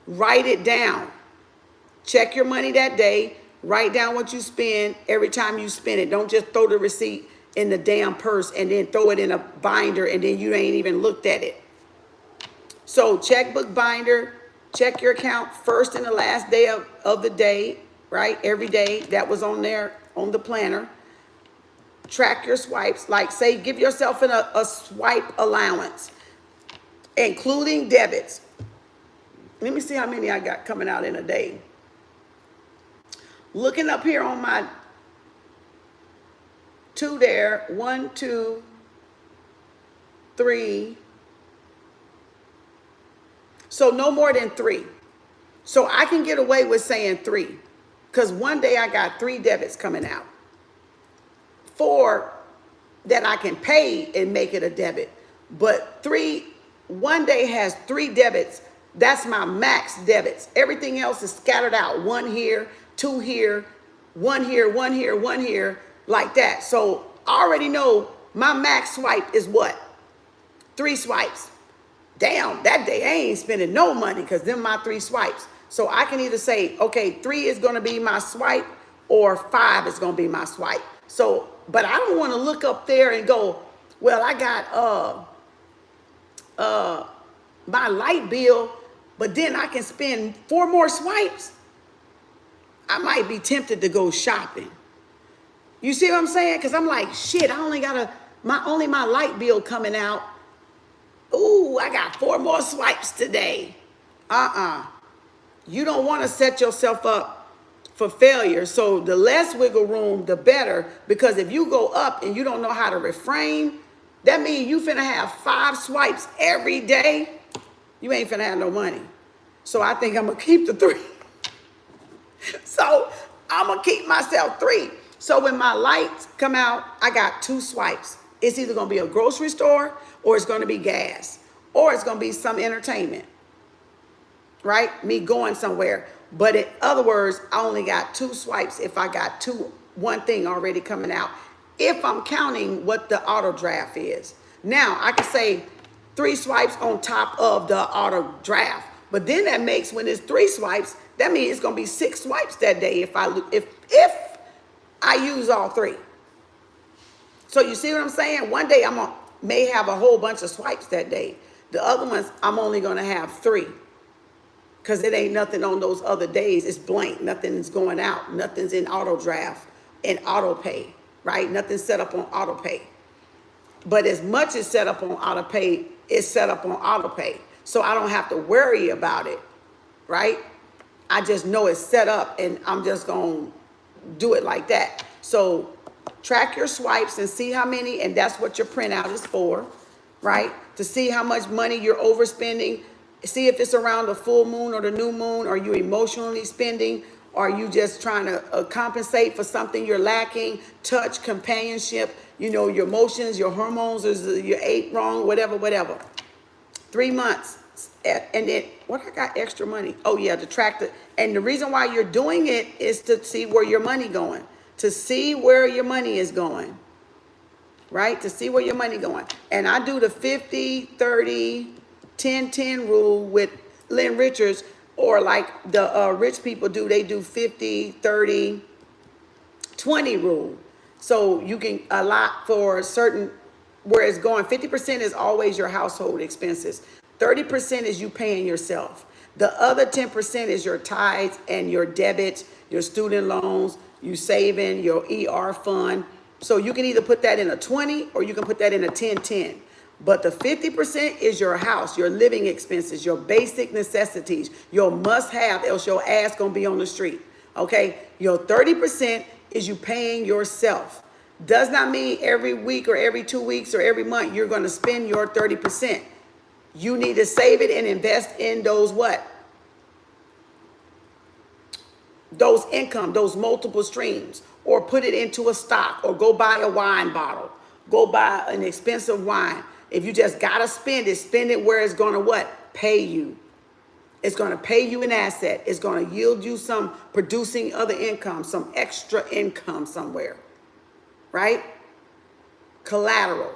Write it down. Check your money that day. Write down what you spend every time you spend it. Don't just throw the receipt in the damn purse and then throw it in a binder and then you ain't even looked at it. So checkbook binder, check your account first and the last day of the day, right? Every day that was on there on the planner. Track your swipes, like say, give yourself a swipe allowance, including debits. Let me see how many I got coming out in a day. Looking up here on my 2 there, 1, 2, 3. So no more than 3. So I can get away with saying 3 because one day I got 3 debits coming out. 4 that I can pay and make it a debit. But 3, one day has 3 debits. That's my max debits. Everything else is scattered out. 1 here, 2 here, 1 here, 1 here, 1 here, like that. So I already know my max swipe is what? 3 swipes. Damn, that day I ain't spending no money because them my 3 swipes. So I can either say, okay, 3 is going to be my swipe or 5 is going to be my swipe. So, but I don't want to look up there and go, well, I got my light bill, but then I can spend 4 more swipes. I might be tempted to go shopping. You see what I'm saying? Because I'm like, shit, I only got my light bill coming out. Ooh, I got 4 more swipes today. You don't want to set yourself up for failure. So the less wiggle room, the better. Because if you go up and you don't know how to refrain, that means you finna have 5 swipes every day. You ain't finna have no money. So I think I'm gonna keep the 3. So I'm gonna keep myself 3. So when my lights come out, I got 2 swipes. It's either going to be a grocery store, or it's going to be gas, or it's going to be some entertainment, right? Me going somewhere. But in other words, I only got 2 swipes if I got one thing already coming out. If I'm counting what the auto draft is. Now, I can say 3 swipes on top of the auto draft. But then that makes, when it's 3 swipes, that means it's going to be 6 swipes that day if I use all 3. So you see what I'm saying? One day may have a whole bunch of swipes that day. The other ones, I'm only going to have 3. Because it ain't nothing on those other days. It's blank. Nothing's going out. Nothing's in auto draft and auto pay, right? Nothing's set up on auto pay. But as much as set up on auto pay, it's set up on auto pay. So I don't have to worry about it, right? I just know it's set up, and I'm just going to do it like that. So track your swipes and see how many, and that's what your printout is for, right? To see how much money you're overspending. See if it's around the full moon or the new moon. Are you emotionally spending? Are you just trying to compensate for something you're lacking? Touch, companionship, your emotions, your hormones, you ate wrong, whatever. 3 months. And then, what, I got extra money? Oh yeah, to track the, and the reason why you're doing it is to see where your money going. To see where your money is going. Right? To see where your money going. And I do the 50, 30, 10-10 rule with Lynn Richards, or like the rich people do. They do 50, 30, 20 rule. So you can allot for certain, where it's going. 50% is always your household expenses. 30% is you paying yourself. The other 10% is your tithes and your debits, your student loans, you saving, your ER fund. So you can either put that in a 20 or you can put that in a 10-10. But the 50% is your house, your living expenses, your basic necessities, your must-have, else your ass gonna be on the street, okay? Your 30% is you paying yourself. Does not mean every week or every 2 weeks or every month you're gonna spend your 30%. You need to save it and invest in those what? Those income, those multiple streams, or put it into a stock, or go buy a wine bottle, go buy an expensive wine. If you just gotta spend it where it's gonna what? Pay you. It's gonna pay you an asset. It's gonna yield you some producing other income, some extra income somewhere, right? Collateral,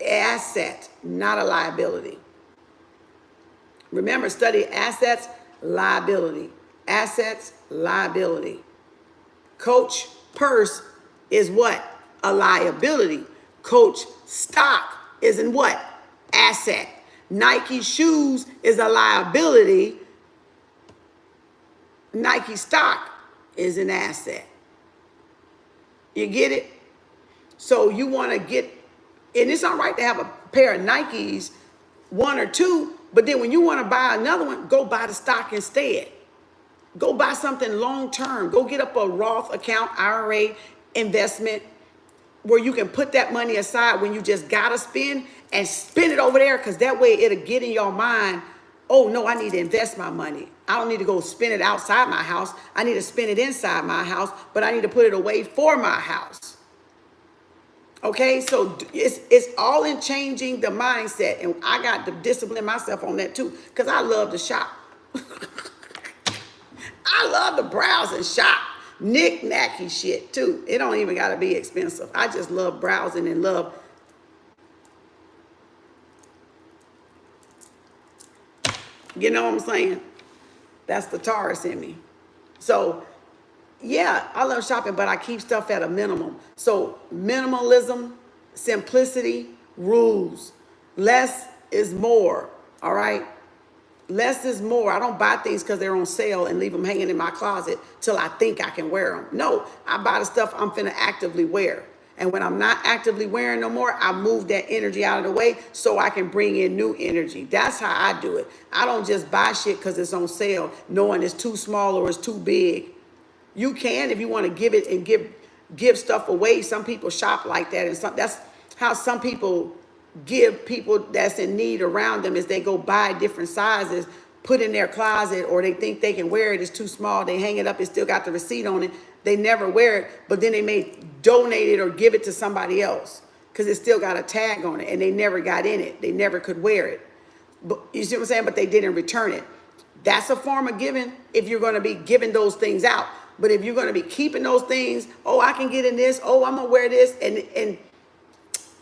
asset, not a liability. Remember, study assets, liability. Assets, liability. Coach purse is what? A liability. Coach stock is in what? Asset. Nike shoes is a liability. Nike stock is an asset. You get it? So you want to get, and it's all right to have a pair of Nikes, 1 or 2, but then when you want to buy another one, go buy the stock instead. Go buy something long term. Go get up a Roth account, IRA investment, where you can put that money aside when you just gotta spend, and spend it over there, because that way it'll get in your mind, oh no, I need to invest my money. I don't need to go spend it outside my house. I need to spend it inside my house, but I need to put it away for my house. Okay, so it's all in changing the mindset, and I got to discipline myself on that too, because I love to shop. I love to browse and shop. Knick-knacky shit too. It don't even gotta be expensive. I just love browsing and love. You know what I'm saying? That's the Taurus in me. So yeah, I love shopping, but I keep stuff at a minimum. So minimalism, simplicity, rules. Less is more, all right? Less is more. I don't buy things because they're on sale and leave them hanging in my closet till I think I can wear them. No, I buy the stuff I'm finna actively wear. And when I'm not actively wearing no more, I move that energy out of the way so I can bring in new energy. That's how I do it. I don't just buy shit because it's on sale, knowing it's too small or it's too big. You can, if you want to give it and give stuff away. Some people shop like that, and that's how some people give people that's in need around them, is they go buy different sizes, put in their closet, or they think they can wear it. It's too small. They hang it up. It still got the receipt on it. They never wear it, but then they may donate it or give it to somebody else. because it still got a tag on it, and they never got in it. They never could wear it. But you see what I'm saying? But they didn't return it. That's a form of giving if you're going to be giving those things out. But if you're going to be keeping those things, oh, I can get in this, oh, I'm going to wear this, and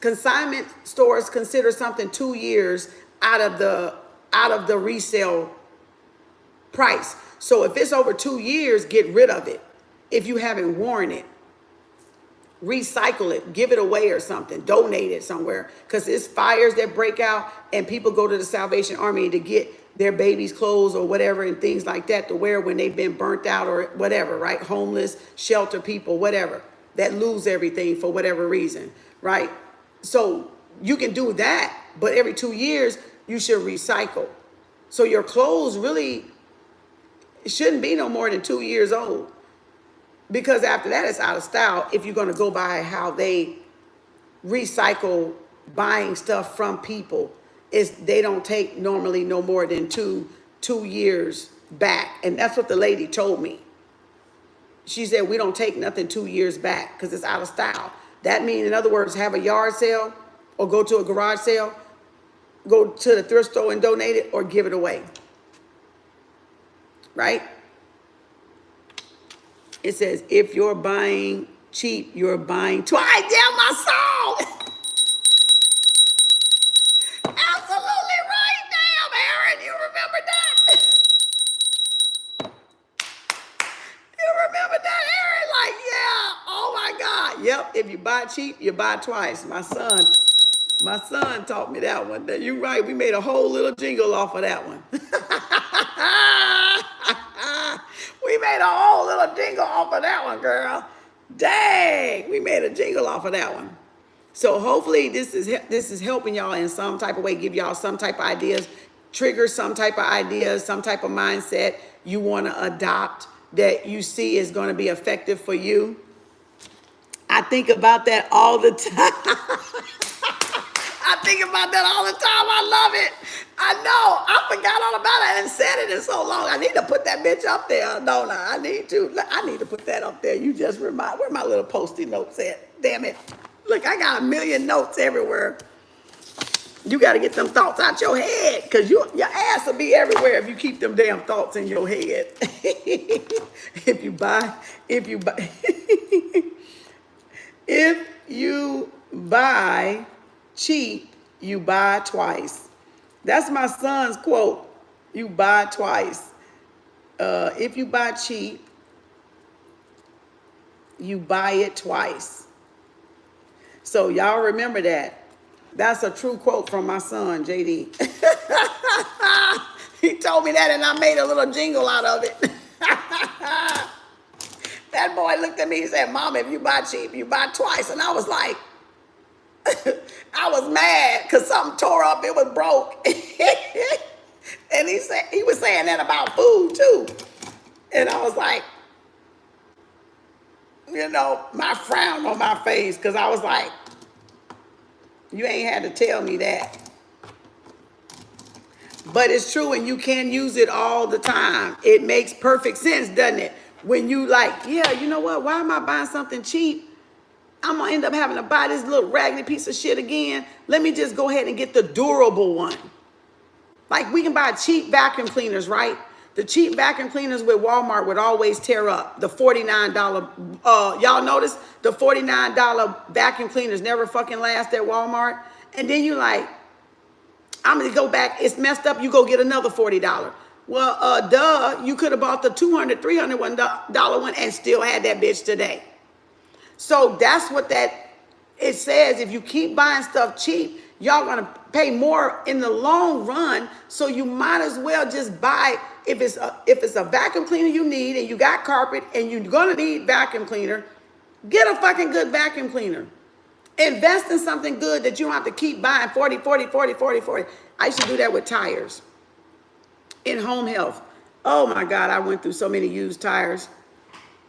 consignment stores consider something 2 years out of the resale price. So if it's over 2 years, get rid of it. If you haven't worn it, recycle it, give it away or something, donate it somewhere, because it's fires that break out and people go to the Salvation Army to get their babies' clothes or whatever and things like that to wear when they've been burnt out or whatever, right? Homeless, shelter people, whatever, that lose everything for whatever reason, right? So you can do that, but every 2 years you should recycle. So your clothes really shouldn't be no more than 2 years old, because after that it's out of style if you're going to go by how they recycle buying stuff from people. They don't take normally no more than two years back. And that's what the lady told me. She said, we don't take nothing 2 years back because it's out of style. That means, in other words, have a yard sale or go to a garage sale, go to the thrift store and donate it or give it away. Right? It says, if you're buying cheap, you're buying twice. Damn, my soul. Absolutely right. Damn, Aaron, you remember that? You remember that, Aaron? Like, yeah. Oh my God. Yep. If you buy cheap, you buy twice. My son taught me that one. You're right. We made a whole little jingle off of that one. We made a whole little jingle off of that one, girl. Dang, we made a jingle off of that one. So hopefully this is helping y'all in some type of way, give y'all some type of ideas, trigger some type of ideas, some type of mindset you want to adopt that you see is going to be effective for you. I think about that all the time. I think about that all the time. I love it. I know. I forgot all about it. I haven't said it in so long. I need to put that bitch up there, don't I? I need to put that up there. You just remind, where my little Post-it notes at? Damn it. Look, I got a million notes everywhere. You got to get them thoughts out your head, because your ass will be everywhere if you keep them damn thoughts in your head. If you buy cheap, you buy twice. That's my son's quote. You buy twice. If you buy cheap, you buy it twice. So y'all remember that. That's a true quote from my son, JD. He told me that and I made a little jingle out of it. That boy looked at me and said, Mom, if you buy cheap, you buy twice. And I was like, I was mad because something tore up. It was broke. And he was saying that about food too. And I was like, my frown on my face, because I was like, you ain't had to tell me that. But it's true, and you can use it all the time. It makes perfect sense, doesn't it? When you like, yeah, you know what? Why am I buying something cheap? I'm going to end up having to buy this little raggedy piece of shit again. Let me just go ahead and get the durable one. Like, we can buy cheap vacuum cleaners, right? The cheap vacuum cleaners with Walmart would always tear up. The $49, y'all notice the $49 vacuum cleaners never fucking last at Walmart. And then you like, I'm going to go back. It's messed up. You go get another $40. Well, you could have bought the $200, $301 one and still had that bitch today. So that's what it says. If you keep buying stuff cheap, y'all going to pay more in the long run. So you might as well just buy, if it's a vacuum cleaner you need and you got carpet and you're going to need vacuum cleaner, get a fucking good vacuum cleaner. Invest in something good that you don't have to keep buying 40. I used to do that with tires in home health. Oh my God, I went through so many used tires.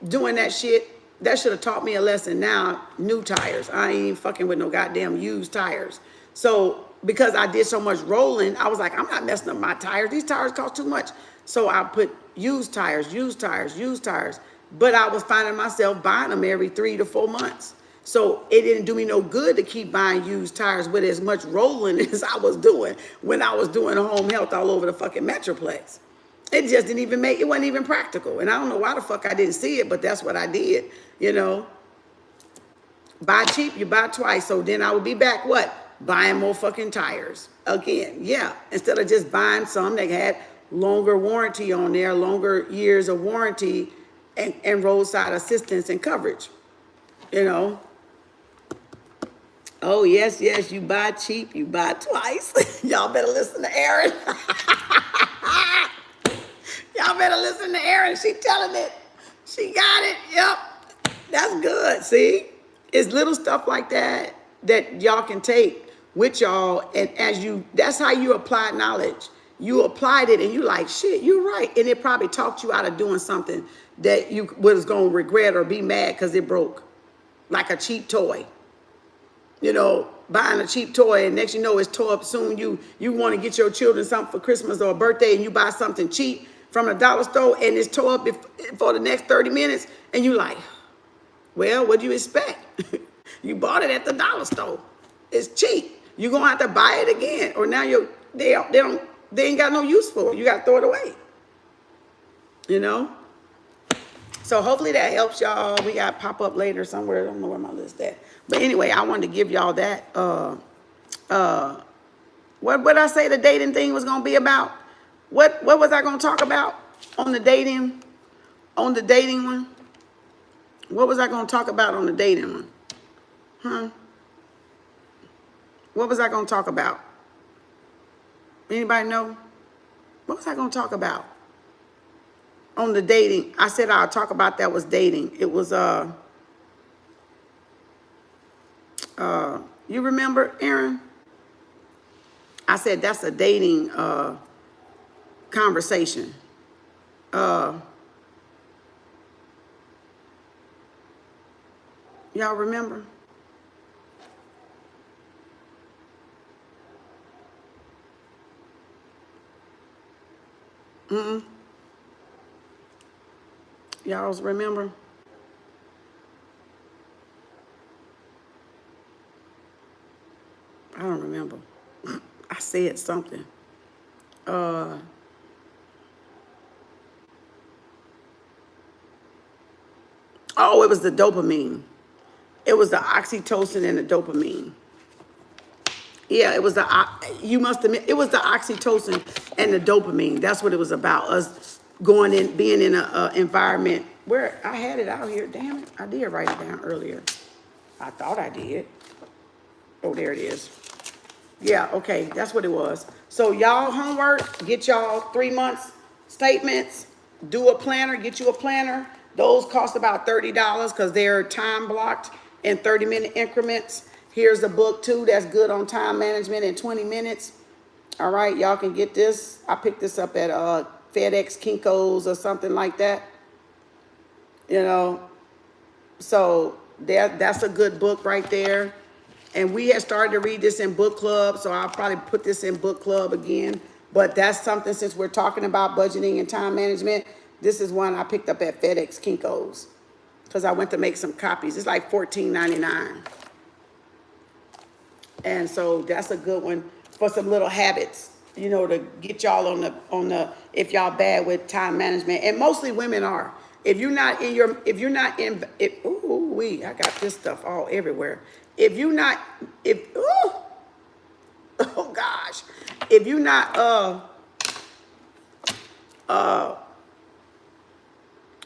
Doing that shit, that should have taught me a lesson. Now, new tires. I ain't even fucking with no goddamn used tires. So because I did so much rolling, I was like, I'm not messing up my tires. These tires cost too much. So I put used tires. But I was finding myself buying them every 3 to 4 months. So it didn't do me no good to keep buying used tires with as much rolling as I was doing when I was doing home health all over the fucking Metroplex. It just didn't even it wasn't even practical. And I don't know why the fuck I didn't see it, but that's what I did, you know. Buy cheap, you buy twice. So then I would be back, what? Buying more fucking tires. Again, yeah. Instead of just buying some that had longer warranty on there, longer years of warranty and roadside assistance and coverage, you know. Oh, yes, you buy cheap, you buy twice. Y'all better listen to Erin. Y'all better listen to Erin. She telling it. She got it. Yep. That's good. See? It's little stuff like that that y'all can take with y'all. And that's how you apply knowledge. You applied it and you like, shit, you're right. And it probably talked you out of doing something that you was going to regret or be mad because it broke. Like a cheap toy. You know, buying a cheap toy and next you know it's tore up soon. You want to get your children something for Christmas or a birthday and you buy something cheap from a dollar store and it's tore up for the next 30 minutes and you like, well, what do you expect? You bought it at the dollar store. It's cheap. You're going to have to buy it again. Or now they ain't got no use for it. You got to throw it away. You know? So hopefully that helps y'all. We got pop up later somewhere. I don't know where my list at. But anyway, I wanted to give y'all that. What I say the dating thing was going to be about? What was I going to talk about on the dating one? What was I going to talk about on the dating one? Huh? What was I going to talk about? Anybody know? What was I going to talk about? On the dating. I said I'll talk about that was dating. It was, you remember, Erin? I said that's a dating conversation. Y'all remember? Y'all remember? I don't remember. I said something. Oh, it was the dopamine. It was the oxytocin and the dopamine. Yeah, it was you must admit, it was the oxytocin and the dopamine. That's what it was about. Us being in an environment where I had it out here. Damn it, I did write it down earlier. I thought I did. Oh, there it is. Yeah, okay, that's what it was. So y'all homework, get y'all 3 months statements, do a planner, get you a planner. Those cost about $30 because they're time blocked in 30-minute increments. Here's a book too that's good on time management in 20 minutes. All right, y'all can get this. I picked this up at FedEx, Kinko's or something like that. You know, so that's a good book right there. And we had started to read this in book club, so I'll probably put this in book club again. But that's something, since we're talking about budgeting and time management, this is one I picked up at FedEx, Kinko's, because I went to make some copies. It's like $14.99. And so that's a good one for some little habits, you know, to get y'all on the if y'all bad with time management. And mostly women are. I got this stuff all everywhere. If you're not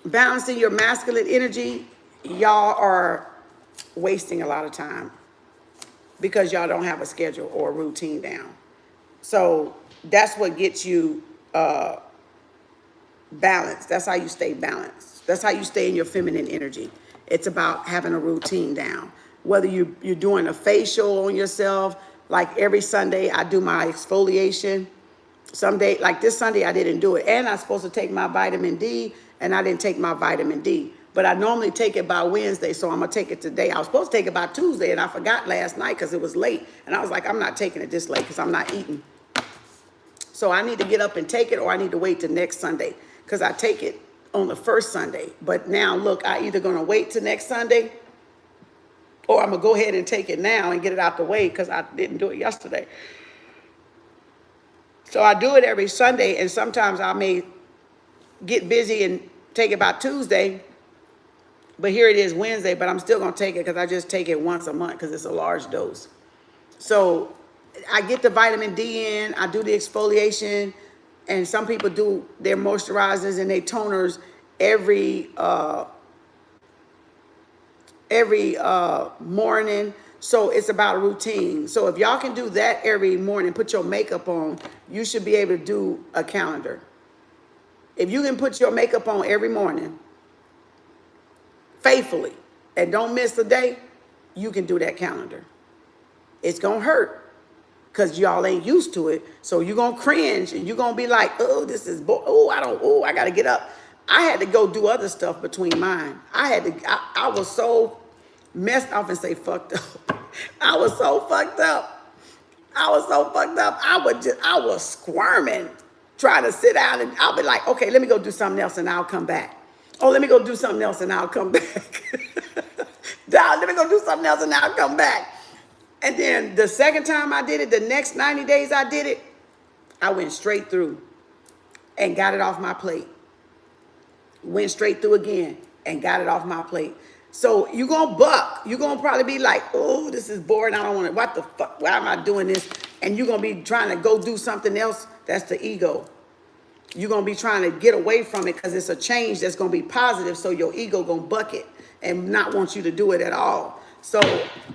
balancing your masculine energy, y'all are wasting a lot of time because y'all don't have a schedule or a routine down. So that's what gets you balanced. That's how you stay balanced. That's how you stay in your feminine energy. It's about having a routine down. Whether you're doing a facial on yourself, like every Sunday I do my exfoliation. Some day, like this Sunday, I didn't do it. And I'm supposed to take my vitamin D, and I didn't take my vitamin D. But I normally take it by Wednesday, so I'm going to take it today. I was supposed to take it by Tuesday, and I forgot last night because it was late. And I was like, I'm not taking it this late because I'm not eating. So I need to get up and take it, or I need to wait till next Sunday because I take it on the first Sunday. But now, look, I either going to wait till next Sunday Or I'm going to go ahead and take it now and get it out the way because I didn't do it yesterday. So I do it every Sunday, and sometimes I may get busy and take it by Tuesday. But here it is Wednesday, but I'm still going to take it because I just take it once a month because it's a large dose. So I get the vitamin D in, I do the exfoliation, and some people do their moisturizers and their toners every morning. So it's about a routine. So if y'all can do that every morning, put your makeup on, you should be able to do a calendar. If you can put your makeup on every morning faithfully and don't miss a day, you can do that calendar. It's gonna hurt because y'all ain't used to it. So you're gonna cringe and you're gonna be like, oh, this is, I gotta get up. I had to go do other stuff between mine. I was so messed up and say fucked up. I was so fucked up. I was squirming, trying to sit down, and I'll be like, okay, let me go do something else and I'll come back. Oh, let me go do something else and I'll come back. Let me go do something else and I'll come back. And then the second time I did it, the next 90 days I did it, I went straight through and got it off my plate. Went straight through again and got it off my plate. So you're going to buck. You're going to probably be like, oh, this is boring. I don't want to, what the fuck? Why am I doing this? And you're going to be trying to go do something else. That's the ego. You're going to be trying to get away from it because it's a change that's going to be positive. So your ego going to buck it and not want you to do it at all. So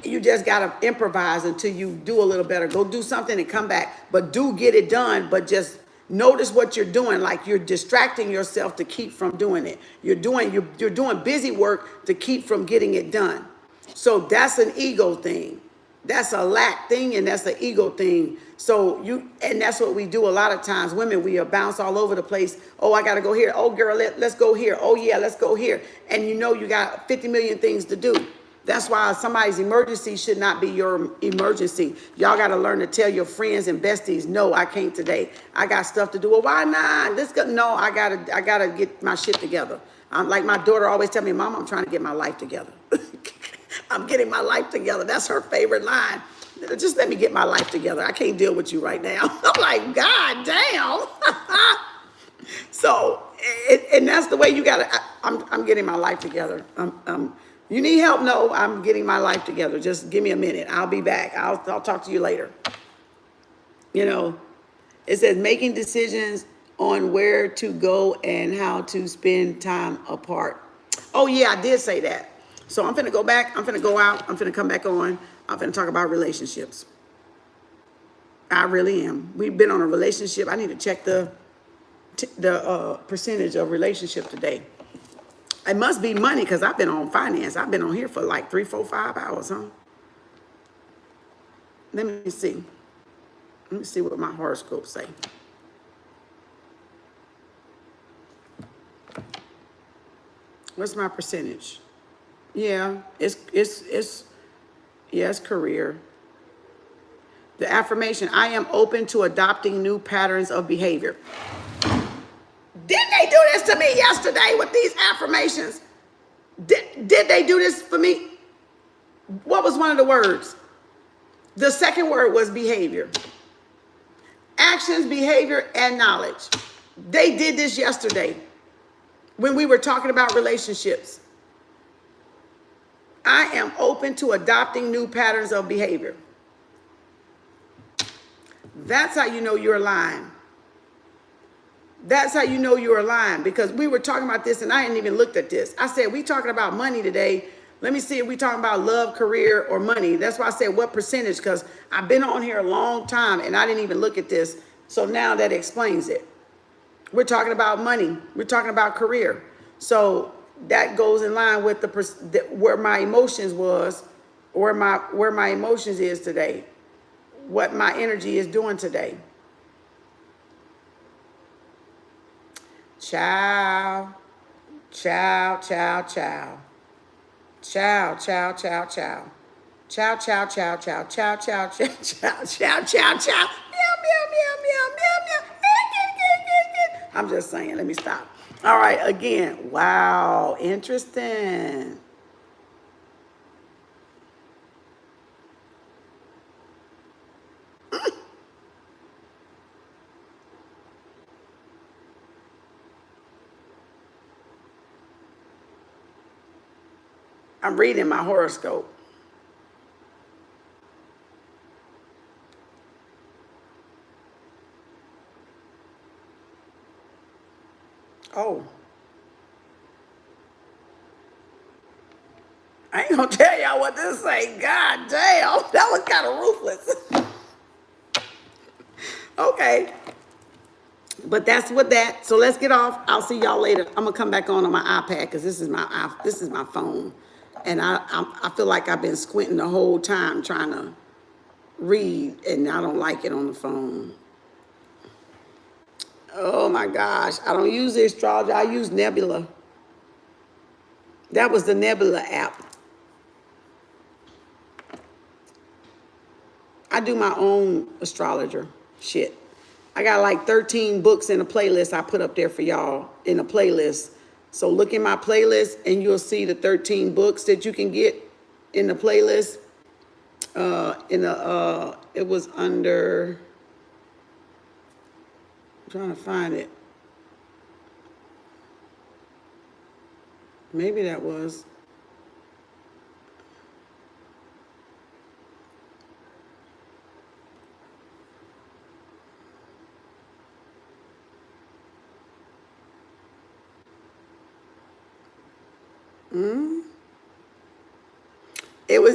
you just got to improvise until you do a little better. Go do something and come back. But do get it done. But just notice what you're doing. Like you're distracting yourself to keep from doing it. You're doing busy work to keep from getting it done. So that's an ego thing. That's a lack thing, and that's an ego thing. So and that's what we do a lot of times. Women, we bounce all over the place. Oh, I got to go here. Oh, girl, let's go here. Oh, yeah, let's go here. And you got 50 million things to do. That's why somebody's emergency should not be your emergency. Y'all got to learn to tell your friends and besties, no, I can't today. I got stuff to do. Well, why not? No, I gotta get my shit together. Like my daughter always tell me, Mom, I'm trying to get my life together. I'm getting my life together. That's her favorite line. Just let me get my life together. I can't deal with you right now. I'm like, God damn. So, and that's the way you gotta, I'm getting my life together. You need help? No, I'm getting my life together. Just give me a minute. I'll be back. I'll talk to you later. It says making decisions on where to go and how to spend time apart. Oh yeah, I did say that. So I'm finna go back. I'm finna go out. I'm finna come back on. I'm finna talk about relationships. I really am. We've been on a relationship. I need to check the percentage of relationship today. It must be money because I've been on finance. I've been on here for like 3, 4, 5 hours, huh? Let me see. Let me see what my horoscope say. What's my percentage? Yeah, it's career. The affirmation, I am open to adopting new patterns of behavior. Didn't they do this to me yesterday with these affirmations? Did they do this for me? What was one of the words? The second word was behavior. Actions, behavior, and knowledge. They did this yesterday when we were talking about relationships. I am open to adopting new patterns of behavior. That's how you know you're aligned. That's how you know you're aligned, because we were talking about this and I hadn't even looked at this. I said, we talking about money today. Let me see if we talking about love, career, or money. That's why I said what percentage, because I've been on here a long time and I didn't even look at this. So now that explains it. We're talking about money. We're talking about career. So that goes in line with where my emotions was, where my emotions is today, what my energy is doing today. Ciao, ciao, ciao, ciao. Ciao, ciao, ciao, ciao. Ciao, ciao, ciao, ciao, ciao, ciao, ciao, ciao, ciao, ciao, ciao. Meow, meow, meow, meow, meow, meow. I'm just saying, let me stop. All right, again. Wow, interesting. I'm reading my horoscope. Oh. I ain't gonna tell y'all what this say. God damn, that was kind of ruthless. Okay. But that's what that. So let's get off. I'll see y'all later. I'm gonna come back on my iPad because this is my phone, and I feel like I've been squinting the whole time trying to read, and I don't like it on the phone. Oh my gosh, I don't use the astrology. I use Nebula. That was the Nebula app. I do my own astrologer shit. I got like 13 books in a playlist I put up there for y'all in a playlist. So look in my playlist and you'll see the 13 books that you can get in the playlist. It was under, I'm trying to find it. Maybe that was.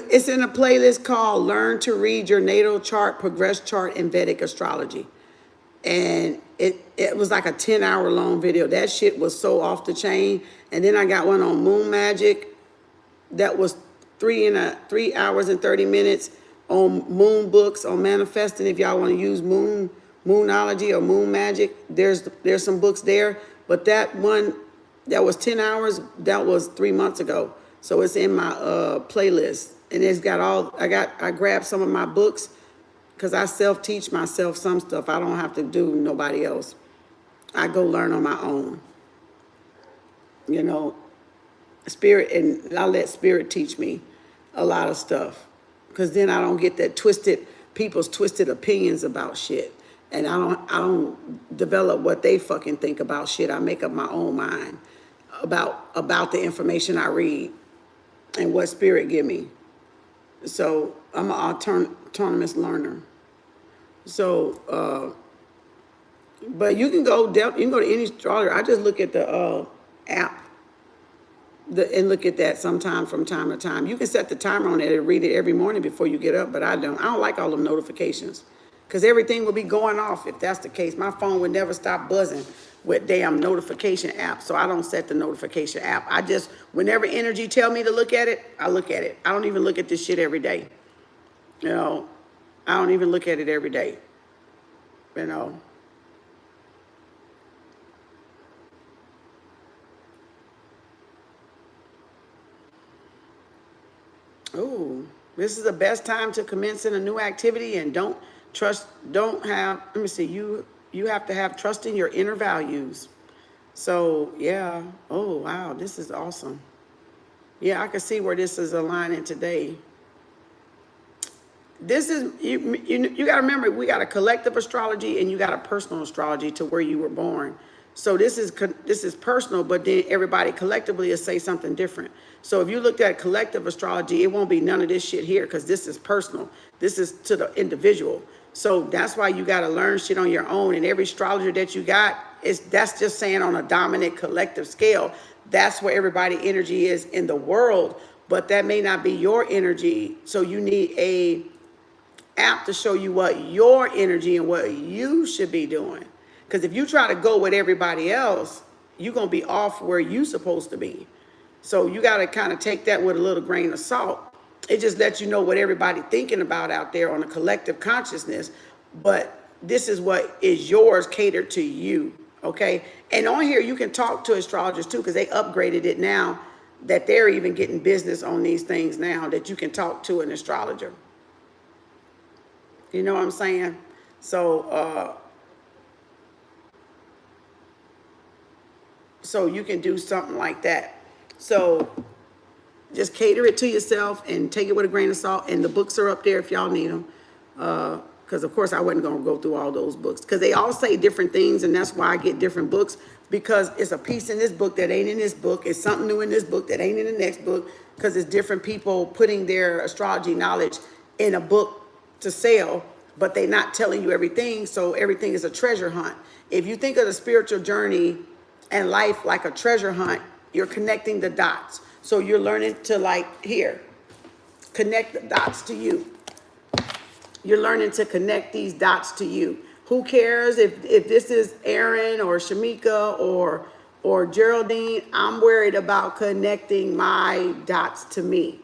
It's in a playlist called Learn to Read Your Natal Chart, Progress Chart, and Vedic Astrology. And it was like a 10-hour long video. That shit was so off the chain. And then I got one on moon magic that was 3 hours and 30 minutes on moon books, on manifesting. If y'all want to use moonology or moon magic, there's some books there. But that one that was 10 hours, that was 3 months ago. So it's in my playlist, and it's got I grabbed some of my books because I self-teach myself some stuff. I don't have to do nobody else. I go learn on my own. You know, spirit, and I let spirit teach me a lot of stuff, because then I don't get that people's twisted opinions about shit, and I don't develop what they fucking think about shit. I make up my own mind about the information I read and what spirit give me. So I'm an autonomous learner. So, but you can go to any astrologer. I just look at the app and look at that sometime from time to time. You can set the timer on it and read it every morning before you get up, but I don't like all them notifications, because everything will be going off if that's the case. My phone would never stop buzzing with damn notification app. So I don't set the notification app. I just, whenever energy tell me to look at it, I look at it. I don't even look at this shit every day. You know, I don't even look at it every day. You know. Oh, this is the best time to commence in a new activity, and let me see, you have to have trust in your inner values. So, yeah. Oh, wow. This is awesome. Yeah, I can see where this is aligning today. This is, you got to remember, we got a collective astrology and you got a personal astrology to where you were born. So this is personal, but then everybody collectively will say something different. So if you looked at collective astrology, it won't be none of this shit here, because this is personal. This is to the individual. So that's why you got to learn shit on your own. And every astrologer that you got, that's just saying on a dominant collective scale. That's where everybody energy is in the world, but that may not be your energy. So you need a app to show you what your energy and what you should be doing. Because if you try to go with everybody else, you're going to be off where you're supposed to be. So you got to kind of take that with a little grain of salt. It just lets you know what everybody thinking about out there on a collective consciousness. But this is what is yours, catered to you. Okay. And on here, you can talk to astrologers too, because they upgraded it now, that they're even getting business on these things now, that you can talk to an astrologer. You know what I'm saying? So, so you can do something like that. So just cater it to yourself and take it with a grain of salt. And the books are up there if y'all need them. Because, of course, I wasn't going to go through all those books. Because they all say different things, and that's why I get different books. Because it's a piece in this book that ain't in this book. It's something new in this book that ain't in the next book. Because it's different people putting their astrology knowledge in a book to sell, but they're not telling you everything. So everything is a treasure hunt. If you think of the spiritual journey and life like a treasure hunt, you're connecting the dots. So you're learning to, like, here, connect the dots to you. You're learning to connect these dots to you. Who cares if this is Aaron or Shamika or Geraldine? I'm worried about connecting my dots to me.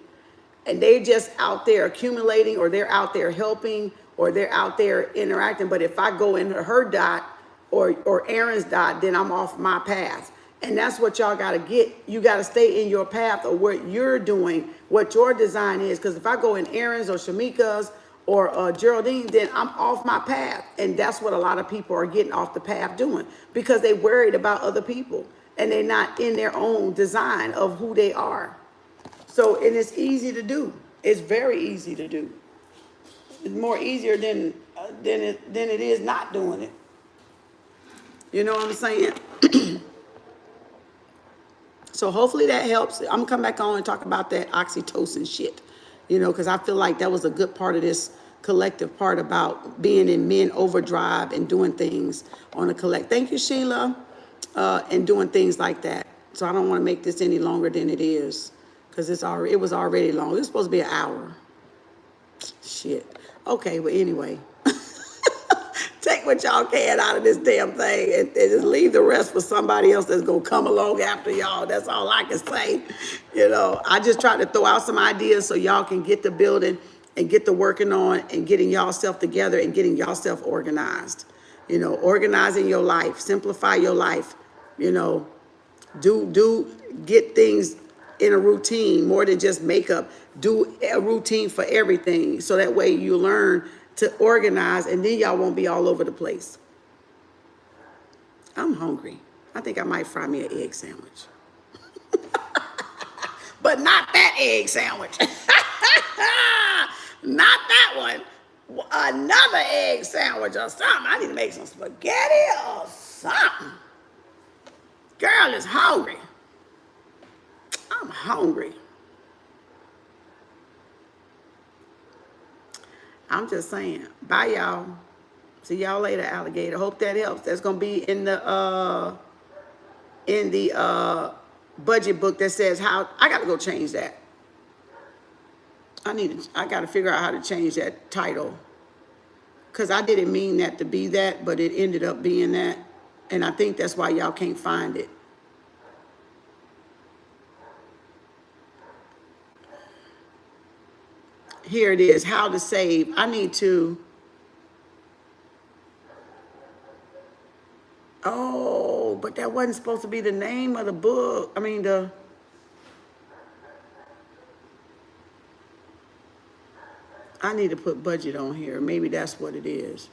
And they just out there accumulating, or they're out there helping, or they're out there interacting. But if I go into her dot or Aaron's dot, then I'm off my path. And that's what y'all got to get. You got to stay in your path of what you're doing, what your design is. Because if I go in Aaron's or Shamika's or Geraldine, then I'm off my path. And that's what a lot of people are getting off the path doing, because they worried about other people and they're not in their own design of who they are. So, and it's easy to do. It's very easy to do. It's more easier than it is not doing it. You know what I'm saying? So hopefully that helps. I'm gonna come back on and talk about that oxytocin shit, you know, because I feel like that was a good part of this collective part about being in men overdrive and doing things on a collect. Thank you, Sheila, and doing things like that. So I don't want to make this any longer than it is, because it was already long. It was supposed to be an hour. Shit. Okay, but anyway. Take what y'all can out of this damn thing and just leave the rest for somebody else that's going to come along after y'all. That's all I can say. You know, I just tried to throw out some ideas so y'all can get the building and get the working on and getting y'all self together and getting y'all self organized. You know, organizing your life, simplify your life, you know, get things in a routine more than just makeup. Do a routine for everything, so that way you learn to organize, and then y'all won't be all over the place. I'm hungry. I think I might fry me an egg sandwich. But not that egg sandwich. Not that one. Another egg sandwich or something. I need to make some spaghetti or something. Girl is hungry. I'm hungry. I'm just saying. Bye, y'all. See y'all later, alligator. Hope that helps. That's gonna be in the budget book that says how. I gotta go change that. I gotta figure out how to change that title, because I didn't mean that to be that, but it ended up being that, and I think that's why y'all can't find it. Here it is, how to save. I need to, oh, but that wasn't supposed to be the name of the book. I mean, I need to put budget on here. Maybe that's what it is.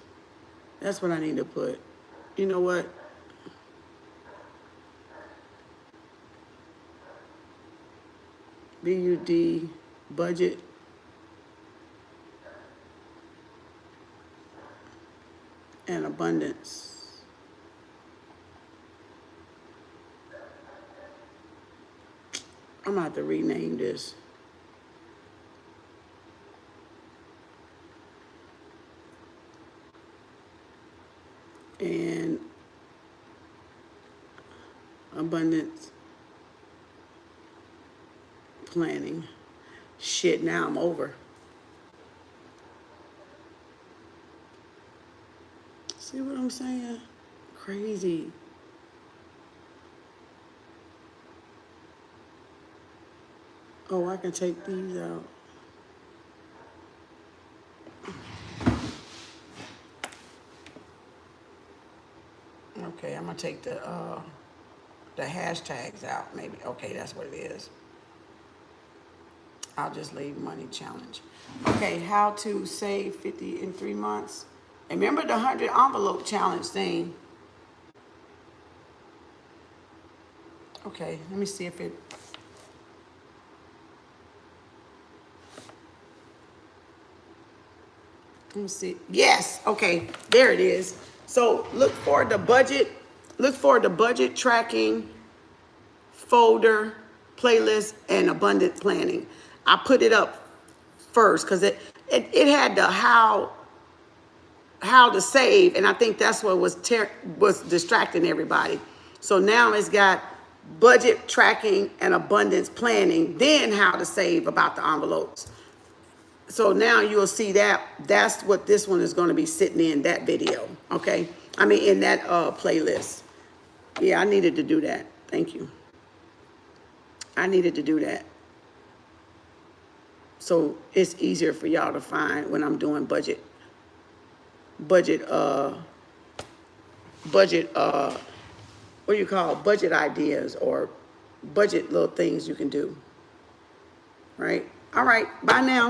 That's what I need to put. You know what? BUD, budget. And abundance. I'm gonna have to rename this. And abundance planning. Shit, now I'm over. See what I'm saying? Crazy. Oh, I can take these out. Okay, I'm gonna take the hashtags out, maybe. Okay, that's what it is. I'll just leave money challenge. Okay, how to save 50 in 3 months. And remember the 100 envelope challenge thing. Okay, let me see if it. Let me see. Yes, okay, there it is. So look for the budget tracking folder, playlist, and abundant planning. I put it up first because it had the how to save, and I think that's what was distracting everybody. So now it's got budget tracking and abundance planning, then how to save about the envelopes. So now you'll see that that's what this one is going to be sitting in, that video, okay? I mean, in that playlist. Yeah, I needed to do that. Thank you. I needed to do that. So it's easier for y'all to find when I'm doing budget, what do you call it? Budget ideas or budget little things you can do, right? All right, bye now.